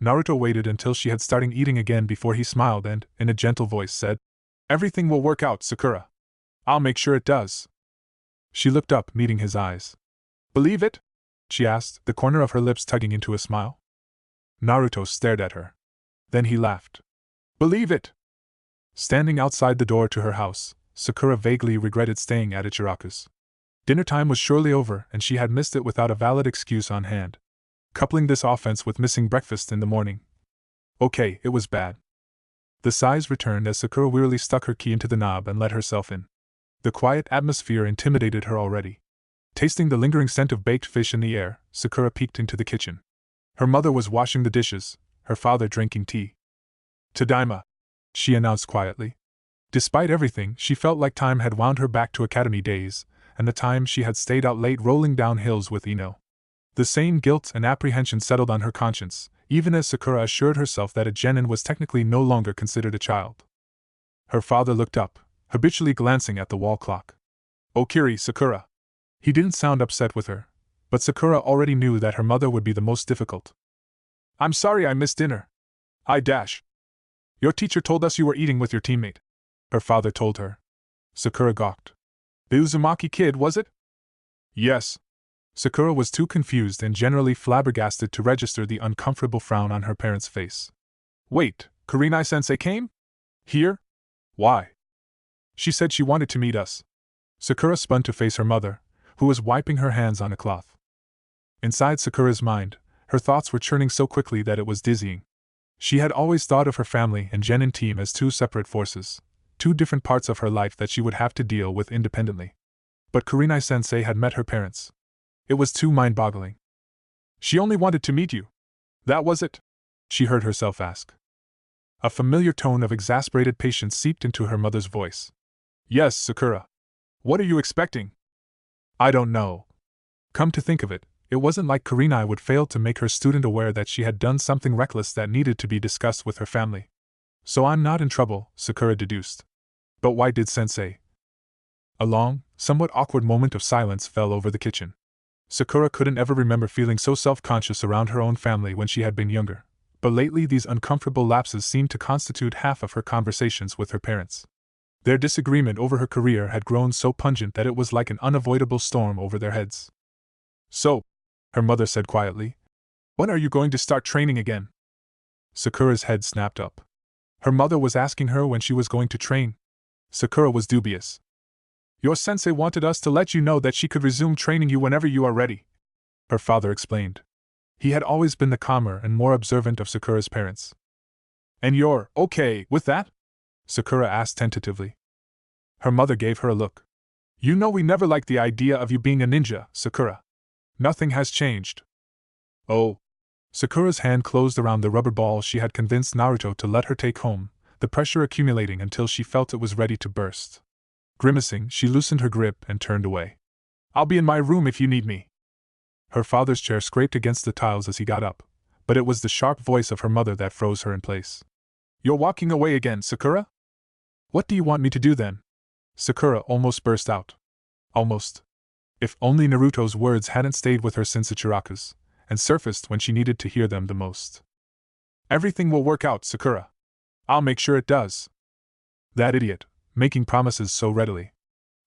Naruto waited until she had started eating again before he smiled and, in a gentle voice, said, Everything will work out, Sakura. I'll make sure it does. She looked up, meeting his eyes. Believe it? She asked, the corner of her lips tugging into a smile. Naruto stared at her. Then he laughed. Believe it! Standing outside the door to her house, Sakura vaguely regretted staying at Ichiraku's. Dinner time was surely over, and she had missed it without a valid excuse on hand. Coupling this offense with missing breakfast in the morning. Okay, it was bad. The sighs returned as Sakura wearily stuck her key into the knob and let herself in. The quiet atmosphere intimidated her already. Tasting the lingering scent of baked fish in the air, Sakura peeked into the kitchen. Her mother was washing the dishes, her father drinking tea. Tadaima, she announced quietly. Despite everything, she felt like time had wound her back to academy days, and the time she had stayed out late rolling down hills with Ino. The same guilt and apprehension settled on her conscience, even as Sakura assured herself that a genin was technically no longer considered a child. Her father looked up, habitually glancing at the wall clock. Okiri, Sakura. He didn't sound upset with her, but Sakura already knew that her mother would be the most difficult. I'm sorry I missed dinner. Your teacher told us you were eating with your teammate, her father told her. Sakura gawked. The Uzumaki kid, was it? Yes. Sakura was too confused and generally flabbergasted to register the uncomfortable frown on her parents' face. Wait, Kurinai-sensei came? Here? Why? She said she wanted to meet us. Sakura spun to face her mother, who was wiping her hands on a cloth. Inside Sakura's mind, her thoughts were churning so quickly that it was dizzying. She had always thought of her family and genin team as two separate forces, two different parts of her life that she would have to deal with independently. But Kurinai-sensei had met her parents. It was too mind-boggling. She only wanted to meet you. That was it? She heard herself ask. A familiar tone of exasperated patience seeped into her mother's voice. Yes, Sakura. What are you expecting? I don't know. Come to think of it, it wasn't like Kurinai would fail to make her student aware that she had done something reckless that needed to be discussed with her family. So I'm not in trouble, Sakura deduced. But why did sensei? A long, somewhat awkward moment of silence fell over the kitchen. Sakura couldn't ever remember feeling so self-conscious around her own family when she had been younger, but lately these uncomfortable lapses seemed to constitute half of her conversations with her parents. Their disagreement over her career had grown so pungent that it was like an unavoidable storm over their heads. So, her mother said quietly, when are you going to start training again? Sakura's head snapped up. Her mother was asking her when she was going to train. Sakura was dubious. Your sensei wanted us to let you know that she could resume training you whenever you are ready, her father explained. He had always been the calmer and more observant of Sakura's parents. And you're okay with that? Sakura asked tentatively. Her mother gave her a look. You know we never liked the idea of you being a ninja, Sakura. Nothing has changed. Oh. Sakura's hand closed around the rubber ball she had convinced Naruto to let her take home, the pressure accumulating until she felt it was ready to burst. Grimacing, she loosened her grip and turned away. I'll be in my room if you need me. Her father's chair scraped against the tiles as he got up, but it was the sharp voice of her mother that froze her in place. You're walking away again, Sakura? What do you want me to do then? Sakura almost burst out. Almost. If only Naruto's words hadn't stayed with her since Ichiraku's, and surfaced when she needed to hear them the most. Everything will work out, Sakura. I'll make sure it does. That idiot, making promises so readily.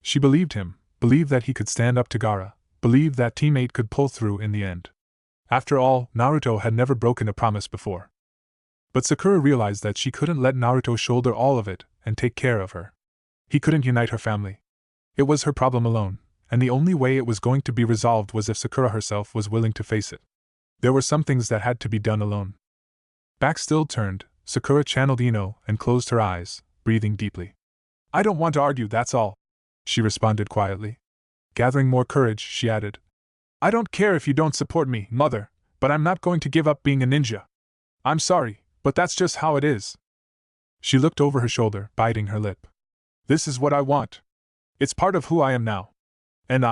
She believed him, believed that he could stand up to Gaara, believed that teammate could pull through in the end. After all, Naruto had never broken a promise before. But Sakura realized that she couldn't let Naruto shoulder all of it and take care of her. He couldn't unite her family. It was her problem alone, and the only way it was going to be resolved was if Sakura herself was willing to face it. There were some things that had to be done alone. Back still turned, Sakura channeled Ino and closed her eyes, breathing deeply. I don't want to argue, that's all, she responded quietly. Gathering more courage, she added, I don't care if you don't support me, mother, but I'm not going to give up being a ninja. I'm sorry, but that's just how it is. She looked over her shoulder, biting her lip. This is what I want. It's part of who I am now. And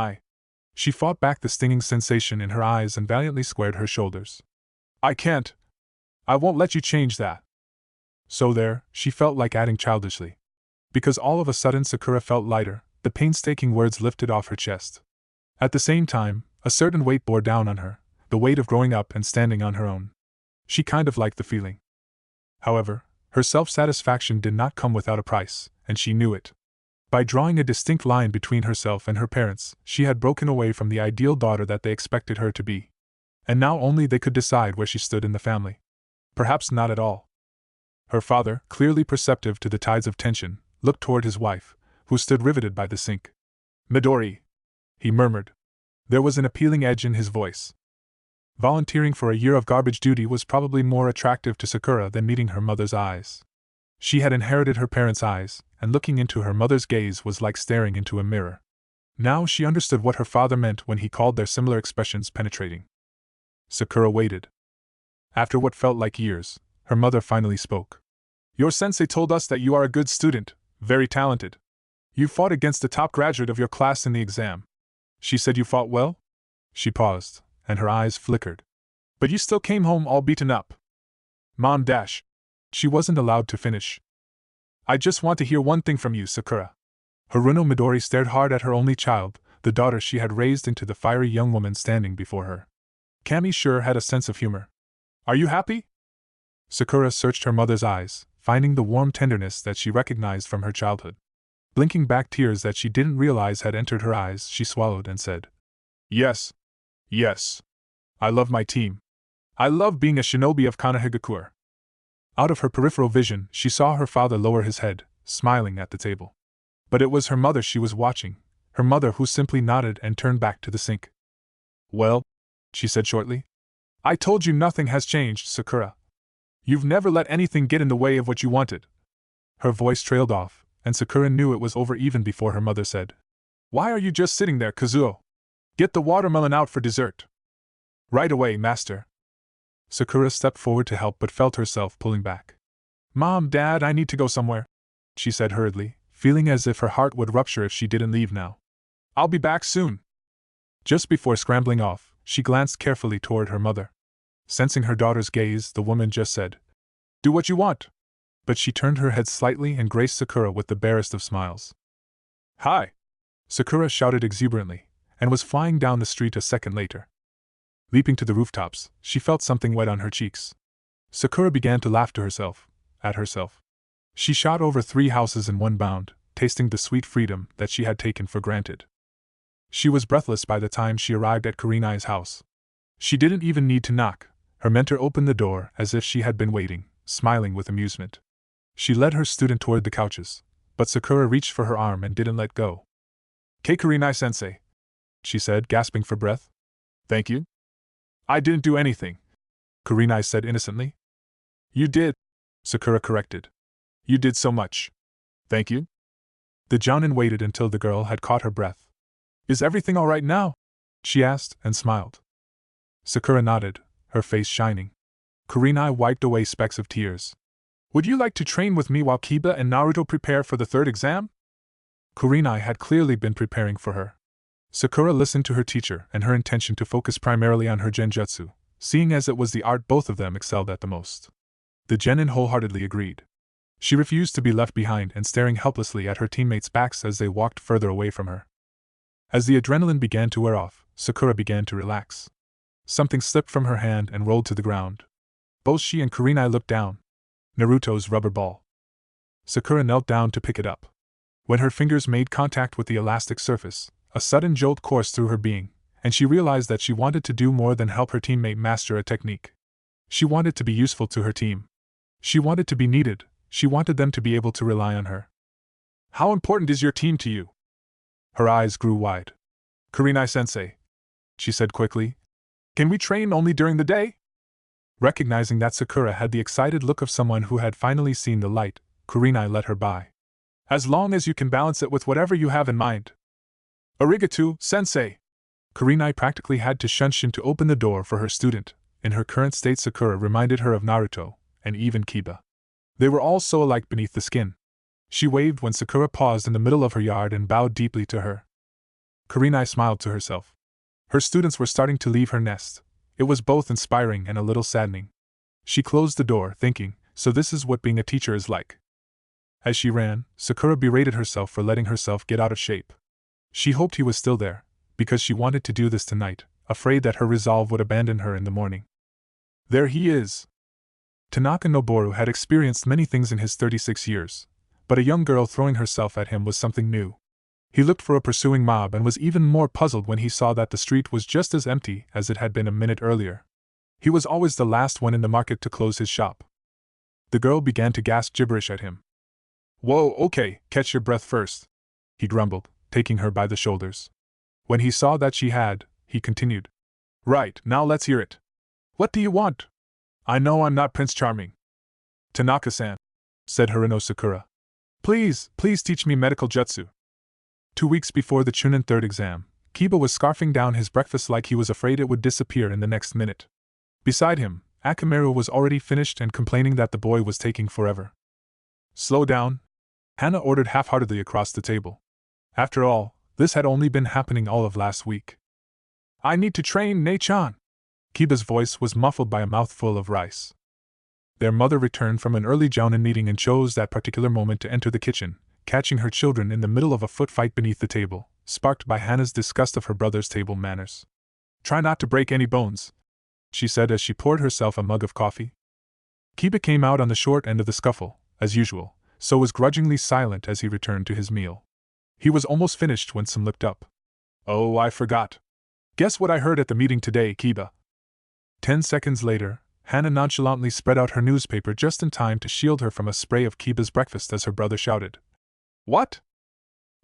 She fought back the stinging sensation in her eyes and valiantly squared her shoulders. I can't. I won't let you change that. So there, she felt like adding childishly. Because all of a sudden Sakura felt lighter, the painstaking words lifted off her chest. At the same time, a certain weight bore down on her, the weight of growing up and standing on her own. She kind of liked the feeling. However, her self-satisfaction did not come without a price, and she knew it. By drawing a distinct line between herself and her parents, she had broken away from the ideal daughter that they expected her to be. And now only they could decide where she stood in the family. Perhaps not at all. Her father, clearly perceptive to the tides of tension, looked toward his wife, who stood riveted by the sink. Midori, he murmured. There was an appealing edge in his voice. Volunteering for a year of garbage duty was probably more attractive to Sakura than meeting her mother's eyes. She had inherited her parents' eyes, and looking into her mother's gaze was like staring into a mirror. Now she understood what her father meant when he called their similar expressions penetrating. Sakura waited. After what felt like years, her mother finally spoke. Your sensei told us that you are a good student, very talented. You fought against the top graduate of your class in the exam. She said you fought well? She paused, and her eyes flickered. But you still came home all beaten up. Mom dash. She wasn't allowed to finish. I just want to hear one thing from you, Sakura. Haruno Midori stared hard at her only child, the daughter she had raised into the fiery young woman standing before her. Kami sure had a sense of humor. Are you happy? Sakura searched her mother's eyes, finding the warm tenderness that she recognized from her childhood. Blinking back tears that she didn't realize had entered her eyes, she swallowed and said, Yes. Yes. I love my team. I love being a shinobi of Konohagakure. Out of her peripheral vision, she saw her father lower his head, smiling at the table. But it was her mother she was watching, her mother who simply nodded and turned back to the sink. Well, she said shortly. I told you nothing has changed, Sakura. You've never let anything get in the way of what you wanted. Her voice trailed off, and Sakura knew it was over even before her mother said, Why are you just sitting there, Kazuo? Get the watermelon out for dessert. Right away, master. Sakura stepped forward to help but felt herself pulling back. Mom, Dad, I need to go somewhere, she said hurriedly, feeling as if her heart would rupture if she didn't leave now. I'll be back soon. Just before scrambling off, she glanced carefully toward her mother. Sensing her daughter's gaze, the woman just said, Do what you want. But she turned her head slightly and graced Sakura with the barest of smiles. Hi! Sakura shouted exuberantly, and was flying down the street a second later. Leaping to the rooftops, she felt something wet on her cheeks. Sakura began to laugh to herself, at herself. She shot over 3 houses in one bound, tasting the sweet freedom that she had taken for granted. She was breathless by the time she arrived at Kurenai's house. She didn't even need to knock. Her mentor opened the door as if she had been waiting, smiling with amusement. She led her student toward the couches, but Sakura reached for her arm and didn't let go. Kurenai-sensei, she said, gasping for breath. Thank you? I didn't do anything, Kurenai said innocently. You did, Sakura corrected. You did so much. Thank you? The Jounin waited until the girl had caught her breath. Is everything all right now? She asked and smiled. Sakura nodded, her face shining. Kurenai wiped away specks of tears. Would you like to train with me while Kiba and Naruto prepare for the third exam? Kurenai had clearly been preparing for her. Sakura listened to her teacher and her intention to focus primarily on her genjutsu, seeing as it was the art both of them excelled at the most. The genin wholeheartedly agreed. She refused to be left behind and staring helplessly at her teammates' backs as they walked further away from her. As the adrenaline began to wear off, Sakura began to relax. Something slipped from her hand and rolled to the ground. Both she and Kurenai looked down. Naruto's rubber ball. Sakura knelt down to pick it up. When her fingers made contact with the elastic surface, a sudden jolt coursed through her being, and she realized that she wanted to do more than help her teammate master a technique. She wanted to be useful to her team. She wanted to be needed. She wanted them to be able to rely on her. How important is your team to you? Her eyes grew wide. Kurenai-sensei, she said quickly. Can we train only during the day? Recognizing that Sakura had the excited look of someone who had finally seen the light, Kurenai let her by. As long as you can balance it with whatever you have in mind. Arigato, sensei. Kurenai practically had to shunshin to open the door for her student. In her current state, Sakura reminded her of Naruto, and even Kiba. They were all so alike beneath the skin. She waved when Sakura paused in the middle of her yard and bowed deeply to her. Kurenai smiled to herself. Her students were starting to leave her nest. It was both inspiring and a little saddening. She closed the door, thinking, so this is what being a teacher is like. As she ran, Sakura berated herself for letting herself get out of shape. She hoped he was still there, because she wanted to do this tonight, afraid that her resolve would abandon her in the morning. There he is! Tanaka Noboru had experienced many things in his 36 years, but a young girl throwing herself at him was something new. He looked for a pursuing mob and was even more puzzled when he saw that the street was just as empty as it had been a minute earlier. He was always the last one in the market to close his shop. The girl began to gasp gibberish at him. Whoa, okay, catch your breath first, he grumbled, taking her by the shoulders. When he saw that she had, he continued. Right, now let's hear it. What do you want? I know I'm not Prince Charming. Tanaka-san, said Harino Sakura. Please teach me medical jutsu. 2 weeks before the Chunin third exam, Kiba was scarfing down his breakfast like he was afraid it would disappear in the next minute. Beside him, Akamaru was already finished and complaining that the boy was taking forever. Slow down, Hana ordered half-heartedly across the table. After all, this had only been happening all of last week. I need to train, Ne-chan. Kiba's voice was muffled by a mouthful of rice. Their mother returned from an early jounin meeting and chose that particular moment to enter the kitchen, catching her children in the middle of a foot fight beneath the table, sparked by Hana's disgust of her brother's table manners. Try not to break any bones, she said as she poured herself a mug of coffee. Kiba came out on the short end of the scuffle, as usual, so was grudgingly silent as he returned to his meal. He was almost finished when some lipped up. Oh, I forgot. Guess what I heard at the meeting today, Kiba? 10 seconds later, Hana nonchalantly spread out her newspaper just in time to shield her from a spray of Kiba's breakfast as her brother shouted. What?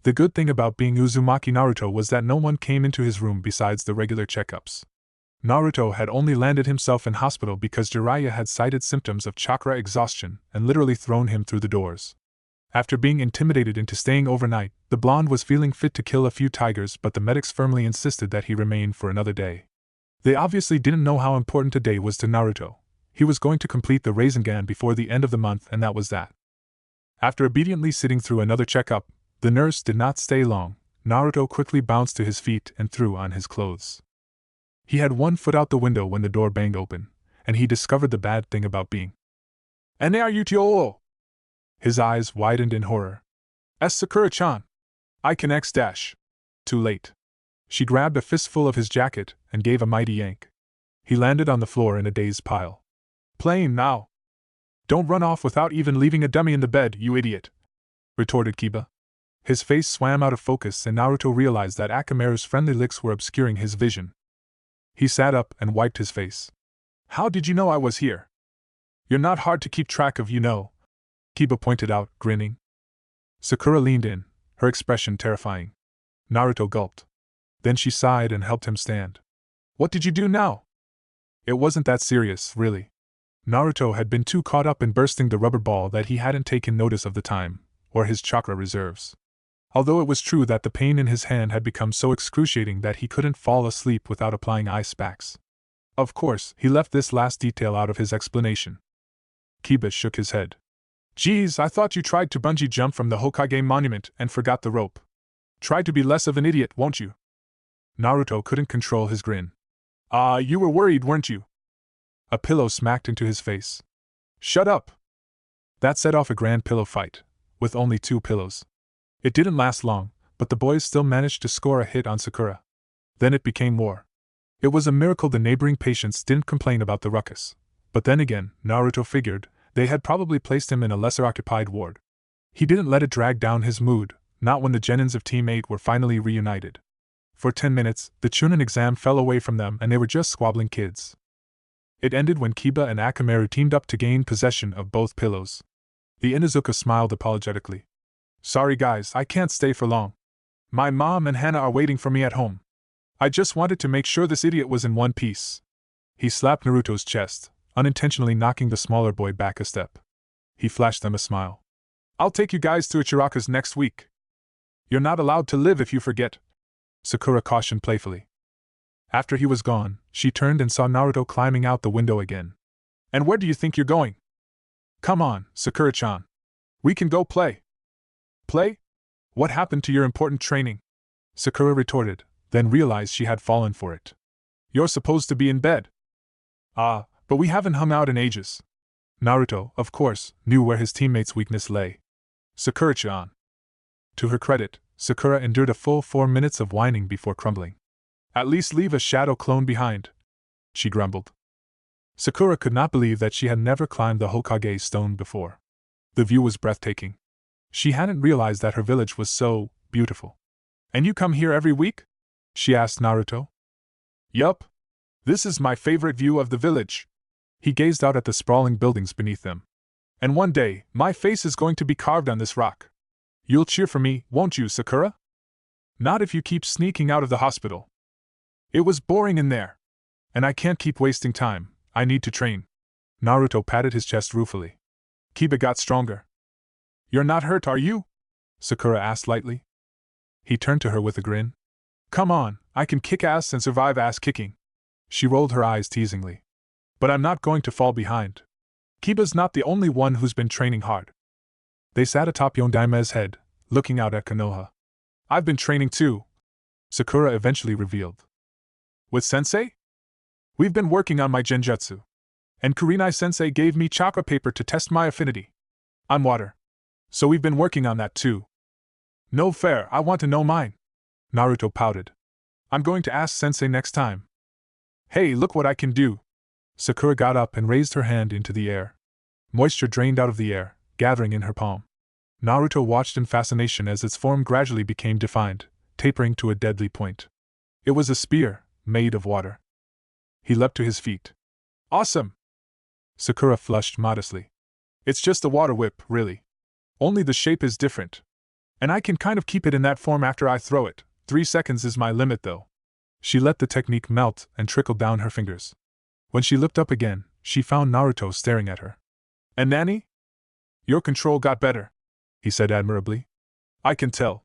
The good thing about being Uzumaki Naruto was that no one came into his room besides the regular checkups. Naruto had only landed himself in hospital because Jiraiya had cited symptoms of chakra exhaustion and literally thrown him through the doors. After being intimidated into staying overnight, the blonde was feeling fit to kill a few tigers, but the medics firmly insisted that he remain for another day. They obviously didn't know how important today was to Naruto. He was going to complete the Rasengan before the end of the month, and that was that. After obediently sitting through another checkup, the nurse did not stay long. Naruto quickly bounced to his feet and threw on his clothes. He had one foot out the window when the door banged open, and he discovered the bad thing about being. Naruto! His eyes widened in horror. Sakura-chan! I can X-dash. Too late. She grabbed a fistful of his jacket and gave a mighty yank. He landed on the floor in a dazed pile. Playing now. Don't run off without even leaving a dummy in the bed, you idiot, retorted Kiba. His face swam out of focus and Naruto realized that Akamaru's friendly licks were obscuring his vision. He sat up and wiped his face. How did you know I was here? You're not hard to keep track of, you know, Kiba pointed out, grinning. Sakura leaned in, her expression terrifying. Naruto gulped. Then she sighed and helped him stand. What did you do now? It wasn't that serious, really. Naruto had been too caught up in bursting the rubber ball that he hadn't taken notice of the time, or his chakra reserves. Although it was true that the pain in his hand had become so excruciating that he couldn't fall asleep without applying ice packs. Of course, he left this last detail out of his explanation. Kiba shook his head. Geez, I thought you tried to bungee jump from the Hokage monument and forgot the rope. Try to be less of an idiot, won't you? Naruto couldn't control his grin. You were worried, weren't you? A pillow smacked into his face. Shut up! That set off a grand pillow fight, with only 2 pillows. It didn't last long, but the boys still managed to score a hit on Sakura. Then it became war. It was a miracle the neighboring patients didn't complain about the ruckus. But then again, Naruto figured, they had probably placed him in a lesser-occupied ward. He didn't let it drag down his mood, not when the genins of Team 8 were finally reunited. For 10 minutes, the Chunin exam fell away from them and they were just squabbling kids. It ended when Kiba and Akamaru teamed up to gain possession of both pillows. The Inuzuka smiled apologetically. Sorry guys, I can't stay for long. My mom and Hana are waiting for me at home. I just wanted to make sure this idiot was in one piece. He slapped Naruto's chest, unintentionally knocking the smaller boy back a step. He flashed them a smile. I'll take you guys to Ichiraku's next week. You're not allowed to live if you forget, Sakura cautioned playfully. After he was gone, she turned and saw Naruto climbing out the window again. And where do you think you're going? Come on, Sakura-chan. We can go play. Play? What happened to your important training? Sakura retorted, then realized she had fallen for it. You're supposed to be in bed. But we haven't hung out in ages. Naruto, of course, knew where his teammate's weakness lay. Sakura-chan. To her credit, Sakura endured a full 4 minutes of whining before crumbling. At least leave a shadow clone behind, she grumbled. Sakura could not believe that she had never climbed the Hokage's stone before. The view was breathtaking. She hadn't realized that her village was so beautiful. And you come here every week? She asked Naruto. Yup. This is my favorite view of the village. He gazed out at the sprawling buildings beneath them. And one day, my face is going to be carved on this rock. You'll cheer for me, won't you, Sakura? Not if you keep sneaking out of the hospital. It was boring in there. And I can't keep wasting time, I need to train. Naruto patted his chest ruefully. Kiba got stronger. You're not hurt, are you? Sakura asked lightly. He turned to her with a grin. Come on, I can kick ass and survive ass kicking. She rolled her eyes teasingly. But I'm not going to fall behind. Kiba's not the only one who's been training hard. They sat atop Yondaime's head, looking out at Konoha. I've been training too, Sakura eventually revealed. With Sensei? We've been working on my genjutsu. And Kurinai-sensei gave me chakra paper to test my affinity. I'm water. So we've been working on that too. No fair, I want to know mine. Naruto pouted. I'm going to ask Sensei next time. Hey, look what I can do. Sakura got up and raised her hand into the air. Moisture drained out of the air, gathering in her palm. Naruto watched in fascination as its form gradually became defined, tapering to a deadly point. It was a spear, made of water. He leapt to his feet. Awesome! Sakura flushed modestly. It's just a water whip, really. Only the shape is different. And I can kind of keep it in that form after I throw it. 3 seconds is my limit though. She let the technique melt and trickle down her fingers. When she looked up again, she found Naruto staring at her. And Nani? Your control got better, he said admirably. I can tell.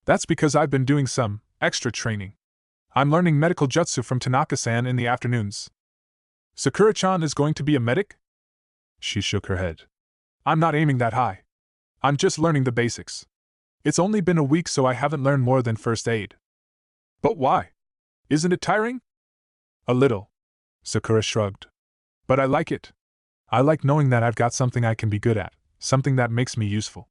That's because I've been doing some extra training. I'm learning medical jutsu from Tanaka-san in the afternoons. Sakura-chan is going to be a medic? She shook her head. I'm not aiming that high. I'm just learning the basics. It's only been a week so I haven't learned more than first aid. But why? Isn't it tiring? A little. Sakura shrugged. But I like it. I like knowing that I've got something I can be good at, something that makes me useful.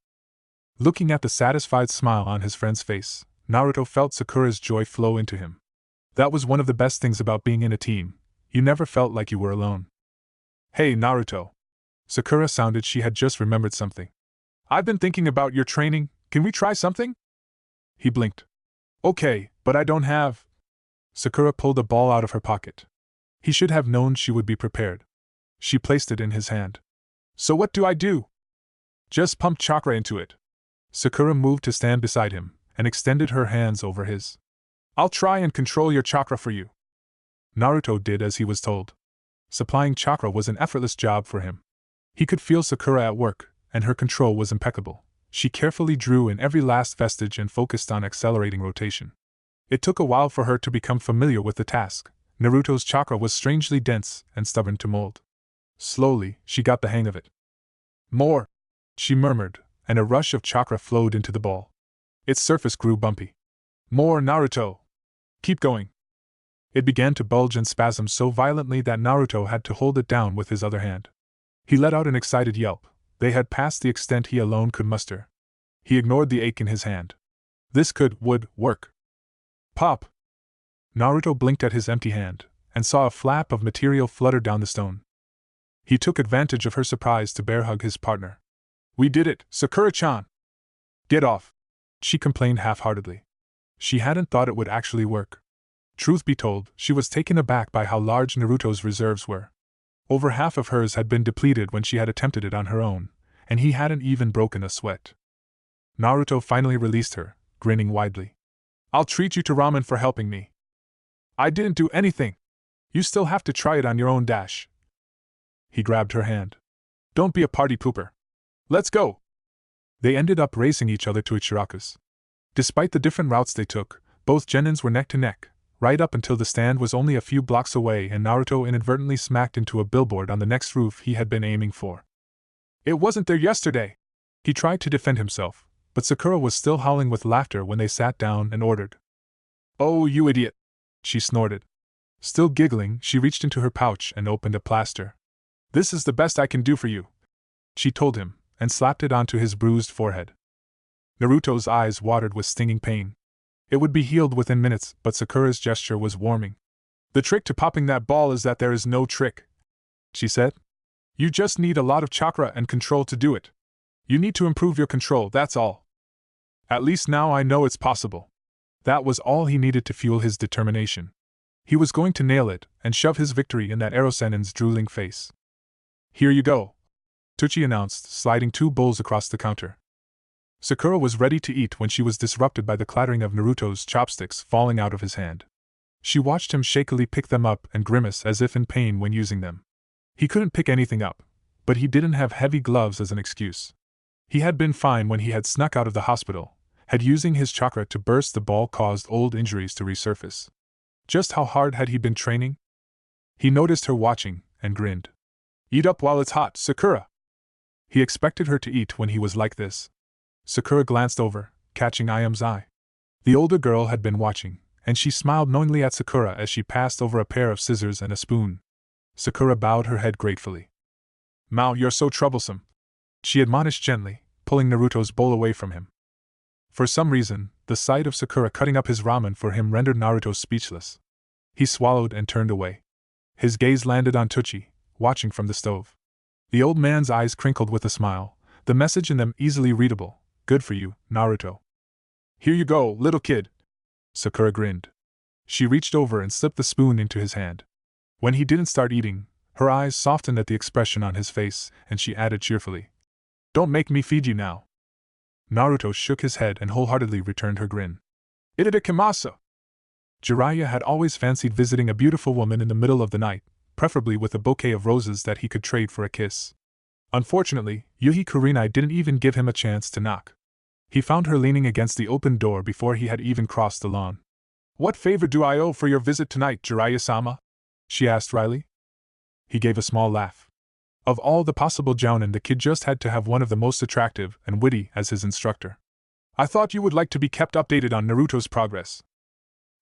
Looking at the satisfied smile on his friend's face, Naruto felt Sakura's joy flow into him. That was one of the best things about being in a team. You never felt like you were alone. Hey, Naruto. Sakura sounded she had just remembered something. I've been thinking about your training, Can we try something? He blinked. Okay, but I don't have. Sakura pulled a ball out of her pocket. He should have known she would be prepared. She placed it in his hand. So what do I do? Just pump chakra into it. Sakura moved to stand beside him and extended her hands over his. I'll try and control your chakra for you. Naruto did as he was told. Supplying chakra was an effortless job for him. He could feel Sakura at work, and her control was impeccable. She carefully drew in every last vestige and focused on accelerating rotation. It took a while for her to become familiar with the task. Naruto's chakra was strangely dense and stubborn to mold. Slowly, she got the hang of it. More, she murmured, and a rush of chakra flowed into the ball. Its surface grew bumpy. More, Naruto! Keep going! It began to bulge and spasm so violently that Naruto had to hold it down with his other hand. He let out an excited yelp. They had passed the extent he alone could muster. He ignored the ache in his hand. This would work. Pop! Naruto blinked at his empty hand, and saw a flap of material flutter down the stone. He took advantage of her surprise to bear hug his partner. We did it, Sakura-chan! Get off! She complained half-heartedly. She hadn't thought it would actually work. Truth be told, she was taken aback by how large Naruto's reserves were. Over half of hers had been depleted when she had attempted it on her own, and he hadn't even broken a sweat. Naruto finally released her, grinning widely. I'll treat you to ramen for helping me. I didn't do anything. You still have to try it on your own dash. He grabbed her hand. Don't be a party pooper. Let's go! They ended up racing each other to Ichiraku's. Despite the different routes they took, both genins were neck to neck, right up until the stand was only a few blocks away and Naruto inadvertently smacked into a billboard on the next roof he had been aiming for. It wasn't there yesterday! He tried to defend himself, but Sakura was still howling with laughter when they sat down and ordered. Oh, you idiot! She snorted. Still giggling, she reached into her pouch and opened a plaster. This is the best I can do for you, she told him, and slapped it onto his bruised forehead. Naruto's eyes watered with stinging pain. It would be healed within minutes, but Sakura's gesture was warming. The trick to popping that ball is that there is no trick, she said. You just need a lot of chakra and control to do it. You need to improve your control, that's all. At least now I know it's possible. That was all he needed to fuel his determination. He was going to nail it and shove his victory in that Erosenin's drooling face. Here you go, Tucci announced, sliding 2 bowls across the counter. Sakura was ready to eat when she was disrupted by the clattering of Naruto's chopsticks falling out of his hand. She watched him shakily pick them up and grimace as if in pain when using them. He couldn't pick anything up, but he didn't have heavy gloves as an excuse. He had been fine when he had snuck out of the hospital, had using his chakra to burst the ball caused old injuries to resurface. Just how hard had he been training? He noticed her watching, and grinned. Eat up while it's hot, Sakura! He expected her to eat when he was like this. Sakura glanced over, catching Ayam's eye. The older girl had been watching, and she smiled knowingly at Sakura as she passed over a pair of scissors and a spoon. Sakura bowed her head gratefully. Mao, you're so troublesome, she admonished gently, pulling Naruto's bowl away from him. For some reason, the sight of Sakura cutting up his ramen for him rendered Naruto speechless. He swallowed and turned away. His gaze landed on Tucci, watching from the stove. The old man's eyes crinkled with a smile, the message in them easily readable. Good for you, Naruto. Here you go, little kid. Sakura grinned. She reached over and slipped the spoon into his hand. When he didn't start eating, her eyes softened at the expression on his face, and she added cheerfully, Don't make me feed you now. Naruto shook his head and wholeheartedly returned her grin. Itadakimasu! Jiraiya had always fancied visiting a beautiful woman in the middle of the night, preferably with a bouquet of roses that he could trade for a kiss. Unfortunately, Yuhi Kurenai didn't even give him a chance to knock. He found her leaning against the open door before he had even crossed the lawn. What favor do I owe for your visit tonight, Jiraiya-sama? She asked wryly. He gave a small laugh. Of all the possible jounin, the kid just had to have one of the most attractive and witty as his instructor. I thought you would like to be kept updated on Naruto's progress.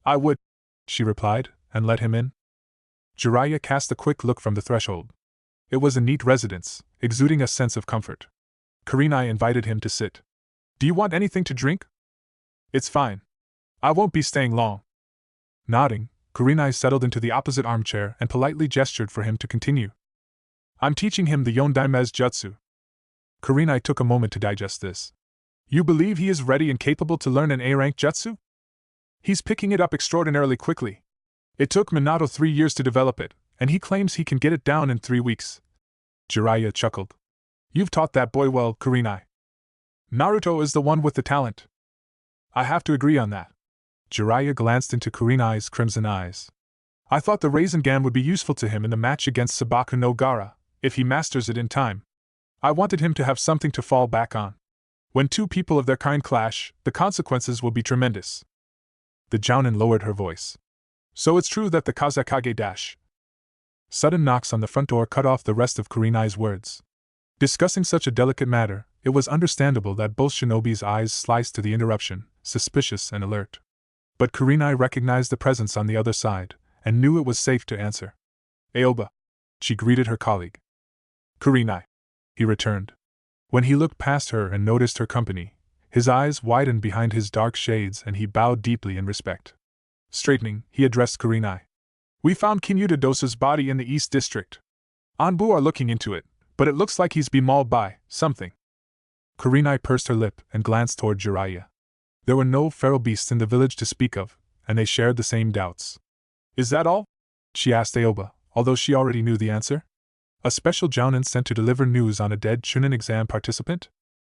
I would, she replied, and let him in. Jiraiya cast a quick look from the threshold. It was a neat residence, exuding a sense of comfort. Kurenai invited him to sit. Do you want anything to drink? It's fine. I won't be staying long. Nodding, Kurenai settled into the opposite armchair and politely gestured for him to continue. I'm teaching him the Yondaime's jutsu. Kurenai took a moment to digest this. You believe he is ready and capable to learn an A-rank jutsu? He's picking it up extraordinarily quickly. It took Minato 3 years to develop it, and he claims he can get it down in 3 weeks. Jiraiya chuckled. You've taught that boy well, Kurenai. Naruto is the one with the talent. I have to agree on that. Jiraiya glanced into Kurenai's crimson eyes. I thought the Rasengan would be useful to him in the match against Sabaku no Gaara, if he masters it in time. I wanted him to have something to fall back on. When two people of their kind clash, the consequences will be tremendous. The Jounin lowered her voice. So it's true that the Kazekage dash. Sudden knocks on the front door cut off the rest of Kurenai's words. Discussing such a delicate matter, it was understandable that both shinobi's eyes sliced to the interruption, suspicious and alert. But Kurenai recognized the presence on the other side, and knew it was safe to answer. Aoba. She greeted her colleague. Kurenai. He returned. When he looked past her and noticed her company, his eyes widened behind his dark shades and he bowed deeply in respect. Straightening, he addressed Kurenai. We found Kinyuta Dosa's body in the East District. Anbu are looking into it, but it looks like he's been mauled by something. Kurenai pursed her lip and glanced toward Jiraiya. There were no feral beasts in the village to speak of, and they shared the same doubts. Is that all? She asked Aoba, although she already knew the answer. A special Jounin sent to deliver news on a dead Chunin exam participant?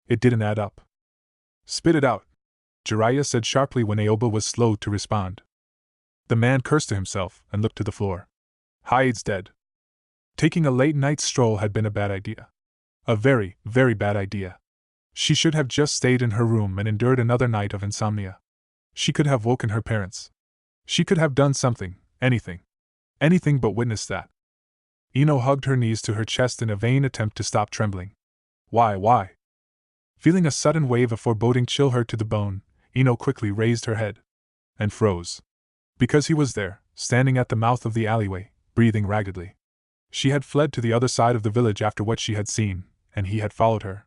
It didn't add up. Spit it out, Jiraiya said sharply when Aoba was slow to respond. The man cursed to himself and looked to the floor. Hyde's dead. Taking a late-night stroll had been a bad idea. A very, very bad idea. She should have just stayed in her room and endured another night of insomnia. She could have woken her parents. She could have done something, anything. Anything but witness that. Ino hugged her knees to her chest in a vain attempt to stop trembling. Why? Feeling a sudden wave of foreboding chill her to the bone, Ino quickly raised her head. And froze. Because he was there, standing at the mouth of the alleyway, breathing raggedly. She had fled to the other side of the village after what she had seen, and he had followed her.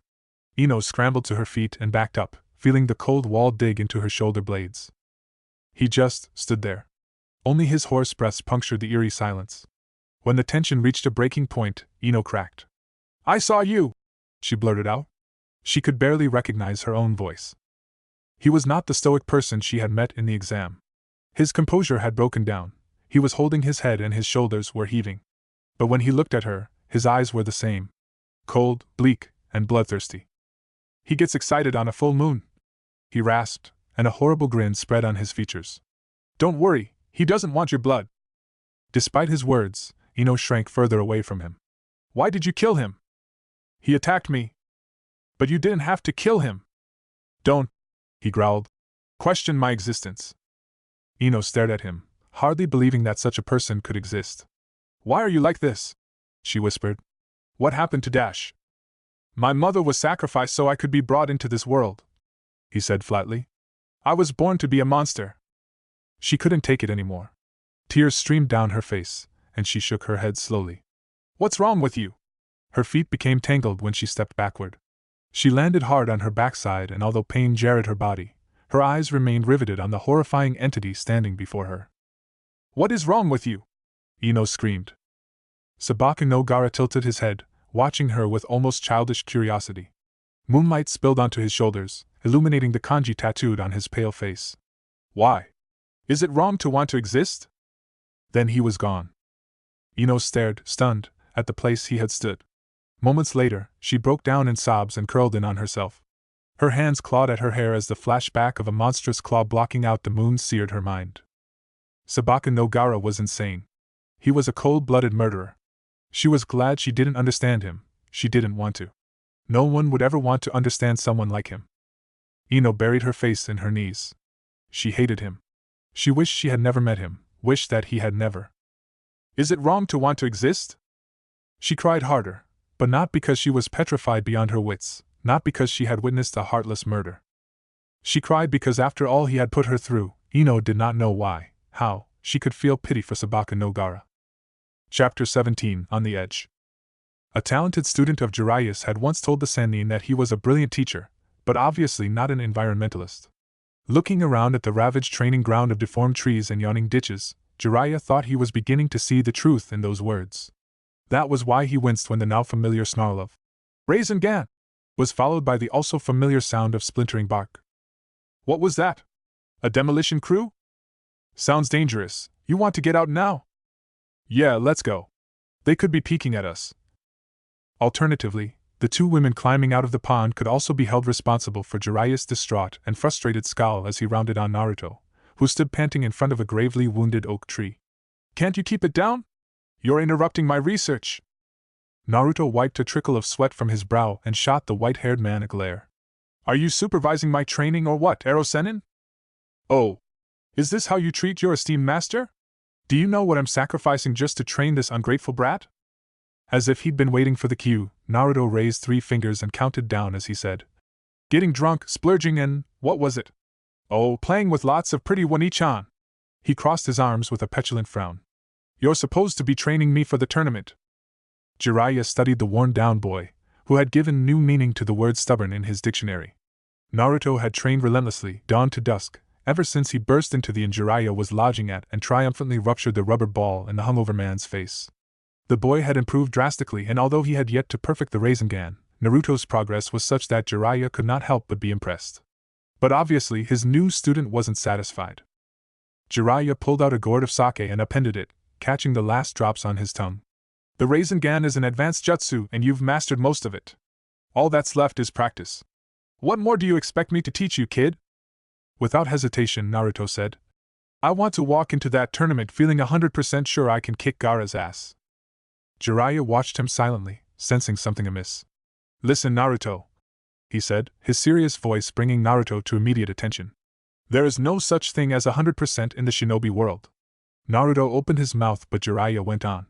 Ino scrambled to her feet and backed up, feeling the cold wall dig into her shoulder blades. He just stood there. Only his hoarse breaths punctured the eerie silence. When the tension reached a breaking point, Ino cracked. I saw you! She blurted out. She could barely recognize her own voice. He was not the stoic person she had met in the exam. His composure had broken down, he was holding his head and his shoulders were heaving. But when he looked at her, his eyes were the same. Cold, bleak, and bloodthirsty. He gets excited on a full moon, he rasped, and a horrible grin spread on his features. Don't worry, he doesn't want your blood. Despite his words, Ino shrank further away from him. Why did you kill him? He attacked me. But you didn't have to kill him. Don't, he growled, question my existence. Ino stared at him, hardly believing that such a person could exist. Why are you like this? She whispered. What happened to Dash? My mother was sacrificed so I could be brought into this world, he said flatly. I was born to be a monster. She couldn't take it anymore. Tears streamed down her face, and she shook her head slowly. What's wrong with you? Her feet became tangled when she stepped backward. She landed hard on her backside, and although pain jarred her body, her eyes remained riveted on the horrifying entity standing before her. What is wrong with you? Ino screamed. Sabaku no Gaara tilted his head, watching her with almost childish curiosity. Moonlight spilled onto his shoulders, illuminating the kanji tattooed on his pale face. Why? Is it wrong to want to exist? Then he was gone. Ino stared, stunned, at the place he had stood. Moments later, she broke down in sobs and curled in on herself. Her hands clawed at her hair as the flashback of a monstrous claw blocking out the moon seared her mind. Sabaku no Gaara was insane. He was a cold-blooded murderer. She was glad she didn't understand him, she didn't want to. No one would ever want to understand someone like him. Ino buried her face in her knees. She hated him. She wished she had never met him, wished that he had never. Is it wrong to want to exist? She cried harder, but not because she was petrified beyond her wits, not because she had witnessed a heartless murder. She cried because after all he had put her through, Ino did not know why, how, she could feel pity for Sabaku no Gaara. Chapter 17 On the Edge. A talented student of Jiraiya's had once told the Sannin that he was a brilliant teacher, but obviously not an environmentalist. Looking around at the ravaged training ground of deformed trees and yawning ditches, Jiraiya thought he was beginning to see the truth in those words. That was why he winced when the now familiar snarl of Rasengan was followed by the also familiar sound of splintering bark. What was that? A demolition crew? Sounds dangerous. You want to get out now? Yeah, let's go. They could be peeking at us. Alternatively, the two women climbing out of the pond could also be held responsible for Jiraiya's distraught and frustrated scowl as he rounded on Naruto, who stood panting in front of a gravely wounded oak tree. Can't you keep it down? You're interrupting my research. Naruto wiped a trickle of sweat from his brow and shot the white-haired man a glare. Are you supervising my training or what, Ero-sennin? Oh. Is this how you treat your esteemed master? Do you know what I'm sacrificing just to train this ungrateful brat? As if he'd been waiting for the cue, Naruto raised 3 fingers and counted down as he said, getting drunk, splurging, and what was it? Oh, playing with lots of pretty Wani-chan. He crossed his arms with a petulant frown. You're supposed to be training me for the tournament. Jiraiya studied the worn-down boy, who had given new meaning to the word stubborn in his dictionary. Naruto had trained relentlessly, dawn to dusk, ever since he burst into the inn Jiraiya was lodging at and triumphantly ruptured the rubber ball in the hungover man's face. The boy had improved drastically, and although he had yet to perfect the Rasengan, Naruto's progress was such that Jiraiya could not help but be impressed. But obviously his new student wasn't satisfied. Jiraiya pulled out a gourd of sake and appended it, catching the last drops on his tongue. The Rasengan is an advanced jutsu and you've mastered most of it. All that's left is practice. What more do you expect me to teach you, kid? Without hesitation, Naruto said, I want to walk into that tournament feeling 100% sure I can kick Gaara's ass. Jiraiya watched him silently, sensing something amiss. Listen, Naruto, he said, his serious voice bringing Naruto to immediate attention. There is no such thing as 100% in the shinobi world. Naruto opened his mouth, but Jiraiya went on.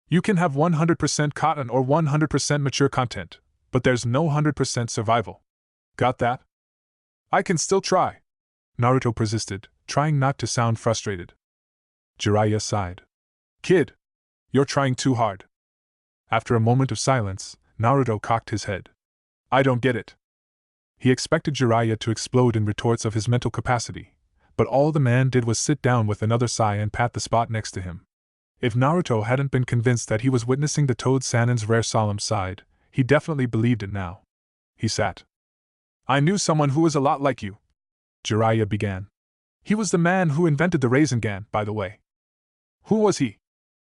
You can have 100% cotton or 100% mature content, but there's no 100% survival. Got that? I can still try. Naruto persisted, trying not to sound frustrated. Jiraiya sighed. Kid, you're trying too hard. After a moment of silence, Naruto cocked his head. I don't get it. He expected Jiraiya to explode in retorts of his mental capacity, but all the man did was sit down with another sigh and pat the spot next to him. If Naruto hadn't been convinced that he was witnessing the Toad Sannin's rare solemn side, he definitely believed it now. He sat. I knew someone who was a lot like you, Jiraiya began. He was the man who invented the Rasengan, by the way. Who was he?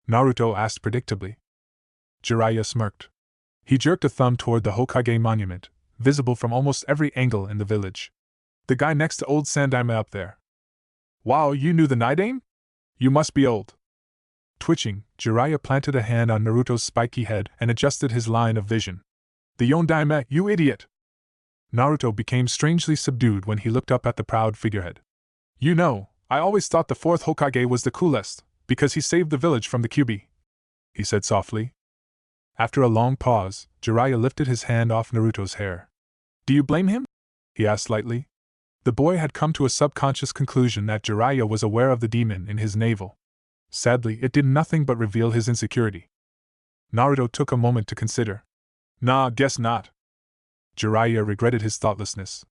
Naruto asked predictably. Jiraiya smirked. He jerked a thumb toward the Hokage monument, visible from almost every angle in the village. The guy next to old Sandaime up there. Wow, you knew the Nidaime? You must be old. Twitching, Jiraiya planted a hand on Naruto's spiky head and adjusted his line of vision. The Yondaime, you idiot! Naruto became strangely subdued when he looked up at the proud figurehead. You know, I always thought the 4th Hokage was the coolest, because he saved the village from the Kyuubi, he said softly. After a long pause, Jiraiya lifted his hand off Naruto's hair. Do you blame him? He asked lightly. The boy had come to a subconscious conclusion that Jiraiya was aware of the demon in his navel. Sadly, it did nothing but reveal his insecurity. Naruto took a moment to consider. Nah, guess not. Jiraiya regretted his thoughtlessness.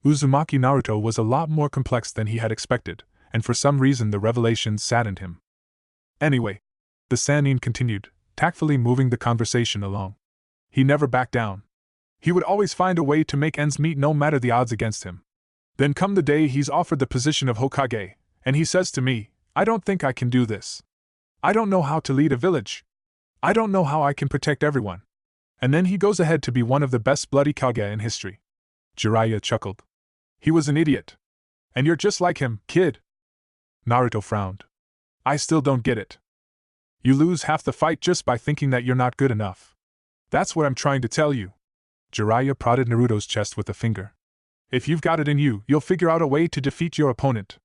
Uzumaki Naruto was a lot more complex than he had expected, and for some reason the revelation saddened him. Anyway, the Sannin continued, tactfully moving the conversation along. He never backed down. He would always find a way to make ends meet no matter the odds against him. Then come the day he's offered the position of Hokage, and he says to me, I don't think I can do this. I don't know how to lead a village. I don't know how I can protect everyone. And then he goes ahead to be one of the best bloody Kage in history. Jiraiya chuckled. He was an idiot. And you're just like him, kid. Naruto frowned. I still don't get it. You lose half the fight just by thinking that you're not good enough. That's what I'm trying to tell you. Jiraiya prodded Naruto's chest with a finger. If you've got it in you, you'll figure out a way to defeat your opponent.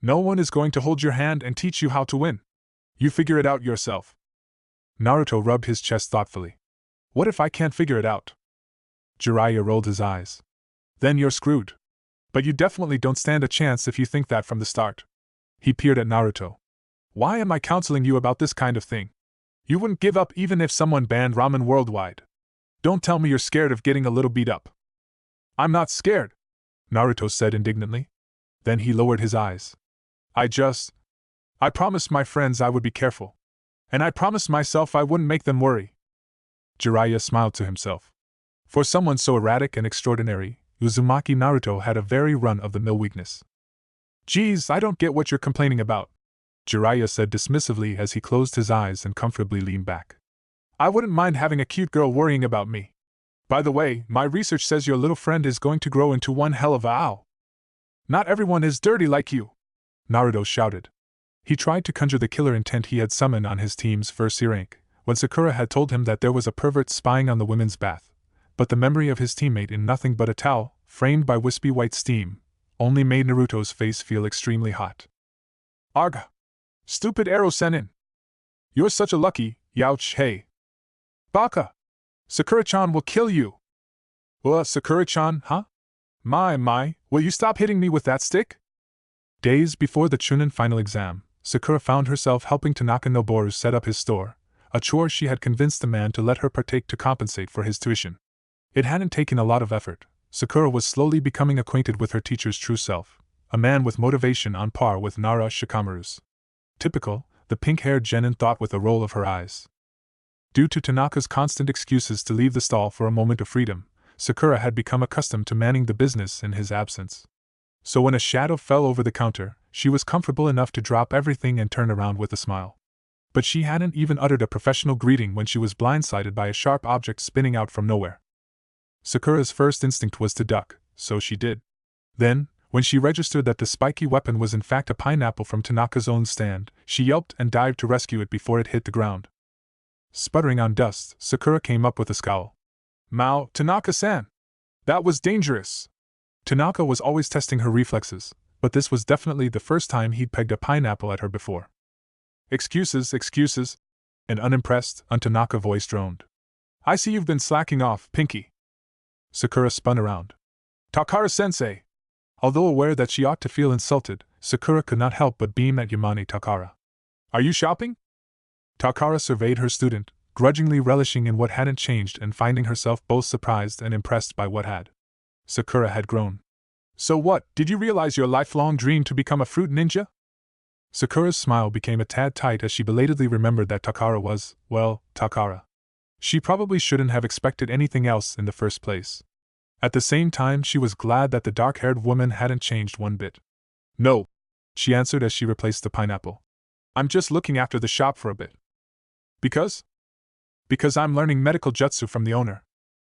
No one is going to hold your hand and teach you how to win. You figure it out yourself. Naruto rubbed his chest thoughtfully. What if I can't figure it out? Jiraiya rolled his eyes. Then you're screwed. But you definitely don't stand a chance if you think that from the start. He peered at Naruto. Why am I counseling you about this kind of thing? You wouldn't give up even if someone banned ramen worldwide. Don't tell me you're scared of getting a little beat up. I'm not scared, Naruto said indignantly. Then he lowered his eyes. I promised my friends I would be careful. And I promised myself I wouldn't make them worry. Jiraiya smiled to himself. For someone so erratic and extraordinary, Uzumaki Naruto had a very run-of-the-mill weakness. "Geez, I don't get what you're complaining about," Jiraiya said dismissively as he closed his eyes and comfortably leaned back. "I wouldn't mind having a cute girl worrying about me. By the way, my research says your little friend is going to grow into one hell of a owl. Not everyone is dirty like you," Naruto shouted. He tried to conjure the killer intent he had summoned on his team's first rank, when Sakura had told him that there was a pervert spying on the women's bath, but the memory of his teammate in nothing but a towel, framed by wispy white steam, only made Naruto's face feel extremely hot. "Arga! Stupid arrow senin! You're such a lucky, youch, hey! Baka! Sakura-chan will kill you!" Sakura-chan, huh? My, will you stop hitting me with that stick?" Days before the Chunin final exam, Sakura found herself helping Tanaka Noboru set up his store, a chore she had convinced the man to let her partake to compensate for his tuition. It hadn't taken a lot of effort. Sakura was slowly becoming acquainted with her teacher's true self, a man with motivation on par with Nara Shikamaru's. Typical, the pink-haired genin thought with a roll of her eyes. Due to Tanaka's constant excuses to leave the stall for a moment of freedom, Sakura had become accustomed to manning the business in his absence. So when a shadow fell over the counter, she was comfortable enough to drop everything and turn around with a smile. But she hadn't even uttered a professional greeting when she was blindsided by a sharp object spinning out from nowhere. Sakura's first instinct was to duck, so she did. Then, when she registered that the spiky weapon was in fact a pineapple from Tanaka's own stand, she yelped and dived to rescue it before it hit the ground. Sputtering on dust, Sakura came up with a scowl. "Mao, Tanaka-san! That was dangerous!" Tanaka was always testing her reflexes, but this was definitely the first time he'd pegged a pineapple at her before. Excuses, an unimpressed, un-Tanaka voice droned. "I see you've been slacking off, Pinky." Sakura spun around. "Takara-sensei!" Although aware that she ought to feel insulted, Sakura could not help but beam at Yamane Takara. "Are you shopping?" Takara surveyed her student, grudgingly relishing in what hadn't changed and finding herself both surprised and impressed by what had. Sakura had grown. "So what, did you realize your lifelong dream to become a fruit ninja?" Sakura's smile became a tad tight as she belatedly remembered that Takara was, well, Takara. She probably shouldn't have expected anything else in the first place. At the same time, she was glad that the dark-haired woman hadn't changed one bit. "No," she answered as she replaced the pineapple. "I'm just looking after the shop for a bit." "Because?" "Because I'm learning medical jutsu from the owner."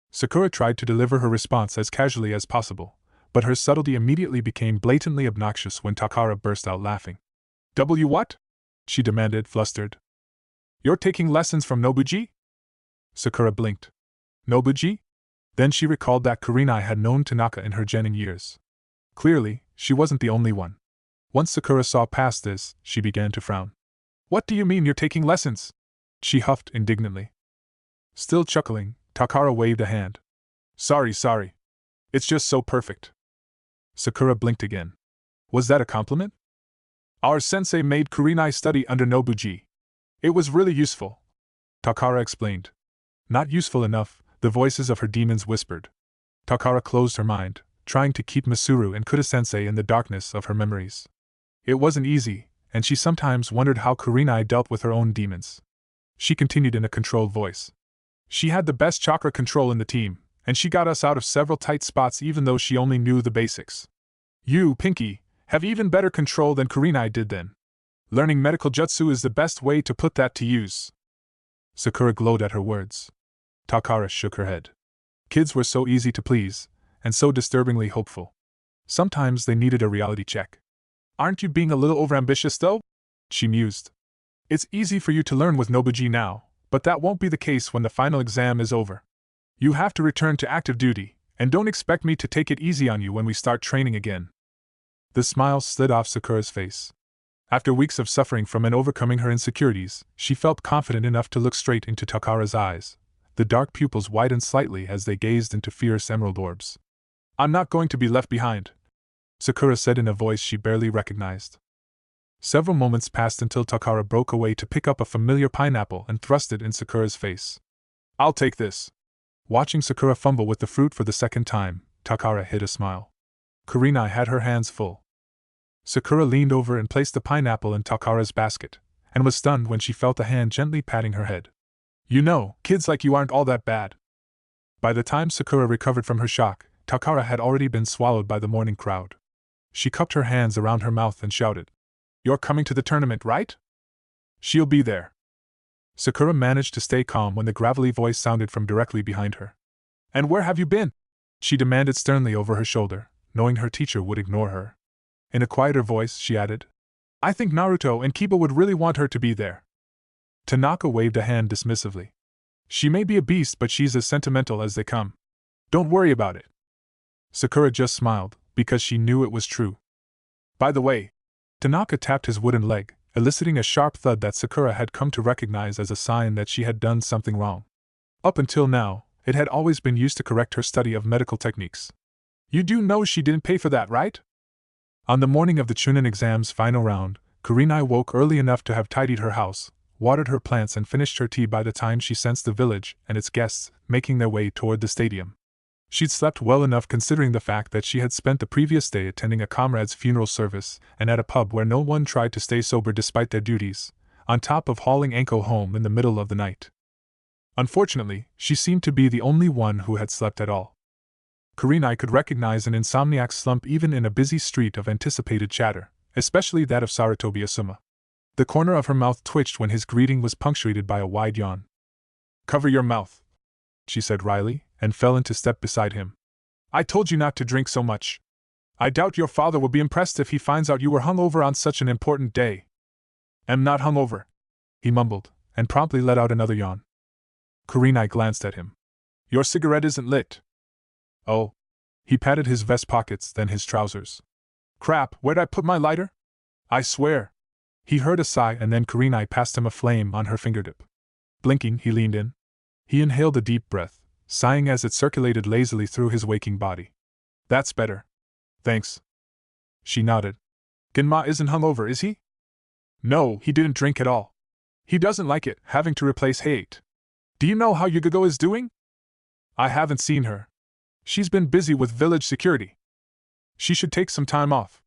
Sakura tried to deliver her response as casually as possible, but her subtlety immediately became blatantly obnoxious when Takara burst out laughing. What?" she demanded, flustered. "You're taking lessons from Nobuji?" Sakura blinked. "Nobuji?" Then she recalled that Kurenai had known Tanaka in her genin years. Clearly, she wasn't the only one. Once Sakura saw past this, she began to frown. "What do you mean you're taking lessons?" she huffed indignantly. Still chuckling, Takara waved a hand. Sorry. It's just so perfect." Sakura blinked again. Was that a compliment? "Our sensei made Kurenai study under Nobuji. It was really useful," Takara explained. "Not useful enough," the voices of her demons whispered. Takara closed her mind, trying to keep Masuru and Kuda-sensei in the darkness of her memories. It wasn't easy, and she sometimes wondered how Kurenai dealt with her own demons. She continued in a controlled voice. "She had the best chakra control in the team, and she got us out of several tight spots even though she only knew the basics. You, Pinky, have even better control than Kurenai did then. Learning medical jutsu is the best way to put that to use." Sakura glowed at her words. Takara shook her head. Kids were so easy to please, and so disturbingly hopeful. Sometimes they needed a reality check. "Aren't you being a little overambitious though?" she mused. "It's easy for you to learn with Nobuji now, but that won't be the case when the final exam is over. You have to return to active duty, and don't expect me to take it easy on you when we start training again." The smile slid off Sakura's face. After weeks of suffering from and overcoming her insecurities, she felt confident enough to look straight into Takara's eyes. The dark pupils widened slightly as they gazed into fierce emerald orbs. "I'm not going to be left behind," Sakura said in a voice she barely recognized. Several moments passed until Takara broke away to pick up a familiar pineapple and thrust it in Sakura's face. "I'll take this." Watching Sakura fumble with the fruit for the second time, Takara hid a smile. Kurenai had her hands full. Sakura leaned over and placed the pineapple in Takara's basket, and was stunned when she felt a hand gently patting her head. "You know, kids like you aren't all that bad." By the time Sakura recovered from her shock, Takara had already been swallowed by the morning crowd. She cupped her hands around her mouth and shouted, "You're coming to the tournament, right?" "She'll be there." Sakura managed to stay calm when the gravelly voice sounded from directly behind her. "And where have you been?" she demanded sternly over her shoulder, knowing her teacher would ignore her. In a quieter voice, she added, "I think Naruto and Kiba would really want her to be there." Tanaka waved a hand dismissively. "She may be a beast, but she's as sentimental as they come. Don't worry about it." Sakura just smiled, because she knew it was true. "By the way," Tanaka tapped his wooden leg, eliciting a sharp thud that Sakura had come to recognize as a sign that she had done something wrong. Up until now, it had always been used to correct her study of medical techniques. "You do know she didn't pay for that, right?" On the morning of the Chunin exam's final round, Kurenai woke early enough to have tidied her house, watered her plants and finished her tea by the time she sensed the village and its guests making their way toward the stadium. She'd slept well enough considering the fact that she had spent the previous day attending a comrade's funeral service and at a pub where no one tried to stay sober despite their duties, on top of hauling Anko home in the middle of the night. Unfortunately, she seemed to be the only one who had slept at all. Kurenai could recognize an insomniac's slump even in a busy street of anticipated chatter, especially that of Sarutobi Asuma. The corner of her mouth twitched when his greeting was punctuated by a wide yawn. "Cover your mouth," she said wryly, and fell into step beside him. "I told you not to drink so much. I doubt your father will be impressed if he finds out you were hungover on such an important day." "Am not hungover," he mumbled, and promptly let out another yawn. Kurenai glanced at him. "Your cigarette isn't lit." "Oh." He patted his vest pockets, then his trousers. "Crap, where'd I put my lighter? I swear." He heard a sigh and then Kurenai passed him a flame on her fingertip. Blinking, he leaned in. He inhaled a deep breath, sighing as it circulated lazily through his waking body. "That's better. Thanks." She nodded. "Genma isn't hungover, is he?" "No, he didn't drink at all. He doesn't like it, having to replace hate. Do you know how Yugogo is doing?" "I haven't seen her. She's been busy with village security. She should take some time off.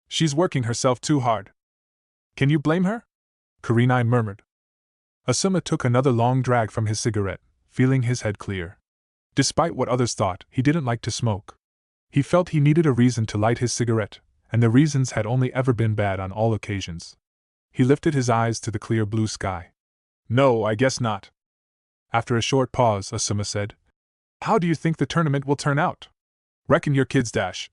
She's working herself too hard." "Can you blame her?" Kurenai murmured. Asuma took another long drag from his cigarette, feeling his head clear. Despite what others thought, he didn't like to smoke. He felt he needed a reason to light his cigarette, and the reasons had only ever been bad on all occasions. He lifted his eyes to the clear blue sky. "No, I guess not." After a short pause, Asuma said, "How do you think the tournament will turn out? Reckon your kids dash."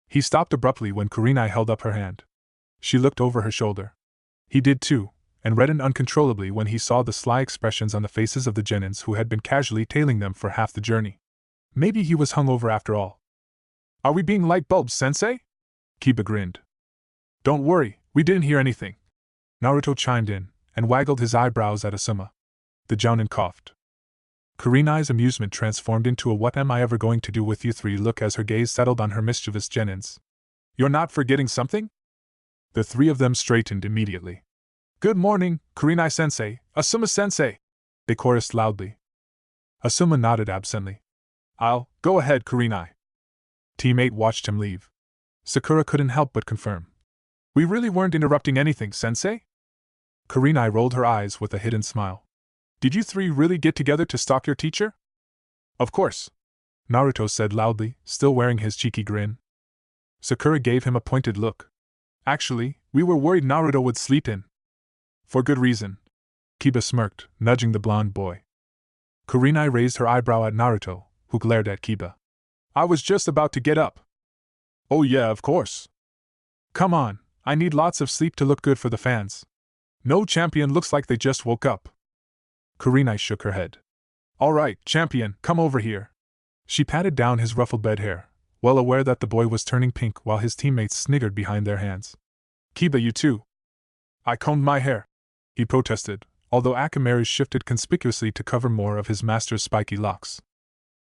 He stopped abruptly when Kurenai held up her hand. She looked over her shoulder. He did too, and reddened uncontrollably when he saw the sly expressions on the faces of the genins who had been casually tailing them for half the journey. Maybe he was hungover after all. "Are we being light bulbs, sensei?" Kiba grinned. "Don't worry, we didn't hear anything." Naruto chimed in, and waggled his eyebrows at Asuma. The jounin coughed. Kurenai's amusement transformed into a "what am I ever going to do with you three" look as her gaze settled on her mischievous genins. "You're not forgetting something?" The three of them straightened immediately. "Good morning, Kurenai-sensei, Asuma-sensei," they chorused loudly. Asuma nodded absently. "I'll go ahead, Kurenai." Teammate watched him leave. Sakura couldn't help but confirm. "We really weren't interrupting anything, sensei?" Kurenai rolled her eyes with a hidden smile. "Did you three really get together to stalk your teacher?" "Of course," Naruto said loudly, still wearing his cheeky grin. Sakura gave him a pointed look. "Actually, we were worried Naruto would sleep in." "For good reason." Kiba smirked, nudging the blonde boy. Kurenai raised her eyebrow at Naruto, who glared at Kiba. "I was just about to get up." "Oh yeah, of course. Come on, I need lots of sleep to look good for the fans. No champion looks like they just woke up." Kurenai shook her head. "All right, champion, come over here." She patted down his ruffled bed hair, well aware that the boy was turning pink while his teammates sniggered behind their hands. "Kiba, you too." "I combed my hair," he protested, although Akamaru shifted conspicuously to cover more of his master's spiky locks.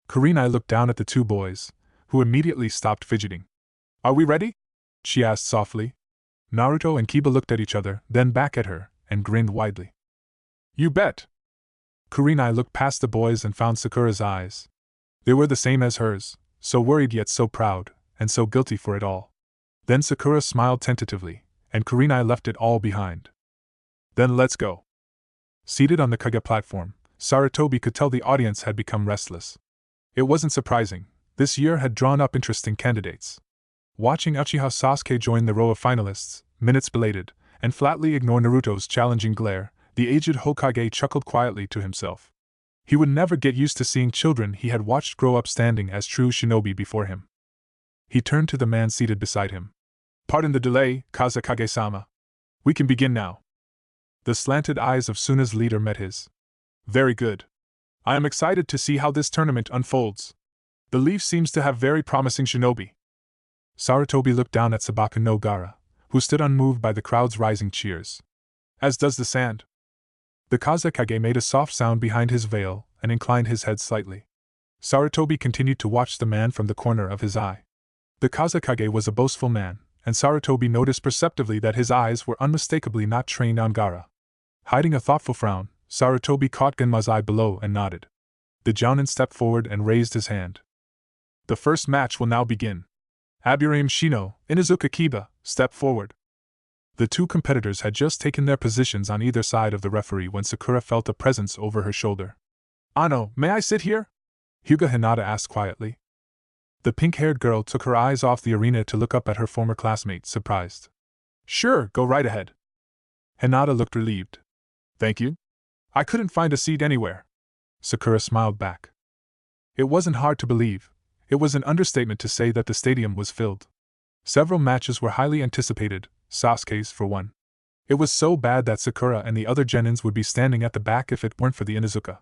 Kurenai looked down at the two boys, who immediately stopped fidgeting. "Are we ready?" she asked softly. Naruto and Kiba looked at each other, then back at her, and grinned widely. "You bet." Kurenai looked past the boys and found Sakura's eyes. They were the same as hers, so worried yet so proud, and so guilty for it all. Then Sakura smiled tentatively, and Kurenai left it all behind. "Then let's go." Seated on the Kage platform, Sarutobi could tell the audience had become restless. It wasn't surprising. This year had drawn up interesting candidates. Watching Uchiha Sasuke join the row of finalists, minutes belated, and flatly ignore Naruto's challenging glare, the aged Hokage chuckled quietly to himself. He would never get used to seeing children he had watched grow up standing as true shinobi before him. He turned to the man seated beside him. "Pardon the delay, Kazekage-sama. We can begin now." The slanted eyes of Suna's leader met his. "Very good. I am excited to see how this tournament unfolds. The leaf seems to have very promising shinobi." Sarutobi looked down at Sabaka no Gara, who stood unmoved by the crowd's rising cheers. As does the sand. The Kazekage made a soft sound behind his veil and inclined his head slightly. Sarutobi continued to watch the man from the corner of his eye. The Kazekage was a boastful man, and Sarutobi noticed perceptively that his eyes were unmistakably not trained on Gara. Hiding a thoughtful frown, Sarutobi caught Genma's eye below and nodded. The Jounin stepped forward and raised his hand. "The first match will now begin. Aburame Shino, Inuzuka Kiba, step forward." The two competitors had just taken their positions on either side of the referee when Sakura felt a presence over her shoulder. "Ano, may I sit here?" Hyuga Hinata asked quietly. The pink-haired girl took her eyes off the arena to look up at her former classmate, surprised. "Sure, go right ahead." Hinata looked relieved. "Thank you. I couldn't find a seat anywhere." Sakura smiled back. It wasn't hard to believe. It was an understatement to say that the stadium was filled. Several matches were highly anticipated, Sasuke's for one. It was so bad that Sakura and the other genins would be standing at the back if it weren't for the Inuzuka.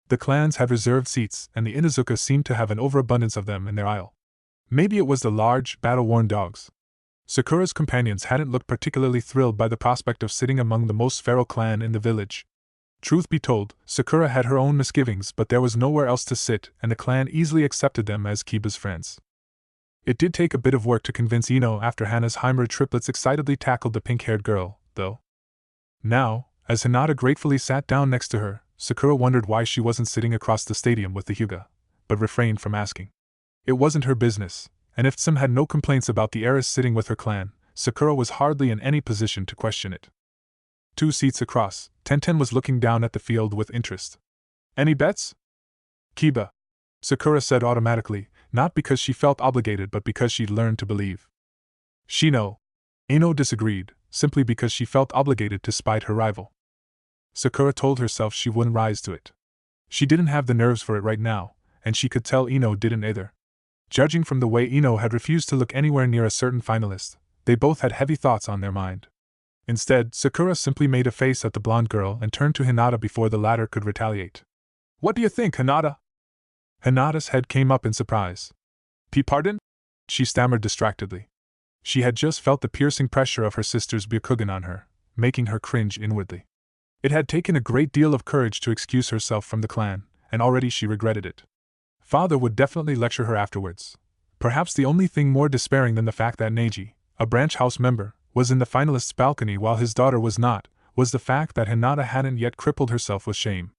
The clans had reserved seats, and the Inuzuka seemed to have an overabundance of them in their aisle. Maybe it was the large, battle-worn dogs. Sakura's companions hadn't looked particularly thrilled by the prospect of sitting among the most feral clan in the village. Truth be told, Sakura had her own misgivings, but there was nowhere else to sit, and the clan easily accepted them as Kiba's friends. It did take a bit of work to convince Ino after Hana's Heimer triplets excitedly tackled the pink-haired girl, though. Now, as Hinata gratefully sat down next to her, Sakura wondered why she wasn't sitting across the stadium with the Hyuga, but refrained from asking. It wasn't her business, and if Tsum had no complaints about the heiress sitting with her clan, Sakura was hardly in any position to question it. 2 seats across, Tenten was looking down at the field with interest. "Any bets?" "Kiba," Sakura said automatically, not because she felt obligated but because she'd learned to believe. "Shino." Ino disagreed, simply because she felt obligated to spite her rival. Sakura told herself she wouldn't rise to it. She didn't have the nerves for it right now, and she could tell Ino didn't either. Judging from the way Ino had refused to look anywhere near a certain finalist, they both had heavy thoughts on their mind. Instead, Sakura simply made a face at the blonde girl and turned to Hinata before the latter could retaliate. "What do you think, Hinata?" Hinata's head came up in surprise. Pardon?" she stammered distractedly. She had just felt the piercing pressure of her sister's Byakugan on her, making her cringe inwardly. It had taken a great deal of courage to excuse herself from the clan, and already she regretted it. Father would definitely lecture her afterwards. Perhaps the only thing more despairing than the fact that Neji, a branch house member, was in the finalists' balcony while his daughter was not, was the fact that Hinata hadn't yet crippled herself with shame.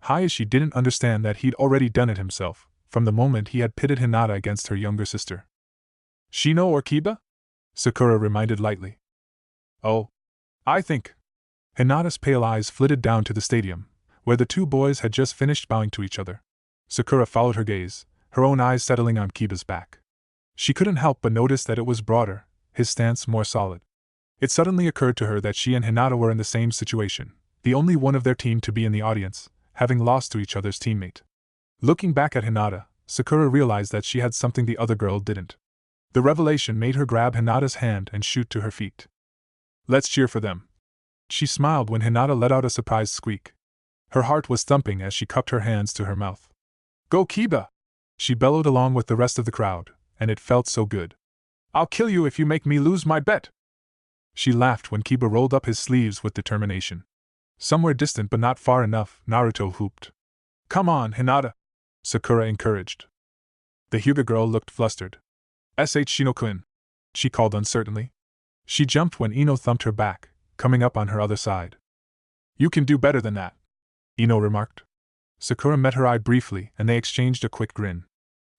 Hayashi didn't understand that he'd already done it himself, from the moment he had pitted Hinata against her younger sister. "Shino or Kiba?" Sakura reminded lightly. "Oh. I think." Hinata's pale eyes flitted down to the stadium, where the two boys had just finished bowing to each other. Sakura followed her gaze, her own eyes settling on Kiba's back. She couldn't help but notice that it was broader, his stance more solid. It suddenly occurred to her that she and Hinata were in the same situation, the only one of their team to be in the audience, having lost to each other's teammate. Looking back at Hinata, Sakura realized that she had something the other girl didn't. The revelation made her grab Hinata's hand and shoot to her feet. "Let's cheer for them." She smiled when Hinata let out a surprised squeak. Her heart was thumping as she cupped her hands to her mouth. "Go Kiba!" she bellowed along with the rest of the crowd, and it felt so good. "I'll kill you if you make me lose my bet!" She laughed when Kiba rolled up his sleeves with determination. Somewhere distant but not far enough, Naruto whooped. "Come on, Hinata!" Sakura encouraged. The Hyuga girl looked flustered. Shino-kun," she called uncertainly. She jumped when Ino thumped her back, coming up on her other side. "You can do better than that," Ino remarked. Sakura met her eye briefly and they exchanged a quick grin.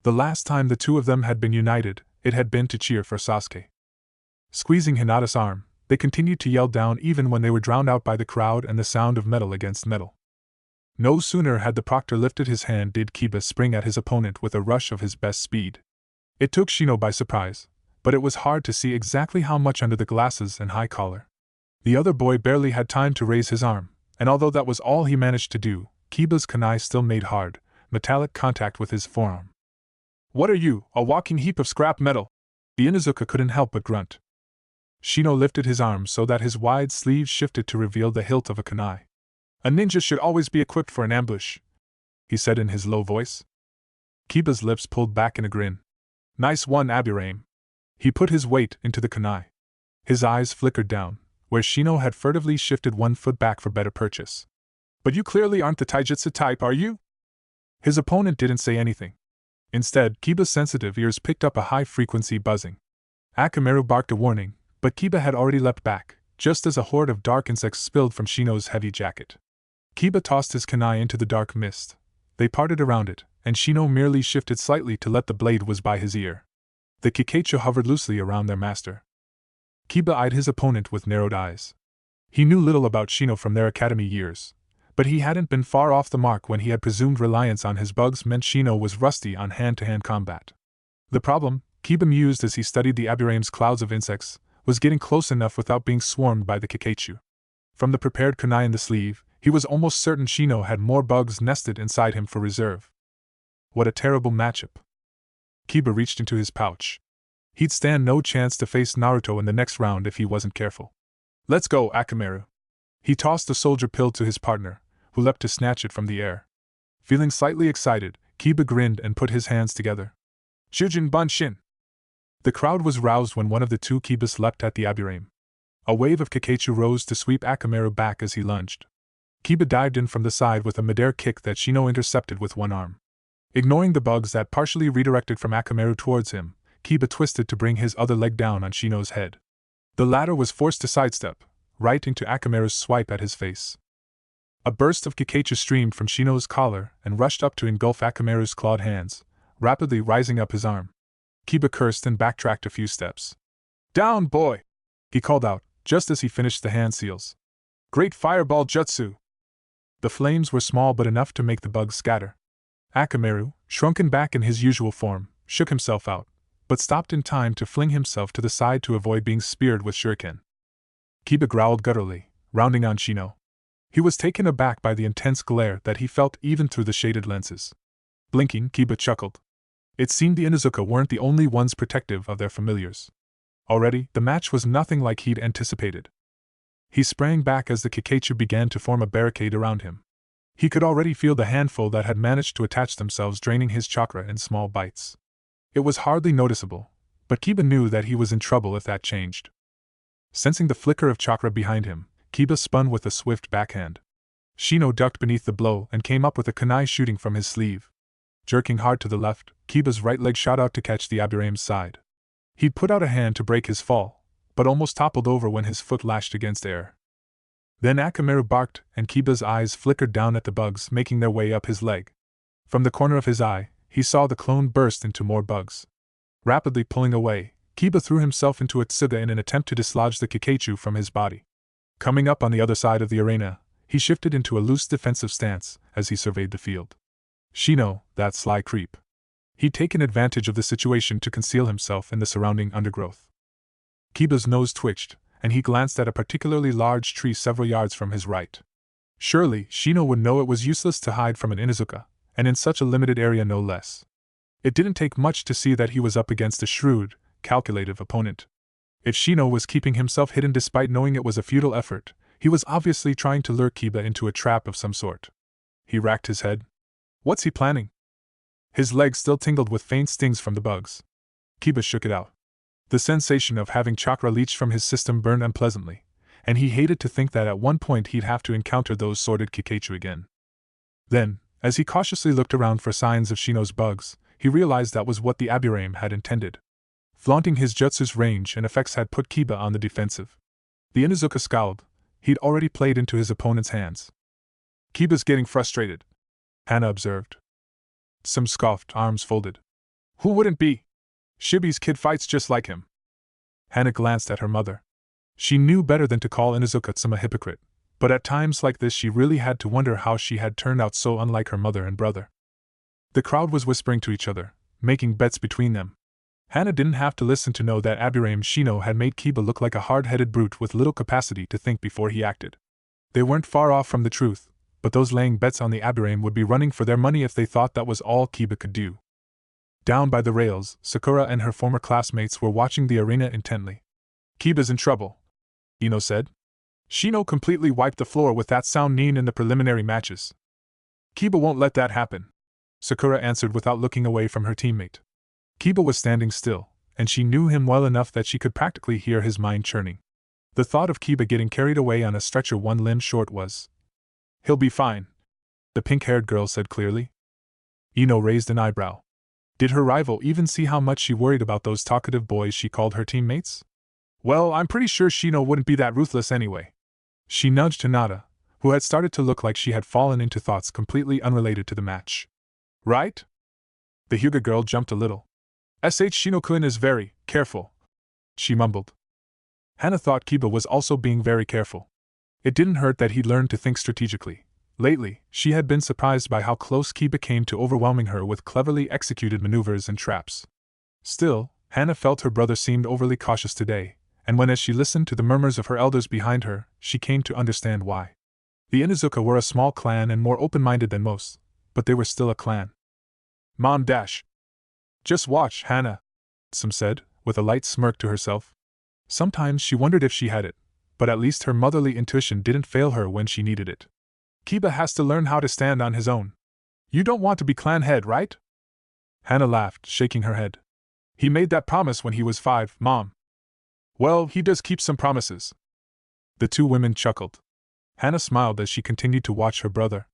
The last time the two of them had been united, it had been to cheer for Sasuke. Squeezing Hinata's arm, they continued to yell down even when they were drowned out by the crowd and the sound of metal against metal. No sooner had the proctor lifted his hand did Kiba spring at his opponent with a rush of his best speed. It took Shino by surprise, but it was hard to see exactly how much under the glasses and high collar. The other boy barely had time to raise his arm, and although that was all he managed to do, Kiba's kunai still made hard, metallic contact with his forearm. "What are you, a walking heap of scrap metal?" The Inuzuka couldn't help but grunt. Shino lifted his arm so that his wide sleeves shifted to reveal the hilt of a kunai. "A ninja should always be equipped for an ambush," he said in his low voice. Kiba's lips pulled back in a grin. "Nice one, Aburaim." He put his weight into the kunai. His eyes flickered down, where Shino had furtively shifted 1 foot back for better purchase. "But you clearly aren't the taijutsu type, are you?" His opponent didn't say anything. Instead, Kiba's sensitive ears picked up a high-frequency buzzing. Akamaru barked a warning, but Kiba had already leapt back, just as a horde of dark insects spilled from Shino's heavy jacket. Kiba tossed his kunai into the dark mist. They parted around it, and Shino merely shifted slightly to let the blade whiz by his ear. The Kikaicho hovered loosely around their master. Kiba eyed his opponent with narrowed eyes. He knew little about Shino from their academy years, but he hadn't been far off the mark when he had presumed reliance on his bugs meant Shino was rusty on hand-to-hand combat. The problem, Kiba mused as he studied the Aburaim's clouds of insects, was getting close enough without being swarmed by the Kikaichu. From the prepared kunai in the sleeve, he was almost certain Shino had more bugs nested inside him for reserve. What a terrible matchup. Kiba reached into his pouch. He'd stand no chance to face Naruto in the next round if he wasn't careful. "Let's go, Akamaru." He tossed the soldier pill to his partner, who leapt to snatch it from the air. Feeling slightly excited, Kiba grinned and put his hands together. "Shujin Bunshin!" The crowd was roused when one of the two Kibas leapt at the Aburaim. A wave of Kikaichu rose to sweep Akamaru back as he lunged. Kiba dived in from the side with a midair kick that Shino intercepted with one arm. Ignoring the bugs that partially redirected from Akamaru towards him, Kiba twisted to bring his other leg down on Shino's head. The latter was forced to sidestep, right into Akamaru's swipe at his face. A burst of Kikaichu streamed from Shino's collar and rushed up to engulf Akamaru's clawed hands, rapidly rising up his arm. Kiba cursed and backtracked a few steps. "Down, boy!" he called out, just as he finished the hand seals. "Great fireball jutsu!" The flames were small but enough to make the bugs scatter. Akamaru, shrunken back in his usual form, shook himself out, but stopped in time to fling himself to the side to avoid being speared with shuriken. Kiba growled gutturally, rounding on Shino. He was taken aback by the intense glare that he felt even through the shaded lenses. Blinking, Kiba chuckled. It seemed the Inuzuka weren't the only ones protective of their familiars. Already, the match was nothing like he'd anticipated. He sprang back as the Kikaichu began to form a barricade around him. He could already feel the handful that had managed to attach themselves draining his chakra in small bites. It was hardly noticeable, but Kiba knew that he was in trouble if that changed. Sensing the flicker of chakra behind him, Kiba spun with a swift backhand. Shino ducked beneath the blow and came up with a kunai shooting from his sleeve. Jerking hard to the left, Kiba's right leg shot out to catch the Aburaim's side. He'd put out a hand to break his fall, but almost toppled over when his foot lashed against air. Then Akamaru barked and Kiba's eyes flickered down at the bugs making their way up his leg. From the corner of his eye, he saw the clone burst into more bugs. Rapidly pulling away, Kiba threw himself into a tsuga in an attempt to dislodge the Kikaichu from his body. Coming up on the other side of the arena, he shifted into a loose defensive stance as he surveyed the field. Shino, that sly creep. He'd taken advantage of the situation to conceal himself in the surrounding undergrowth. Kiba's nose twitched, and he glanced at a particularly large tree several yards from his right. Surely, Shino would know it was useless to hide from an Inuzuka, and in such a limited area no less. It didn't take much to see that he was up against a shrewd, calculative opponent. If Shino was keeping himself hidden despite knowing it was a futile effort, he was obviously trying to lure Kiba into a trap of some sort. He racked his head. What's he planning? His legs still tingled with faint stings from the bugs. Kiba shook it out. The sensation of having chakra leached from his system burned unpleasantly, and he hated to think that at one point he'd have to encounter those sordid Kikaichu again. Then, as he cautiously looked around for signs of Shino's bugs, he realized that was what the Aburaim had intended. Flaunting his jutsu's range and effects had put Kiba on the defensive. The Inuzuka scowled. He'd already played into his opponent's hands. "Kiba's getting frustrated," Hana observed. Some scoffed, arms folded. "Who wouldn't be? Shibi's kid fights just like him." Hana glanced at her mother. She knew better than to call Inuzuka-tsum a hypocrite, But at times like this she really had to wonder how she had turned out so unlike her mother and brother. The crowd was whispering to each other, making bets between them. Hana didn't have to listen to know that Aburaim Shino had made Kiba look like a hard-headed brute with little capacity to think before he acted. They weren't far off from the truth, but those laying bets on the Aburaim would be running for their money if they thought that was all Kiba could do. Down by the rails, Sakura and her former classmates were watching the arena intently. "Kiba's in trouble," Ino said. "Shino completely wiped the floor with that sound Nin in the preliminary matches." "Kiba won't let that happen," Sakura answered without looking away from her teammate. Kiba was standing still, and she knew him well enough that she could practically hear his mind churning. The thought of Kiba getting carried away on a stretcher one limb short was. "He'll be fine," the pink-haired girl said clearly. Ino raised an eyebrow. Did her rival even see how much she worried about those talkative boys she called her teammates? "Well, I'm pretty sure Shino wouldn't be that ruthless anyway." She nudged Hinata, who had started to look like she had fallen into thoughts completely unrelated to the match. "Right?" The Hyuga girl jumped a little. Shino-kun is very careful," she mumbled. Hana thought Kiba was also being very careful. It didn't hurt that he'd learned to think strategically. Lately, she had been surprised by how close Kiba came to overwhelming her with cleverly executed maneuvers and traps. Still, Hana felt her brother seemed overly cautious today, and when as she listened to the murmurs of her elders behind her, she came to understand why. The Inuzuka were a small clan and more open-minded than most, but they were still a clan. "Mom dash. Just watch, Hana," Some said, with a light smirk to herself. Sometimes she wondered if she had it, but at least her motherly intuition didn't fail her when she needed it. "Kiba has to learn how to stand on his own. You don't want to be clan head, right?" Hana laughed, shaking her head. "He made that promise when he was 5, Mom." "Well, he does keep some promises." The two women chuckled. Hana smiled as she continued to watch her brother.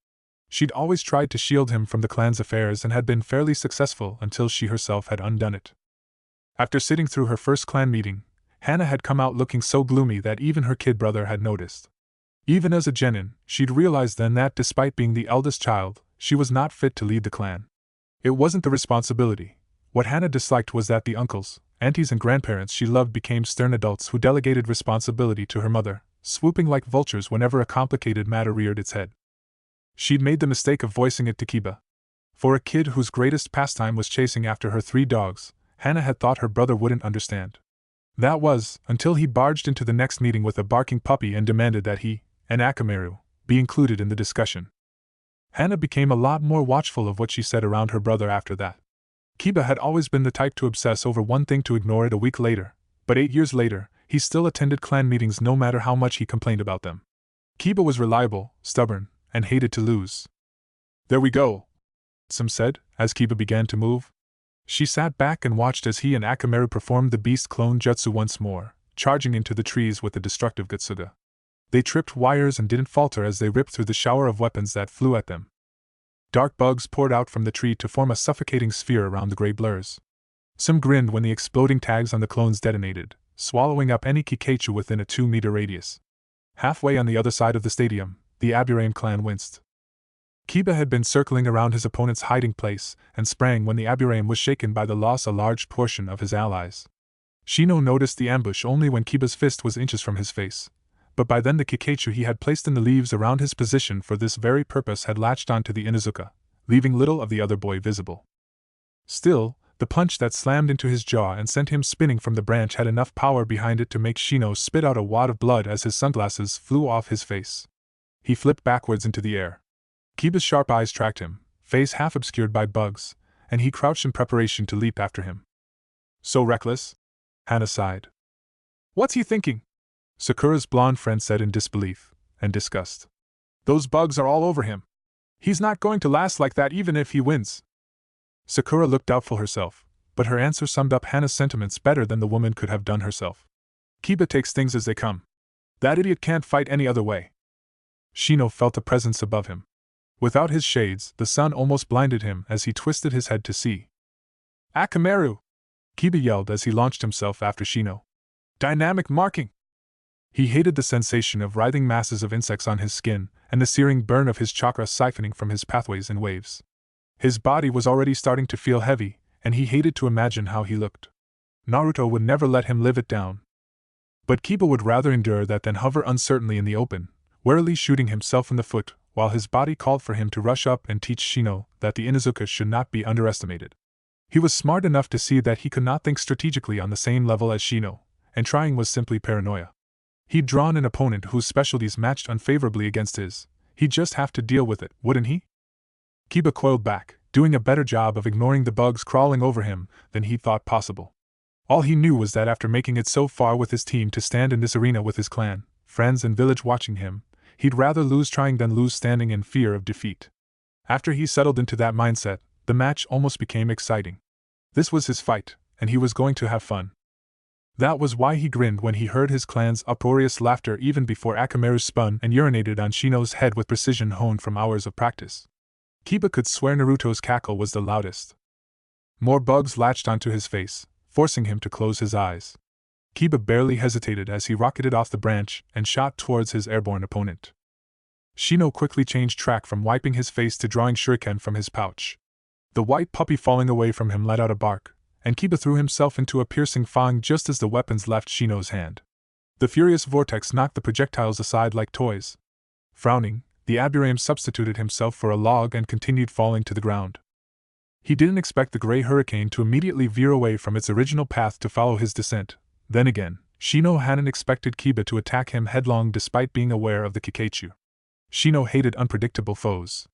She'd always tried to shield him from the clan's affairs and had been fairly successful until she herself had undone it. After sitting through her first clan meeting, Hana had come out looking so gloomy that even her kid brother had noticed. Even as a genin, she'd realized then that despite being the eldest child, she was not fit to lead the clan. It wasn't the responsibility. What Hana disliked was that the uncles, aunties and grandparents she loved became stern adults who delegated responsibility to her mother, swooping like vultures whenever a complicated matter reared its head. She'd made the mistake of voicing it to Kiba. For a kid whose greatest pastime was chasing after her 3 dogs, Hana had thought her brother wouldn't understand. That was, until he barged into the next meeting with a barking puppy and demanded that he, and Akamaru, be included in the discussion. Hana became a lot more watchful of what she said around her brother after that. Kiba had always been the type to obsess over one thing to ignore it a week later, but 8 years later, he still attended clan meetings no matter how much he complained about them. Kiba was reliable, stubborn, and hated to lose. "There we go," Some said, as Kiba began to move. She sat back and watched as he and Akamaru performed the beast clone jutsu once more, charging into the trees with the destructive Gutsuga. They tripped wires and didn't falter as they ripped through the shower of weapons that flew at them. Dark bugs poured out from the tree to form a suffocating sphere around the gray blurs. Some grinned when the exploding tags on the clones detonated, swallowing up any Kikaichu within a 2-meter radius. Halfway on the other side of the stadium, the Aburaim clan winced. Kiba had been circling around his opponent's hiding place and sprang when the Aburaim was shaken by the loss of a large portion of his allies. Shino noticed the ambush only when Kiba's fist was inches from his face, but by then the Kikaichu he had placed in the leaves around his position for this very purpose had latched onto the Inuzuka, leaving little of the other boy visible. Still, the punch that slammed into his jaw and sent him spinning from the branch had enough power behind it to make Shino spit out a wad of blood as his sunglasses flew off his face. He flipped backwards into the air. Kiba's sharp eyes tracked him, face half obscured by bugs, and he crouched in preparation to leap after him. "So reckless?" Hana sighed. "What's he thinking?" Sakura's blonde friend said in disbelief and disgust. "Those bugs are all over him. He's not going to last like that even if he wins." Sakura looked doubtful herself, but her answer summed up Hana's sentiments better than the woman could have done herself. "Kiba takes things as they come. That idiot can't fight any other way." Shino felt a presence above him. Without his shades, the sun almost blinded him as he twisted his head to see. "Akamaru!" Kiba yelled as he launched himself after Shino. "Dynamic marking!" He hated the sensation of writhing masses of insects on his skin and the searing burn of his chakra siphoning from his pathways in waves. His body was already starting to feel heavy, and he hated to imagine how he looked. Naruto would never let him live it down. But Kiba would rather endure that than hover uncertainly in the open, warily shooting himself in the foot, while his body called for him to rush up and teach Shino that the Inuzuka should not be underestimated. He was smart enough to see that he could not think strategically on the same level as Shino, and trying was simply paranoia. He'd drawn an opponent whose specialties matched unfavorably against his. He'd just have to deal with it, wouldn't he? Kiba coiled back, doing a better job of ignoring the bugs crawling over him than he thought possible. All he knew was that after making it so far with his team to stand in this arena with his clan, friends and village watching him, he'd rather lose trying than lose standing in fear of defeat. After he settled into that mindset, the match almost became exciting. This was his fight, and he was going to have fun. That was why he grinned when he heard his clan's uproarious laughter even before Akamaru spun and urinated on Shino's head with precision honed from hours of practice. Kiba could swear Naruto's cackle was the loudest. More bugs latched onto his face, forcing him to close his eyes. Kiba barely hesitated as he rocketed off the branch and shot towards his airborne opponent. Shino quickly changed track from wiping his face to drawing shuriken from his pouch. The white puppy falling away from him let out a bark, and Kiba threw himself into a piercing fang just as the weapons left Shino's hand. The furious vortex knocked the projectiles aside like toys. Frowning, the Aburame substituted himself for a log and continued falling to the ground. He didn't expect the gray hurricane to immediately veer away from its original path to follow his descent. Then again, Shino hadn't expected Kiba to attack him headlong despite being aware of the Kikaichu. Shino hated unpredictable foes.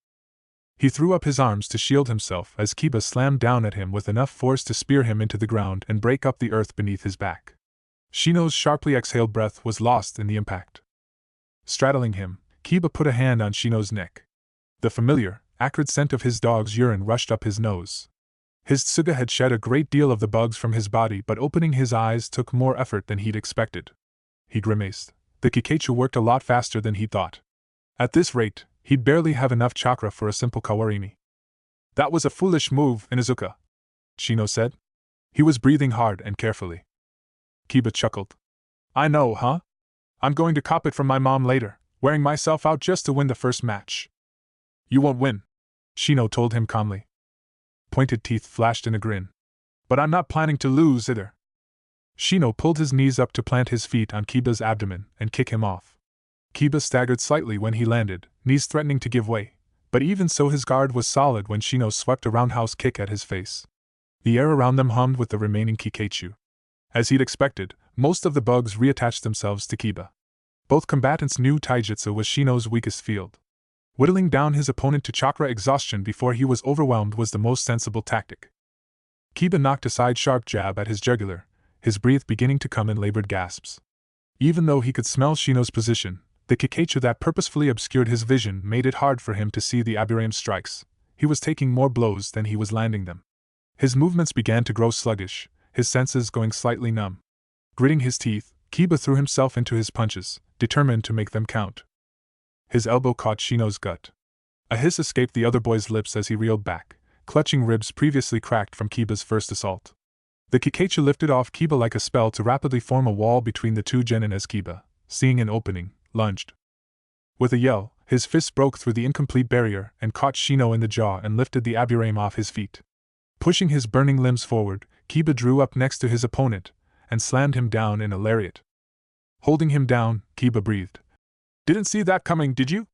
He threw up his arms to shield himself as Kiba slammed down at him with enough force to spear him into the ground and break up the earth beneath his back. Shino's sharply exhaled breath was lost in the impact. Straddling him, Kiba put a hand on Shino's neck. The familiar, acrid scent of his dog's urine rushed up his nose. His tsuga had shed a great deal of the bugs from his body, but opening his eyes took more effort than he'd expected. He grimaced. The Kikaichu worked a lot faster than he thought. At this rate, he'd barely have enough chakra for a simple kawarimi. That was a foolish move, Inuzuka, Shino said. He was breathing hard and carefully. Kiba chuckled. I know, huh? I'm going to cop it from my mom later, wearing myself out just to win the first match. You won't win, Shino told him calmly. Pointed teeth flashed in a grin. But I'm not planning to lose either. Shino pulled his knees up to plant his feet on Kiba's abdomen and kick him off. Kiba staggered slightly when he landed, knees threatening to give way, but even so his guard was solid when Shino swept a roundhouse kick at his face. The air around them hummed with the remaining Kikaichu. As he'd expected, most of the bugs reattached themselves to Kiba. Both combatants knew taijutsu was Shino's weakest field. Whittling down his opponent to chakra exhaustion before he was overwhelmed was the most sensible tactic. Kiba knocked a side sharp jab at his jugular, his breath beginning to come in labored gasps. Even though he could smell Shino's position, the Kikaichu that purposefully obscured his vision made it hard for him to see the Aburame's strikes. He was taking more blows than he was landing them. His movements began to grow sluggish, his senses going slightly numb. Gritting his teeth, Kiba threw himself into his punches, determined to make them count. His elbow caught Shino's gut. A hiss escaped the other boy's lips as he reeled back, clutching ribs previously cracked from Kiba's first assault. The Kikaichu lifted off Kiba like a spell to rapidly form a wall between the two genin as Kiba, seeing an opening, lunged. With a yell, his fists broke through the incomplete barrier and caught Shino in the jaw and lifted the Aburame off his feet. Pushing his burning limbs forward, Kiba drew up next to his opponent and slammed him down in a lariat. Holding him down, Kiba breathed. Didn't see that coming, did you?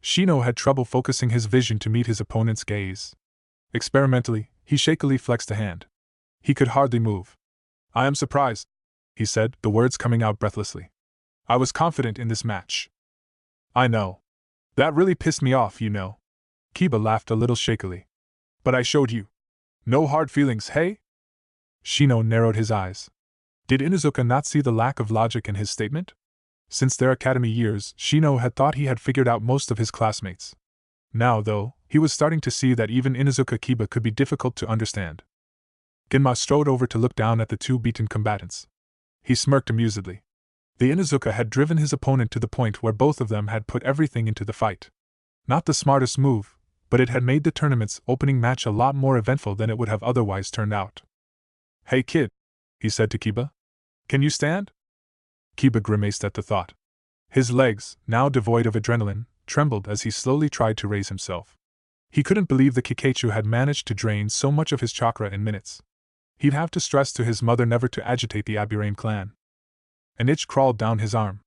Shino had trouble focusing his vision to meet his opponent's gaze. Experimentally, he shakily flexed a hand. He could hardly move. I am surprised, he said, the words coming out breathlessly. I was confident in this match. I know. That really pissed me off, you know. Kiba laughed a little shakily. But I showed you. No hard feelings, hey? Shino narrowed his eyes. Did Inuzuka not see the lack of logic in his statement? Since their academy years, Shino had thought he had figured out most of his classmates. Now, though, he was starting to see that even Inuzuka Kiba could be difficult to understand. Genma strode over to look down at the two beaten combatants. He smirked amusedly. The Inuzuka had driven his opponent to the point where both of them had put everything into the fight. Not the smartest move, but it had made the tournament's opening match a lot more eventful than it would have otherwise turned out. Hey kid, he said to Kiba. Can you stand? Kiba grimaced at the thought. His legs, now devoid of adrenaline, trembled as he slowly tried to raise himself. He couldn't believe the Kikaichu had managed to drain so much of his chakra in minutes. He'd have to stress to his mother never to agitate the Aburame clan. An itch crawled down his arm.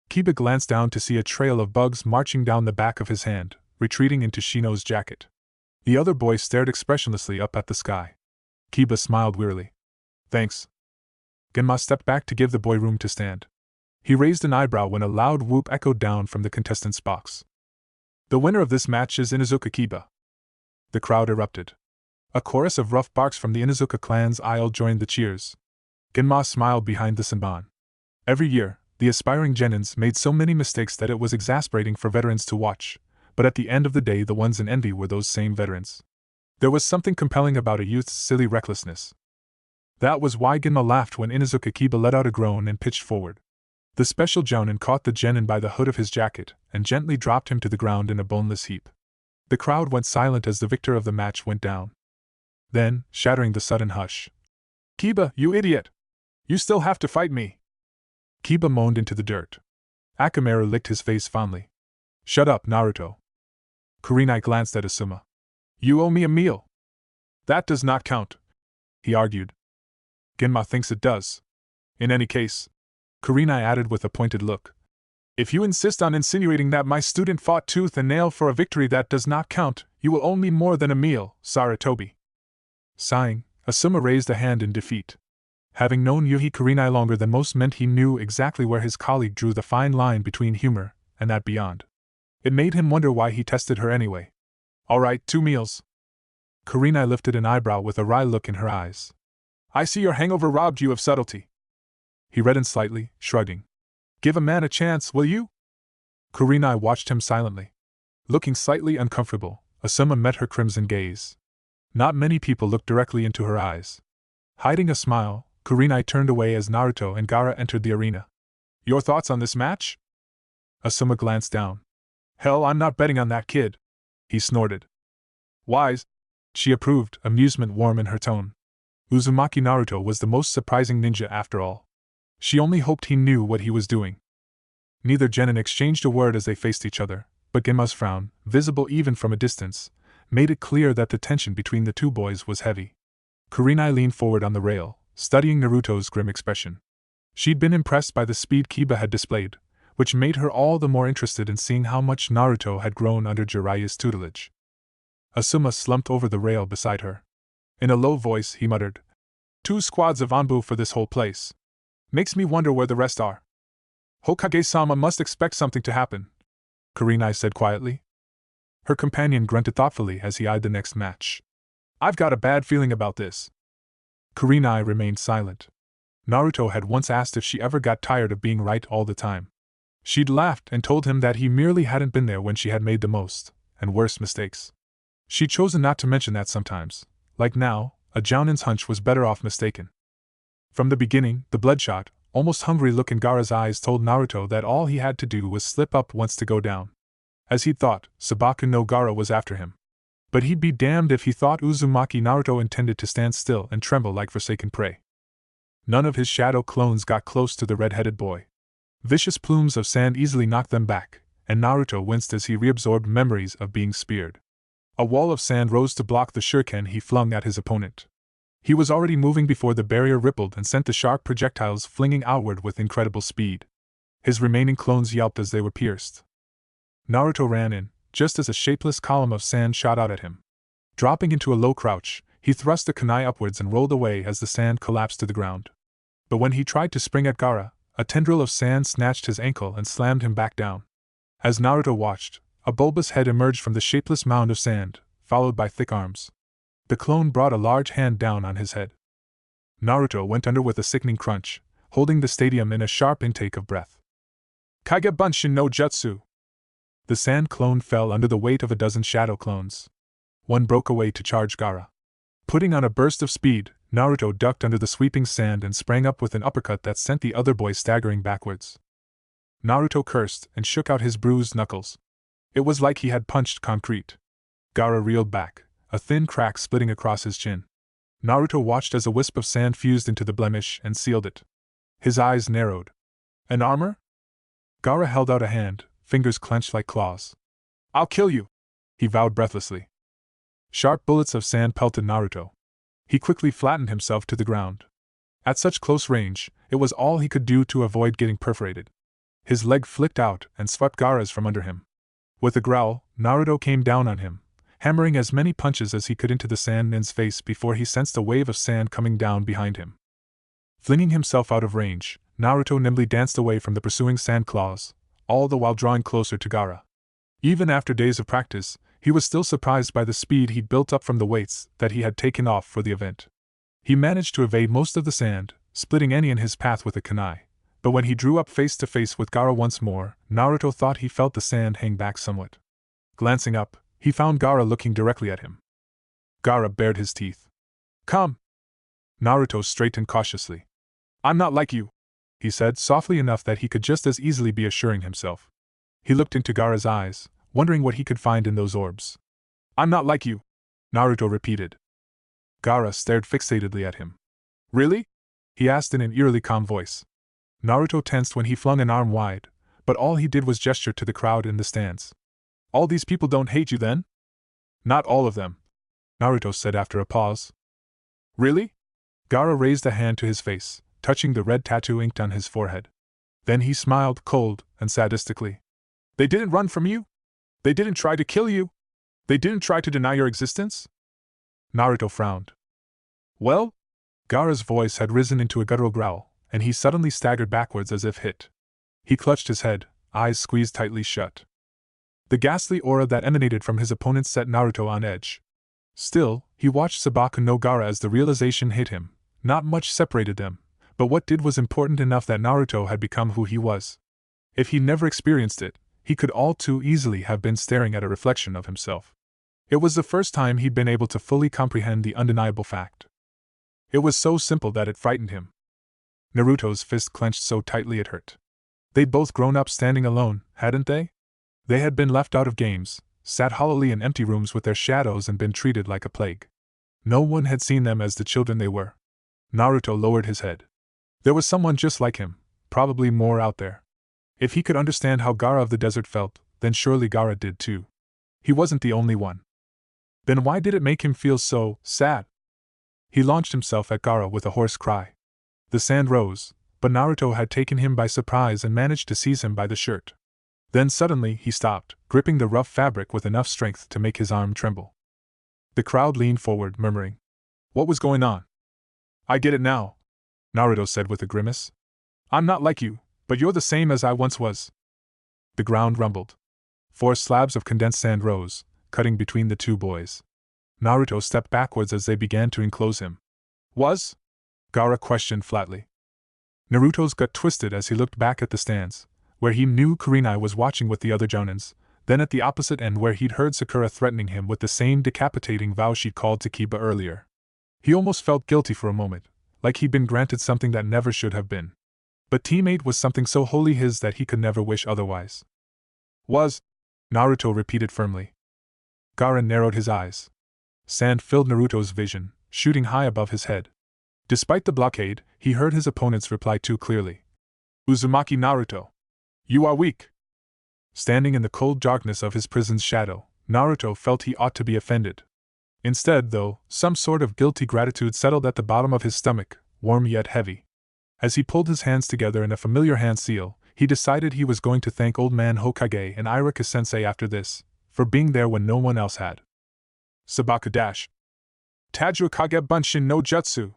Kiba glanced down to see a trail of bugs marching down the back of his hand, retreating into Shino's jacket. The other boy stared expressionlessly up at the sky. Kiba smiled wearily. Thanks. Genma stepped back to give the boy room to stand. He raised an eyebrow when a loud whoop echoed down from the contestants' box. The winner of this match is Inuzuka Kiba. The crowd erupted. A chorus of rough barks from the Inuzuka clan's aisle joined the cheers. Genma smiled behind the Senbon. Every year, the aspiring genins made so many mistakes that it was exasperating for veterans to watch, but at the end of the day the ones in envy were those same veterans. There was something compelling about a youth's silly recklessness. That was why Genma laughed when Inuzuka Kiba let out a groan and pitched forward. The special jounin caught the genin by the hood of his jacket and gently dropped him to the ground in a boneless heap. The crowd went silent as the victor of the match went down. Then, shattering the sudden hush, "Kiba, you idiot! You still have to fight me!" Kiba moaned into the dirt. Akamaru licked his face fondly. "Shut up, Naruto." Kurenai glanced at Asuma. "You owe me a meal." "That does not count," he argued. "Genma thinks it does. In any case," Kurenai added with a pointed look, "if you insist on insinuating that my student fought tooth and nail for a victory that does not count, you will owe me more than a meal, Saratobi." Sighing, Asuma raised a hand in defeat. Having known Yuhi Kurenai longer than most meant he knew exactly where his colleague drew the fine line between humor and that beyond. It made him wonder why he tested her anyway. "All right, 2 meals." Kurenai lifted an eyebrow with a wry look in her eyes. "I see your hangover robbed you of subtlety." He reddened slightly, shrugging. "Give a man a chance, will you?" Kurenai watched him silently. Looking slightly uncomfortable, Asuma met her crimson gaze. Not many people looked directly into her eyes. Hiding a smile, Kurenai turned away as Naruto and Gaara entered the arena. "Your thoughts on this match?" Asuma glanced down. "Hell, I'm not betting on that kid," he snorted. "Wise," she approved, amusement warm in her tone. Uzumaki Naruto was the most surprising ninja after all. She only hoped he knew what he was doing. Neither genin exchanged a word as they faced each other, but Genma's frown, visible even from a distance, made it clear that the tension between the two boys was heavy. Kurenai leaned forward on the rail, studying Naruto's grim expression. She'd been impressed by the speed Kiba had displayed, which made her all the more interested in seeing how much Naruto had grown under Jiraiya's tutelage. Asuma slumped over the rail beside her. In a low voice, he muttered, "2 squads of Anbu for this whole place. Makes me wonder where the rest are." "Hokage-sama must expect something to happen," Kurenai said quietly. Her companion grunted thoughtfully as he eyed the next match. "I've got a bad feeling about this." Kurenai remained silent. Naruto had once asked if she ever got tired of being right all the time. She'd laughed and told him that he merely hadn't been there when she had made the most, and worse mistakes. She'd chosen not to mention that sometimes, like now, a jounin's hunch was better off mistaken. From the beginning, the bloodshot, almost hungry look in Gaara's eyes told Naruto that all he had to do was slip up once to go down. As he'd thought, Sabaku no Gaara was after him. But he'd be damned if he thought Uzumaki Naruto intended to stand still and tremble like forsaken prey. None of his shadow clones got close to the red-headed boy. Vicious plumes of sand easily knocked them back, and Naruto winced as he reabsorbed memories of being speared. A wall of sand rose to block the shuriken he flung at his opponent. He was already moving before the barrier rippled and sent the sharp projectiles flinging outward with incredible speed. His remaining clones yelped as they were pierced. Naruto ran in, just as a shapeless column of sand shot out at him. Dropping into a low crouch, he thrust the kunai upwards and rolled away as the sand collapsed to the ground. But when he tried to spring at Gaara, a tendril of sand snatched his ankle and slammed him back down. As Naruto watched, a bulbous head emerged from the shapeless mound of sand, followed by thick arms. The clone brought a large hand down on his head. Naruto went under with a sickening crunch, holding the stadium in a sharp intake of breath. "Kage Bunshin no Jutsu!" The sand clone fell under the weight of a dozen shadow clones. One broke away to charge Gaara. Putting on a burst of speed, Naruto ducked under the sweeping sand and sprang up with an uppercut that sent the other boy staggering backwards. Naruto cursed and shook out his bruised knuckles. It was like he had punched concrete. Gaara reeled back, a thin crack splitting across his chin. Naruto watched as a wisp of sand fused into the blemish and sealed it. His eyes narrowed. "An armor?" Gaara held out a hand, fingers clenched like claws. "I'll kill you," he vowed breathlessly. Sharp bullets of sand pelted Naruto. He quickly flattened himself to the ground. At such close range, it was all he could do to avoid getting perforated. His leg flicked out and swept Gaara's from under him. With a growl, Naruto came down on him, hammering as many punches as he could into the sand nin's face before he sensed a wave of sand coming down behind him. Flinging himself out of range, Naruto nimbly danced away from the pursuing sand claws, all the while drawing closer to Gaara. Even after days of practice, he was still surprised by the speed he'd built up from the weights that he had taken off for the event. He managed to evade most of the sand, splitting any in his path with a kunai, but when he drew up face to face with Gaara once more, Naruto thought he felt the sand hang back somewhat. Glancing up, he found Gaara looking directly at him. Gaara bared his teeth. "Come!" Naruto straightened cautiously. "I'm not like you," he said softly enough that he could just as easily be assuring himself. He looked into Gaara's eyes, wondering what he could find in those orbs. "I'm not like you," Naruto repeated. Gaara stared fixatedly at him. "Really?" he asked in an eerily calm voice. Naruto tensed when he flung an arm wide, but all he did was gesture to the crowd in the stands. "All these people don't hate you then?" "Not all of them," Naruto said after a pause. "Really?" Gaara raised a hand to his face, touching the red tattoo inked on his forehead. Then he smiled cold and sadistically. "They didn't run from you? They didn't try to kill you? They didn't try to deny your existence?" Naruto frowned. "Well?" Gaara's voice had risen into a guttural growl, and he suddenly staggered backwards as if hit. He clutched his head, eyes squeezed tightly shut. The ghastly aura that emanated from his opponent set Naruto on edge. Still, he watched Sabaku no Gaara as the realization hit him. Not much separated them, but what did was important enough that Naruto had become who he was. If he never experienced it, he could all too easily have been staring at a reflection of himself. It was the first time he'd been able to fully comprehend the undeniable fact. It was so simple that it frightened him. Naruto's fist clenched so tightly it hurt. They'd both grown up standing alone, hadn't they? They had been left out of games, sat hollowly in empty rooms with their shadows and been treated like a plague. No one had seen them as the children they were. Naruto lowered his head. There was someone just like him, probably more out there. If he could understand how Gaara of the desert felt, then surely Gaara did too. He wasn't the only one. Then why did it make him feel so sad? He launched himself at Gaara with a hoarse cry. The sand rose, but Naruto had taken him by surprise and managed to seize him by the shirt. Then suddenly he stopped, gripping the rough fabric with enough strength to make his arm tremble. The crowd leaned forward, murmuring, "What was going on?" "I get it now," Naruto said with a grimace. "I'm not like you, but you're the same as I once was." The ground rumbled. 4 slabs of condensed sand rose, cutting between the two boys. Naruto stepped backwards as they began to enclose him. "Was?" Gaara questioned flatly. Naruto's gut twisted as he looked back at the stands, where he knew Kurenai was watching with the other jounins, then at the opposite end where he'd heard Sakura threatening him with the same decapitating vow she'd called to Kiba earlier. He almost felt guilty for a moment, like he'd been granted something that never should have been. But teammate was something so wholly his that he could never wish otherwise. "Was?" Naruto repeated firmly. Gaara narrowed his eyes. Sand filled Naruto's vision, shooting high above his head. Despite the blockade, he heard his opponent's reply too clearly. "Uzumaki Naruto. You are weak." Standing in the cold darkness of his prison's shadow, Naruto felt he ought to be offended. Instead, though, some sort of guilty gratitude settled at the bottom of his stomach, warm yet heavy. As he pulled his hands together in a familiar hand seal, he decided he was going to thank Old Man Hokage and Irika-sensei after this, for being there when no one else had. Sabaku dash. Tajua Kage Bunshin no Jutsu.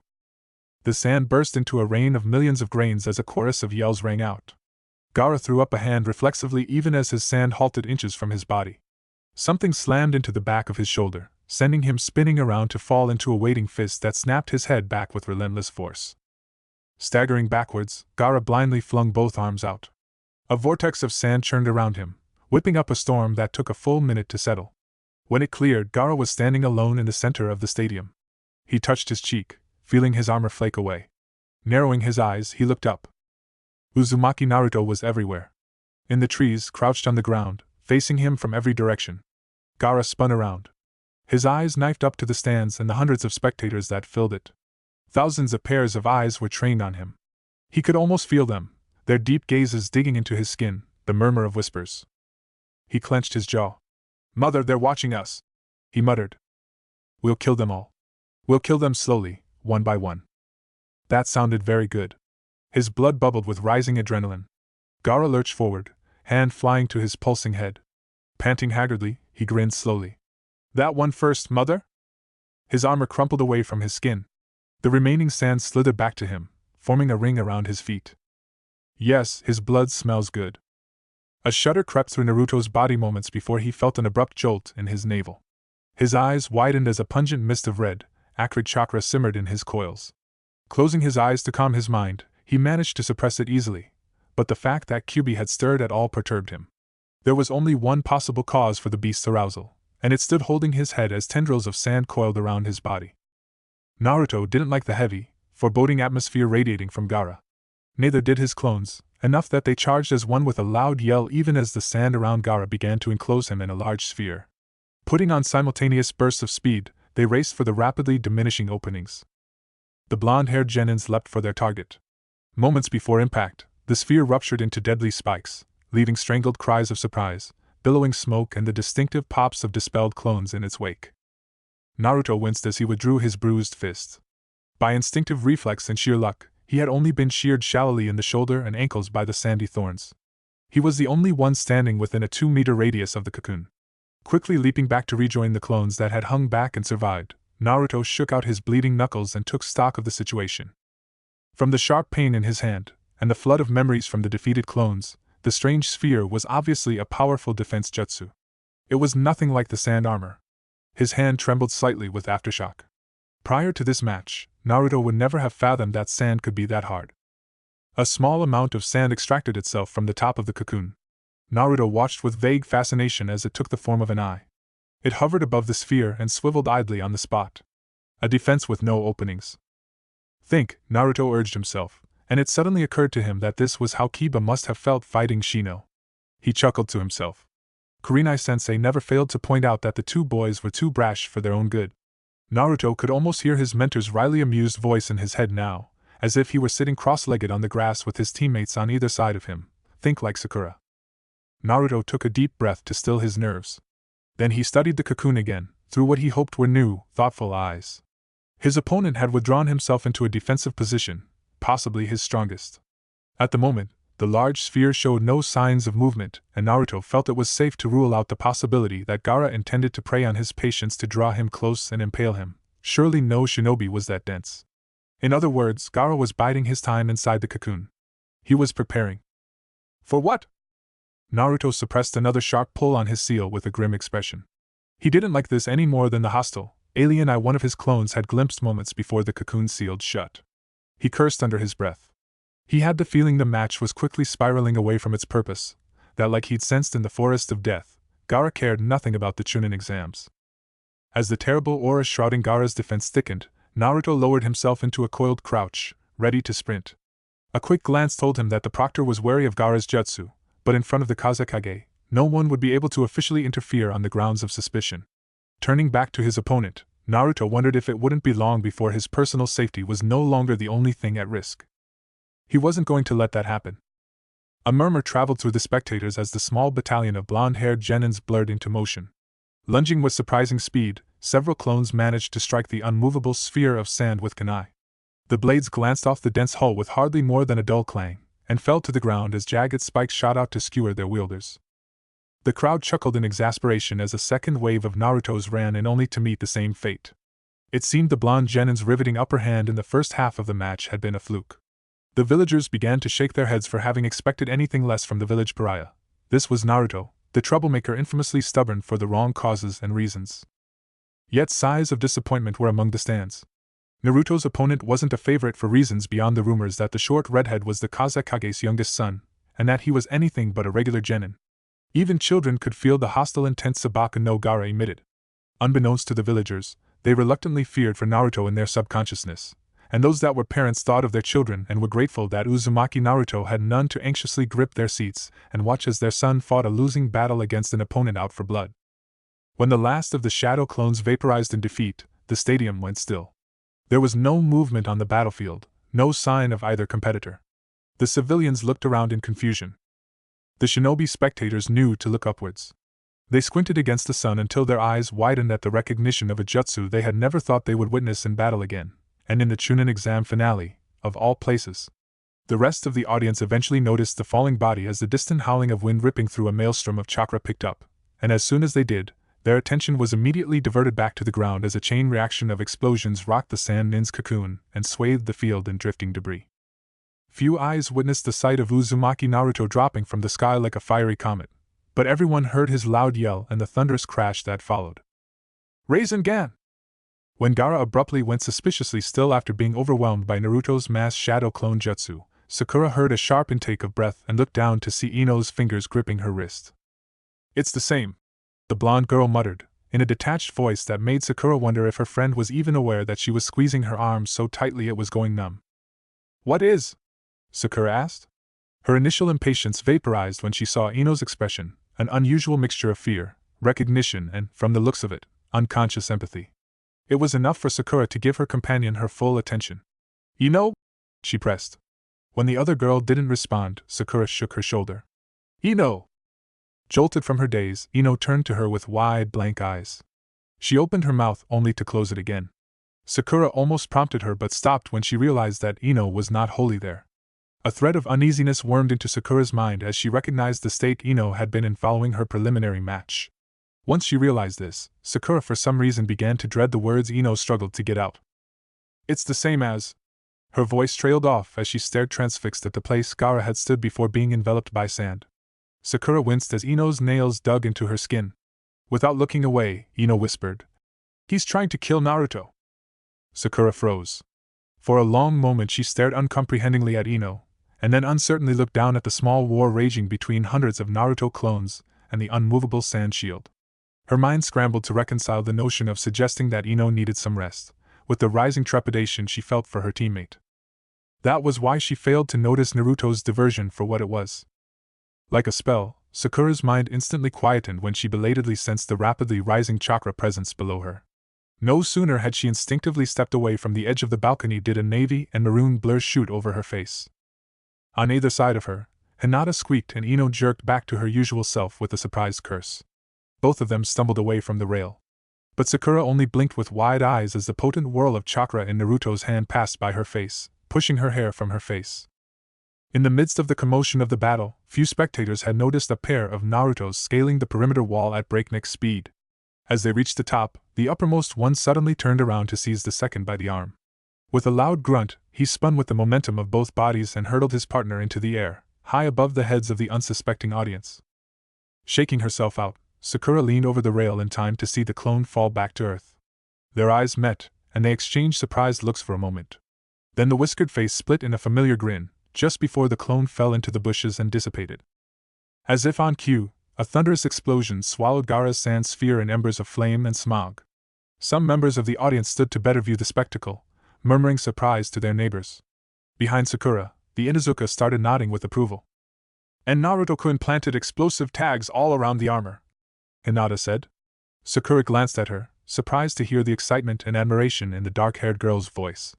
The sand burst into a rain of millions of grains as a chorus of yells rang out. Gaara threw up a hand reflexively even as his sand halted inches from his body. Something slammed into the back of his shoulder, sending him spinning around to fall into a waiting fist that snapped his head back with relentless force. Staggering backwards, Gaara blindly flung both arms out. A vortex of sand churned around him, whipping up a storm that took a full minute to settle. When it cleared, Gaara was standing alone in the center of the stadium. He touched his cheek, feeling his armor flake away. Narrowing his eyes, he looked up. Uzumaki Naruto was everywhere. In the trees, crouched on the ground, facing him from every direction. Gaara spun around. His eyes knifed up to the stands and the hundreds of spectators that filled it. Thousands of pairs of eyes were trained on him. He could almost feel them, their deep gazes digging into his skin, the murmur of whispers. He clenched his jaw. "Mother, they're watching us," he muttered. "We'll kill them all. We'll kill them slowly, one by one." That sounded very good. His blood bubbled with rising adrenaline. Gaara lurched forward, hand flying to his pulsing head. Panting haggardly, he grinned slowly. That one first, mother? His armor crumpled away from his skin. The remaining sand slithered back to him, forming a ring around his feet. Yes, his blood smells good. A shudder crept through Naruto's body moments before he felt an abrupt jolt in his navel. His eyes widened as a pungent mist of red, acrid chakra simmered in his coils. Closing his eyes to calm his mind, he managed to suppress it easily, but the fact that Kyuubi had stirred at all perturbed him. There was only one possible cause for the beast's arousal, and it stood holding his head as tendrils of sand coiled around his body. Naruto didn't like the heavy, foreboding atmosphere radiating from Gaara. Neither did his clones, enough that they charged as one with a loud yell even as the sand around Gaara began to enclose him in a large sphere. Putting on simultaneous bursts of speed, they raced for the rapidly diminishing openings. The blonde-haired genins leapt for their target. Moments before impact, the sphere ruptured into deadly spikes, leaving strangled cries of surprise, billowing smoke and the distinctive pops of dispelled clones in its wake. Naruto winced as he withdrew his bruised fist. By instinctive reflex and sheer luck, he had only been sheared shallowly in the shoulder and ankles by the sandy thorns. He was the only one standing within a 2-meter radius of the cocoon. Quickly leaping back to rejoin the clones that had hung back and survived, Naruto shook out his bleeding knuckles and took stock of the situation. From the sharp pain in his hand, and the flood of memories from the defeated clones, the strange sphere was obviously a powerful defense jutsu. It was nothing like the sand armor. His hand trembled slightly with aftershock. Prior to this match, Naruto would never have fathomed that sand could be that hard. A small amount of sand extracted itself from the top of the cocoon. Naruto watched with vague fascination as it took the form of an eye. It hovered above the sphere and swiveled idly on the spot. A defense with no openings. Think, Naruto urged himself, and it suddenly occurred to him that this was how Kiba must have felt fighting Shino. He chuckled to himself. Kurenai-sensei never failed to point out that the two boys were too brash for their own good. Naruto could almost hear his mentor's wryly amused voice in his head now, as if he were sitting cross-legged on the grass with his teammates on either side of him. Think like Sakura. Naruto took a deep breath to still his nerves. Then he studied the cocoon again, through what he hoped were new, thoughtful eyes. His opponent had withdrawn himself into a defensive position, possibly his strongest. At the moment, the large sphere showed no signs of movement, and Naruto felt it was safe to rule out the possibility that Gaara intended to prey on his patience to draw him close and impale him. Surely no shinobi was that dense. In other words, Gaara was biding his time inside the cocoon. He was preparing. For what? Naruto suppressed another sharp pull on his seal with a grim expression. He didn't like this any more than the hostile, alien eye one of his clones had glimpsed moments before the cocoon sealed shut. He cursed under his breath. He had the feeling the match was quickly spiraling away from its purpose, that like he'd sensed in the forest of death, Gaara cared nothing about the Chunin exams. As the terrible aura shrouding Gaara's defense thickened, Naruto lowered himself into a coiled crouch, ready to sprint. A quick glance told him that the proctor was wary of Gaara's jutsu, but in front of the Kazekage, no one would be able to officially interfere on the grounds of suspicion. Turning back to his opponent, Naruto wondered if it wouldn't be long before his personal safety was no longer the only thing at risk. He wasn't going to let that happen. A murmur traveled through the spectators as the small battalion of blonde-haired genins blurred into motion. Lunging with surprising speed, several clones managed to strike the unmovable sphere of sand with kunai. The blades glanced off the dense hull with hardly more than a dull clang, and fell to the ground as jagged spikes shot out to skewer their wielders. The crowd chuckled in exasperation as a second wave of Naruto's ran in only to meet the same fate. It seemed the blonde genin's riveting upper hand in the first half of the match had been a fluke. The villagers began to shake their heads for having expected anything less from the village pariah. This was Naruto, the troublemaker infamously stubborn for the wrong causes and reasons. Yet sighs of disappointment were among the stands. Naruto's opponent wasn't a favorite for reasons beyond the rumors that the short redhead was the Kazekage's youngest son, and that he was anything but a regular genin. Even children could feel the hostile intent Sabaka no Gaara emitted. Unbeknownst to the villagers, they reluctantly feared for Naruto in their subconsciousness, and those that were parents thought of their children and were grateful that Uzumaki Naruto had none to anxiously grip their seats and watch as their son fought a losing battle against an opponent out for blood. When the last of the shadow clones vaporized in defeat, the stadium went still. There was no movement on the battlefield, no sign of either competitor. The civilians looked around in confusion. The shinobi spectators knew to look upwards. They squinted against the sun until their eyes widened at the recognition of a jutsu they had never thought they would witness in battle again, and in the Chunin exam finale, of all places. The rest of the audience eventually noticed the falling body as the distant howling of wind ripping through a maelstrom of chakra picked up, and as soon as they did, their attention was immediately diverted back to the ground as a chain reaction of explosions rocked the sand nin's cocoon and swathed the field in drifting debris. Few eyes witnessed the sight of Uzumaki Naruto dropping from the sky like a fiery comet, but everyone heard his loud yell and the thunderous crash that followed. Rasengan! When Gaara abruptly went suspiciously still after being overwhelmed by Naruto's mass shadow clone jutsu, Sakura heard a sharp intake of breath and looked down to see Ino's fingers gripping her wrist. It's the same, the blonde girl muttered, in a detached voice that made Sakura wonder if her friend was even aware that she was squeezing her arm so tightly it was going numb. What is? Sakura asked. Her initial impatience vaporized when she saw Ino's expression, an unusual mixture of fear, recognition and, from the looks of it, unconscious empathy. It was enough for Sakura to give her companion her full attention. Ino? She pressed. When the other girl didn't respond, Sakura shook her shoulder. Ino! Jolted from her daze, Ino turned to her with wide, blank eyes. She opened her mouth only to close it again. Sakura almost prompted her but stopped when she realized that Ino was not wholly there. A thread of uneasiness wormed into Sakura's mind as she recognized the state Ino had been in following her preliminary match. Once she realized this, Sakura for some reason began to dread the words Ino struggled to get out. It's the same as... Her voice trailed off as she stared transfixed at the place Gaara had stood before being enveloped by sand. Sakura winced as Ino's nails dug into her skin. Without looking away, Ino whispered, "He's trying to kill Naruto." Sakura froze. For a long moment she stared uncomprehendingly at Ino, and then uncertainly looked down at the small war raging between hundreds of Naruto clones and the unmovable sand shield. Her mind scrambled to reconcile the notion of suggesting that Ino needed some rest, with the rising trepidation she felt for her teammate. That was why she failed to notice Naruto's diversion for what it was. Like a spell, Sakura's mind instantly quietened when she belatedly sensed the rapidly rising chakra presence below her. No sooner had she instinctively stepped away from the edge of the balcony did a navy and maroon blur shoot over her face. On either side of her, Hinata squeaked and Ino jerked back to her usual self with a surprised curse. Both of them stumbled away from the rail. But Sakura only blinked with wide eyes as the potent whirl of chakra in Naruto's hand passed by her face, pushing her hair from her face. In the midst of the commotion of the battle, few spectators had noticed a pair of Narutos scaling the perimeter wall at breakneck speed. As they reached the top, the uppermost one suddenly turned around to seize the second by the arm. With a loud grunt, he spun with the momentum of both bodies and hurtled his partner into the air, high above the heads of the unsuspecting audience. Shaking herself out, Sakura leaned over the rail in time to see the clone fall back to earth. Their eyes met, and they exchanged surprised looks for a moment. Then the whiskered face split in a familiar grin, just before the clone fell into the bushes and dissipated. As if on cue, a thunderous explosion swallowed Gaara's sand sphere in embers of flame and smog. Some members of the audience stood to better view the spectacle, murmuring surprise to their neighbors. Behind Sakura, the Inuzuka started nodding with approval. And Naruto-kun planted explosive tags all around the armor, Hinata said. Sakura glanced at her, surprised to hear the excitement and admiration in the dark-haired girl's voice.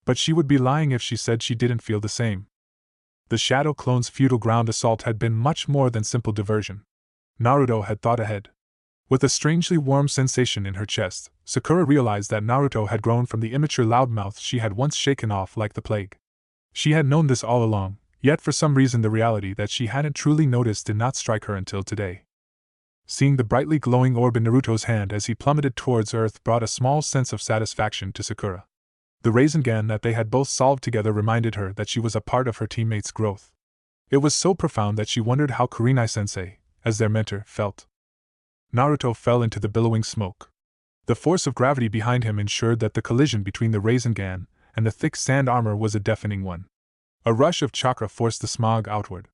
But she would be lying if she said she didn't feel the same. The Shadow Clone's futile ground assault had been much more than simple diversion. Naruto had thought ahead. With a strangely warm sensation in her chest, Sakura realized that Naruto had grown from the immature loudmouth she had once shaken off like the plague. She had known this all along, yet for some reason the reality that she hadn't truly noticed did not strike her until today. Seeing the brightly glowing orb in Naruto's hand as he plummeted towards Earth brought a small sense of satisfaction to Sakura. The Rasengan that they had both solved together reminded her that she was a part of her teammates' growth. It was so profound that she wondered how Kurinai-sensei, as their mentor, felt. Naruto fell into the billowing smoke. The force of gravity behind him ensured that the collision between the Rasengan and the thick sand armor was a deafening one. A rush of chakra forced the smog outward.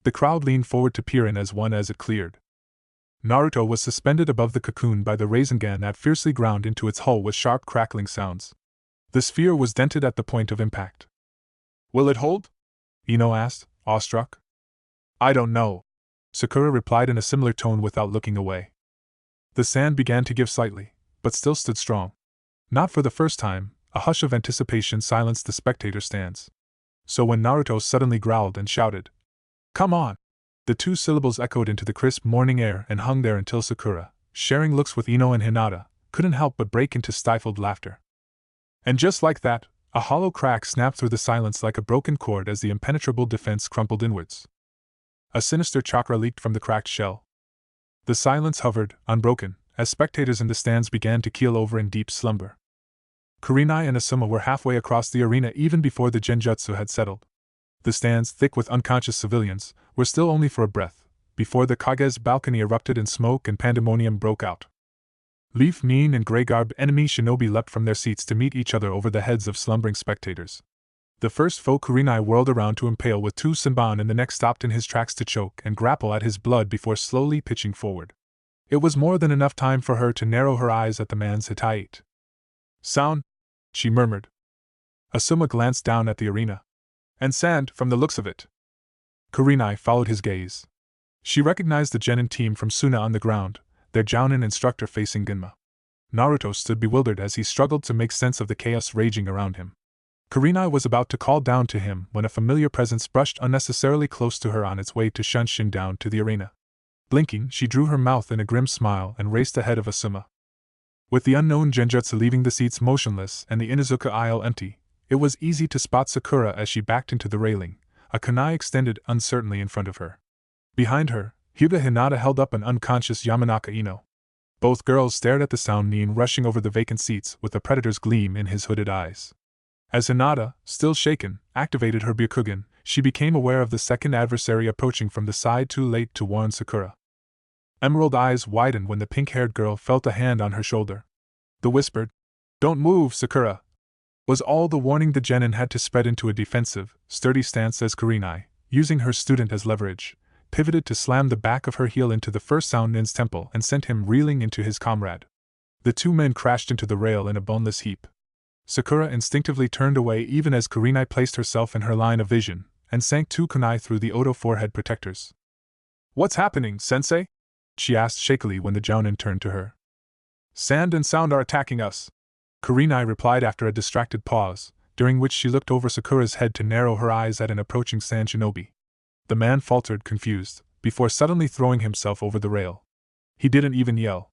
The crowd leaned forward to peer in as it cleared. Naruto was suspended above the cocoon by the Rasengan that fiercely ground into its hull with sharp crackling sounds. The sphere was dented at the point of impact. Will it hold? Ino asked, awestruck. I don't know, Sakura replied in a similar tone without looking away. The sand began to give slightly, but still stood strong. Not for the first time, a hush of anticipation silenced the spectator stands. So when Naruto suddenly growled and shouted, "Come on!" the two syllables echoed into the crisp morning air and hung there until Sakura, sharing looks with Ino and Hinata, couldn't help but break into stifled laughter. And just like that, A hollow crack snapped through the silence like a broken cord as the impenetrable defense crumpled inwards. A sinister chakra leaked from the cracked shell. The silence hovered, unbroken, as spectators in the stands began to keel over in deep slumber. Kurenai and Asuma were halfway across the arena even before the genjutsu had settled. The stands, thick with unconscious civilians, were still only for a breath, before the Kage's balcony erupted in smoke and pandemonium broke out. Leaf, Mean, and Grey-garbed enemy shinobi leapt from their seats to meet each other over the heads of slumbering spectators. The first foe Kurenai whirled around to impale with two senbon and the next stopped in his tracks to choke and grapple at his blood before slowly pitching forward. It was more than enough time for her to narrow her eyes at the man's hitaiite. "Sound," she murmured. Asuma glanced down at the arena. "And sand, from the looks of it." Kurenai followed his gaze. She recognized the genin team from Suna on the ground, their jounin instructor facing Ginma. Naruto stood bewildered as he struggled to make sense of the chaos raging around him. Kurenai was about to call down to him when a familiar presence brushed unnecessarily close to her on its way to Shunshin down to the arena. Blinking, she drew her mouth in a grim smile and raced ahead of Asuma. With the unknown genjutsu leaving the seats motionless and the Inuzuka aisle empty, it was easy to spot Sakura as she backed into the railing, a kunai extended uncertainly in front of her. Behind her, Hyuga Hinata held up an unconscious Yamanaka Ino. Both girls stared at the sound Nin rushing over the vacant seats with a predator's gleam in his hooded eyes. As Hinata, still shaken, activated her Byakugan, she became aware of the second adversary approaching from the side too late to warn Sakura. Emerald eyes widened when the pink-haired girl felt a hand on her shoulder. The whispered, "Don't move, Sakura," was all the warning the genin had to spread into a defensive, sturdy stance as Kurenai, using her student as leverage, pivoted to slam the back of her heel into the first Sound Nin's temple and sent him reeling into his comrade. The two men crashed into the rail in a boneless heap. Sakura instinctively turned away even as Kurenai placed herself in her line of vision, and sank two kunai through the Oto forehead protectors. "What's happening, sensei?" she asked shakily when the jounin turned to her. "Sand and Sound are attacking us," Kurenai replied after a distracted pause, during which she looked over Sakura's head to narrow her eyes at an approaching sand shinobi. The man faltered, confused, before suddenly throwing himself over the rail. He didn't even yell.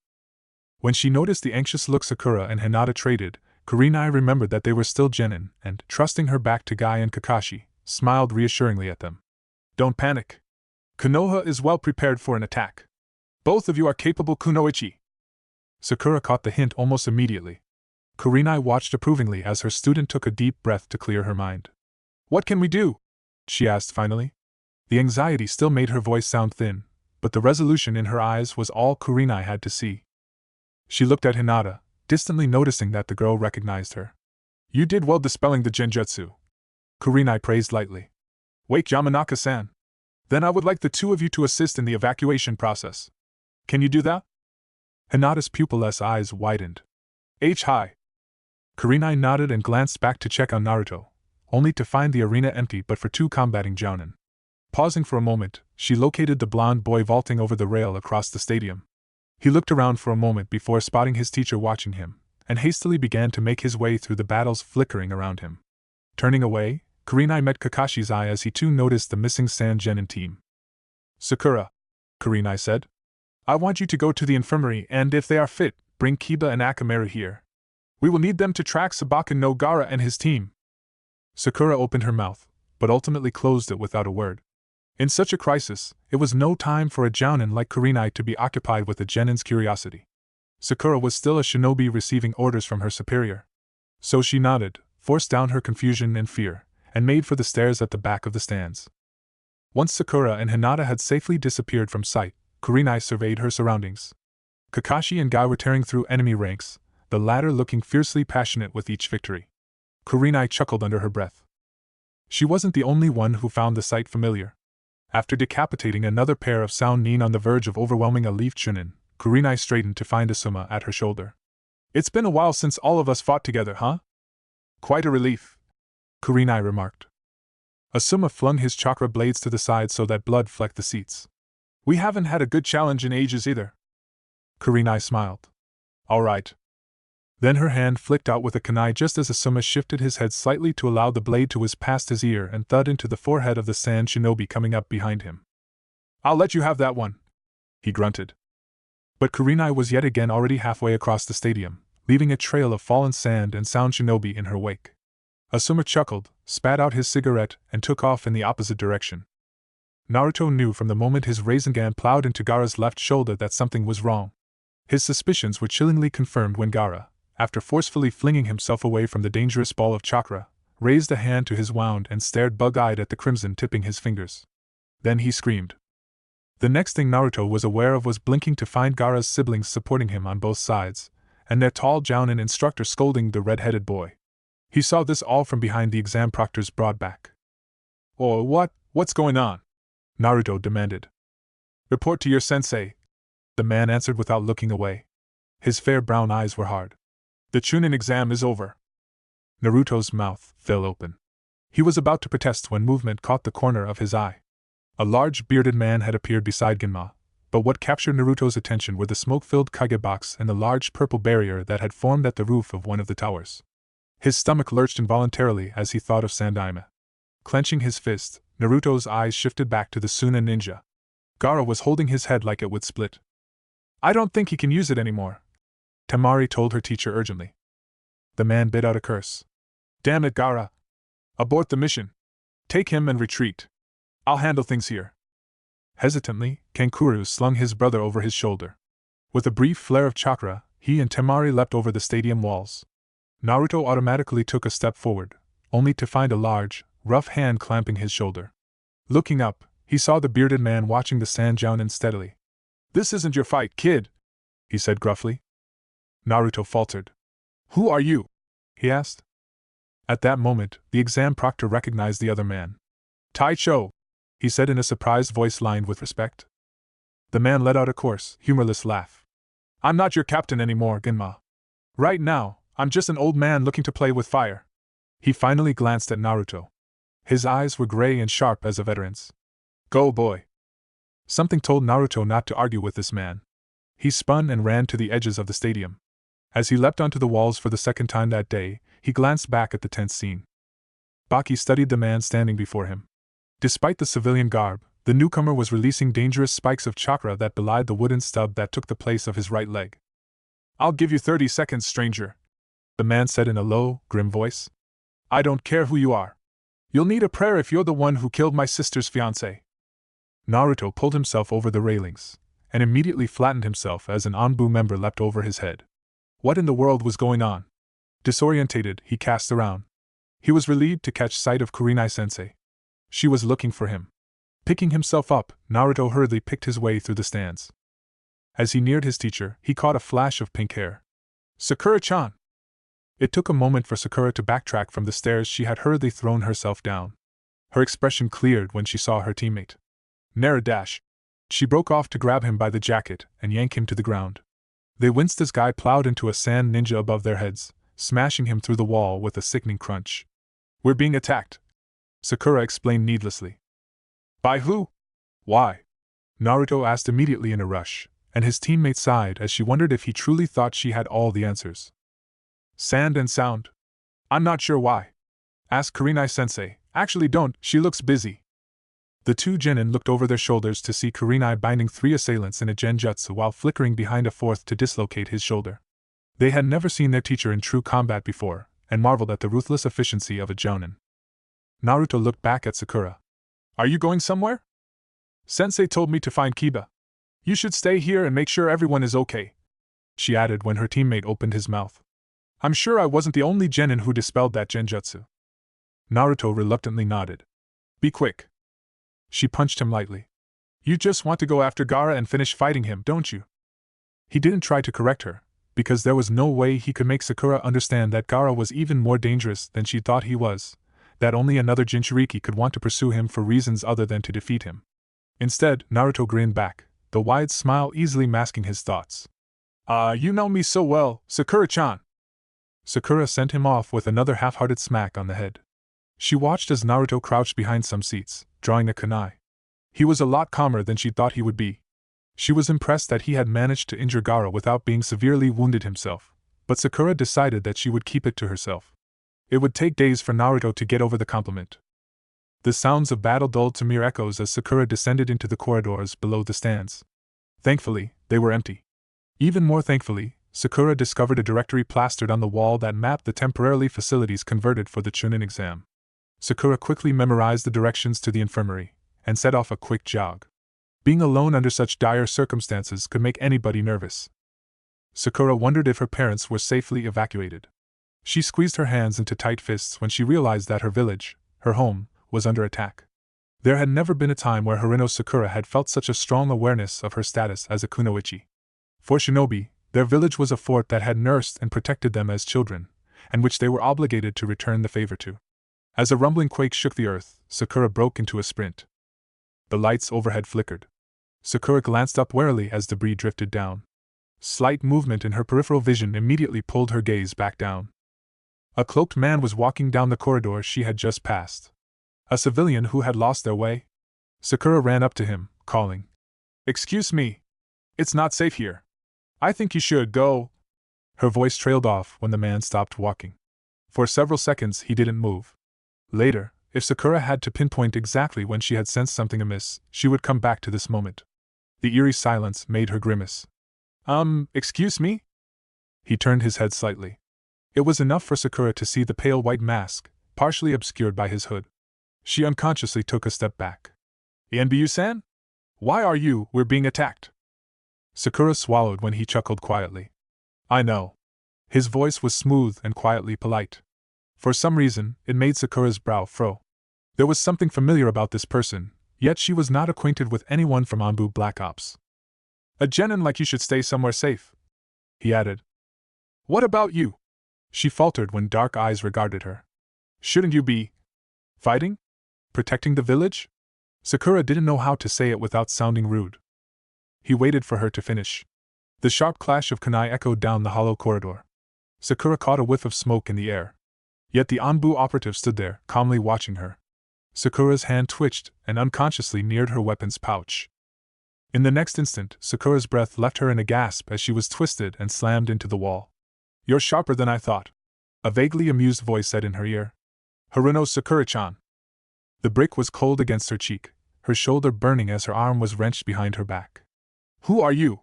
When she noticed the anxious look Sakura and Hinata traded, Kurenai remembered that they were still genin, and, trusting her back to Guy and Kakashi, smiled reassuringly at them. "Don't panic. Konoha is well prepared for an attack. Both of you are capable kunoichi." Sakura caught the hint almost immediately. Kurenai watched approvingly as her student took a deep breath to clear her mind. "What can we do?" she asked finally. The anxiety still made her voice sound thin, but the resolution in her eyes was all Kurenai had to see. She looked at Hinata, distantly noticing that the girl recognized her. "You did well dispelling the genjutsu," Kurenai praised lightly. "Wake Yamanaka-san. Then I would like the two of you to assist in the evacuation process. Can you do that?" Hinata's pupilless eyes widened. "Hi." Kurenai nodded and glanced back to check on Naruto, only to find the arena empty but for two combating jounin. Pausing for a moment, she located the blonde boy vaulting over the rail across the stadium. He looked around for a moment before spotting his teacher watching him, and hastily began to make his way through the battles flickering around him. Turning away, Kurenai met Kakashi's eye as he too noticed the missing sand genin team. "Sakura," Kurenai said, "I want you to go to the infirmary and, if they are fit, bring Kiba and Akamaru here. We will need them to track Sabaka no Gara and his team." Sakura opened her mouth, but ultimately closed it without a word. In such a crisis, it was no time for a jounin like Kurenai to be occupied with a genin's curiosity. Sakura was still a shinobi receiving orders from her superior. So she nodded, forced down her confusion and fear, and made for the stairs at the back of the stands. Once Sakura and Hinata had safely disappeared from sight, Kurenai surveyed her surroundings. Kakashi and Guy were tearing through enemy ranks, the latter looking fiercely passionate with each victory. Kurenai chuckled under her breath. She wasn't the only one who found the sight familiar. After decapitating another pair of Sound Nin on the verge of overwhelming a Leaf Chunin, Kurenai straightened to find Asuma at her shoulder. "It's been a while since all of us fought together, huh?" "Quite a relief," Kurenai remarked. Asuma flung his chakra blades to the side so that blood flecked the seats. "We haven't had a good challenge in ages either." Kurenai smiled. "All right." Then her hand flicked out with a kunai just as Asuma shifted his head slightly to allow the blade to whiz past his ear and thud into the forehead of the sand shinobi coming up behind him. "I'll let you have that one," he grunted. But Kurenai was yet again already halfway across the stadium, leaving a trail of fallen sand and Sound shinobi in her wake. Asuma chuckled, spat out his cigarette, and took off in the opposite direction. Naruto knew from the moment his Rasengan plowed into Gaara's left shoulder that something was wrong. His suspicions were chillingly confirmed when Gaara, after forcefully flinging himself away from the dangerous ball of chakra, raised a hand to his wound and stared bug-eyed at the crimson tipping his fingers. Then he screamed. The next thing Naruto was aware of was blinking to find Gaara's siblings supporting him on both sides, and their tall Jounin instructor scolding the red-headed boy. He saw this all from behind the exam proctor's broad back. "Oh, what's going on?" Naruto demanded. "Report to your sensei," the man answered without looking away. His fair brown eyes were hard. "The Chunin exam is over." Naruto's mouth fell open. He was about to protest when movement caught the corner of his eye. A large bearded man had appeared beside Genma, but what captured Naruto's attention were the smoke-filled kage box and the large purple barrier that had formed at the roof of one of the towers. His stomach lurched involuntarily as he thought of Sandaime. Clenching his fist, Naruto's eyes shifted back to the Suna ninja. Gaara was holding his head like it would split. "I don't think he can use it anymore," Temari told her teacher urgently. The man bit out a curse. "Damn it, Gaara! Abort the mission. Take him and retreat. I'll handle things here." Hesitantly, Kankuro slung his brother over his shoulder. With a brief flare of chakra, he and Temari leapt over the stadium walls. Naruto automatically took a step forward, only to find a large, rough hand clamping his shoulder. Looking up, he saw the bearded man watching the Sand Jounin steadily. "This isn't your fight, kid," he said gruffly. Naruto faltered. "Who are you?" he asked. At that moment, the exam proctor recognized the other man. "Taicho," he said in a surprised voice lined with respect. The man let out a coarse, humorless laugh. "I'm not your captain anymore, Genma. Right now, I'm just an old man looking to play with fire." He finally glanced at Naruto. His eyes were gray and sharp as a veteran's. "Go, boy." Something told Naruto not to argue with this man. He spun and ran to the edges of the stadium. As he leapt onto the walls for the second time that day, he glanced back at the tense scene. Baki studied the man standing before him. Despite the civilian garb, the newcomer was releasing dangerous spikes of chakra that belied the wooden stub that took the place of his right leg. "I'll give you 30 seconds, stranger," the man said in a low, grim voice. "I don't care who you are. You'll need a prayer if you're the one who killed my sister's fiancé." Naruto pulled himself over the railings, and immediately flattened himself as an Anbu member leapt over his head. What in the world was going on? Disorientated, he cast around. He was relieved to catch sight of Kurinai-sensei. She was looking for him. Picking himself up, Naruto hurriedly picked his way through the stands. As he neared his teacher, he caught a flash of pink hair. "Sakura-chan!" It took a moment for Sakura to backtrack from the stairs she had hurriedly thrown herself down. Her expression cleared when she saw her teammate. "Naradash!" She broke off to grab him by the jacket and yank him to the ground. They winced as Guy plowed into a sand ninja above their heads, smashing him through the wall with a sickening crunch. "We're being attacked," Sakura explained needlessly. "By who? Why?" Naruto asked immediately in a rush, and his teammate sighed as she wondered if he truly thought she had all the answers. "Sand and sound. I'm not sure why. Ask Kurinai-sensei. Actually don't, she looks busy." The two genin looked over their shoulders to see Kurinai binding 3 assailants in a genjutsu while flickering behind a 4th to dislocate his shoulder. They had never seen their teacher in true combat before, and marveled at the ruthless efficiency of a jounin. Naruto looked back at Sakura. "Are you going somewhere?" "Sensei told me to find Kiba. You should stay here and make sure everyone is okay," she added when her teammate opened his mouth. "I'm sure I wasn't the only genin who dispelled that genjutsu." Naruto reluctantly nodded. "Be quick." She punched him lightly. "You just want to go after Gaara and finish fighting him, don't you?" He didn't try to correct her, because there was no way he could make Sakura understand that Gaara was even more dangerous than she thought he was, that only another Jinchuriki could want to pursue him for reasons other than to defeat him. Instead, Naruto grinned back, the wide smile easily masking his thoughts. You know me so well, Sakura-chan." Sakura sent him off with another half-hearted smack on the head. She watched as Naruto crouched behind some seats, drawing a kunai. He was a lot calmer than she thought he would be. She was impressed that he had managed to injure Gaara without being severely wounded himself, but Sakura decided that she would keep it to herself. It would take days for Naruto to get over the compliment. The sounds of battle dulled to mere echoes as Sakura descended into the corridors below the stands. Thankfully, they were empty. Even more thankfully, Sakura discovered a directory plastered on the wall that mapped the temporary facilities converted for the Chunin exam. Sakura quickly memorized the directions to the infirmary, and set off a quick jog. Being alone under such dire circumstances could make anybody nervous. Sakura wondered if her parents were safely evacuated. She squeezed her hands into tight fists when she realized that her village, her home, was under attack. There had never been a time where Harino Sakura had felt such a strong awareness of her status as a kunoichi. For shinobi, their village was a fort that had nursed and protected them as children, and which they were obligated to return the favor to. As a rumbling quake shook the earth, Sakura broke into a sprint. The lights overhead flickered. Sakura glanced up warily as debris drifted down. Slight movement in her peripheral vision immediately pulled her gaze back down. A cloaked man was walking down the corridor she had just passed. A civilian who had lost their way? Sakura ran up to him, calling, "Excuse me. It's not safe here. I think you should go." Her voice trailed off when the man stopped walking. For several seconds he didn't move. Later, if Sakura had to pinpoint exactly when she had sensed something amiss, she would come back to this moment. The eerie silence made her grimace. Excuse me?" He turned his head slightly. It was enough for Sakura to see the pale white mask, partially obscured by his hood. She unconsciously took a step back. "Yanbyu-san? Why are we're being attacked?" Sakura swallowed when he chuckled quietly. "I know." His voice was smooth and quietly polite. For some reason, it made Sakura's brow furrow. There was something familiar about this person, yet she was not acquainted with anyone from Anbu Black Ops. "A genin like you should stay somewhere safe," he added. "What about you?" She faltered when dark eyes regarded her. "Shouldn't you be fighting? Protecting the village?" Sakura didn't know how to say it without sounding rude. He waited for her to finish. The sharp clash of kunai echoed down the hollow corridor. Sakura caught a whiff of smoke in the air. Yet the Anbu operative stood there, calmly watching her. Sakura's hand twitched and unconsciously neared her weapon's pouch. In the next instant, Sakura's breath left her in a gasp as she was twisted and slammed into the wall. "You're sharper than I thought," a vaguely amused voice said in her ear. "Haruno Sakura-chan." The brick was cold against her cheek, her shoulder burning as her arm was wrenched behind her back. "Who are you?"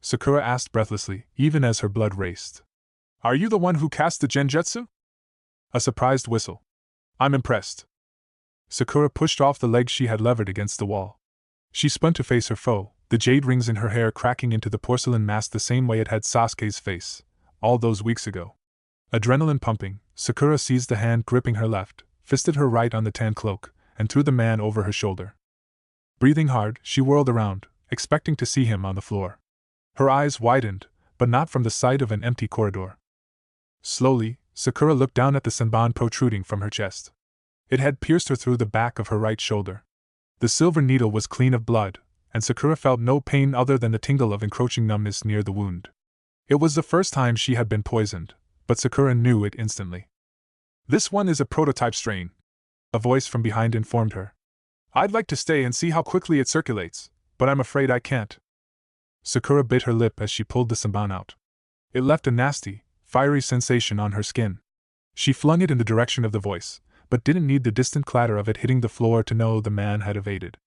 Sakura asked breathlessly, even as her blood raced. "Are you the one who cast the genjutsu?" A surprised whistle. "I'm impressed." Sakura pushed off the leg she had levered against the wall. She spun to face her foe, the jade rings in her hair cracking into the porcelain mask the same way it had Sasuke's face, all those weeks ago. Adrenaline pumping, Sakura seized the hand gripping her left, fisted her right on the tan cloak, and threw the man over her shoulder. Breathing hard, she whirled around, expecting to see him on the floor. Her eyes widened, but not from the sight of an empty corridor. Slowly, Sakura looked down at the senbon protruding from her chest. It had pierced her through the back of her right shoulder. The silver needle was clean of blood, and Sakura felt no pain other than the tingle of encroaching numbness near the wound. It was the first time she had been poisoned, but Sakura knew it instantly. "This one is a prototype strain," a voice from behind informed her. "I'd like to stay and see how quickly it circulates, but I'm afraid I can't." Sakura bit her lip as she pulled the senbon out. It left a nasty, fiery sensation on her skin. She flung it in the direction of the voice, but didn't need the distant clatter of it hitting the floor to know the man had evaded.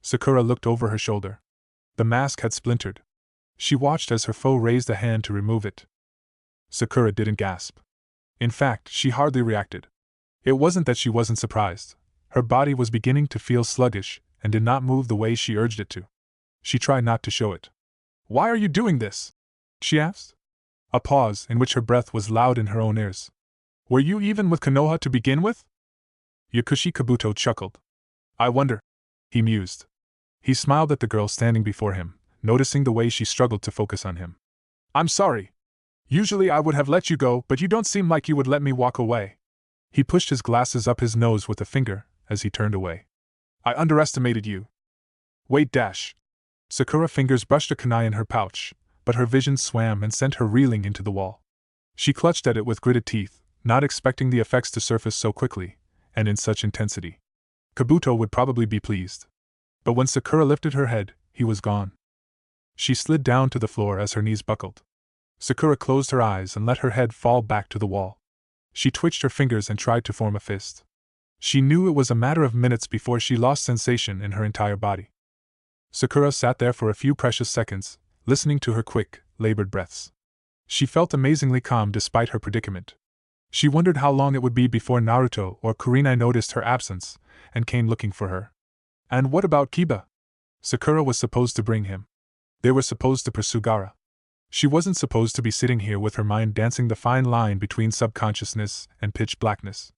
Sakura looked over her shoulder. The mask had splintered. She watched as her foe raised a hand to remove it. Sakura didn't gasp. In fact, she hardly reacted. It wasn't that she wasn't surprised. Her body was beginning to feel sluggish and did not move the way she urged it to. She tried not to show it. "Why are you doing this?" she asked. A pause in which her breath was loud in her own ears. "Were you even with Konoha to begin with?" Yakushi Kabuto chuckled. "I wonder," he mused. He smiled at the girl standing before him, noticing the way she struggled to focus on him. "I'm sorry. Usually I would have let you go, but you don't seem like you would let me walk away." He pushed his glasses up his nose with a finger as he turned away. "I underestimated you." "Wait dash." Sakura's fingers brushed a kunai in her pouch, but her vision swam and sent her reeling into the wall. She clutched at it with gritted teeth, not expecting the effects to surface so quickly, and in such intensity. Kabuto would probably be pleased. But when Sakura lifted her head, he was gone. She slid down to the floor as her knees buckled. Sakura closed her eyes and let her head fall back to the wall. She twitched her fingers and tried to form a fist. She knew it was a matter of minutes before she lost sensation in her entire body. Sakura sat there for a few precious seconds, listening to her quick, labored breaths. She felt amazingly calm despite her predicament. She wondered how long it would be before Naruto or Kurenai noticed her absence and came looking for her. And what about Kiba? Sakura was supposed to bring him. They were supposed to pursue Gaara. She wasn't supposed to be sitting here with her mind dancing the fine line between subconsciousness and pitch blackness.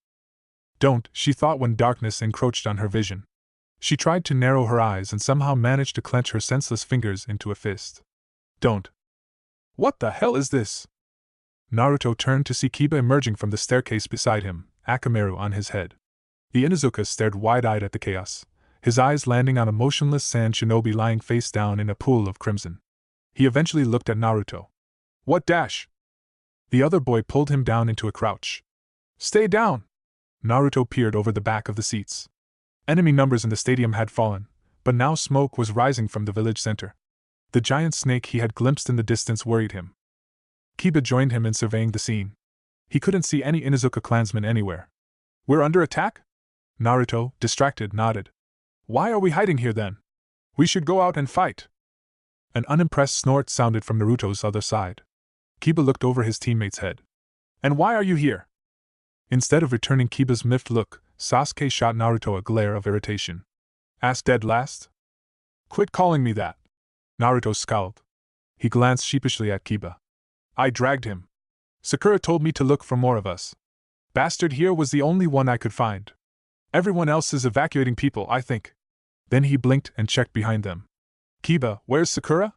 Don't, she thought when darkness encroached on her vision. She tried to narrow her eyes and somehow managed to clench her senseless fingers into a fist. Don't. What the hell is this? Naruto turned to see Kiba emerging from the staircase beside him, Akamaru on his head. The Inuzuka stared wide-eyed at the chaos, his eyes landing on a motionless sand shinobi lying face down in a pool of crimson. He eventually looked at Naruto. What dash? The other boy pulled him down into a crouch. Stay down! Naruto peered over the back of the seats. Enemy numbers in the stadium had fallen, but now smoke was rising from the village center. The giant snake he had glimpsed in the distance worried him. Kiba joined him in surveying the scene. He couldn't see any Inuzuka clansmen anywhere. We're under attack? Naruto, distracted, nodded. Why are we hiding here then? We should go out and fight. An unimpressed snort sounded from Naruto's other side. Kiba looked over his teammate's head. And why are you here? Instead of returning Kiba's miffed look, Sasuke shot Naruto a glare of irritation. Ass dead last? Quit calling me that. Naruto scowled. He glanced sheepishly at Kiba. I dragged him. Sakura told me to look for more of us. Bastard here was the only one I could find. Everyone else is evacuating people, I think. Then he blinked and checked behind them. Kiba, where's Sakura?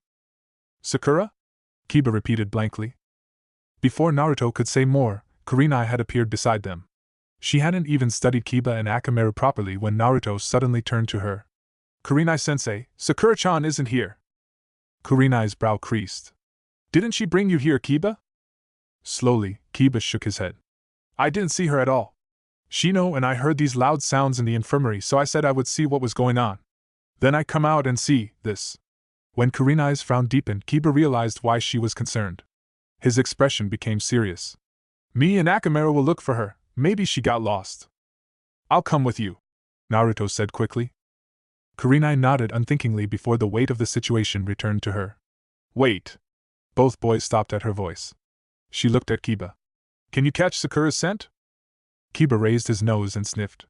Sakura? Kiba repeated blankly. Before Naruto could say more, Kurenai had appeared beside them. She hadn't even studied Kiba and Akamaru properly when Naruto suddenly turned to her. Kurenai-sensei, Sakura-chan isn't here. Kurenai's brow creased. Didn't she bring you here, Kiba? Slowly, Kiba shook his head. I didn't see her at all. Shino and I heard these loud sounds in the infirmary, so I said I would see what was going on. Then I come out and see this. When Kurenai's frown deepened, Kiba realized why she was concerned. His expression became serious. Me and Akamaru will look for her. Maybe she got lost. I'll come with you, Naruto said quickly. Kurenai nodded unthinkingly before the weight of the situation returned to her. Wait. Both boys stopped at her voice. She looked at Kiba. Can you catch Sakura's scent? Kiba raised his nose and sniffed.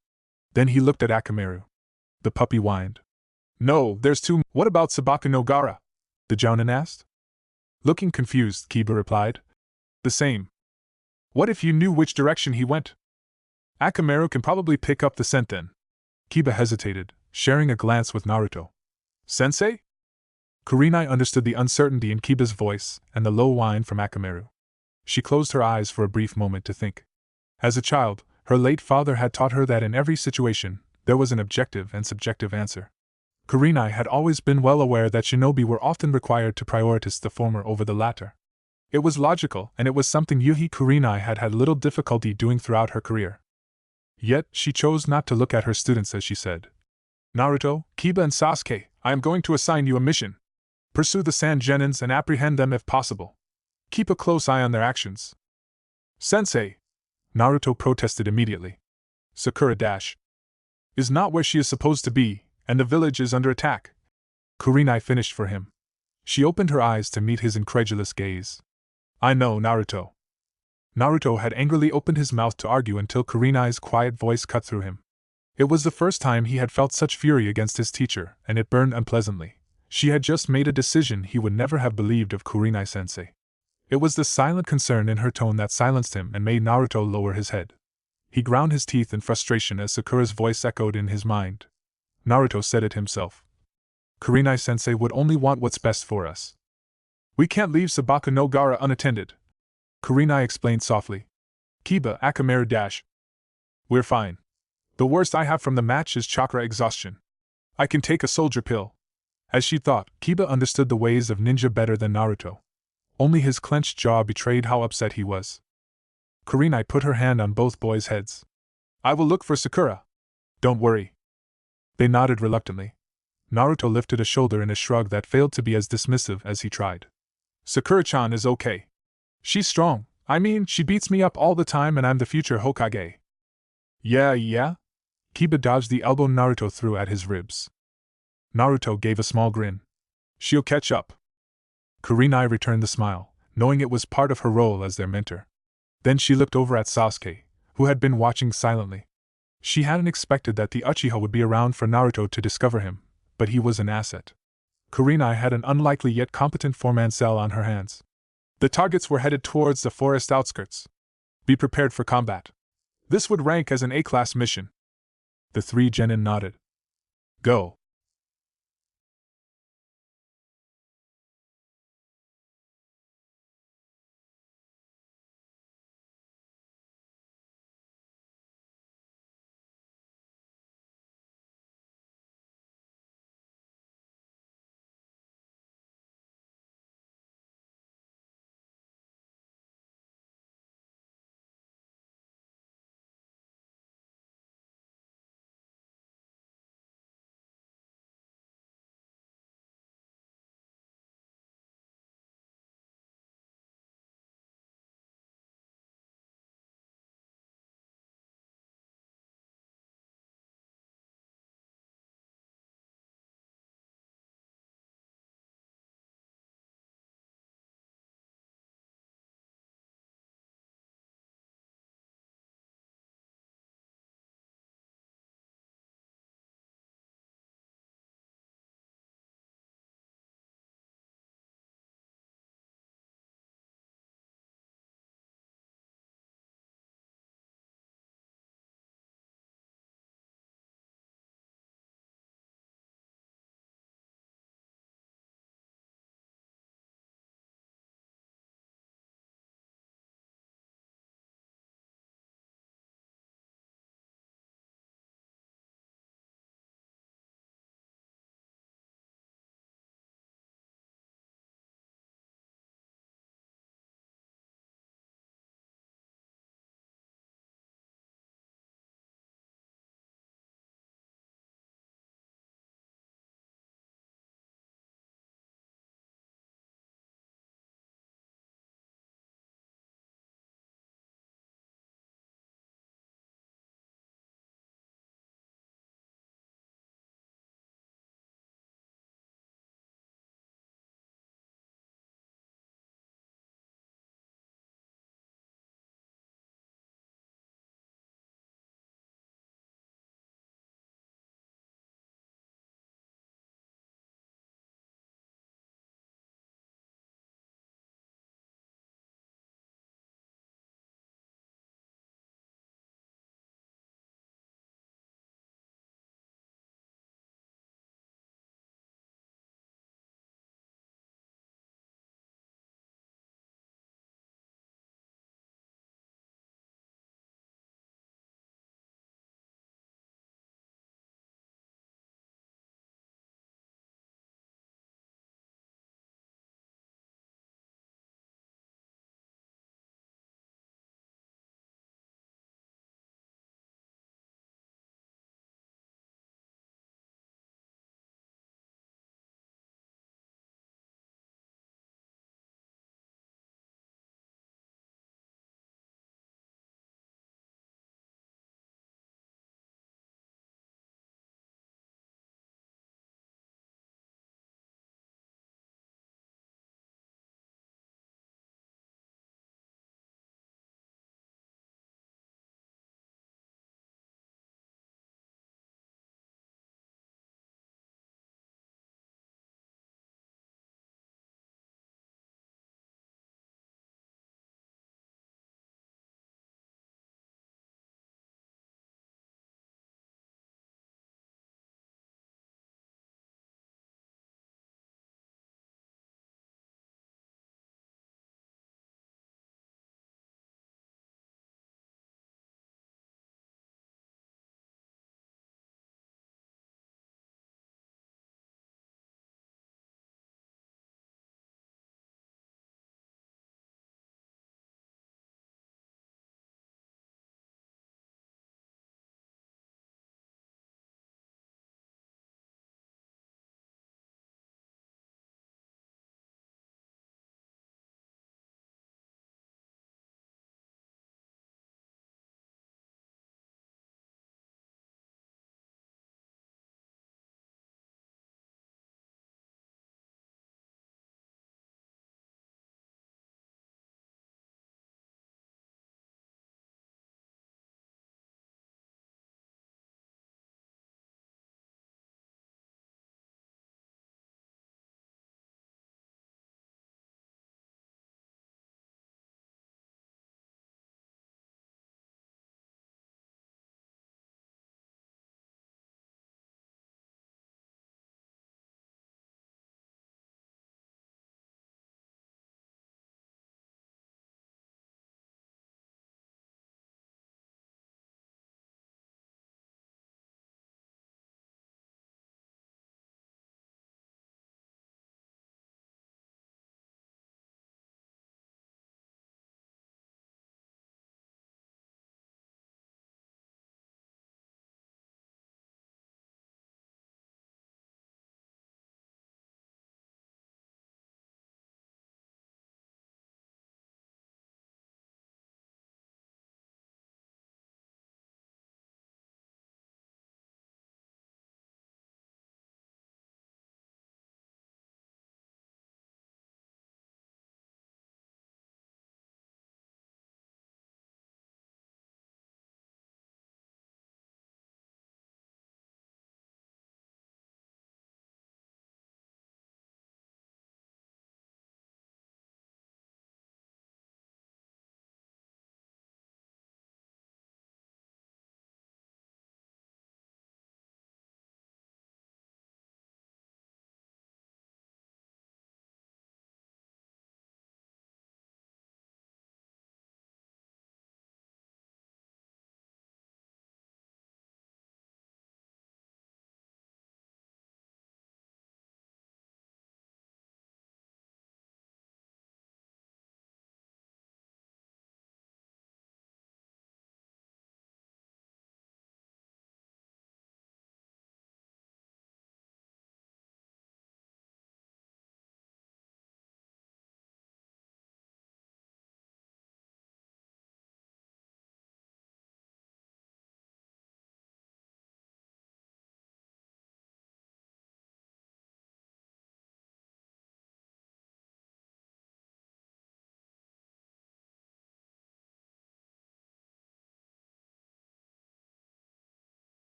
Then he looked at Akamaru. The puppy whined. No, there's two. What about Sabaku no Gaara? The Jounin asked. Looking confused, Kiba replied. The same. What if you knew which direction he went? Akamaru can probably pick up the scent then. Kiba hesitated, sharing a glance with Naruto. Sensei? Kurenai understood the uncertainty in Kiba's voice and the low whine from Akamaru. She closed her eyes for a brief moment to think. As a child, her late father had taught her that in every situation, there was an objective and subjective answer. Kurenai had always been well aware that shinobi were often required to prioritize the former over the latter. It was logical, and it was something Yuhi Kurenai had had little difficulty doing throughout her career. Yet, she chose not to look at her students as she said. Naruto, Kiba and Sasuke, I am going to assign you a mission. Pursue the Sand Genins and apprehend them if possible. Keep a close eye on their actions. Sensei! Naruto protested immediately. Sakura is not where she is supposed to be, and the village is under attack. Kurenai finished for him. She opened her eyes to meet his incredulous gaze. I know, Naruto. Naruto had angrily opened his mouth to argue until Kurenai's quiet voice cut through him. It was the first time he had felt such fury against his teacher, and it burned unpleasantly. She had just made a decision he would never have believed of Kurenai-sensei. It was the silent concern in her tone that silenced him and made Naruto lower his head. He ground his teeth in frustration as Sakura's voice echoed in his mind. Naruto said it himself. Kurenai-sensei would only want what's best for us. We can't leave Sabaku no Gaara unattended. Kurenai explained softly. Kiba, Akamaru We're fine. The worst I have from the match is chakra exhaustion. I can take a soldier pill. As she thought, Kiba understood the ways of ninja better than Naruto. Only his clenched jaw betrayed how upset he was. Kurenai put her hand on both boys' heads. I will look for Sakura. Don't worry. They nodded reluctantly. Naruto lifted a shoulder in a shrug that failed to be as dismissive as he tried. Sakura-chan is okay. She's strong. I mean, she beats me up all the time and I'm the future Hokage. Yeah? Kiba dodged the elbow Naruto threw at his ribs. Naruto gave a small grin. She'll catch up. Kurenai returned the smile, knowing it was part of her role as their mentor. Then she looked over at Sasuke, who had been watching silently. She hadn't expected that the Uchiha would be around for Naruto to discover him, but he was an asset. Kurenai had an unlikely yet competent four-man cell on her hands. The targets were headed towards the forest outskirts. Be prepared for combat. This would rank as an A-class mission. The three genin nodded. Go.